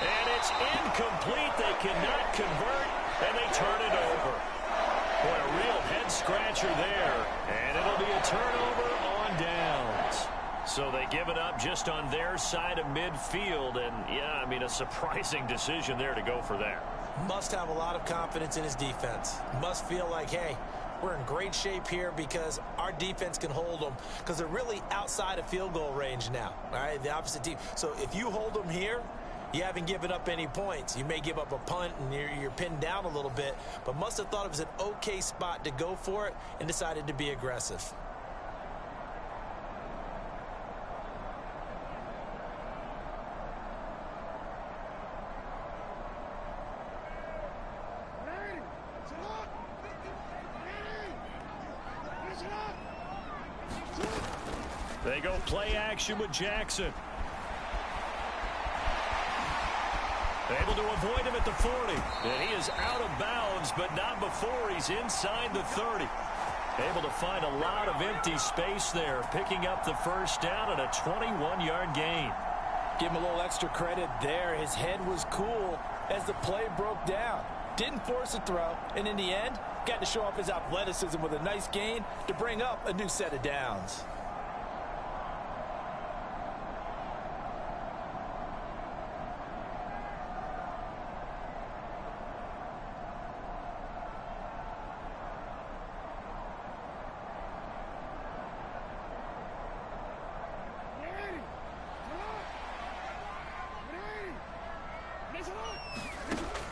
And it's incomplete. They cannot convert, and they turn it over. Boy, a real head-scratcher there. And it'll be a turnover on downs. So they give it up just on their side of midfield. And, yeah, I mean, a surprising decision there to go for that. Must have a lot of confidence in his defense. Must feel like, hey, we're in great shape here because our defense can hold them because they're really outside of field goal range now. All right, the opposite team. So if you hold them here, you haven't given up any points. You may give up a punt and you're pinned down a little bit, but must have thought it was an okay spot to go for it and decided to be aggressive. They go play action with Jackson. Able to avoid him at the 40. And he is out of bounds, but not before he's inside the 30. Able to find a lot of empty space there, picking up the first down and a 21-yard gain. Give him a little extra credit there. His head was cool as the play broke down. Didn't force a throw, and in the end, got to show off his athleticism with a nice gain to bring up a new set of downs.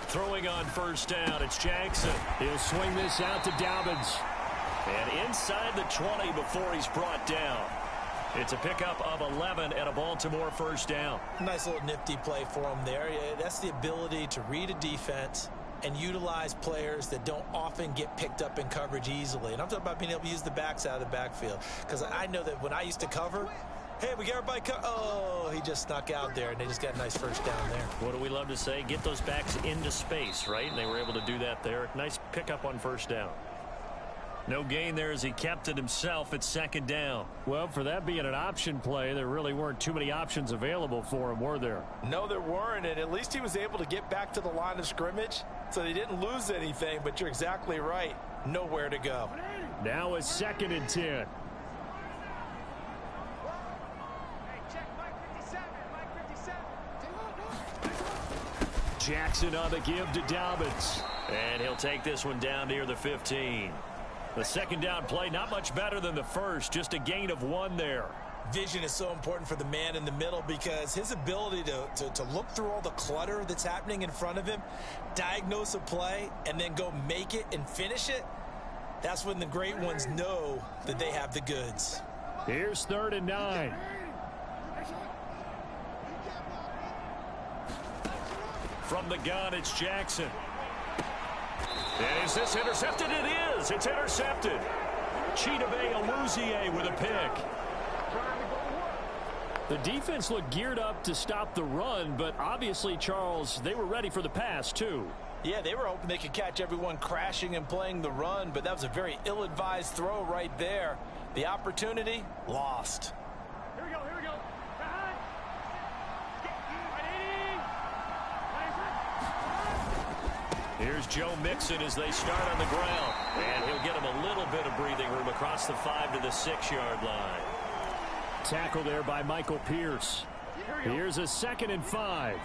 Throwing on first down, it's Jackson. He'll swing this out to Dobbins. And inside the 20 before he's brought down. It's a pickup of 11 and a Baltimore first down. Nice little nifty play for him there. That's the ability to read a defense and utilize players that don't often get picked up in coverage easily. And I'm talking about being able to use the backs out of the backfield. Because I know that when I used to cover, hey, we got everybody oh, he just snuck out there, and they just got a nice first down there. What do we love to say? Get those backs into space, right? And they were able to do that there. Nice pickup on first down. No gain there as he kept it himself at second down. Well, for that being an option play, there really weren't too many options available for him, were there? No, there weren't, and at least he was able to get back to the line of scrimmage, so they didn't lose anything, but you're exactly right. Nowhere to go. Now a 2nd and 10. Jackson on the give to Dobbins. And he'll take this one down near the 15. The second down play, not much better than the first, just a gain of 1 there. Vision is so important for the man in the middle because his ability to look through all the clutter that's happening in front of him, diagnose a play, and then go make it and finish it, that's when the great ones know that they have the goods. Here's 3rd and 9. From the gun, it's Jackson. And is this intercepted? It is. It's intercepted. Chidobe Awuzie with a pick. The defense looked geared up to stop the run, but obviously, Charles, they were ready for the pass, too. Yeah, they were hoping they could catch everyone crashing and playing the run, but that was a very ill-advised throw right there. The opportunity, lost. Here we go, here we go. Here's Joe Mixon as they start on the ground. And he'll get him a little bit of breathing room across the 5 to the 6-yard line. Tackle there by Michael Pierce. Here's a 2nd and 5.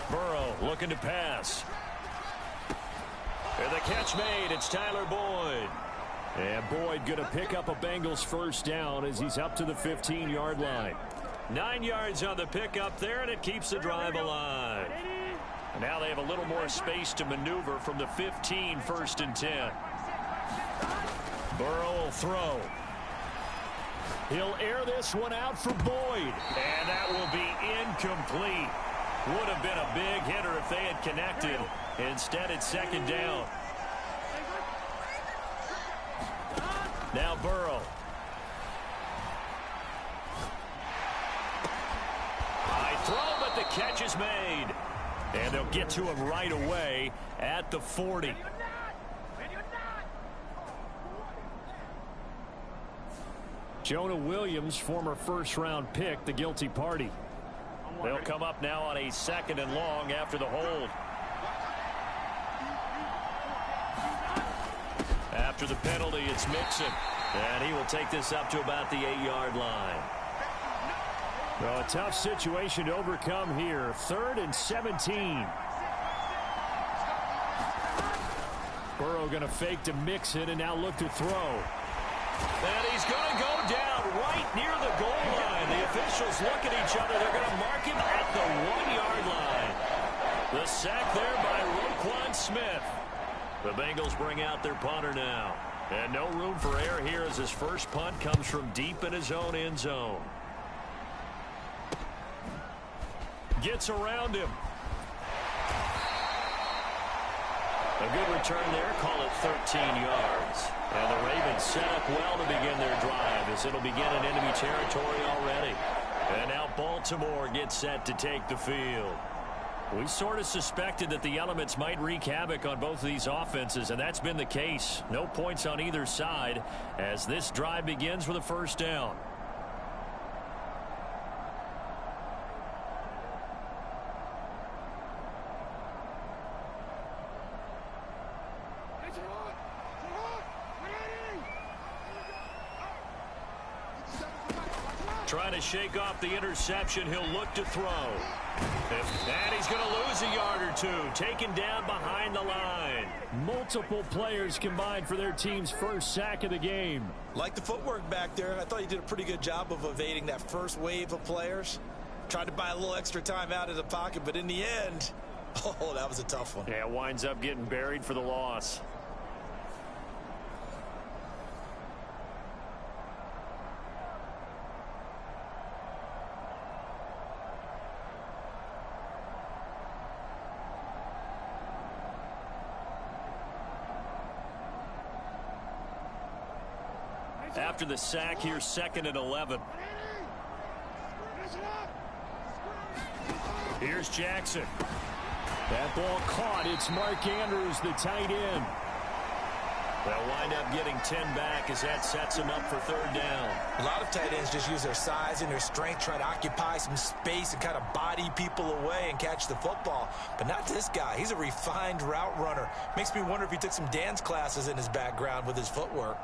Burrow looking to pass. And the catch made. It's Tyler Boyd. And Boyd going to pick up a Bengals first down as he's up to the 15-yard line. 9 yards on the pickup there, and it keeps the drive alive. Now they have a little more space to maneuver from the 15, 1st and 10. Burrow will throw. He'll air this one out for Boyd. And that will be incomplete. Would have been a big hitter if they had connected. Instead, it's 2nd down. Now Burrow. High throw, but the catch is made. And they'll get to him right away at the 40. Jonah Williams, former first-round pick, the guilty party. They'll come up now on a 2nd and long after the hold. After the penalty, it's Mixon. And he will take this up to about the 8-yard line. Well, a tough situation to overcome here. 3rd and 17. Burrow going to fake to Mixon and now look to throw. And he's going to go down right near the goal line. The officials look at each other. They're going to mark him at the 1-yard line. The sack there by Roquan Smith. The Bengals bring out their punter now. And no room for error here as his first punt comes from deep in his own end zone. Gets around him. A good return there. Call it 13 yards. And the Ravens set up well to begin their drive as it'll begin in enemy territory already. And now Baltimore gets set to take the field. We sort of suspected that the elements might wreak havoc on both of these offenses, and that's been the case. No points on either side as this drive begins with a first down. Trying to shake off the interception. He'll look to throw. And he's going to lose a yard or two. Taken down behind the line. Multiple players combined for their team's first sack of the game. Like the footwork back there, I thought he did a pretty good job of evading that first wave of players. Tried to buy a little extra time out of the pocket, but in the end, oh, that was a tough one. Yeah, winds up getting buried for the loss. After the sack, here's 2nd and 11. Here's Jackson. That ball caught. It's Mark Andrews, the tight end. They'll wind up getting 10 back as that sets him up for 3rd down. A lot of tight ends just use their size and their strength, try to occupy some space and kind of body people away and catch the football. But not this guy. He's a refined route runner. Makes me wonder if he took some dance classes in his background with his footwork.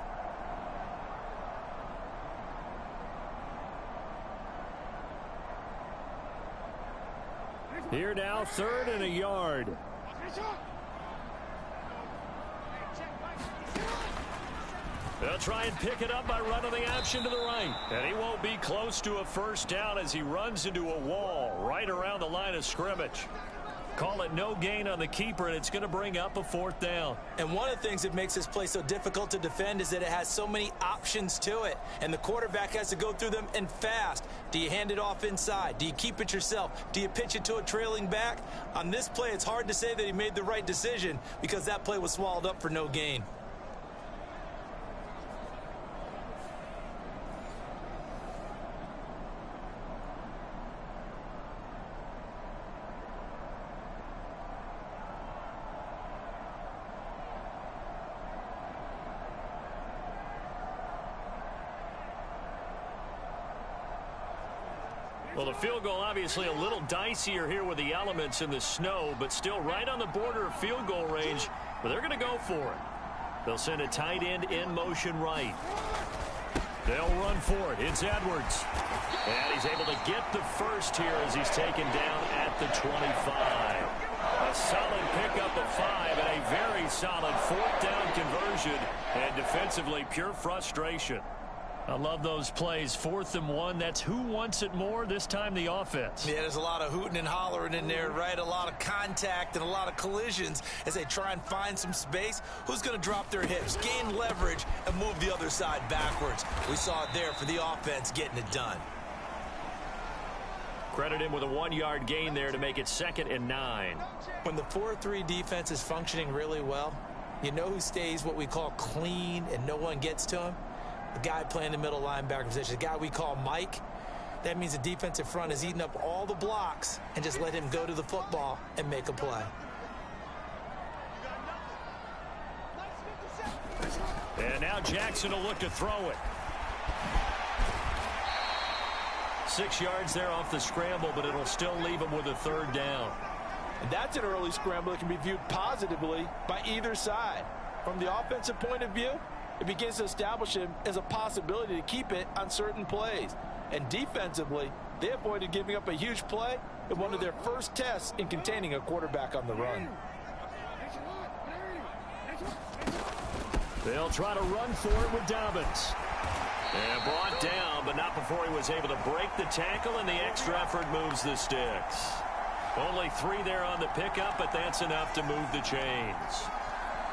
Here now, 3rd and a yard. They'll try and pick it up by running the option to the right. And he won't be close to a first down as he runs into a wall right around the line of scrimmage. Call it no gain on the keeper, and it's going to bring up a 4th down. And one of the things that makes this play so difficult to defend is that it has so many options to it. And the quarterback has to go through them and fast. Do you hand it off inside? Do you keep it yourself? Do you pitch it to a trailing back? On this play, it's hard to say that he made the right decision because that play was swallowed up for no gain. Well, the field goal obviously a little dicier here with the elements in the snow, but still right on the border of field goal range, but they're going to go for it. They'll send a tight end in motion right. They'll run for it. It's Edwards. And he's able to get the first here as he's taken down at the 25. A solid pickup of 5 and a very solid 4th down conversion. And defensively, pure frustration. I love those plays. 4th and 1. That's who wants it more, this time the offense. Yeah, there's a lot of hooting and hollering in there, right? A lot of contact and a lot of collisions as they try and find some space. Who's going to drop their hips, gain leverage, and move the other side backwards? We saw it there for the offense getting it done. Credit him with a 1-yard gain there to make it 2nd and 9. When the 4-3 defense is functioning really well, you know who stays what we call clean and no one gets to him? The guy playing the middle linebacker position, the guy we call Mike. That means the defensive front is eating up all the blocks and just let him go to the football and make a play. And now Jackson will look to throw it. 6 yards there off the scramble, but it'll still leave him with a 3rd down. And that's an early scramble that can be viewed positively by either side. From the offensive point of view, it begins to establish him as a possibility to keep it on certain plays. And defensively, they avoided giving up a huge play in one of their first tests in containing a quarterback on the run. They'll try to run for it with Dobbins. And brought down, but not before he was able to break the tackle, and the extra effort moves the sticks. Only 3 there on the pickup, but that's enough to move the chains.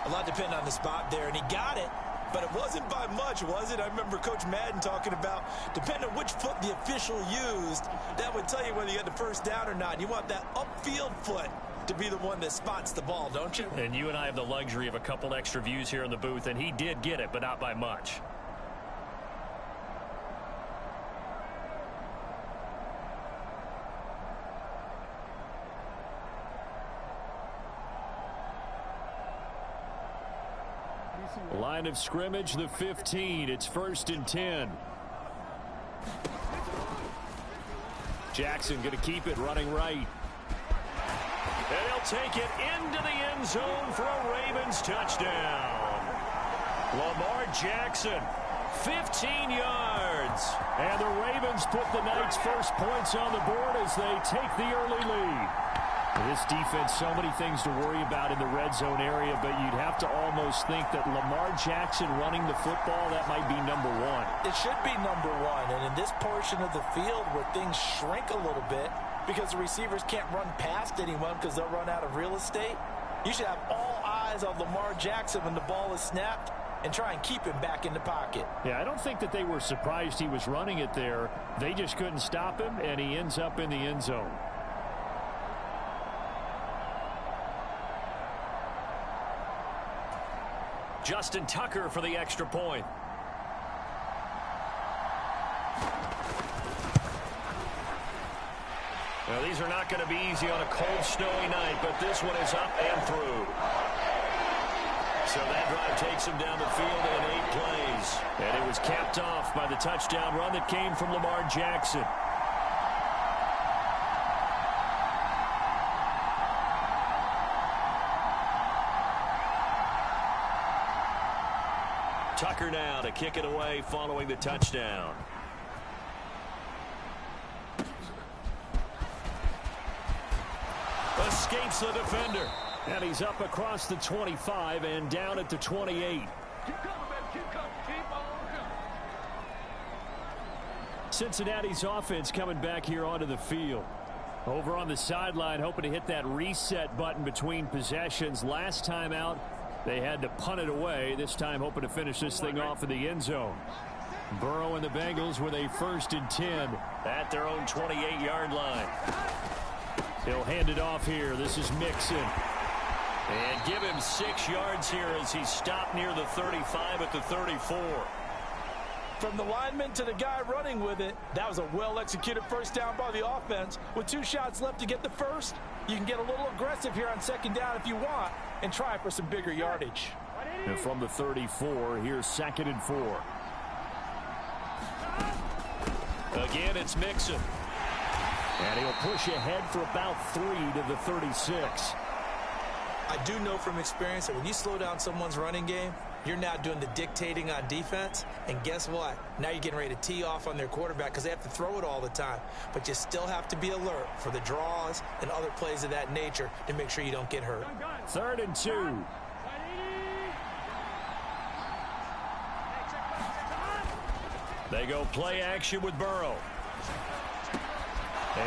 A lot depended on the spot there, and he got it. But it wasn't by much, was it? I remember Coach Madden talking about, depending on which foot the official used, that would tell you whether you got the first down or not. You want that upfield foot to be the one that spots the ball, don't you? And you and I have the luxury of a couple extra views here in the booth, and he did get it, but not by much. Line of scrimmage, the 15. It's 1st and 10. Jackson going to keep it running right. And he'll take it into the end zone for a Ravens touchdown. Lamar Jackson, 15 yards. And the Ravens put the night's first points on the board as they take the early lead. This defense, so many things to worry about in the red zone area, but you'd have to almost think that Lamar Jackson running the football, that might be number 1. It should be number 1, and in this portion of the field where things shrink a little bit because the receivers can't run past anyone because they'll run out of real estate, you should have all eyes on Lamar Jackson when the ball is snapped and try and keep him back in the pocket. Yeah, I don't think that they were surprised he was running it there. They just couldn't stop him, and he ends up in the end zone. Justin Tucker for the extra point. Well, these are not going to be easy on a cold, snowy night, but this one is up and through. So that drive takes him down the field in 8 plays. And it was capped off by the touchdown run that came from Lamar Jackson. Tucker now to kick it away following the touchdown. Escapes the defender. And he's up across the 25 and down at the 28. Keep coming, baby. Keep coming. Keep on coming. Cincinnati's offense coming back here onto the field. Over on the sideline, hoping to hit that reset button between possessions. Last time out, they had to punt it away. This time hoping to finish this thing off in the end zone. Burrow and the Bengals with a 1st and 10 at their own 28-yard line. He'll hand it off here. This is Mixon. And give him 6 yards here as he stopped near the 35 at the 34. From the lineman to the guy running with it, that was a well-executed first down by the offense. With 2 shots left to get the first, you can get a little aggressive here on 2nd down if you want and try for some bigger yardage. And from the 34, here's 2nd and 4. Again, it's Mixon. And he'll push ahead for about 3 to the 36. I do know from experience that when you slow down someone's running game, you're now doing the dictating on defense. And guess what? Now you're getting ready to tee off on their quarterback because they have to throw it all the time. But you still have to be alert for the draws and other plays of that nature to make sure you don't get hurt. 3rd and 2. They go play action with Burrow.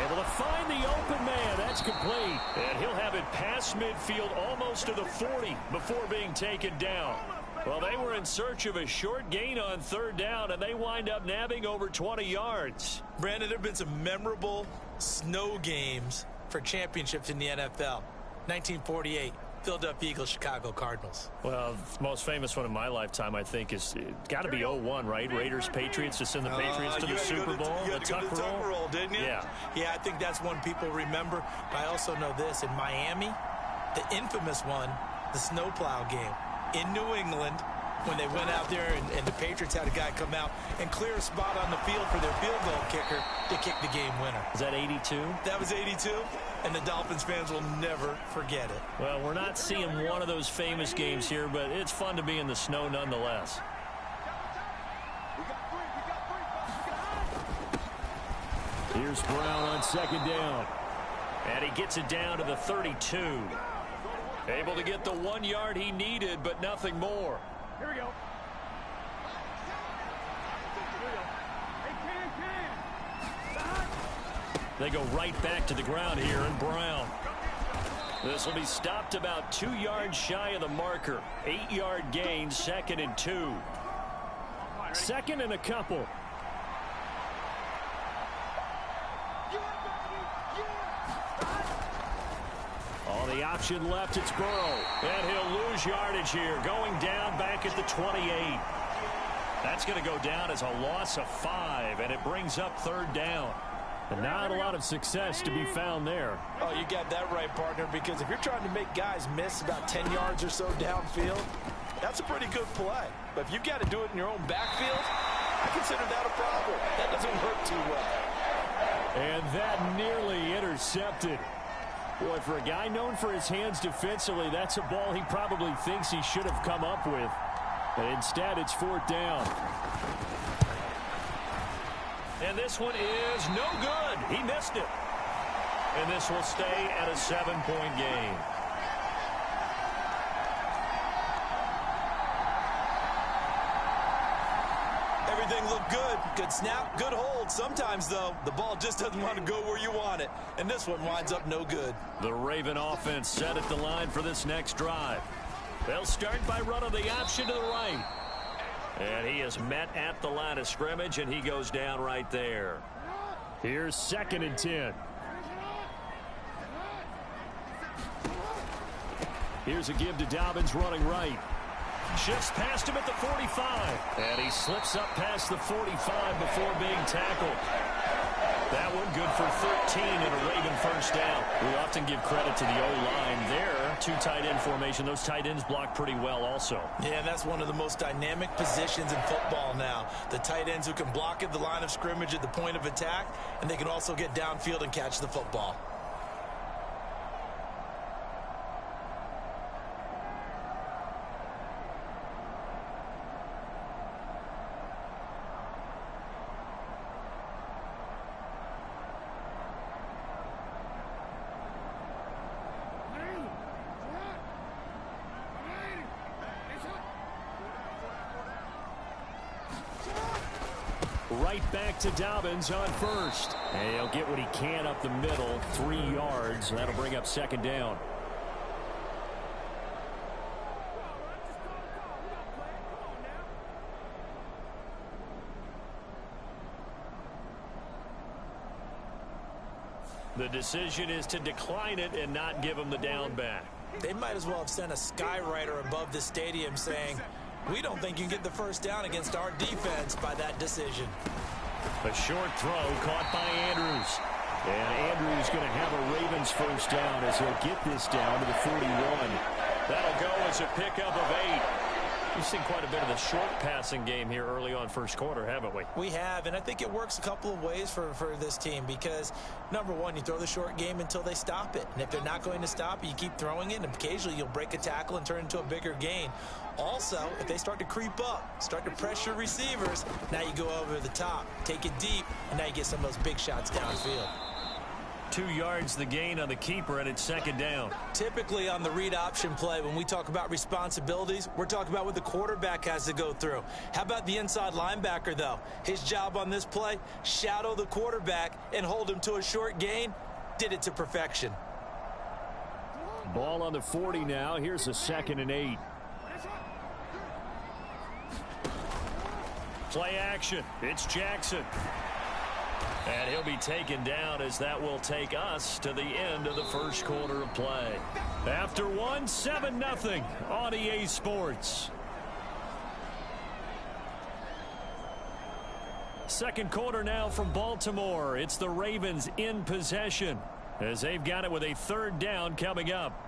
Able to find the open man. That's complete. And he'll have it past midfield almost to the 40 before being taken down. Well, they were in search of a short gain on 3rd down, and they wind up nabbing over 20 yards. Brandon, there have been some memorable snow games for championships in the NFL. 1948. Philadelphia Eagles, Chicago Cardinals. Well, the most famous one in my lifetime, I think, is got to be 01, right? Raiders, Patriots, to send the Patriots to the Super Bowl. You had to go to the Tuck roll, didn't you? Yeah. Yeah, I think that's one people remember. But I also know this. In Miami, the infamous one, the snowplow game. In New England, when they went out there and the Patriots had a guy come out and clear a spot on the field for their field goal kicker to kick the game winner. Is that 82? That was 82. And the Dolphins fans will never forget it. Well, we're not seeing one of those famous games here, but it's fun to be in the snow nonetheless. Here's Brown on 2nd down. And he gets it down to the 32. Able to get the 1 yard he needed, but nothing more. Here we go. They go right back to the ground here, and Brown. This will be stopped about 2 yards shy of the marker. 8-yard gain, 2nd and 2. 2nd and a couple. All the option left, it's Burrow. And he'll lose yardage here, going down back at the 28. That's going to go down as a loss of 5, and it brings up 3rd down. And not a lot of success to be found there. Oh, you got that right, partner, because if you're trying to make guys miss about 10 yards or so downfield, that's a pretty good play. But if you've got to do it in your own backfield, I consider that a problem. That doesn't hurt too well. And that nearly intercepted. Boy, for a guy known for his hands defensively, that's a ball he probably thinks he should have come up with. But instead, it's 4th down. And this one is no good. He missed it. And this will stay at a 7-point game. Everything looked good. Good snap, good hold. Sometimes, though, the ball just doesn't want to go where you want it. And this one winds up no good. The Raven offense set at the line for this next drive. They'll start by running the option to the right. And he is met at the line of scrimmage, and he goes down right there. Here's 2nd and 10. Here's a give to Dobbins running right. Just past him at the 45. And he slips up past the 45 before being tackled. That one good for 13 and a Raven 1st down. We often give credit to the O-line there. 2 tight end formation. Those tight ends block pretty well also. Yeah, that's one of the most dynamic positions in football now. The tight ends who can block at the line of scrimmage at the point of attack, and they can also get downfield and catch the football. Right back to Dobbins on 1st. And he'll get what he can up the middle, 3 yards. That'll bring up 2nd down. The decision is to decline it and not give him the down back. They might as well have sent a skywriter above the stadium saying, we don't think you can get the 1st down against our defense by that decision. A short throw caught by Andrews. And Andrews going to have a Ravens 1st down as he'll get this down to the 41. That'll go as a pickup of 8. We've seen quite a bit of the short passing game here early on first quarter, haven't we? We have, and I think it works a couple of ways for this team because, number one, you throw the short game until they stop it. And if they're not going to stop it, you keep throwing it, and occasionally you'll break a tackle and turn it into a bigger gain. Also, if they start to creep up, start to pressure receivers, now you go over the top, take it deep, and now you get some of those big shots downfield. 2 yards the gain on the keeper, and it's second down. Typically on the read option play, when we talk about responsibilities, we're talking about what the quarterback has to go through. How about the inside linebacker, though? His job on this play, shadow the quarterback and hold him to a short gain. Did it to perfection. Ball on the 40 now. Here's a 2nd and 8. Play action. It's Jackson. And he'll be taken down as that will take us to the end of the first quarter of play. After one, 7-0 on EA Sports. Second quarter now from Baltimore. It's the Ravens in possession as they've got it with a 3rd down coming up.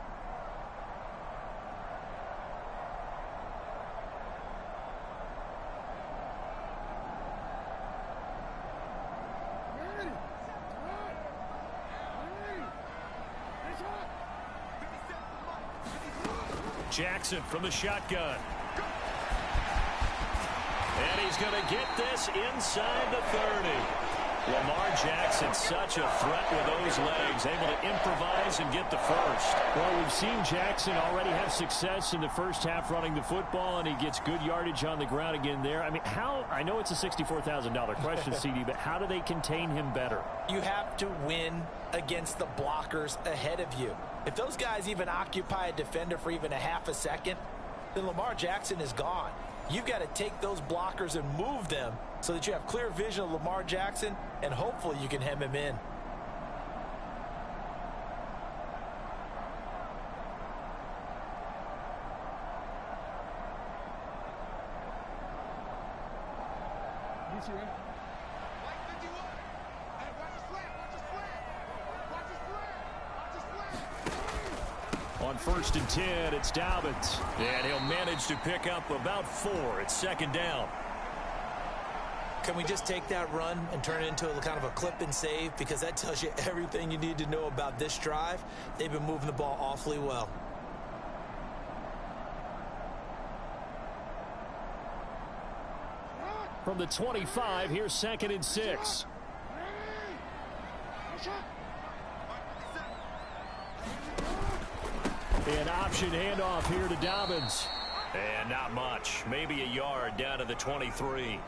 Jackson from the shotgun. And he's going to get this inside the 30. Lamar Jackson, such a threat with those legs, able to improvise and get the first. Well, we've seen Jackson already have success in the first half running the football, and he gets good yardage on the ground again there. I mean, I know it's a $64,000 question, CD, but how do they contain him better? You have to win against the blockers ahead of you. If those guys even occupy a defender for even a half a second, then Lamar Jackson is gone. You've got to take those blockers and move them so that you have clear vision of Lamar Jackson, and hopefully you can hem him in. On 1st and 10, it's Dobbins. And he'll manage to pick up about 4. It's second down. Can we just take that run and turn it into a kind of a clip and save? Because that tells you everything you need to know about this drive. They've been moving the ball awfully well. From the 25, here's 2nd and 6. An option handoff here to Dobbins. And not much. Maybe a yard down to the 23.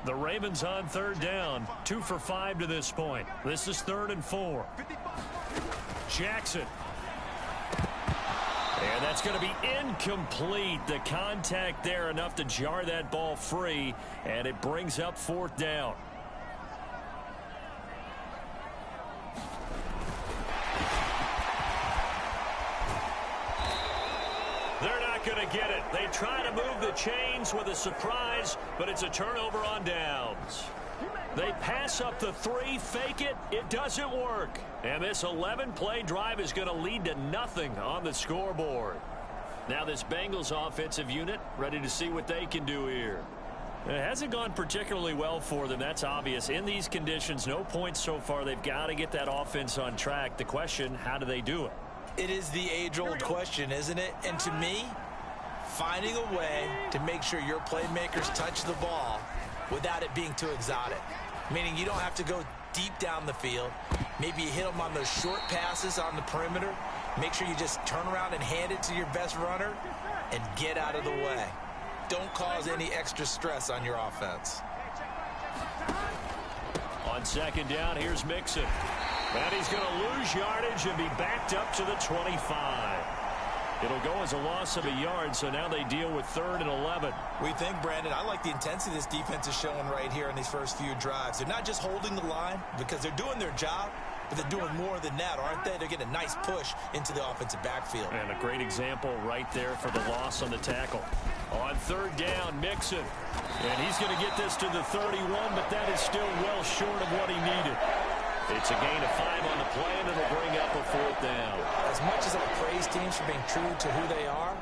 The Ravens on 3rd down. 2 for 5 to this point. This is 3rd and 4. Jackson. And that's going to be incomplete. The contact there enough to jar that ball free. And it brings up 4th down. They're not going to get it. They try to move the chains with a surprise, but it's a turnover on downs. They pass up the 3, fake it. It doesn't work. And this 11-play drive is going to lead to nothing on the scoreboard. Now this Bengals offensive unit ready to see what they can do here. It hasn't gone particularly well for them. That's obvious. In these conditions, no points so far. They've got to get that offense on track. The question, how do they do it? It is the age-old question, isn't it? And to me, finding a way to make sure your playmakers touch the ball without it being too exotic. Meaning you don't have to go deep down the field. Maybe you hit them on those short passes on the perimeter. Make sure you just turn around and hand it to your best runner and get out of the way. Don't cause any extra stress on your offense. On 2nd down, here's Mixon. And he's going to lose yardage and be backed up to the 25. It'll go as a loss of a yard, so now they deal with 3rd and 11. We think, Brandon, I like the intensity this defense is showing right here in these first few drives. They're not just holding the line because they're doing their job, but they're doing more than that, aren't they? They're getting a nice push into the offensive backfield. And a great example right there for the loss on the tackle. On 3rd down, Mixon. And he's going to get this to the 31, but that is still well short of what he needed. It's a gain of 5 on the play, and it'll bring up a 4th down. As much as I praise teams for being true to who they are,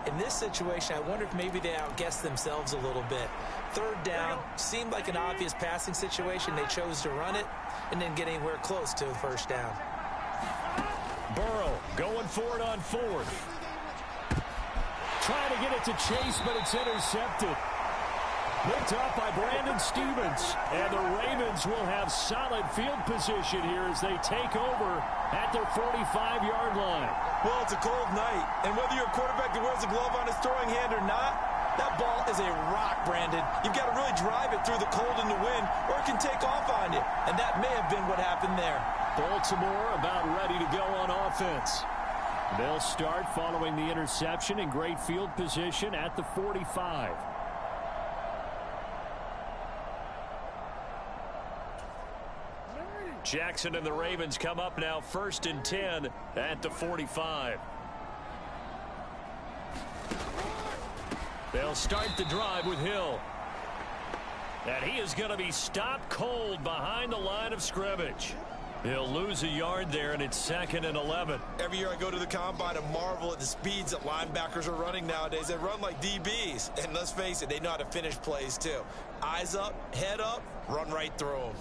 in this situation, I wonder if maybe they outguessed themselves a little bit. 3rd down seemed like an obvious passing situation. They chose to run it and didn't get anywhere close to the 1st down. Burrow going for it on 4th. Trying to get it to Chase, but it's intercepted. Picked up by Brandon Stevens. And the Ravens will have solid field position here as they take over at their 45-yard line. Well, it's a cold night, and whether you're a quarterback that wears a glove on his throwing hand or not, that ball is a rock, Brandon. You've got to really drive it through the cold and the wind, or it can take off on you. And that may have been what happened there. Baltimore about ready to go on offense. They'll start following the interception in great field position at the 45. Jackson and the Ravens come up now 1st and 10 at the 45. They'll start the drive with Hill. And he is going to be stopped cold behind the line of scrimmage. He'll lose a yard there, and it's 2nd and 11. Every year I go to the combine and marvel at the speeds that linebackers are running nowadays. They run like DBs. And let's face it, they know how to finish plays too. Eyes up, head up, run right through them.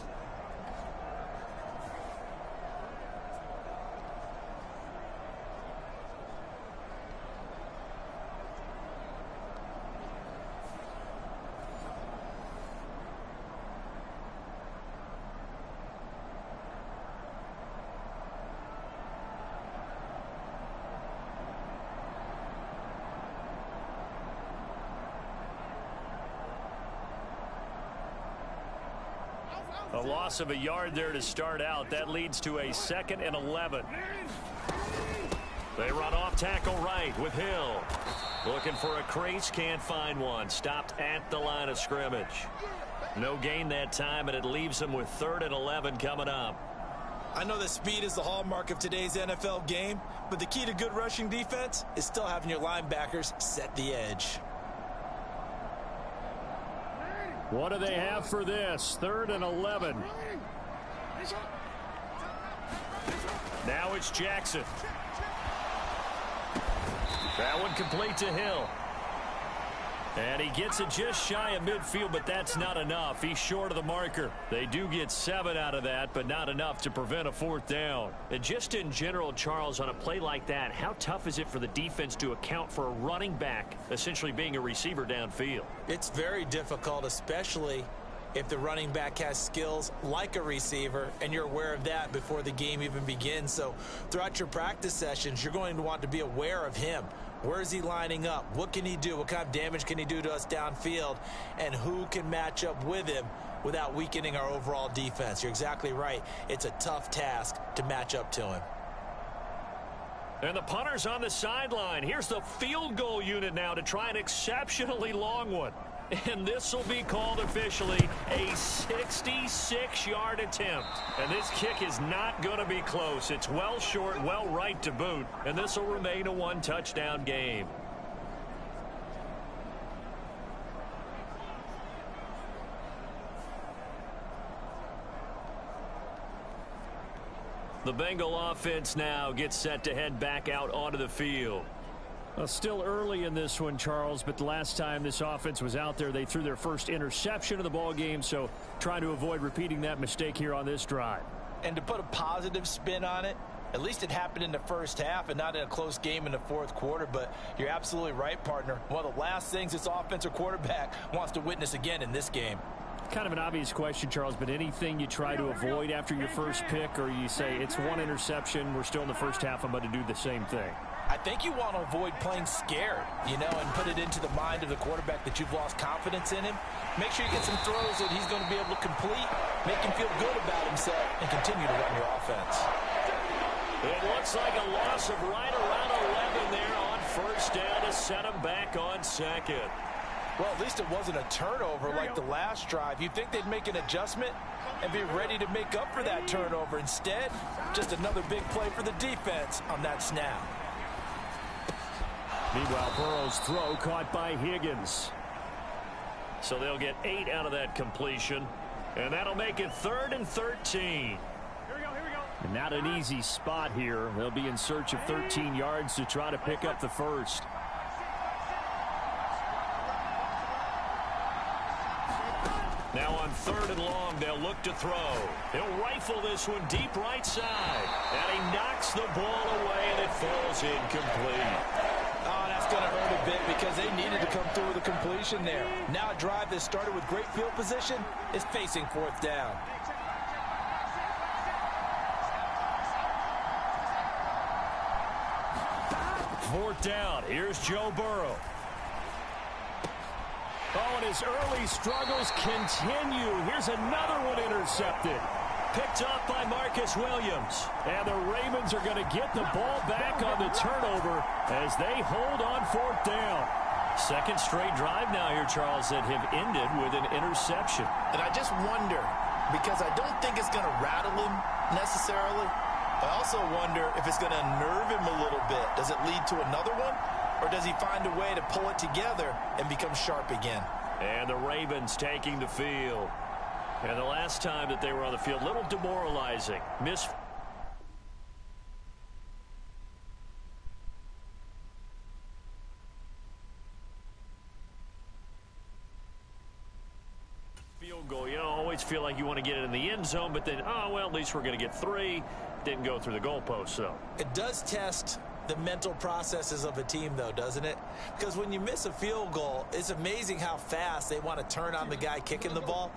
A loss of a yard there to start out. That leads to a 2nd and 11. They run off tackle right with Hill. Looking for a crease, can't find one. Stopped at the line of scrimmage. No gain that time, and it leaves them with 3rd and 11 coming up. I know that speed is the hallmark of today's NFL game, but the key to good rushing defense is still having your linebackers set the edge. What do they have for this? 3rd and 11. Now it's Jackson. That one complete to Hill. And he gets it just shy of midfield, but that's not enough. He's short of the marker. They do get 7 out of that, but not enough to prevent a 4th down. And just in general, Charles, on a play like that, how tough is it for the defense to account for a running back essentially being a receiver downfield? It's very difficult, especially if the running back has skills like a receiver, and you're aware of that before the game even begins. So throughout your practice sessions, you're going to want to be aware of him. Where is he lining up? What can he do? What kind of damage can he do to us downfield? And who can match up with him without weakening our overall defense? You're exactly right. It's a tough task to match up to him. And the punter's on the sideline. Here's the field goal unit now to try an exceptionally long one. And this will be called officially a 66-yard attempt. And this kick is not going to be close. It's well short, well right to boot. And this will remain a 1-touchdown game. The Bengal offense now gets set to head back out onto the field. Still early in this one, Charles, but the last time this offense was out there, they threw their first interception of the ball game, so trying to avoid repeating that mistake here on this drive. And to put a positive spin on it, at least it happened in the first half and not in a close game in the 4th quarter, but you're absolutely right, partner. One of the last things this offensive quarterback wants to witness again in this game. Kind of an obvious question, Charles, but anything you try to avoid after your first pick, or you say it's one interception, we're still in the first half, I'm going to do the same thing? I think you want to avoid playing scared, and put it into the mind of the quarterback that you've lost confidence in him. Make sure you get some throws that he's going to be able to complete, make him feel good about himself, and continue to run your offense. It looks like a loss of right around 11 there on 1st down to set him back on 2nd. Well, at least it wasn't a turnover like the last drive. You'd think they'd make an adjustment and be ready to make up for that turnover. Instead, just another big play for the defense on that snap. Meanwhile, Burrow's throw caught by Higgins. So they'll get 8 out of that completion, and that'll make it 3rd and 13. And not an easy spot here. They'll be in search of 13 yards to try to pick up the first. Now on 3rd and long, they'll look to throw. He'll rifle this one deep right side. And he knocks the ball away, and it falls incomplete. Oh, that's going to hurt a bit because they needed to come through with a completion there. Now a drive that started with great field position is facing 4th down. Fourth down. Here's Joe Burrow. Oh, and his early struggles continue. Here's another one intercepted. Picked off by Marcus Williams. And the Ravens are going to get the ball back on the turnover as they hold on 4th down. Second straight drive now here, Charles, that have ended with an interception. And I just wonder, because I don't think it's going to rattle him necessarily. I also wonder if it's going to unnerve him a little bit. Does it lead to another one? Or does he find a way to pull it together and become sharp again? And the Ravens taking the field. And the last time that they were on the field, a little demoralizing. Miss field goal. You know, always feel like you want to get it in the end zone, but then, oh, well, at least we're going to get 3. Didn't go through the goalpost, though. It does test the mental processes of a team, though, doesn't it? Because when you miss a field goal, it's amazing how fast they want to turn on the guy kicking the ball.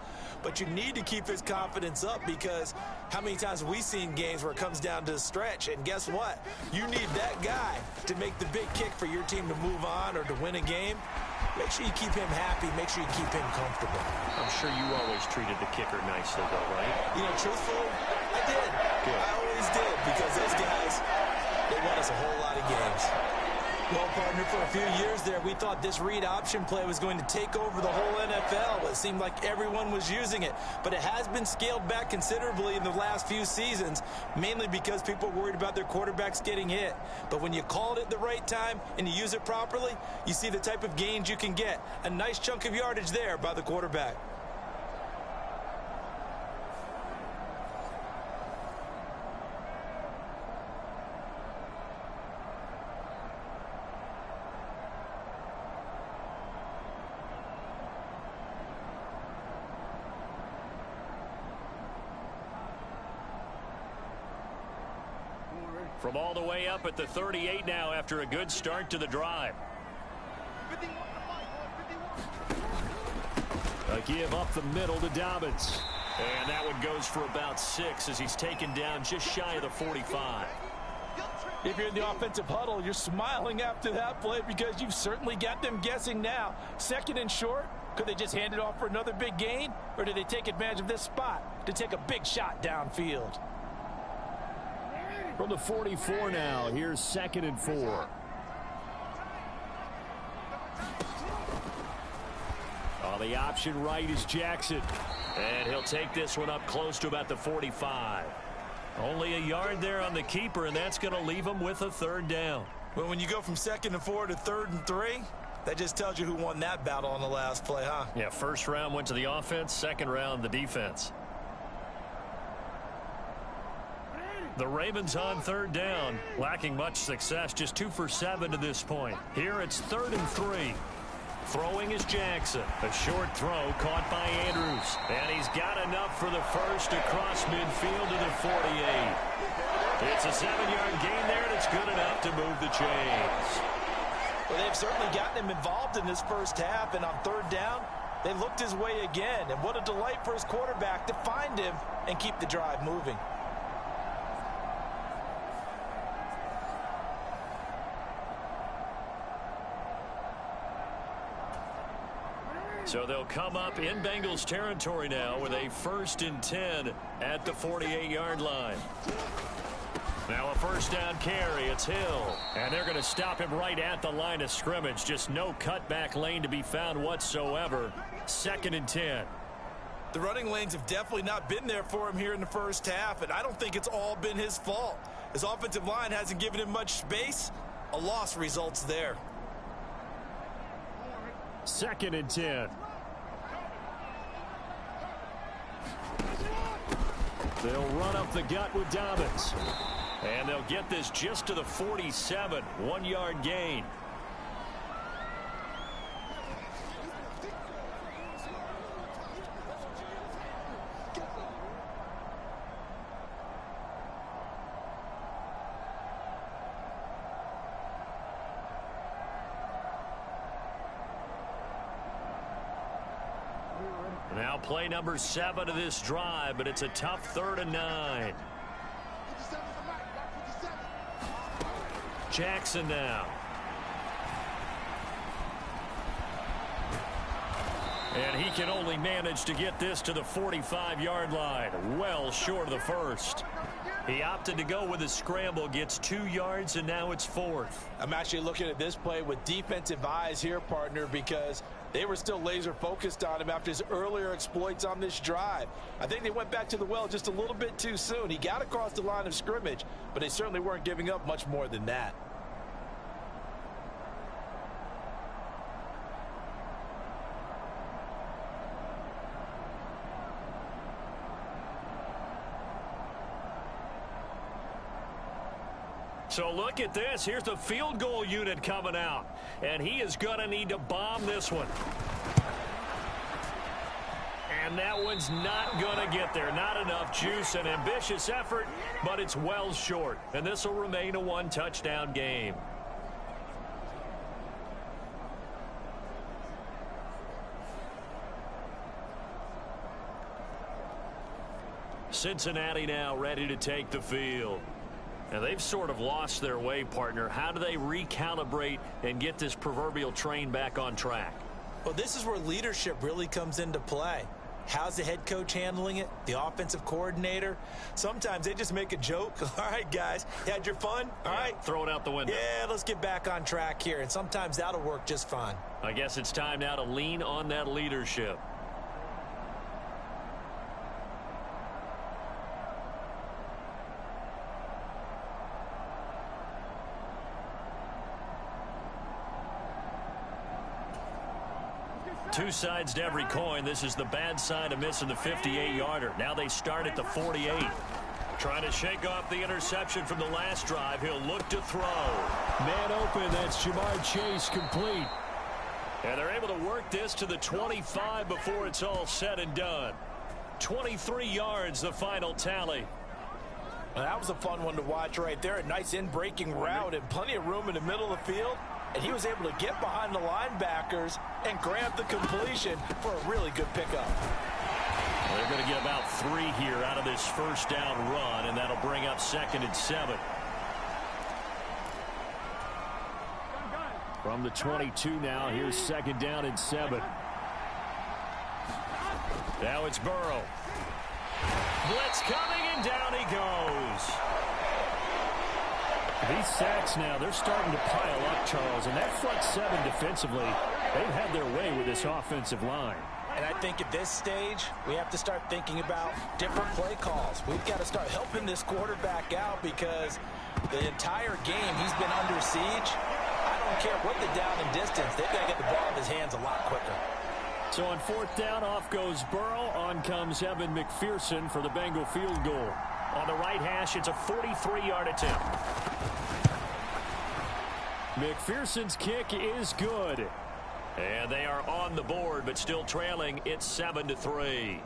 But you need to keep his confidence up, because how many times have we seen games where it comes down to the stretch? And guess what? You need that guy to make the big kick for your team to move on or to win a game. Make sure you keep him happy. Make sure you keep him comfortable. I'm sure you always treated the kicker nicely, though, right? You know, truthfully, I did. Good. I always did, because those guys, they won us a whole lot of games. Well, partner, for a few years there, we thought this read option play was going to take over the whole NFL. It seemed like everyone was using it. But it has been scaled back considerably in the last few seasons, mainly because people are worried about their quarterbacks getting hit. But when you call it at the right time and you use it properly, you see the type of gains you can get. A nice chunk of yardage there by the quarterback. From all the way up at the 38 now after a good start to the drive. A give up the middle to Dobbins. And that one goes for about 6 as he's taken down just shy of the 45. If you're in the offensive huddle, you're smiling after that play because you've certainly got them guessing now. 2nd and short, could they just hand it off for another big gain? Or do they take advantage of this spot to take a big shot downfield? From the 44 now, here's 2nd and 4. On the option right is Jackson. And he'll take this one up close to about the 45. Only a yard there on the keeper, and that's going to leave him with a 3rd down. Well, when you go from 2nd and 4 to 3rd and 3, that just tells you who won that battle on the last play, huh? Yeah, first round went to the offense, second round the defense. The Ravens on 3rd down, lacking much success, just 2 for 7 to this point. Here it's 3rd and 3. Throwing is Jackson. A short throw caught by Andrews. And he's got enough for the first across midfield to the 48. It's a 7-yard gain there, and it's good enough to move the chains. Well, they've certainly gotten him involved in this first half, and on 3rd down, they looked his way again. And what a delight for his quarterback to find him and keep the drive moving. So they'll come up in Bengals territory now with a 1st and 10 at the 48-yard line. Now a 1st down carry. It's Hill. And they're going to stop him right at the line of scrimmage. Just no cutback lane to be found whatsoever. 2nd and 10. The running lanes have definitely not been there for him here in the first half, and I don't think it's all been his fault. His offensive line hasn't given him much space. A loss results there. 2nd and 10. They'll run up the gut with Dobbins. And they'll get this just to the 47. 1-yard gain. Now play number 7 of this drive, but it's a tough 3rd and 9. Jackson now. And he can only manage to get this to the 45-yard line. Well short of the first. He opted to go with a scramble, gets 2 yards, and now it's 4th. I'm actually looking at this play with defensive eyes here, partner, because they were still laser focused on him after his earlier exploits on this drive. I think they went back to the well just a little bit too soon. He got across the line of scrimmage, but they certainly weren't giving up much more than that. So look at this. Here's the field goal unit coming out. And he is going to need to bomb this one. And that one's not going to get there. Not enough juice. An ambitious effort, but it's well short. And this will remain a 1-touchdown game. Cincinnati now ready to take the field. Now, they've sort of lost their way, partner. How do they recalibrate and get this proverbial train back on track? Well, this is where leadership really comes into play. How's the head coach handling it? The offensive coordinator? Sometimes they just make a joke. All right, guys, you had your fun? All right. Throw it out the window. Yeah, let's get back on track here. And sometimes that'll work just fine. I guess it's time now to lean on that leadership. Two sides to every coin. This is the bad side of missing the 58-yarder. Now they start at the 48. Trying to shake off the interception from the last drive. He'll look to throw. Man open. That's Jamar Chase complete. And they're able to work this to the 25 before it's all said and done. 23 yards, the final tally. Well, that was a fun one to watch right there. A nice in-breaking route and plenty of room in the middle of the field. And he was able to get behind the linebackers and grab the completion for a really good pickup. Well, they're going to get about 3 here out of this first down run, and that'll bring up 2nd and 7. From the 22 now, here's 2nd down and 7. Now it's Burrow. Blitz coming, and down he goes. These sacks now, they're starting to pile up, Charles, and that front 7 defensively, they've had their way with this offensive line. And I think at this stage, we have to start thinking about different play calls. We've got to start helping this quarterback out because the entire game he's been under siege. I don't care what the down and distance, they've got to get the ball in his hands a lot quicker. So on 4th down, off goes Burrow. On comes Evan McPherson for the Bengal field goal. On the right hash, it's a 43-yard attempt. McPherson's kick is good. And they are on the board, but still trailing. It's 7-3.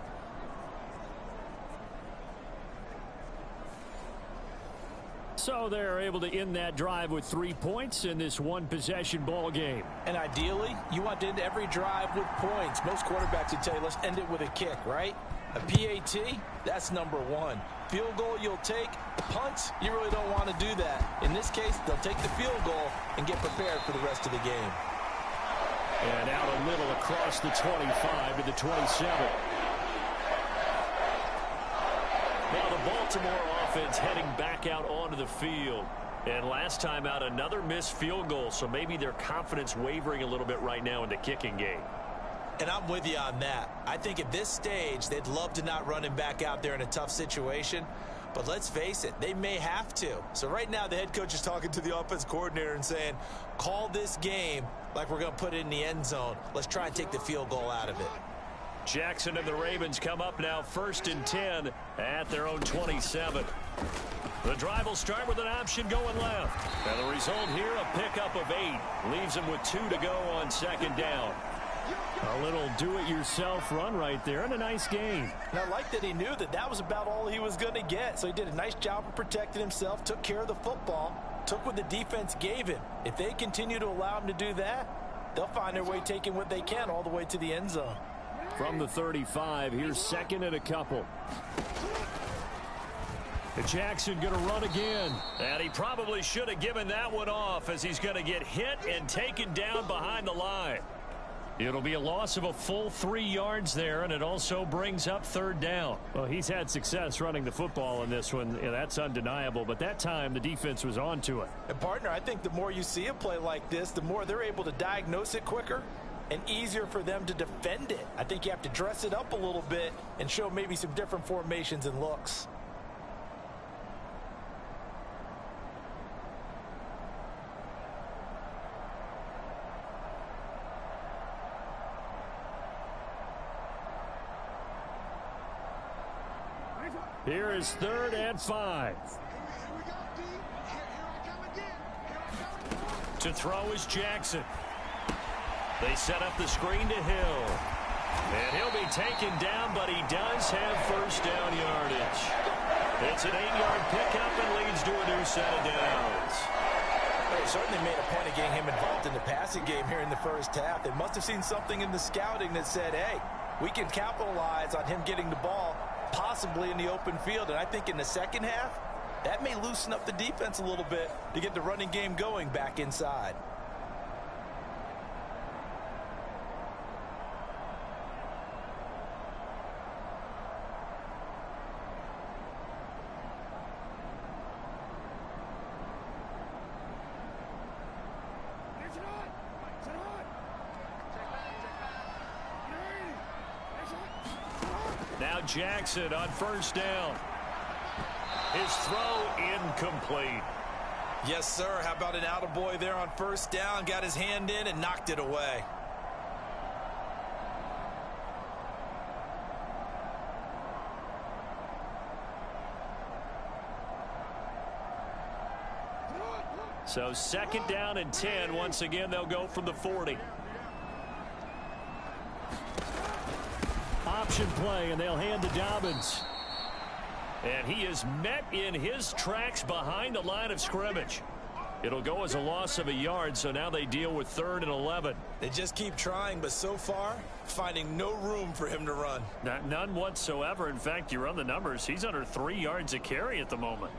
So they're able to end that drive with 3 points in this one-possession ball game. And ideally, you want to end every drive with points. Most quarterbacks would tell you, let's end it with a kick, right? A PAT, that's number 1. Field goal you'll take. Punts, you really don't want to do that. In this case, they'll take the field goal and get prepared for the rest of the game. And out a little across the 25 to the 27. Now the Baltimore offense heading back out onto the field. And last time out, another missed field goal, so maybe their confidence wavering a little bit right now in the kicking game. And I'm with you on that. I think at this stage, they'd love to not run him back out there in a tough situation. But let's face it, they may have to. So right now, the head coach is talking to the offense coordinator and saying, call this game like we're going to put it in the end zone. Let's try and take the field goal out of it. Jackson and the Ravens come up now 1st and 10 at their own 27. The drive will start with an option going left. And the result here, a pickup of 8. Leaves them with 2 to go on 2nd down. A little do-it-yourself run right there and a nice gain. And I like that he knew that that was about all he was going to get. So he did a nice job of protecting himself, took care of the football, took what the defense gave him. If they continue to allow him to do that, they'll find their way taking what they can all the way to the end zone. From the 35, here's 2nd and a couple. Jackson going to run again. And he probably should have given that one off as he's going to get hit and taken down behind the line. It'll be a loss of a full 3 yards there, and it also brings up 3rd down. Well, he's had success running the football in this one. Yeah, that's undeniable. But that time, the defense was on to it. And, partner, I think the more you see a play like this, the more they're able to diagnose it quicker and easier for them to defend it. I think you have to dress it up a little bit and show maybe some different formations and looks. Here is 3rd and 5. To throw is Jackson. They set up the screen to Hill. And he'll be taken down, but he does have 1st down yardage. It's an 8-yard pickup and leads to a new set of downs. They certainly made a point of getting him involved in the passing game here in the first half. They must have seen something in the scouting that said, hey, we can capitalize on him getting the ball possibly in the open field. And I think in the second half, that may loosen up the defense a little bit to get the running game going back inside. Now Jackson on 1st down. His throw incomplete. Yes, sir. How about an attaboy there on 1st down? Got his hand in and knocked it away. So 2nd down and 10. Once again, they'll go from the 40. Option play, and they'll hand to Dobbins. And he is met in his tracks behind the line of scrimmage. It'll go as a loss of a yard, so now they deal with 3rd and 11. They just keep trying, but so far, finding no room for him to run. None whatsoever. In fact, you run the numbers, he's under 3 yards a carry at the moment.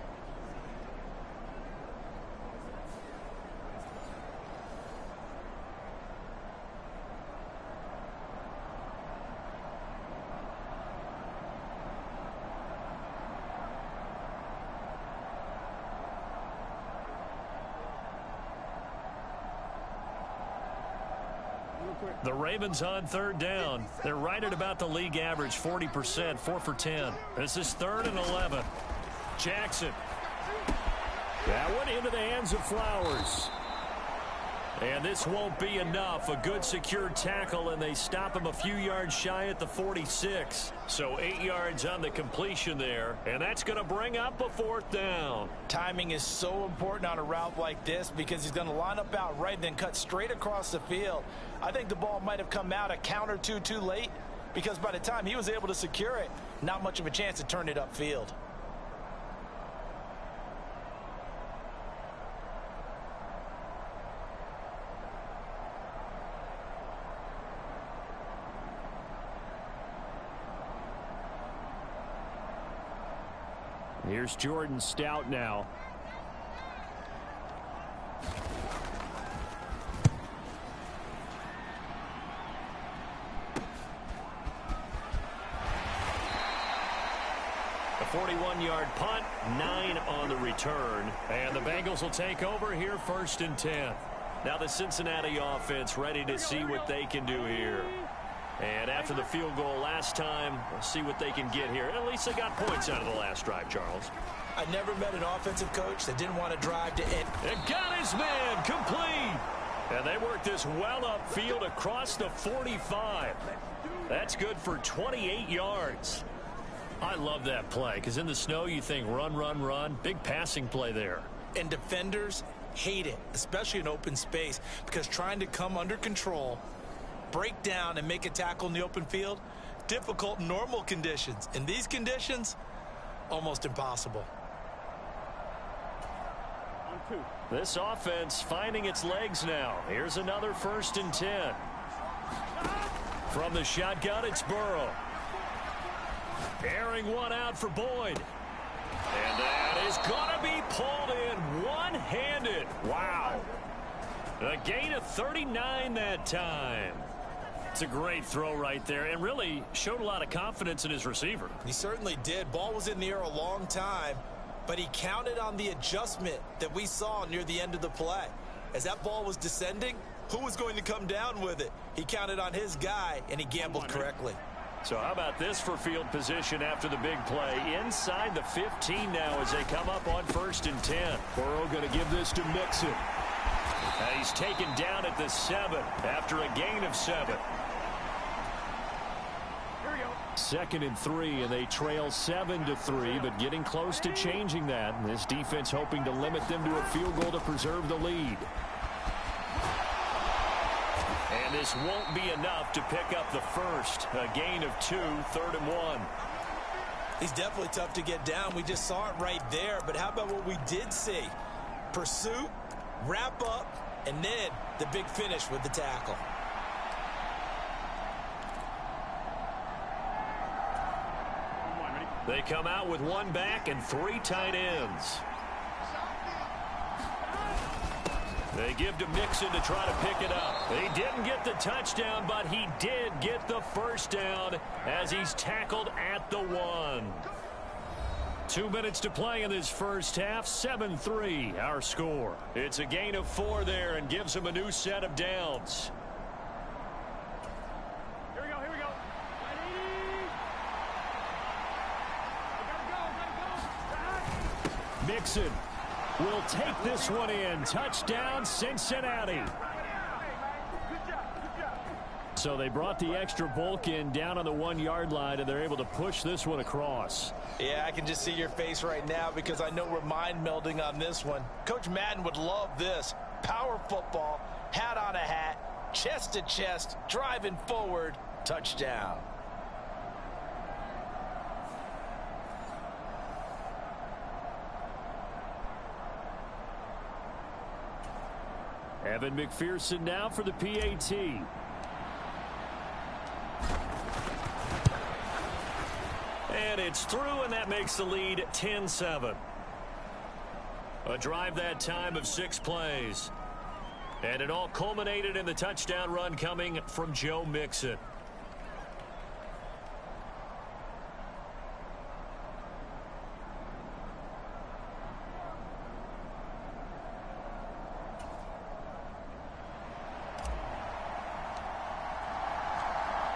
The Ravens on 3rd down. They're right at about the league average, 40%, 4 for 10. This is 3rd and 11. Jackson. That one into the hands of Flowers. And this won't be enough. A good secure tackle, and they stop him a few yards shy at the 46. So 8 yards on the completion there, and that's going to bring up a 4th down. Timing is so important on a route like this because he's going to line up out right and then cut straight across the field. I think the ball might have come out a count or two too late because by the time he was able to secure it, not much of a chance to turn it upfield. Here's Jordan Stout now. A 41-yard punt, 9 on the return. And the Bengals will take over here 1st and 10. Now the Cincinnati offense ready to see what they can do here. And after the field goal last time, we'll see what they can get here. At least they got points out of the last drive, Charles. I never met an offensive coach that didn't want to drive to end. And got his man complete. And they work this well upfield across the 45. That's good for 28 yards. I love that play because in the snow you think run, run, run. Big passing play there. And defenders hate it, especially in open space, because trying to come under control, break down, and make a tackle in the open field, difficult in normal conditions. In these conditions, almost impossible. This offense finding its legs now. Here's another 1st and 10. From the shotgun, it's Burrow. Airing one out for Boyd. And that is going to be pulled in one-handed. Wow. A gain of 39 that time. It's a great throw right there and really showed a lot of confidence in his receiver. He certainly did. Ball was in the air a long time, but he counted on the adjustment that we saw near the end of the play. As that ball was descending, who was going to come down with it? He counted on his guy, and he gambled correctly. So how about this for field position after the big play? Inside the 15 now as they come up on 1st and 10. Burrow going to give this to Mixon. And he's taken down at the 7 after a gain of 7. 2nd and 3, and they trail 7-3, but getting close to changing that. And this defense hoping to limit them to a field goal to preserve the lead. And this won't be enough to pick up the first. A gain of 2, 3rd and 1. He's definitely tough to get down. We just saw it right there. But how about what we did see? Pursuit, wrap up, and then the big finish with the tackle. They come out with 1 back and 3 tight ends. They give to Mixon to try to pick it up. He didn't get the touchdown, but he did get the first down as he's tackled at the 1. 2 minutes to play in this first half. 7-3 our score. It's a gain of 4 there and gives him a new set of downs. Here we go, here we go. Ready? Mixon will take this one in. Touchdown, Cincinnati. So they brought the extra bulk in down on the 1-yard line, and they're able to push this one across. Yeah, I can just see your face right now because I know we're mind melding on this one. Coach Madden would love this. Power football, hat on a hat, chest to chest, driving forward, touchdown. Evan McPherson now for the PAT. And it's through, and that makes the lead 10-7. A drive that time of 6 plays. And it all culminated in the touchdown run coming from Joe Mixon.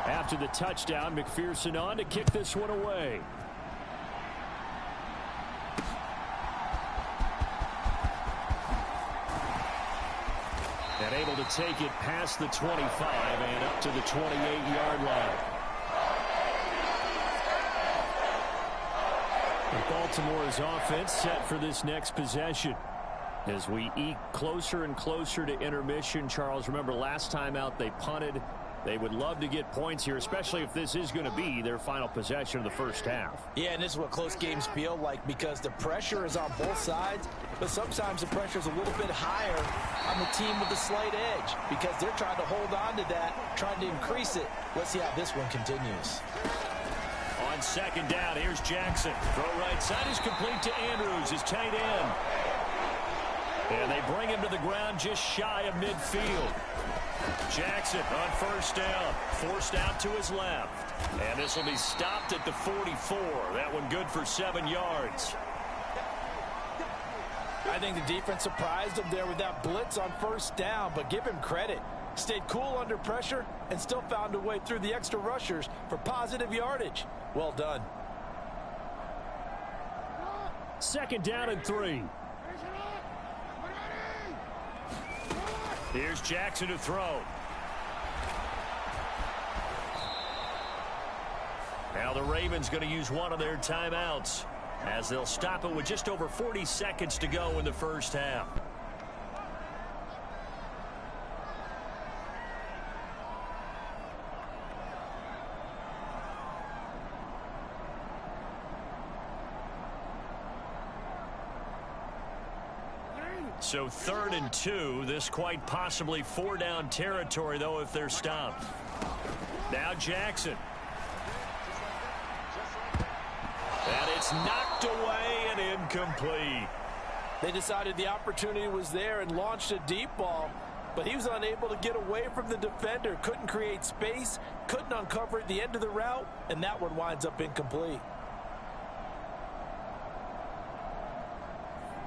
After the touchdown, McPherson on to kick this one away. And able to take it past the 25 and up to the 28-yard line. And Baltimore's offense set for this next possession. As we eke closer and closer to intermission, Charles, remember last time out they punted. They would love to get points here, especially if this is going to be their final possession of the first half. Yeah, and this is what close games feel like because the pressure is on both sides, but sometimes the pressure is a little bit higher on the team with the slight edge because they're trying to hold on to that, trying to increase it. Let's see how this one continues. On 2nd down, here's Jackson. Throw right side is complete to Andrews, his tight end. And they bring him to the ground just shy of midfield. Jackson on 1st down, forced out to his left. And this will be stopped at the 44. That one good for 7 yards. I think the defense surprised him there with that blitz on 1st down, but give him credit. Stayed cool under pressure and still found a way through the extra rushers for positive yardage. Well done. 2nd down and 3. Here's Jackson to throw. Now the Ravens going to use one of their timeouts as they'll stop it with just over 40 seconds to go in the first half. So 3rd and 2. This quite possibly 4-down territory, though, if they're stopped. Now Jackson. And it's knocked away and incomplete. They decided the opportunity was there and launched a deep ball, but he was unable to get away from the defender. Couldn't create space, couldn't uncover at the end of the route, and that one winds up incomplete.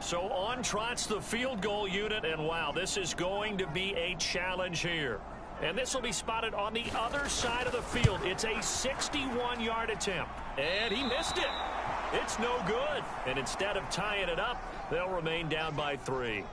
So on trots the field goal unit, and wow, this is going to be a challenge here. And this will be spotted on the other side of the field. It's a 61-yard attempt, and he missed it. It's no good, and instead of tying it up, they'll remain down by 3.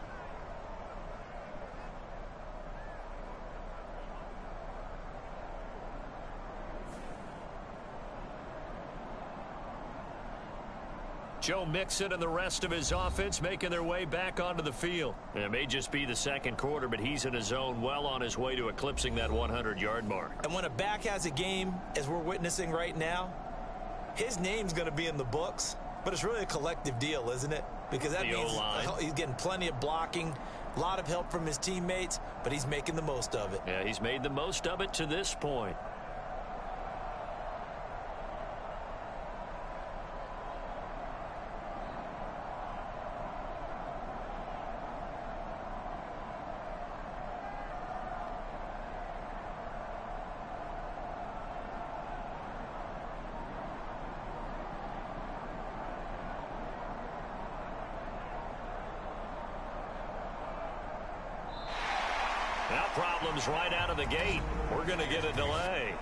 Joe Mixon and the rest of his offense making their way back onto the field. And it may just be the second quarter, but he's in his zone, well on his way to eclipsing that 100-yard mark. And when a back has a game, as we're witnessing right now, his name's going to be in the books, but it's really a collective deal, isn't it? Because that means he's getting plenty of blocking, a lot of help from his teammates, but he's making the most of it. Yeah, he's made the most of it to this point. Now problems right out of the gate. We're going to get a delay.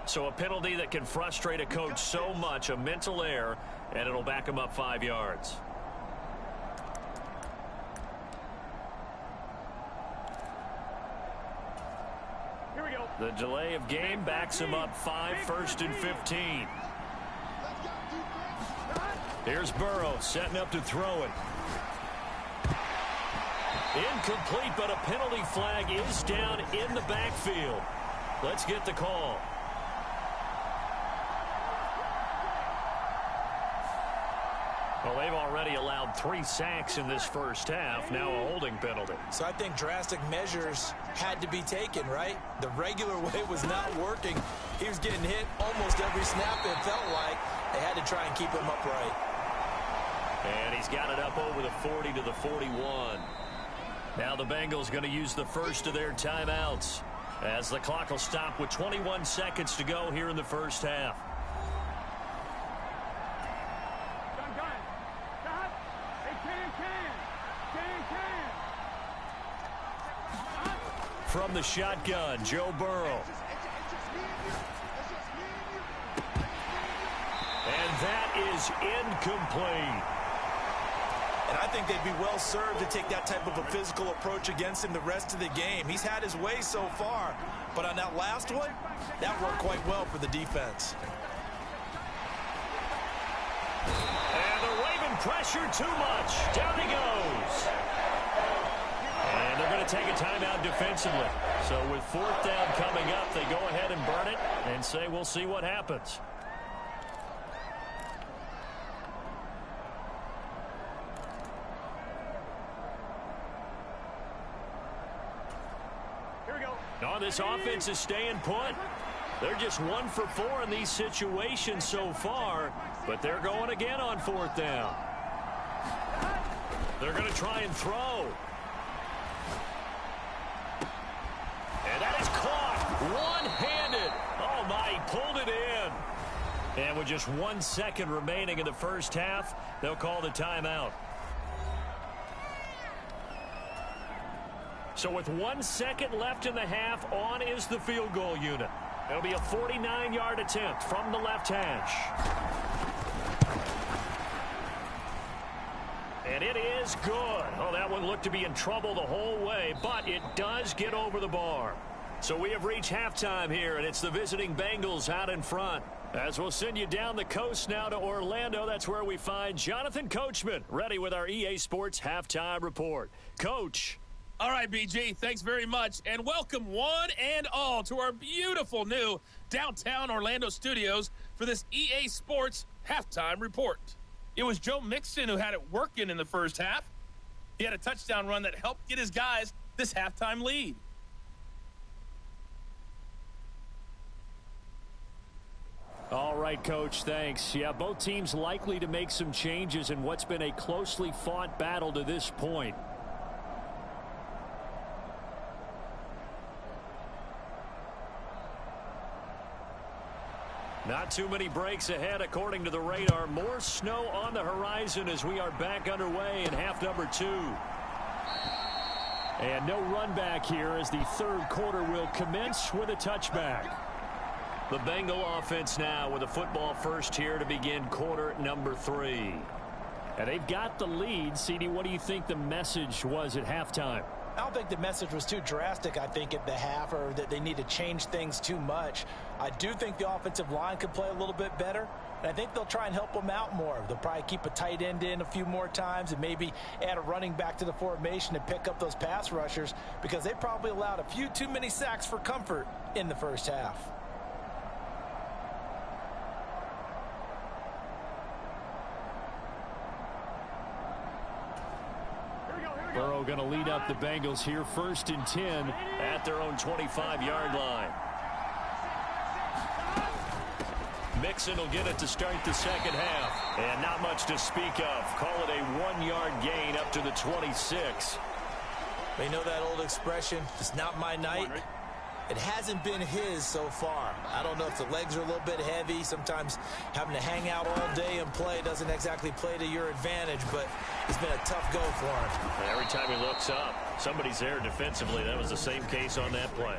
So a penalty that can frustrate a coach so much, a mental error, and it'll back him up 5 yards. Here we go. The delay of game backs him up 5, 1st and 15. Here's Burrow setting up to throw it. Incomplete, but a penalty flag is down in the backfield. Let's get the call. Well, they've already allowed 3 sacks in this first half. Now a holding penalty. So I think drastic measures had to be taken, right? The regular way was not working. He was getting hit almost every snap, it felt like. They had to try and keep him upright. And he's got it up over the 40 to the 41. Now the Bengals going to use the first of their timeouts as the clock will stop with 21 seconds to go here in the first half. From the shotgun, Joe Burrow. And that is incomplete. And I think they'd be well served to take that type of a physical approach against him the rest of the game. He's had his way so far, but on that last one, that worked quite well for the defense. And the Raven pressure too much. Down he goes. And they're going to take a timeout defensively. So with 4th down coming up, they go ahead and burn it and say we'll see what happens. No, this offense is staying put. They're just 1 for 4 in these situations so far, but they're going again on 4th down. They're going to try and throw. And that is caught one-handed. Oh, my, he pulled it in. And with just 1 second remaining in the first half, they'll call the timeout. So with 1 second left in the half, on is the field goal unit. It'll be a 49-yard attempt from the left hash. It is good. Oh, that one looked to be in trouble the whole way, but it does get over the bar. So we have reached halftime here, and it's the visiting Bengals out in front. As we'll send you down the coast now to Orlando, that's where we find Jonathan Coachman, ready with our EA Sports Halftime Report. Coach. All right, BG, thanks very much, and welcome one and all to our beautiful new downtown Orlando studios for this EA Sports Halftime Report. It was Joe Mixon who had it working in the first half. He had a touchdown run that helped get his guys this halftime lead. All right, Coach, thanks. Yeah, both teams likely to make some changes in what's been a closely fought battle to this point. Not too many breaks ahead according to the radar. More snow on the horizon as we are back underway in half number 2. And no run back here as the third quarter will commence with a touchback. The Bengal offense now with a football first here to begin quarter number 3. And they've got the lead. CD, what do you think the message was at halftime? I don't think the message was too drastic, I think, at the half, or that they need to change things too much. I do think the offensive line could play a little bit better, and I think they'll try and help them out more. They'll probably keep a tight end in a few more times and maybe add a running back to the formation to pick up those pass rushers, because they probably allowed a few too many sacks for comfort in the first half. Burrow going to lead up the Bengals here, 1st and 10 at their own 25-yard line. Mixon will get it to start the second half. And not much to speak of. Call it a 1-yard gain up to the 26. They know that old expression, it's not my night. It hasn't been his so far. I don't know if the legs are a little bit heavy. Sometimes having to hang out all day and play doesn't exactly play to your advantage, but it's been a tough go for him. And every time he looks up, somebody's there defensively. That was the same case on that play.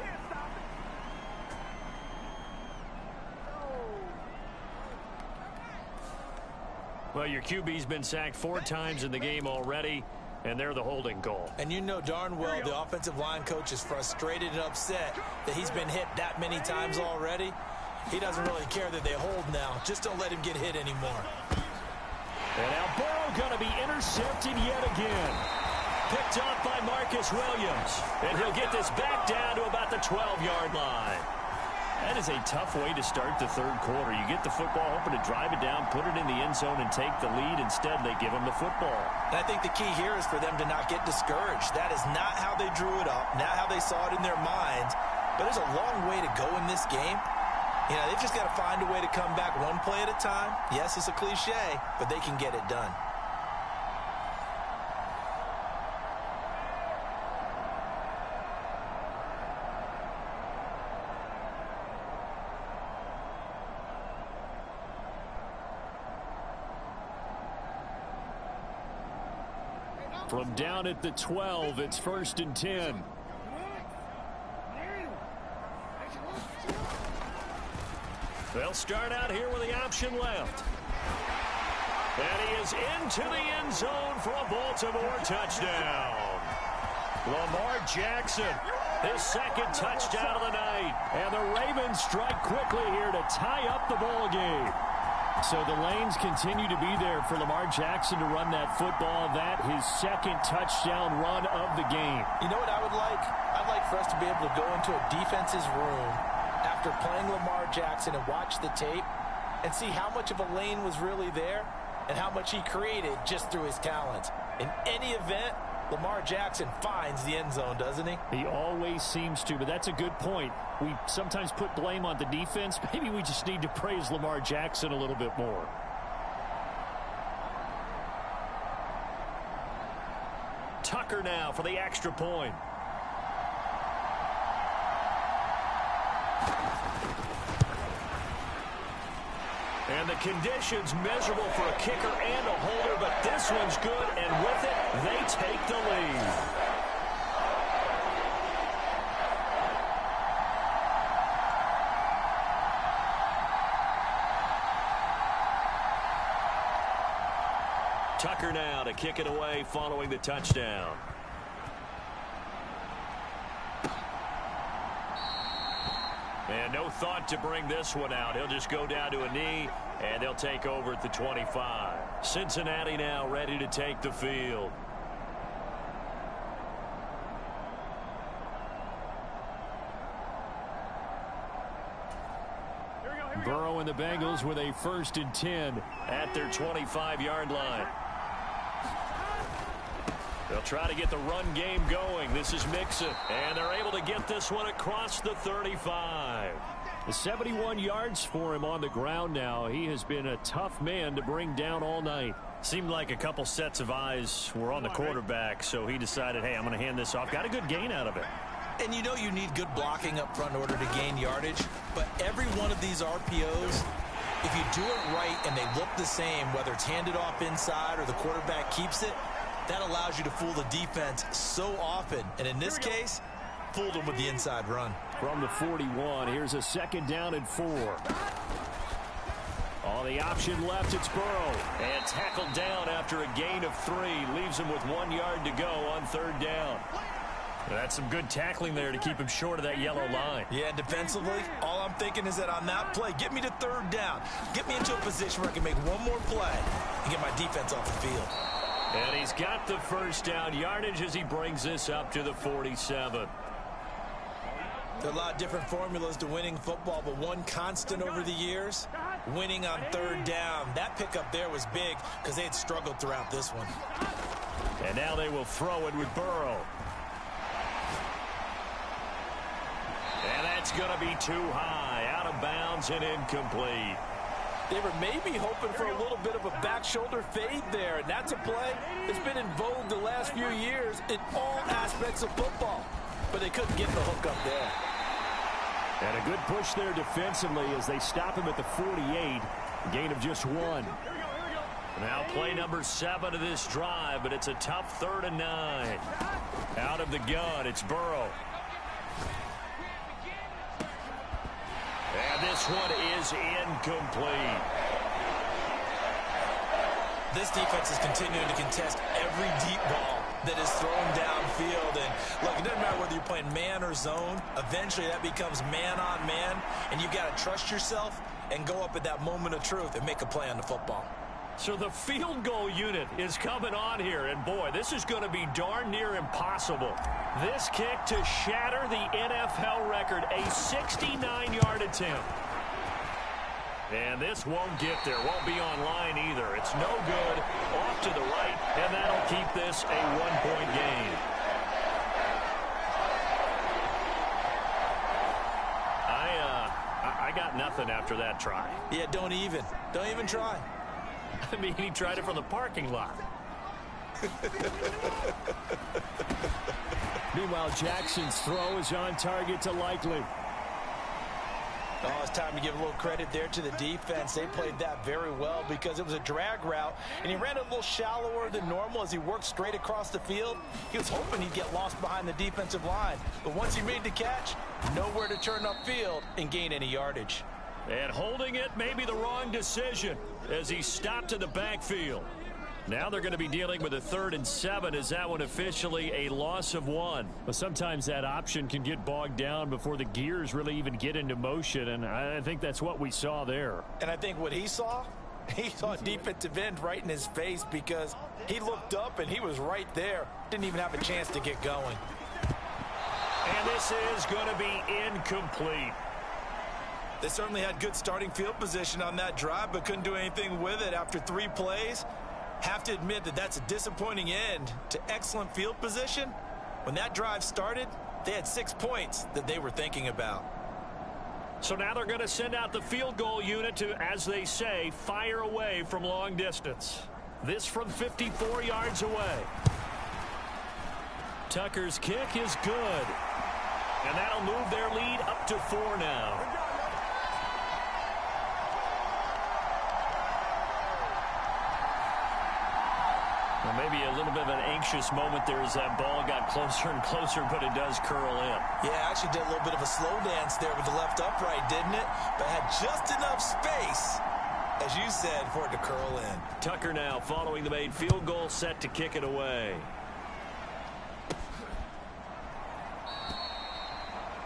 Well, your QB's been sacked 4 times in the game already, and they're the holding goal. And you know darn well the offensive line coach is frustrated and upset that he's been hit that many times already. He doesn't really care that they hold now. Just don't let him get hit anymore. And now Burrow going to be intercepted yet again. Picked up by Marcus Williams. And he'll get this back down to about the 12-yard line. That is a tough way to start the third quarter. You get the football, hoping to drive it down, put it in the end zone, and take the lead. Instead, they give him the football. And I think the key here is for them to not get discouraged. That is not how they drew it up, not how they saw it in their minds. But there's a long way to go in this game. You know, they've just got to find a way to come back one play at a time. Yes, it's a cliche, but they can get it done. From down at the 12, it's 1st and 10. They'll start out here with the option left. And he is into the end zone for a Baltimore touchdown. Lamar Jackson, his second touchdown of the night. And the Ravens strike quickly here to tie up the ball game. So the lanes continue to be there for Lamar Jackson to run that football. That his second touchdown run of the game. You know what I would like? I'd like for us to be able to go into a defense's room after playing Lamar Jackson and watch the tape and see how much of a lane was really there and how much he created just through his talent. In any event, Lamar Jackson finds the end zone, doesn't he? He always seems to, but that's a good point. We sometimes put blame on the defense. Maybe we just need to praise Lamar Jackson a little bit more. Tucker now for the extra point. And the conditions miserable for a kicker and a holder, but this one's good, and with it, they take the lead. Tucker now to kick it away following the touchdown. And no thought to bring this one out. He'll just go down to a knee, and they'll take over at the 25. Cincinnati now ready to take the field. Burrow and the Bengals with a 1st and 10 at their 25-yard line. They'll try to get the run game going. This is Mixon, and they're able to get this one across the 35. 71 yards for him on the ground now. He has been a tough man to bring down all night. Seemed like a couple sets of eyes were on the quarterback, so he decided, hey, I'm going to hand this off. Got a good gain out of it. And you know you need good blocking up front in order to gain yardage, but every one of these RPOs, if you do it right and they look the same, whether it's handed off inside or the quarterback keeps it, that allows you to fool the defense so often. And in this case, fooled them with the inside run. From the 41, here's a 2nd down and 4. On the option left, it's Burrow. And tackled down after a gain of 3. Leaves him with 1 yard to go on 3rd down. That's some good tackling there to keep him short of that yellow line. Yeah, and defensively, all I'm thinking is that on that play, get me to 3rd down. Get me into a position where I can make one more play and get my defense off the field. And he's got the 1st down yardage as he brings this up to the 47. There are a lot of different formulas to winning football, but one constant over the years, winning on 3rd down. That pickup there was big because they had struggled throughout this one. And now they will throw it with Burrow. And that's going to be too high, out of bounds and incomplete. They were maybe hoping for a little bit of a back shoulder fade there, and that's a play that's been in vogue the last few years in all aspects of football. But they couldn't get the hook up there. And a good push there defensively as they stop him at the 48. Gain of just 1. Now play number 7 of this drive, but it's a tough 3rd and 9. Out of the gun, it's Burrow. And this one is incomplete. This defense is continuing to contest every deep ball that is thrown downfield. And look, it doesn't matter whether you're playing man or zone. Eventually that becomes man on man, and you've got to trust yourself and go up at that moment of truth and make a play on the football. So the field goal unit is coming on here, and boy, this is going to be darn near impossible. This kick to shatter the NFL record, a 69-yard attempt. And this won't get there, won't be online either. It's no good, off to the right, and that'll keep this a 1-point game. I got nothing after that try. Yeah, don't even try. I mean, he tried it from the parking lot. Meanwhile, Jackson's throw is on target to Likely. Oh, it's time to give a little credit there to the defense. They played that very well because it was a drag route, and he ran a little shallower than normal as he worked straight across the field. He was hoping he'd get lost behind the defensive line, but once he made the catch, nowhere to turn upfield and gain any yardage. And holding it may be the wrong decision as he stopped in the backfield. Now they're going to be dealing with a 3rd and 7. Is that one officially a loss of 1? But sometimes that option can get bogged down before the gears really even get into motion, and I think that's what we saw there. And I think what he saw defensive end right in his face because he looked up and he was right there. Didn't even have a chance to get going. And this is going to be incomplete. They certainly had good starting field position on that drive, but couldn't do anything with it after 3 plays. Have to admit that that's a disappointing end to excellent field position. When that drive started, they had 6 points that they were thinking about. So now they're going to send out the field goal unit to, as they say, fire away from long distance. This from 54 yards away. Tucker's kick is good. And that'll move their lead up to 4 now. Well, maybe a little bit of an anxious moment there as that ball got closer and closer, but it does curl in. Yeah, actually did a little bit of a slow dance there with the left upright, didn't it? But had just enough space as you said, for it to curl in. Tucker now following the made field goal, set to kick it away.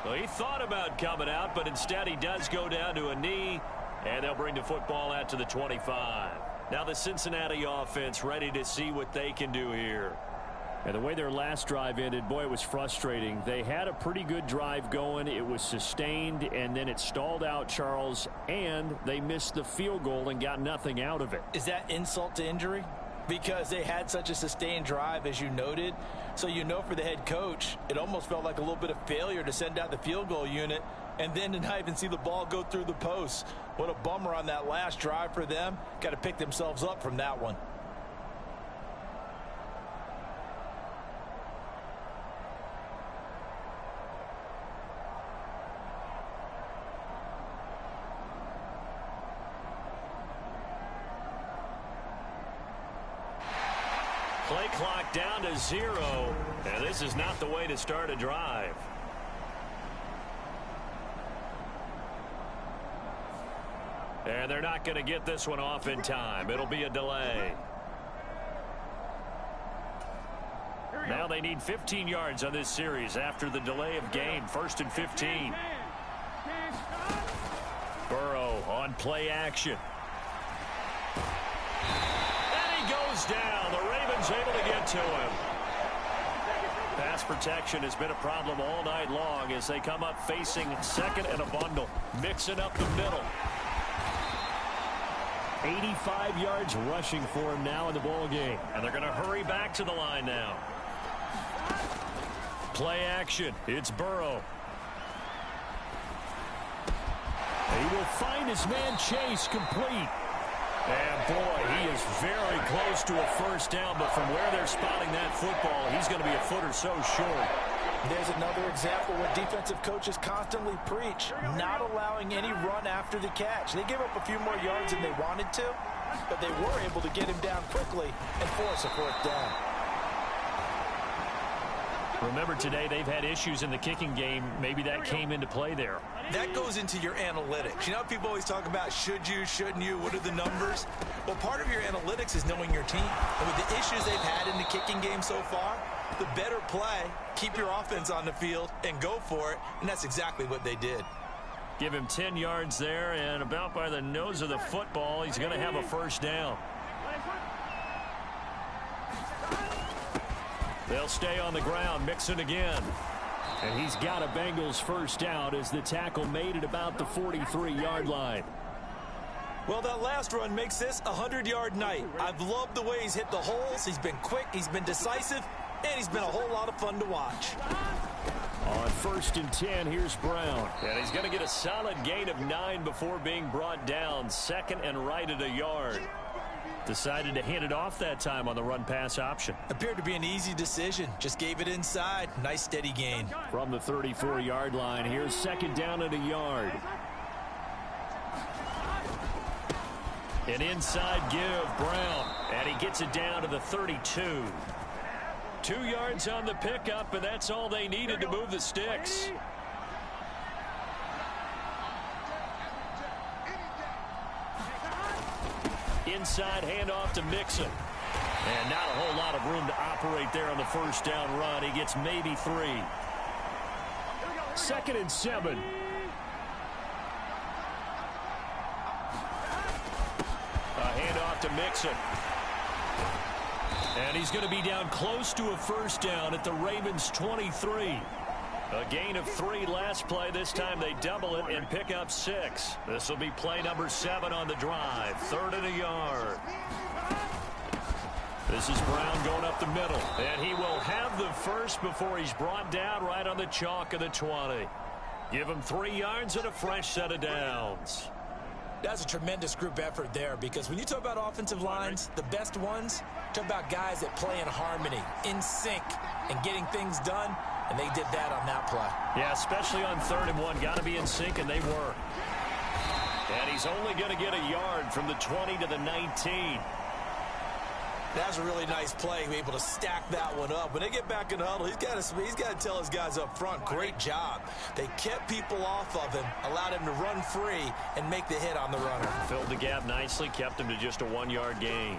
Well, he thought about coming out, but instead he does go down to a knee, and they'll bring the football out to the 25. Now the Cincinnati offense ready to see what they can do here. And the way their last drive ended, boy, it was frustrating. They had a pretty good drive going. It was sustained, and then it stalled out, Charles, and they missed the field goal and got nothing out of it. Is that insult to injury? Because they had such a sustained drive, as you noted. So you know for the head coach, it almost felt like a little bit of failure to send out the field goal unit and then to not even see the ball go through the post. What a bummer on that last drive for them. Got to pick themselves up from that one. Play clock down to 0, and this is not the way to start a drive. And they're not going to get this one off in time. It'll be a delay. Now they need 15 yards on this series after the delay of game. 1st and 15. Burrow on play action. And he goes down. The Ravens able to get to him. Pass protection has been a problem all night long as they come up facing second and a bundle. Mixing up the middle. 85 yards rushing for him now in the ball game. And they're going to hurry back to the line now. Play action. It's Burrow. He will find his man Chase complete. And boy, he is very close to a first down, but from where they're spotting that football, he's going to be a foot or so short. There's another example where defensive coaches constantly preach, not allowing any run after the catch. They gave up a few more yards than they wanted to, but they were able to get him down quickly and force a fourth down. Remember, today they've had issues in the kicking game. Maybe that came into play there. That goes into your analytics. You know, people always talk about should you, shouldn't you, what are the numbers? Well, part of your analytics is knowing your team. And with the issues they've had in the kicking game so far, the better play, keep your offense on the field and go for it. And that's exactly what they did. Give him 10 yards there, and about by the nose of the football, he's going to have a first down. They'll stay on the ground, Mixon again. And he's got a Bengals first down as the tackle made it about the 43-yard line. Well, that last run makes this a 100-yard night. I've loved the way he's hit the holes. He's been quick, he's been decisive, and he's been a whole lot of fun to watch. On 1st and 10, here's Brown. And he's going to get a solid gain of 9 before being brought down. 2nd and right at a yard. Decided to hand it off that time on the run-pass option. Appeared to be an easy decision. Just gave it inside. Nice steady gain. From the 34-yard line, here's 2nd down at a yard. An inside give, Brown. And he gets it down to the 32. 2 yards on the pickup, and that's all they needed to move the sticks. Inside handoff to Mixon. And not a whole lot of room to operate there on the first down run. He gets maybe 3. 2nd and 7. A handoff to Mixon. And he's going to be down close to a first down at the Ravens' 23. A gain of 3 last play. This time they double it and pick up 6. This will be play number 7 on the drive. 3rd and a yard. This is Brown going up the middle. And he will have the first before he's brought down right on the chalk of the 20. Give him 3 yards and a fresh set of downs. That's a tremendous group effort there, because when you talk about offensive lines, the best ones, talk about guys that play in harmony, in sync, and getting things done. And they did that on that play. Yeah, especially on 3rd and 1. Got to be in sync, and they were. And he's only going to get a yard from the 20 to the 19. That's a really nice play, able to stack that one up. When they get back in the huddle, he's got to tell his guys up front, great job. They kept people off of him, allowed him to run free and make the hit on the runner. Filled the gap nicely, kept him to just a 1-yard gain.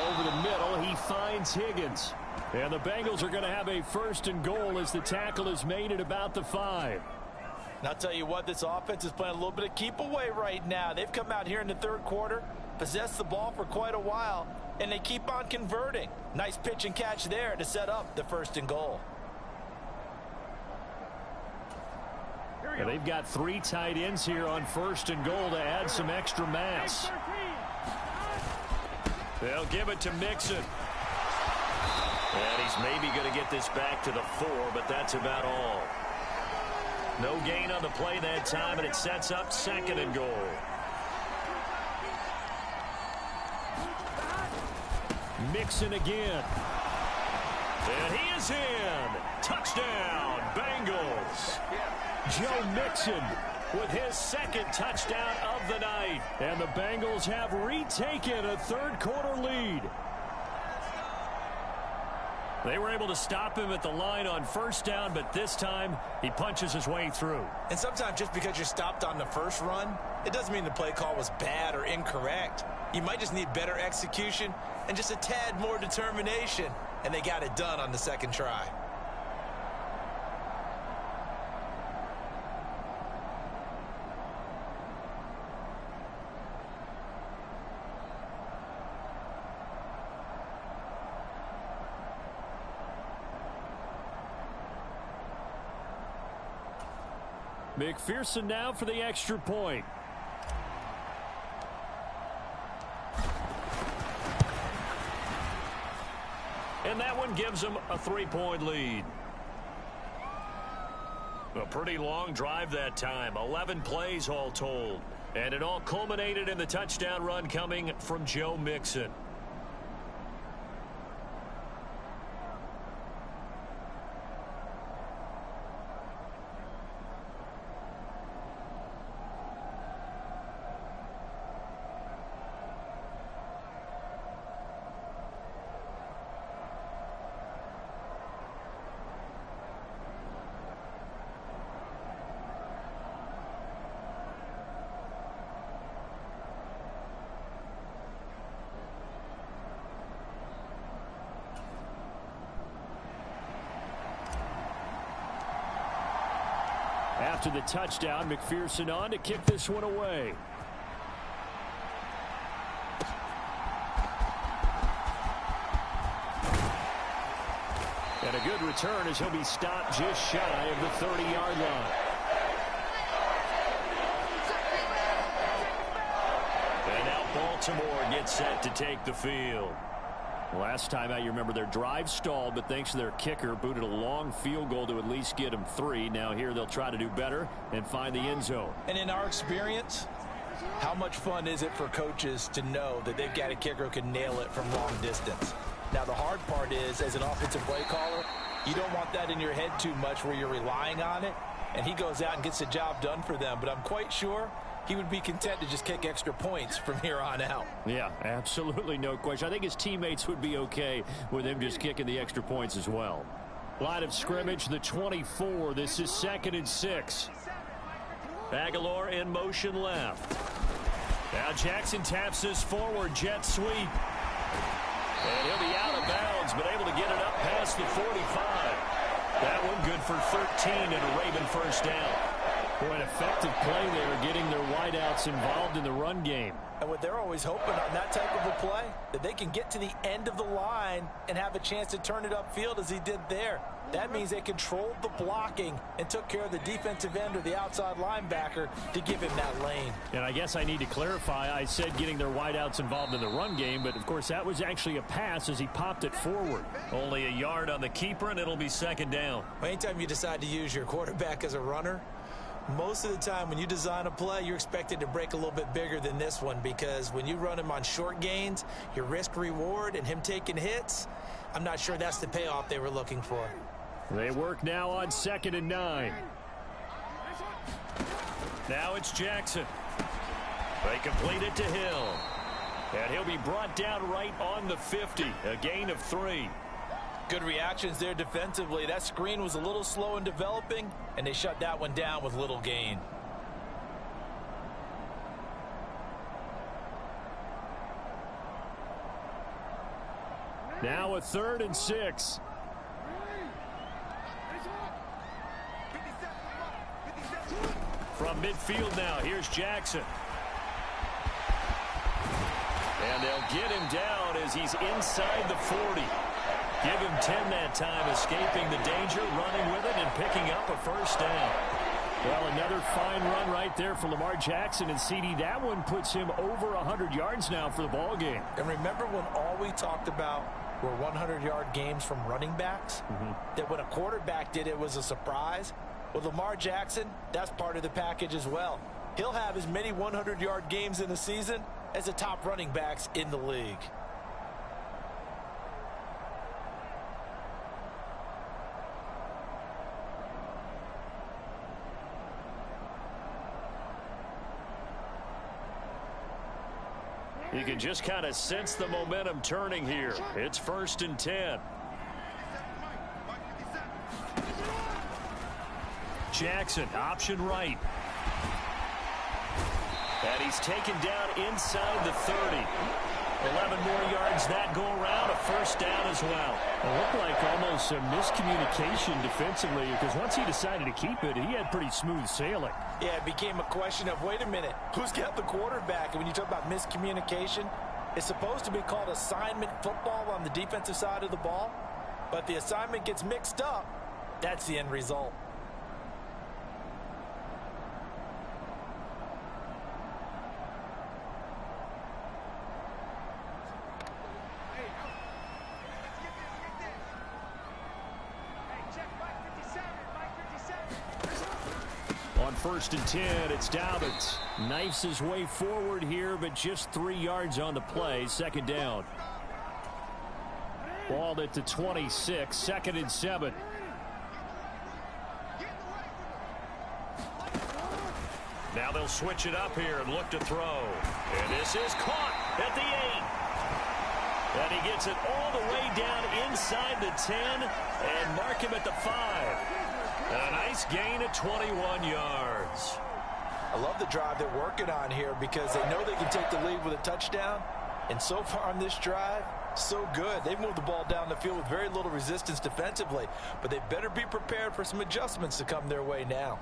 Over the middle, he finds Higgins. And the Bengals are going to have a 1st and goal as the tackle is made at about the 5. And I'll tell you what, this offense is playing a little bit of keep away right now. They've come out here in the 3rd quarter, possessed the ball for quite a while, and they keep on converting. Nice pitch and catch there to set up the 1st and goal. And they've got 3 tight ends here on 1st and goal to add some extra mass. They'll give it to Mixon. And he's maybe going to get this back to the 4, but that's about all. No gain on the play that time, and it sets up 2nd and goal. Mixon again. And he is in. Touchdown, Bengals. Joe Mixon with his 2nd touchdown of the night. And the Bengals have retaken a 3rd quarter lead. They were able to stop him at the line on 1st down, but this time he punches his way through. And sometimes just because you're stopped on the 1st run, it doesn't mean the play call was bad or incorrect. You might just need better execution and just a tad more determination. And they got it done on the 2nd try. McPherson now for the extra point. And that one gives them a 3-point lead. A pretty long drive that time. 11 plays all told. And it all culminated in the touchdown run coming from Joe Mixon. After the touchdown, McPherson on to kick this one away. And a good return as he'll be stopped just shy of the 30-yard line. And now Baltimore gets set to take the field. Last time out, you remember their drive stalled, but thanks to their kicker, booted a long field goal to at least get them 3. Now here they'll try to do better and find the end zone. And in our experience, how much fun is it for coaches to know that they've got a kicker who can nail it from long distance? Now, the hard part is, as an offensive play caller, you don't want that in your head too much where you're relying on it, and he goes out and gets the job done for them. But I'm quite sure he would be content to just kick extra points from here on out. Yeah, absolutely no question. I think his teammates would be okay with him just kicking the extra points as well. Line of scrimmage, the 24. This is 2nd and 6. Aguilar in motion left. Now Jackson taps this forward jet sweep. And he'll be out of bounds, but able to get it up past the 45. That one good for 13 and a Raven 1st down. Boy, an effective play there, getting their wideouts involved in the run game. And what they're always hoping on that type of a play, that they can get to the end of the line and have a chance to turn it upfield as he did there. That means they controlled the blocking and took care of the defensive end or the outside linebacker to give him that lane. And I guess I need to clarify, I said getting their wideouts involved in the run game, but of course that was actually a pass as he popped it forward. Only a yard on the keeper, and it'll be 2nd down. Anytime you decide to use your quarterback as a runner, most of the time when you design a play, you're expected to break a little bit bigger than this one, because when you run him on short gains, your risk reward and him taking hits, I'm not sure that's the payoff they were looking for. They work now on 2nd and 9. Now it's Jackson. They complete it to Hill. And he'll be brought down right on the 50, a gain of 3. Good reactions there defensively. That screen was a little slow in developing, and they shut that one down with little gain. Now a 3rd and 6. From midfield now, here's Jackson. And they'll get him down as he's inside the 40. Give him 10 that time, escaping the danger, running with it, and picking up a first down. Well, another fine run right there for Lamar Jackson, and CD, that one puts him over 100 yards now for the ball game. And remember when all we talked about were 100-yard games from running backs? That when a quarterback did it was a surprise? With Lamar Jackson, that's part of the package as well. He'll have as many 100-yard games in the season as the top running backs in the league. You can just kind of sense the momentum turning here. It's 1st and 10. Jackson, option right. And he's taken down inside the 30. 11 more yards that go around, a first down as well. It looked like almost a miscommunication defensively, because once he decided to keep it, he had pretty smooth sailing. Yeah, it became a question of, wait a minute, who's got the quarterback? And when you talk about miscommunication, it's supposed to be called assignment football on the defensive side of the ball. But the assignment gets mixed up. That's the end result. On 1st and 10, it's Dobbins. Knifes his way forward here, but just 3 yards on the play. 2nd down. Ball at the 26, 2nd and 7. Now they'll switch it up here and look to throw. And this is caught at the 8. And he gets it all the way down inside the 10 and mark him at the 5. A nice gain of 21 yards. I love the drive they're working on here because they know they can take the lead with a touchdown. And so far on this drive, so good. They've moved the ball down the field with very little resistance defensively. But they better be prepared for some adjustments to come their way now.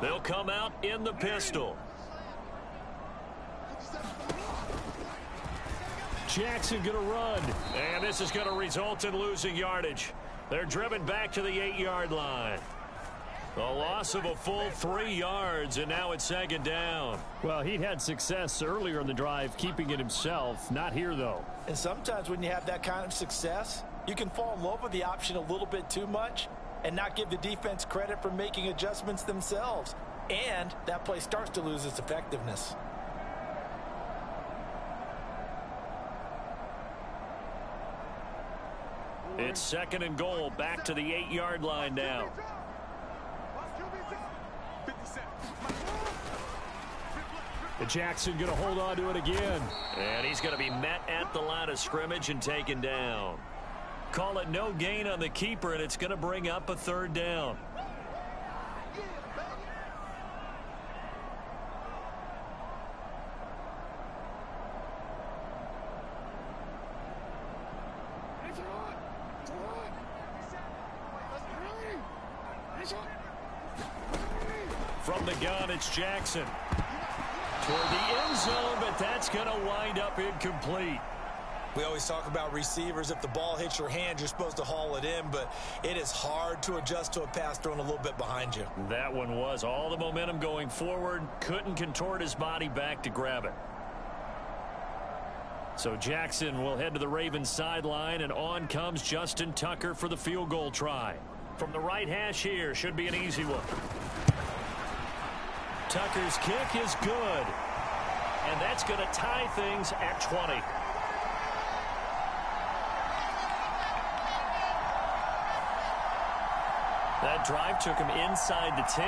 They'll come out in the pistol. Jackson going to run. And this is going to result in losing yardage. They're driven back to the 8-yard line. A loss of a full 3 yards, and now it's 2nd down. Well, he'd had success earlier in the drive keeping it himself. Not here, though. And sometimes when you have that kind of success, you can fall in love with the option a little bit too much and not give the defense credit for making adjustments themselves. And that play starts to lose its effectiveness. It's 2nd and goal, back to the 8-yard line now. And Jackson going to hold on to it again. And he's going to be met at the line of scrimmage and taken down. Call it no gain on the keeper, and it's going to bring up a 3rd down. From the gun, it's Jackson. Toward the end zone, but that's going to wind up incomplete. We always talk about receivers. If the ball hits your hand, you're supposed to haul it in, but it is hard to adjust to a pass thrown a little bit behind you. That one was all the momentum going forward. Couldn't contort his body back to grab it. So Jackson will head to the Ravens sideline, and on comes Justin Tucker for the field goal try. From the right hash here, should be an easy one. Tucker's kick is good. And that's going to tie things at 20. That drive took him inside the 10.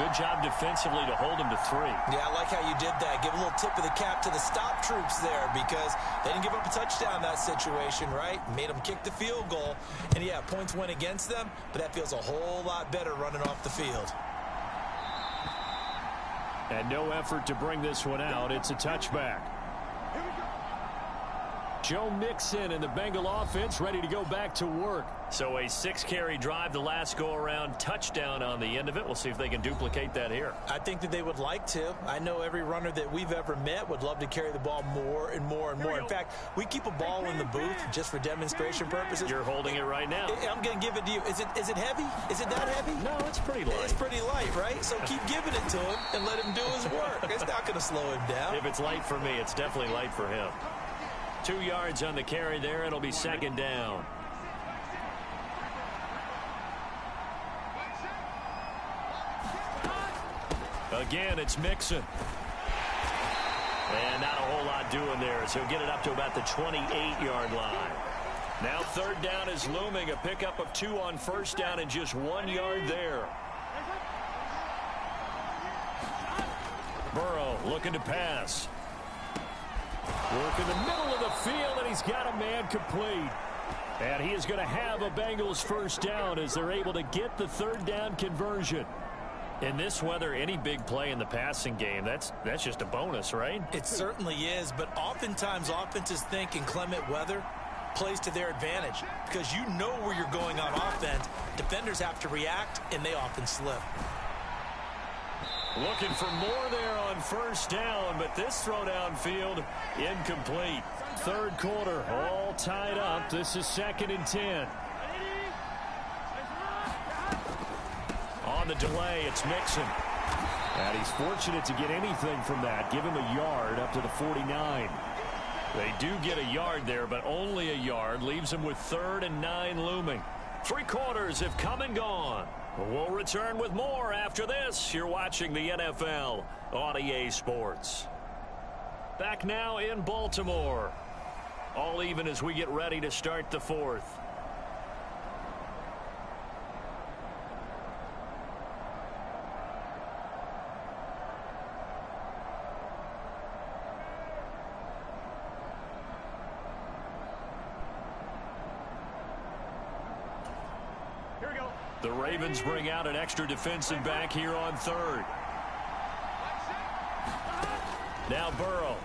Good job defensively to hold him to 3. Yeah, I like how you did that. Give a little tip of the cap to the stop troops there because they didn't give up a touchdown in that situation, right? Made them kick the field goal. And, yeah, points went against them, but that feels a whole lot better running off the field. And no effort to bring this one out. It's a touchback. Joe Mixon and the Bengal offense ready to go back to work. So a 6-carry drive the last go-around, touchdown on the end of it. We'll see if they can duplicate that here. I think that they would like to. I know every runner that we've ever met would love to carry the ball more and more and more. In fact, we keep a ball in the booth just for demonstration purposes. You're holding it right now. I'm going to give it to you. Is it heavy? Is it that heavy? No, it's pretty light. It's pretty light, right? So keep giving it to him and let him do his work. It's not going to slow him down. If it's light for me, it's definitely light for him. 2 yards on the carry there. It'll be second down. Again, it's Mixon. And not a whole lot doing there, so he'll get it up to about the 28-yard line. Now third down is looming. A pickup of 2 on first down and just 1 yard there. Burrow looking to pass. Work in the middle of the field, and he's got a man complete. And he is going to have a Bengals first down as they're able to get the third down conversion. In this weather, any big play in the passing game, that's just a bonus, right? It certainly is, but oftentimes offenses think inclement weather plays to their advantage because you know where you're going on offense. Defenders have to react, and they often slip. Looking for more there on first down, but this throw downfield incomplete. Third quarter, all tied up. This is 2nd and 10. On the delay, it's Mixon. And he's fortunate to get anything from that. Give him a yard up to the 49. They do get a yard there, but only a yard. Leaves them with 3rd and 9 looming. 3 quarters have come and gone. We'll return with more after this. You're watching the NFL on EA Sports. Back now in Baltimore. All even as we get ready to start the 4th. The Ravens bring out an extra defensive back here on 3rd. Now Burrow.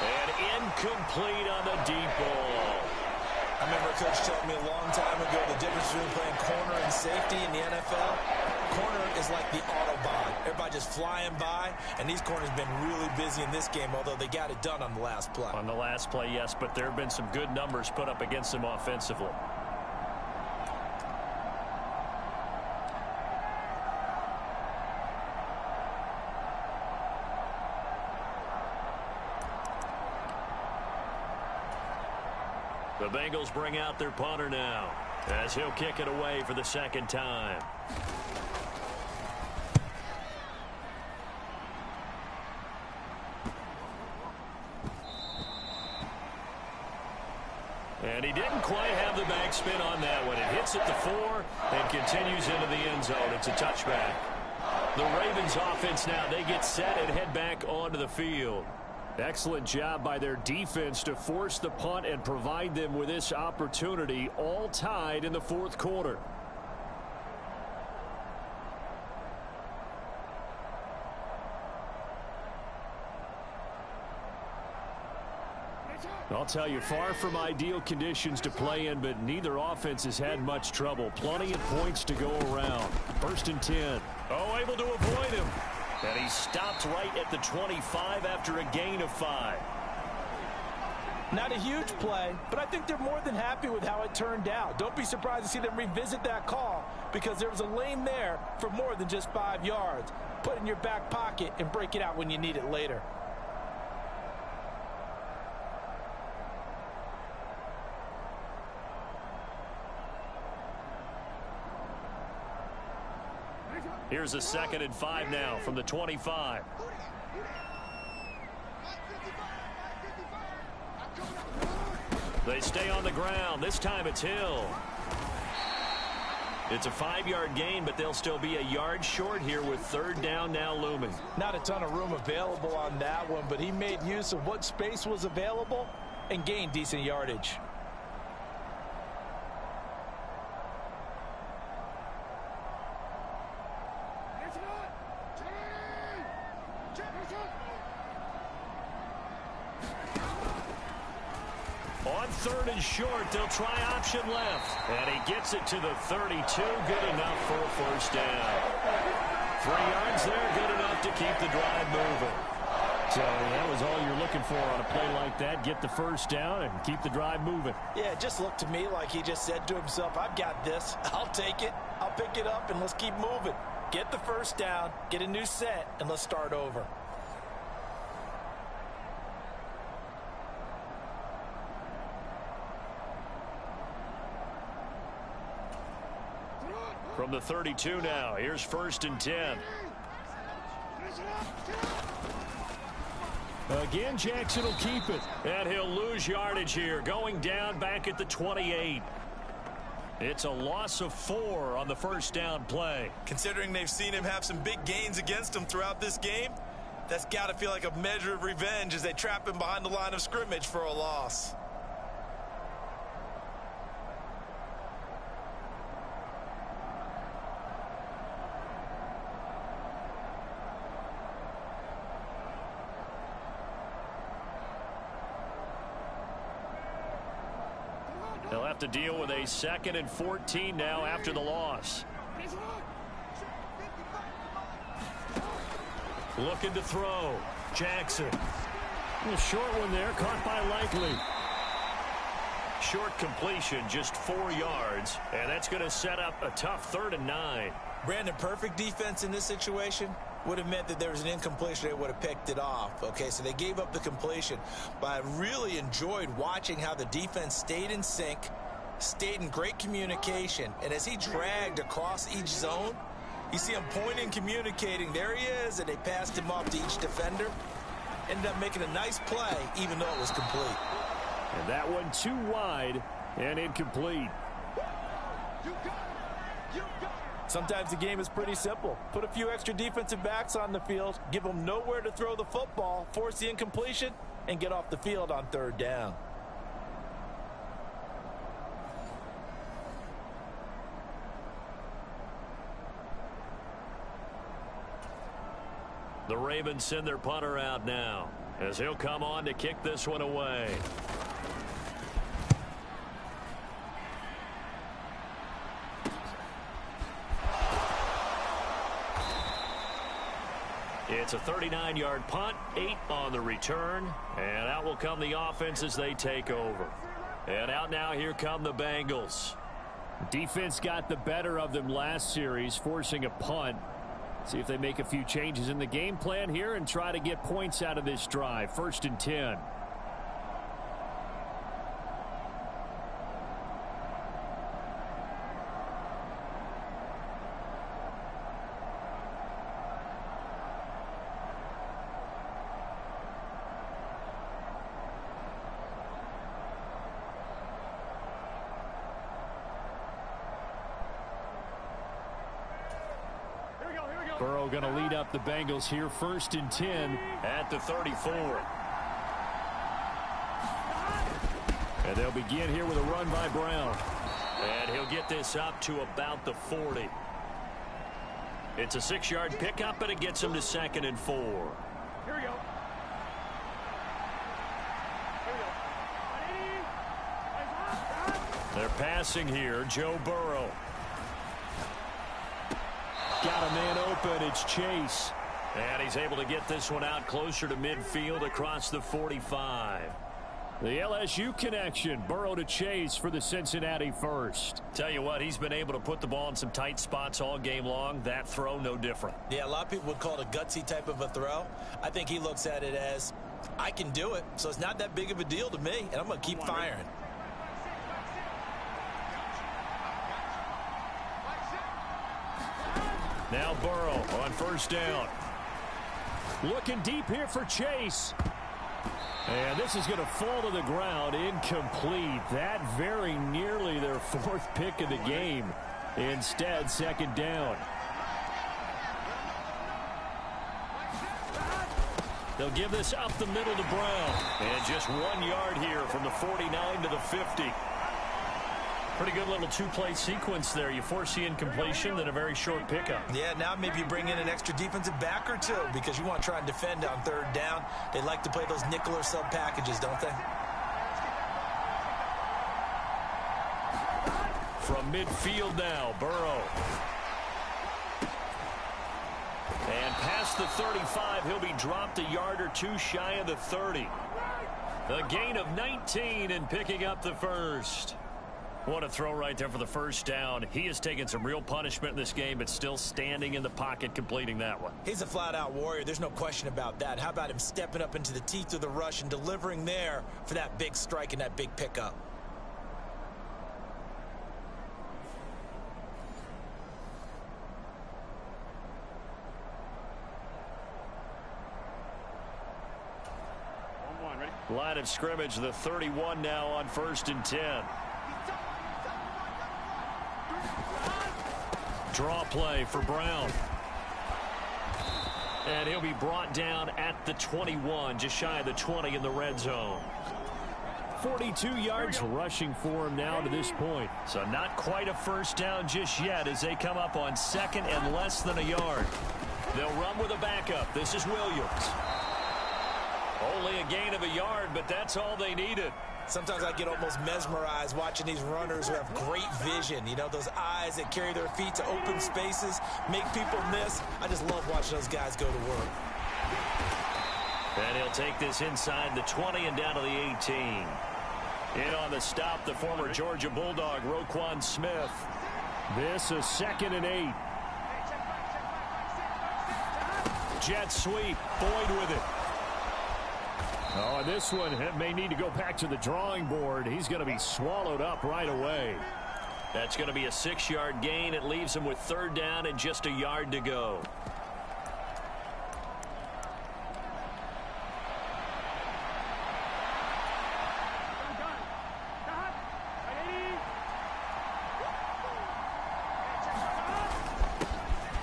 And incomplete on the deep ball. I remember a coach telling me a long time ago the difference between playing corner and safety in the NFL. Corner is like the Autobahn. Everybody just flying by, and these corners have been really busy in this game, although they got it done on the last play. On the last play, yes, but there have been some good numbers put up against them offensively. The Bengals bring out their punter now as he'll kick it away for the 2nd time. And he didn't quite have the backspin on that one. It hits at the 4 and continues into the end zone. It's a touchback. The Ravens offense now, they get set and head back onto the field. Excellent job by their defense to force the punt and provide them with this opportunity, all tied in the 4th quarter. I'll tell you, far from ideal conditions to play in, but neither offense has had much trouble. Plenty of points to go around. 1st and 10. Oh, able to avoid him. And he stopped right at the 25 after a gain of 5. Not a huge play, but I think they're more than happy with how it turned out. Don't be surprised to see them revisit that call because there was a lane there for more than just 5 yards. Put it in your back pocket and break it out when you need it later. Here's a 2nd and 5 now from the 25. They stay on the ground. This time it's Hill. It's a 5-yard gain, but they'll still be a yard short here with third down now looming. Not a ton of room available on that one, but he made use of what space was available and gained decent yardage. On third and short, they'll try option left. And he gets it to the 32. Good enough for a first down. 3 yards there, good enough to keep the drive moving. So that was all you're looking for on a play like that. Get the first down and keep the drive moving. Yeah, it just looked to me like he just said to himself, I've got this. I'll take it. I'll pick it up, and let's keep moving. Get the first down, get a new set, and let's start over. From the 32 now, here's 1st and 10. Again, Jackson will keep it. And he'll lose yardage here, going down back at the 28. It's a loss of 4 on the first down play. Considering they've seen him have some big gains against him throughout this game, that's got to feel like a measure of revenge as they trap him behind the line of scrimmage for a loss. They'll have to deal with a 2nd and 14 now after the loss. Looking to throw. Jackson. A short one there, caught by Likely. Short completion, just 4 yards, and that's going to set up a tough 3rd and 9. Brandon, perfect defense in this situation would have meant that there was an incompletion. They would have picked it off. Okay, so they gave up the completion. But I really enjoyed watching how the defense stayed in sync, stayed in great communication. And as he dragged across each zone, you see him pointing, communicating. There he is, and they passed him off to each defender. Ended up making a nice play, even though it was complete. And that one too wide and incomplete. Sometimes the game is pretty simple. Put a few extra defensive backs on the field, give them nowhere to throw the football, force the incompletion, and get off the field on 3rd down. The Ravens send their punter out now as he'll come on to kick this one away. It's a 39-yard punt, 8 on the return, and out will come the offense as they take over. And out now, here come the Bengals. Defense got the better of them last series, forcing a punt. See if they make a few changes in the game plan here and try to get points out of this drive. 1st and 10. Burrow going to lead up the Bengals here. 1st and 10 at the 34. And they'll begin here with a run by Brown. And he'll get this up to about the 40. It's a 6-yard pickup, and it gets him to 2nd and 4. Here we go. They're passing here. Joe Burrow. Got a man open. It's Chase. And he's able to get this one out closer to midfield across the 45. The LSU connection. Burrow to Chase for the Cincinnati first. Tell you what, he's been able to put the ball in some tight spots all game long. That throw, no different. Yeah, a lot of people would call it a gutsy type of a throw. I think he looks at it as, I can do it, so it's not that big of a deal to me, and I'm going to keep firing. Now Burrow on 1st down. Looking deep here for Chase. And this is going to fall to the ground, incomplete. That very nearly their 4th pick of the game. Instead, 2nd down. They'll give this up the middle to Brown. And just 1 yard here from the 49 to the 50. Pretty good little 2-play sequence there. You force the incompletion, then a very short pickup. Yeah, now maybe you bring in an extra defensive back or two because you want to try and defend on 3rd down. They like to play those nickel or sub packages, don't they? From midfield now, Burrow. And past the 35, he'll be dropped a yard or two shy of the 30. A gain of 19 and picking up the 1st. What a throw right there for the 1st down. He has taken some real punishment in this game, but still standing in the pocket, completing that one. He's a flat-out warrior. There's no question about that. How about him stepping up into the teeth of the rush and delivering there for that big strike and that big pickup? Line of scrimmage, the 31 now on 1st and 10. Draw play for Brown. And he'll be brought down at the 21, just shy of the 20 in the red zone. 42 yards rushing for him now to this point. So not quite a 1st down just yet as they come up on 2nd and less than a yard. They'll run with a backup. This is Williams. Only a gain of a yard, but that's all they needed. Sometimes I get almost mesmerized watching these runners who have great vision. You know, those eyes that carry their feet to open spaces, make people miss. I just love watching those guys go to work. And he'll take this inside the 20 and down to the 18. In on the stop, the former Georgia Bulldog, Roquan Smith. This is 2nd and 8. Jet sweep, Boyd with it. Oh, and this one may need to go back to the drawing board. He's going to be swallowed up right away. That's going to be a 6-yard gain. It leaves him with 3rd down and just a yard to go.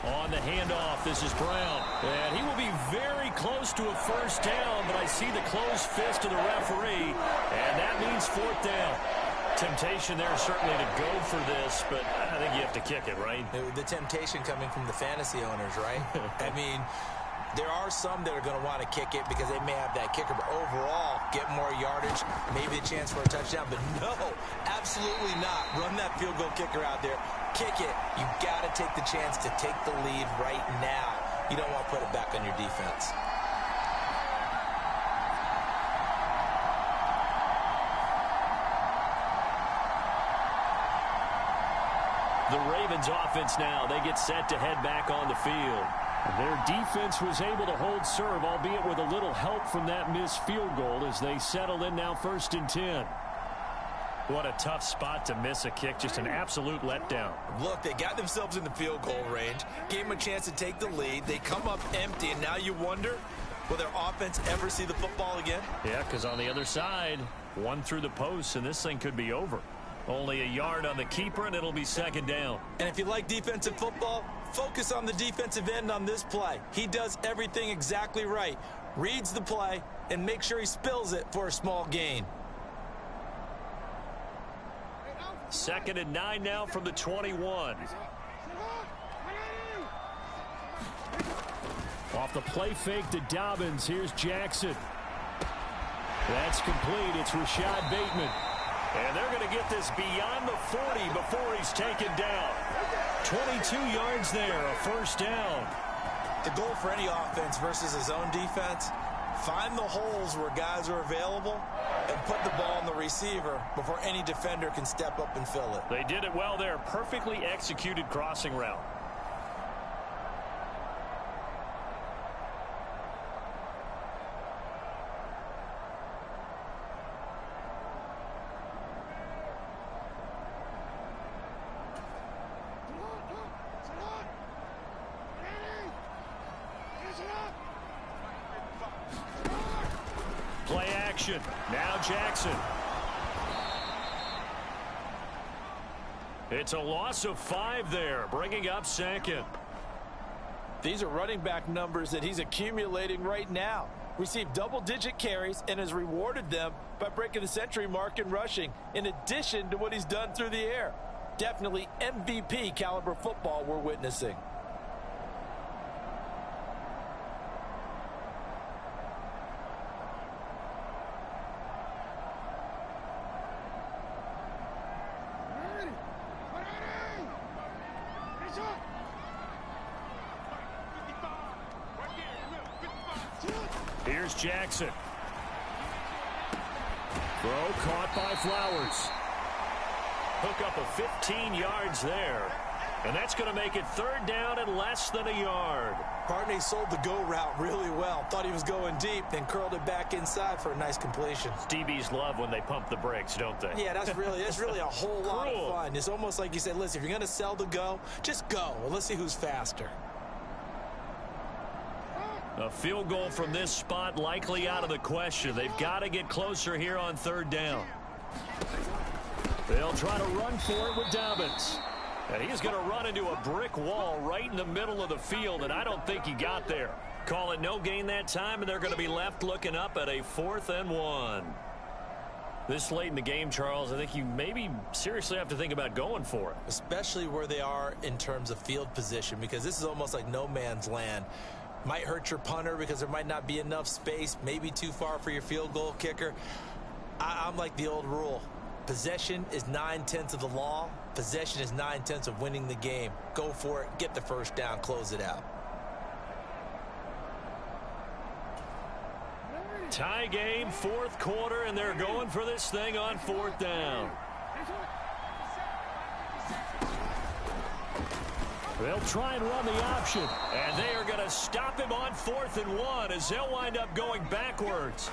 On the handoff, this is Brown. And he will be very close to a 1st down, but I see the closed fist of the referee, and that means 4th down. Temptation there certainly to go for this, but I think you have to kick it, right? The temptation coming from the fantasy owners, right? I mean, there are some that are going to want to kick it because they may have that kicker, but overall, get more yardage, maybe a chance for a touchdown. But no, absolutely not. Run that field goal kicker out there. Kick it. You got to take the chance to take the lead right now. You don't want to put it back on your defense. The Ravens offense now, they get set to head back on the field. Their defense was able to hold serve, albeit with a little help from that missed field goal as they settle in now 1st and 10. What a tough spot to miss a kick, just an absolute letdown. Look, they got themselves in the field goal range, gave them a chance to take the lead. They come up empty, and now you wonder, will their offense ever see the football again? Yeah, because on the other side, one through the post, and this thing could be over. Only a yard on the keeper, and it'll be 2nd down. And if you like defensive football, focus on the defensive end on this play. He does everything exactly right. Reads the play, and make sure he spills it for a small gain. 2nd and 9 now from the 21. Off the play fake to Dobbins. Here's Jackson. That's complete. It's Rashad Bateman. And they're going to get this beyond the 40 before he's taken down. 22 yards there, a 1st down. The goal for any offense versus his own defense, find the holes where guys are available and put the ball on the receiver before any defender can step up and fill it. They did it well there. Perfectly executed crossing route. action. Now Jackson. It's a loss of 5 there, bringing up second. These are running back numbers that he's accumulating right now. Received double-digit carries and has rewarded them by breaking the century mark in rushing, in addition to what he's done through the air. Definitely MVP caliber football we're witnessing. Here's Jackson. Throw caught by Flowers. Hook up of 15 yards there. And that's going to make it 3rd down and less than a yard. Partney sold the go route really well. Thought he was going deep, then curled it back inside for a nice completion. DBs love when they pump the brakes, don't they? Yeah, that's really a whole lot of fun. It's almost like you said, listen, if you're going to sell the go, just go. Well, let's see who's faster. A field goal from this spot likely out of the question. They've got to get closer here on 3rd down. They'll try to run for it with Dobbins. And he's going to run into a brick wall right in the middle of the field, and I don't think he got there. Call it no gain that time, and they're going to be left looking up at a 4th and 1. This late in the game, Charles, I think you maybe seriously have to think about going for it. Especially where they are in terms of field position, because this is almost like no man's land. Might hurt your punter because there might not be enough space, maybe too far for your field goal kicker. I'm like the old rule. Possession is 9/10 of the law. Possession is 9/10 of winning the game. Go for it, get the 1st down, close it out. Tie game, 4th quarter, and they're going for this thing on 4th down. They'll try and run the option. And they are going to stop him on 4th and 1 as they'll wind up going backwards.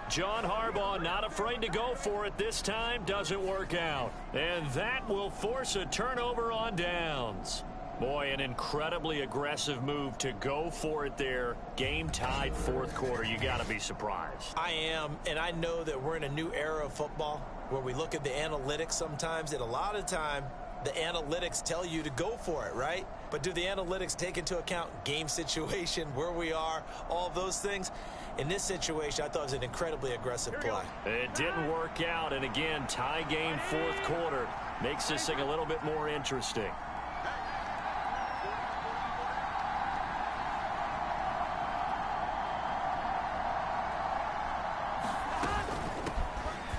John Harbaugh not afraid to go for it this time. Doesn't work out. And that will force a turnover on downs. Boy, an incredibly aggressive move to go for it there. Game tied 4th quarter. You got to be surprised. I am, and I know that we're in a new era of football where we look at the analytics sometimes, and a lot of time the analytics tell you to go for it, right? But do the analytics take into account game situation, where we are, all of those things? In this situation, I thought it was an incredibly aggressive play. It didn't work out, and again, tie game 4th quarter makes this thing a little bit more interesting.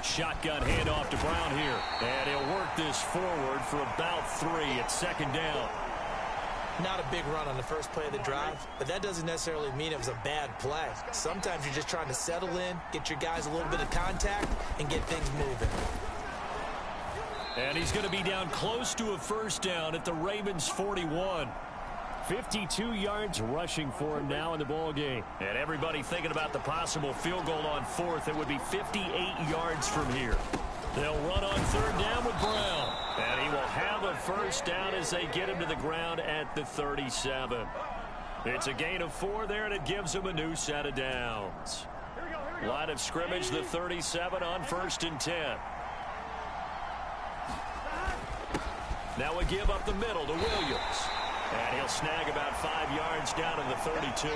Shotgun handoff to Brown here. And he'll work this forward for about 3 at 2nd down. Not a big run on the first play of the drive, but that doesn't necessarily mean it was a bad play. Sometimes you're just trying to settle in, get your guys a little bit of contact, and get things moving. And he's going to be down close to a 1st down at the Ravens 41. 52 yards rushing for him now in the ball game. And everybody thinking about the possible field goal on 4th. It would be 58 yards from here. They'll run on 3rd down with Brown. And he will have a 1st down as they get him to the ground at the 37. It's a gain of 4 there, and it gives him a new set of downs. Line of scrimmage, the 37 on 1st and 10. Now a give up the middle to Williams. And he'll snag about 5 yards down to the 32.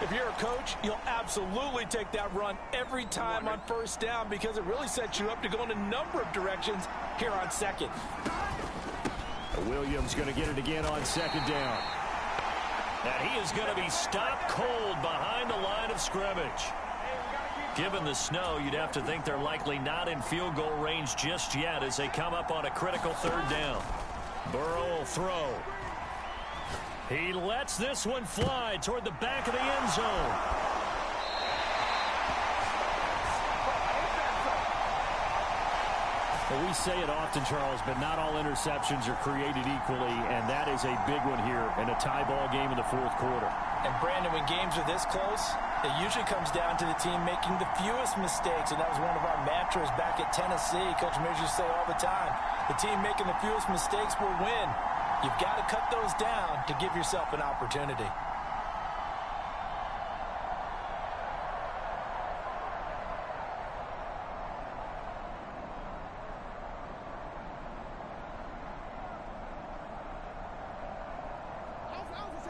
If you're a coach, you'll absolutely take that run every time on 1st down because it really sets you up to go in a number of directions here on 2nd. Williams going to get it again on 2nd down. And he is going to be stopped cold behind the line of scrimmage. Given the snow, you'd have to think they're likely not in field goal range just yet as they come up on a critical 3rd down. Burrow will throw. He lets this one fly toward the back of the end zone. Well, we say it often, Charles, but not all interceptions are created equally, and that is a big one here in a tie ball game in the 4th quarter. And, Brandon, when games are this close, it usually comes down to the team making the fewest mistakes, and that was one of our mantras back at Tennessee. Coach Mears used to say all the time, the team making the fewest mistakes will win. You've got to cut those down to give yourself an opportunity.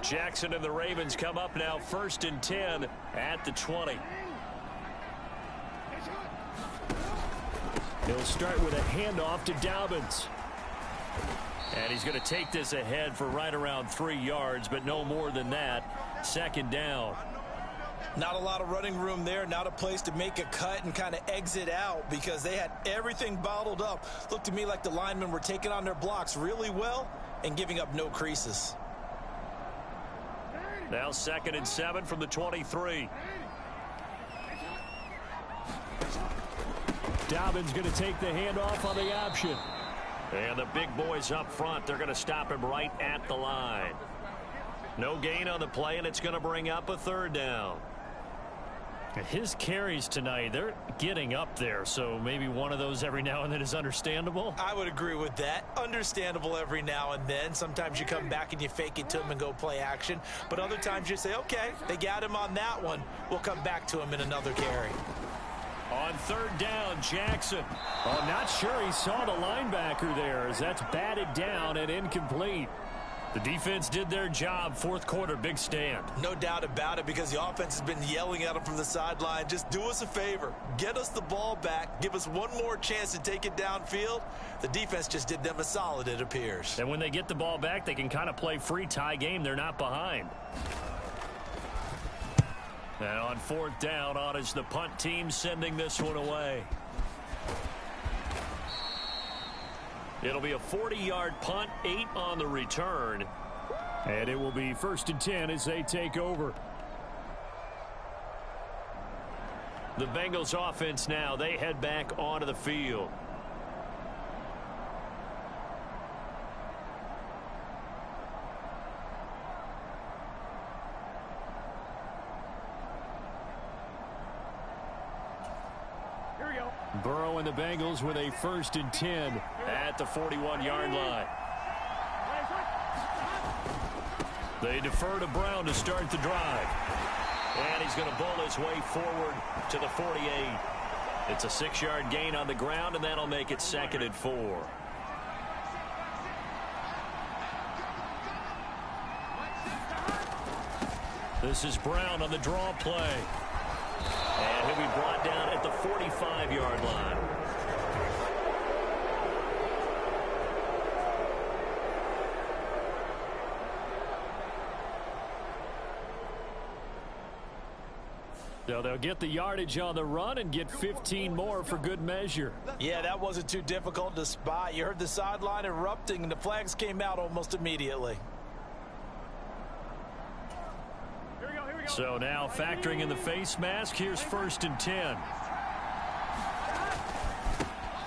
Jackson and the Ravens come up now 1st and 10 at the 20. He'll start with a handoff to Dobbins. And he's going to take this ahead for right around 3 yards, but no more than that. 2nd down. Not a lot of running room there, not a place to make a cut and kind of exit out because they had everything bottled up. Looked to me like the linemen were taking on their blocks really well and giving up no creases. Now 2nd and 7 from the 23. Dobbins going to take the handoff on the option. And the big boys up front, they're going to stop him right at the line. No gain on the play, and it's going to bring up a 3rd down. His carries tonight, they're getting up there, so maybe one of those every now and then is understandable. I would agree with that. Understandable every now and then. Sometimes you come back and you fake it to him and go play action. But other times you say, okay, they got him on that one. We'll come back to him in another carry. On 3rd down, Jackson. I'm not sure he saw the linebacker there as that's batted down and incomplete. The defense did their job. 4th quarter, big stand. No doubt about it because the offense has been yelling at him from the sideline. Just do us a favor. Get us the ball back. Give us one more chance to take it downfield. The defense just did them a solid, it appears. And when they get the ball back, they can kind of play free tie game. They're not behind. And on 4th down, on is the punt team sending this one away. It'll be a 40-yard punt, 8 on the return. And it will be 1st and 10 as they take over. The Bengals offense now, they head back onto the field. Burrow and the Bengals with a 1st and 10 at the 41-yard line. They defer to Brown to start the drive. And he's going to bull his way forward to the 48. It's a 6-yard gain on the ground, and that'll make it 2nd and 4. This is Brown on the draw play. And he'll be brought down at the 45-yard line. So they'll get the yardage on the run and get 15 more for good measure. Yeah, that wasn't too difficult to spot. You heard the sideline erupting, and the flags came out almost immediately. So now factoring in the face mask, here's 1st and 10.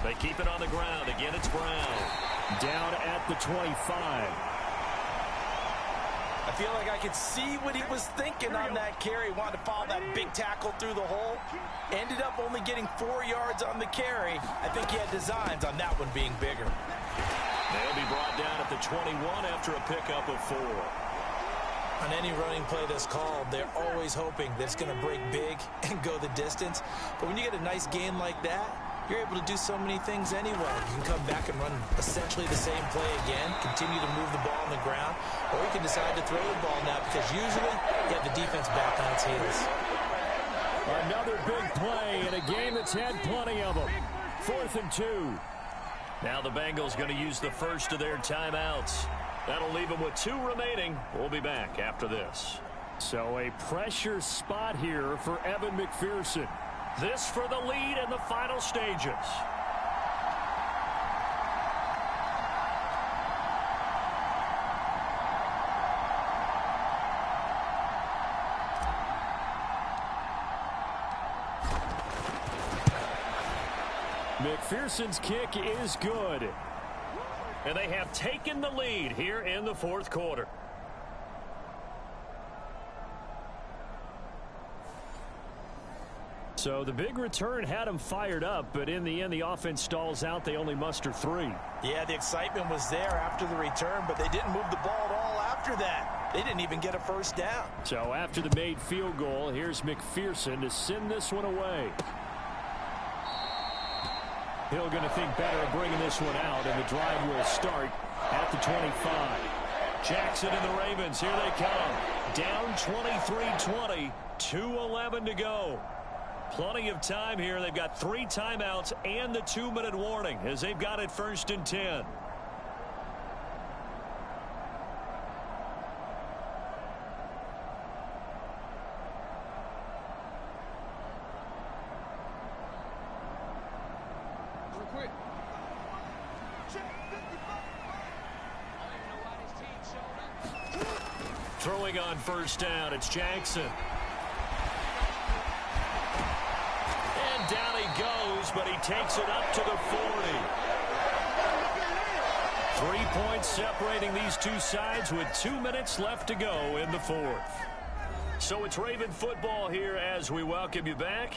They keep it on the ground. Again, it's Brown. Down at the 25. I feel like I could see what he was thinking on that carry. Wanted to follow that big tackle through the hole. Ended up only getting 4 yards on the carry. I think he had designs on that one being bigger. They'll be brought down at the 21 after a pickup of 4. On any running play that's called, they're always hoping that it's going to break big and go the distance. But when you get a nice gain like that, you're able to do so many things anyway. You can come back and run essentially the same play again, continue to move the ball on the ground, or you can decide to throw the ball now because usually you have the defense back on its heels. Another big play in a game that's had plenty of them. 4th and 2. Now the Bengals going to use the first of their timeouts. That'll leave them with 2 remaining. We'll be back after this. So a pressure spot here for Evan McPherson. This for the lead in the final stages. McPherson's kick is good. And they have taken the lead here in the 4th quarter. So the big return had them fired up, but in the end, the offense stalls out. They only muster 3. Yeah, the excitement was there after the return, but they didn't move the ball at all after that. They didn't even get a 1st down. So after the made field goal, here's McPherson to send this one away. Hill going to think better of bringing this one out, and the drive will start at the 25. Jackson and the Ravens, here they come. Down 23-20, 2:11 to go. Plenty of time here. They've got 3 timeouts and the 2-minute warning as they've got it 1st and 10. Throwing on 1st down, it's Jackson. And down he goes, but he takes it up to the 40. 3 points separating these two sides with 2 minutes left to go in the 4th. So it's Raven football here as we welcome you back.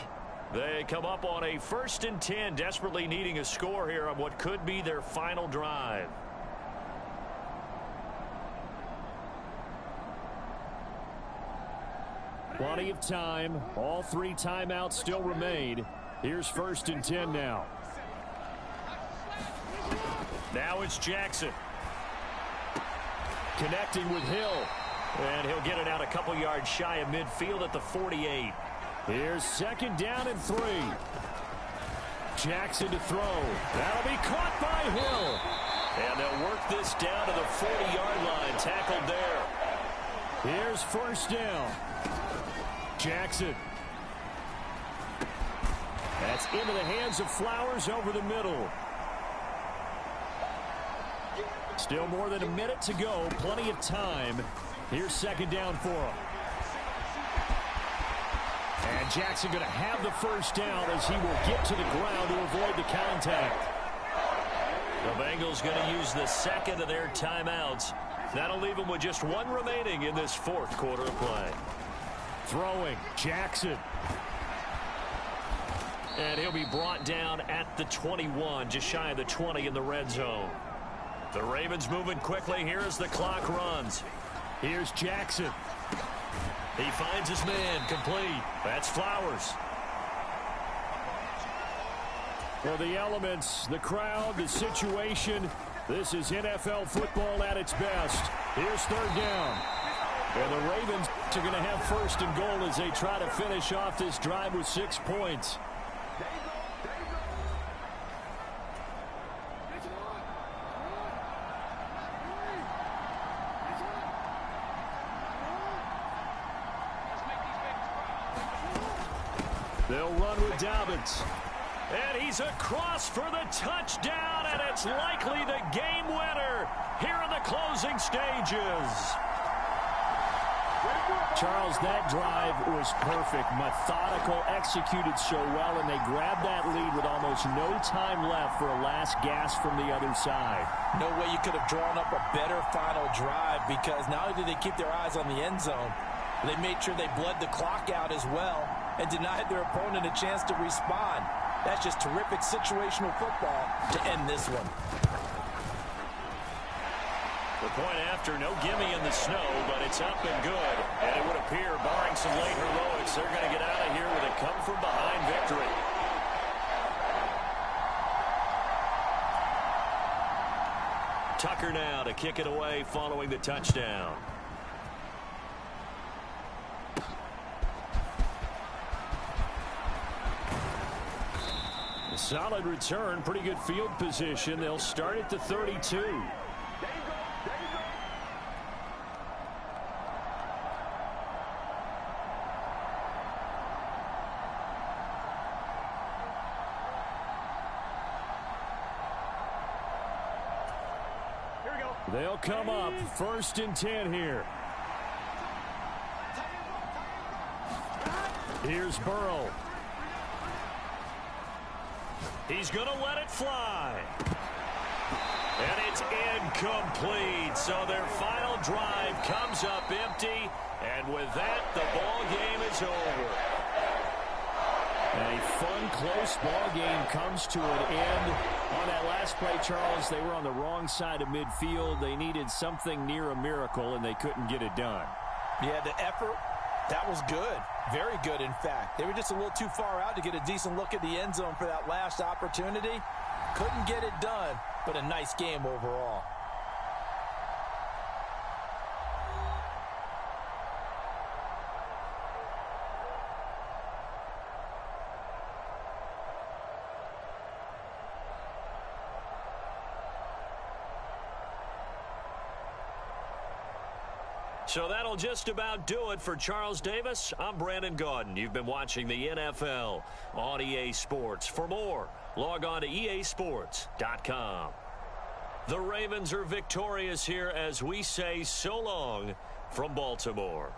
They come up on a 1st and 10, desperately needing a score here on what could be their final drive. Plenty of time. All 3 timeouts still remain. Here's 1st and 10 now. Now it's Jackson. Connecting with Hill. And he'll get it out a couple yards shy of midfield at the 48. Here's 2nd down and 3. Jackson to throw. That'll be caught by Hill. And they'll work this down to the 40-yard line. Tackled there. Here's 1st down. Jackson. That's into the hands of Flowers over the middle. Still more than a minute to go. Plenty of time. Here's 2nd down for him. And Jackson going to have the 1st down as he will get to the ground to avoid the contact. The Bengals going to use the 2nd of their timeouts. That'll leave them with just 1 remaining in this 4th quarter of play. Throwing, Jackson. And he'll be brought down at the 21, just shy of the 20 in the red zone. The Ravens moving quickly here as the clock runs. Here's Jackson. He finds his man, complete. That's Flowers. Well, the elements, the crowd, the situation, this is NFL football at its best. Here's 3rd down. And the Ravens are going to have 1st and goal as they try to finish off this drive with 6 points. They'll run with Dobbins. And he's across for the touchdown, and it's likely the game winner here in the closing stages. Charles, that drive was perfect, methodical, executed so well, and they grabbed that lead with almost no time left for a last gasp from the other side. No way you could have drawn up a better final drive, because not only did they keep their eyes on the end zone, they made sure they bled the clock out as well and denied their opponent a chance to respond. That's just terrific situational football to end this one. The point after, no gimme in the snow, but it's up and good. And it would appear, barring some late heroics, they're going to get out of here with a come-from-behind victory. Tucker now to kick it away following the touchdown. A solid return, pretty good field position. They'll start at the 32. They'll come up 1st and 10 here. Here's Burrow. He's going to let it fly. And it's incomplete. So their final drive comes up empty. And with that, the ball game is over. A fun, close ball game comes to an end. On that last play, Charles, they were on the wrong side of midfield. They needed something near a miracle, and they couldn't get it done. Yeah, the effort, that was good. Very good, in fact. They were just a little too far out to get a decent look at the end zone for that last opportunity. Couldn't get it done, but a nice game overall. So that'll just about do it for Charles Davis. I'm Brandon Gaudin. You've been watching the NFL on EA Sports. For more, log on to easports.com. The Ravens are victorious here as we say so long from Baltimore.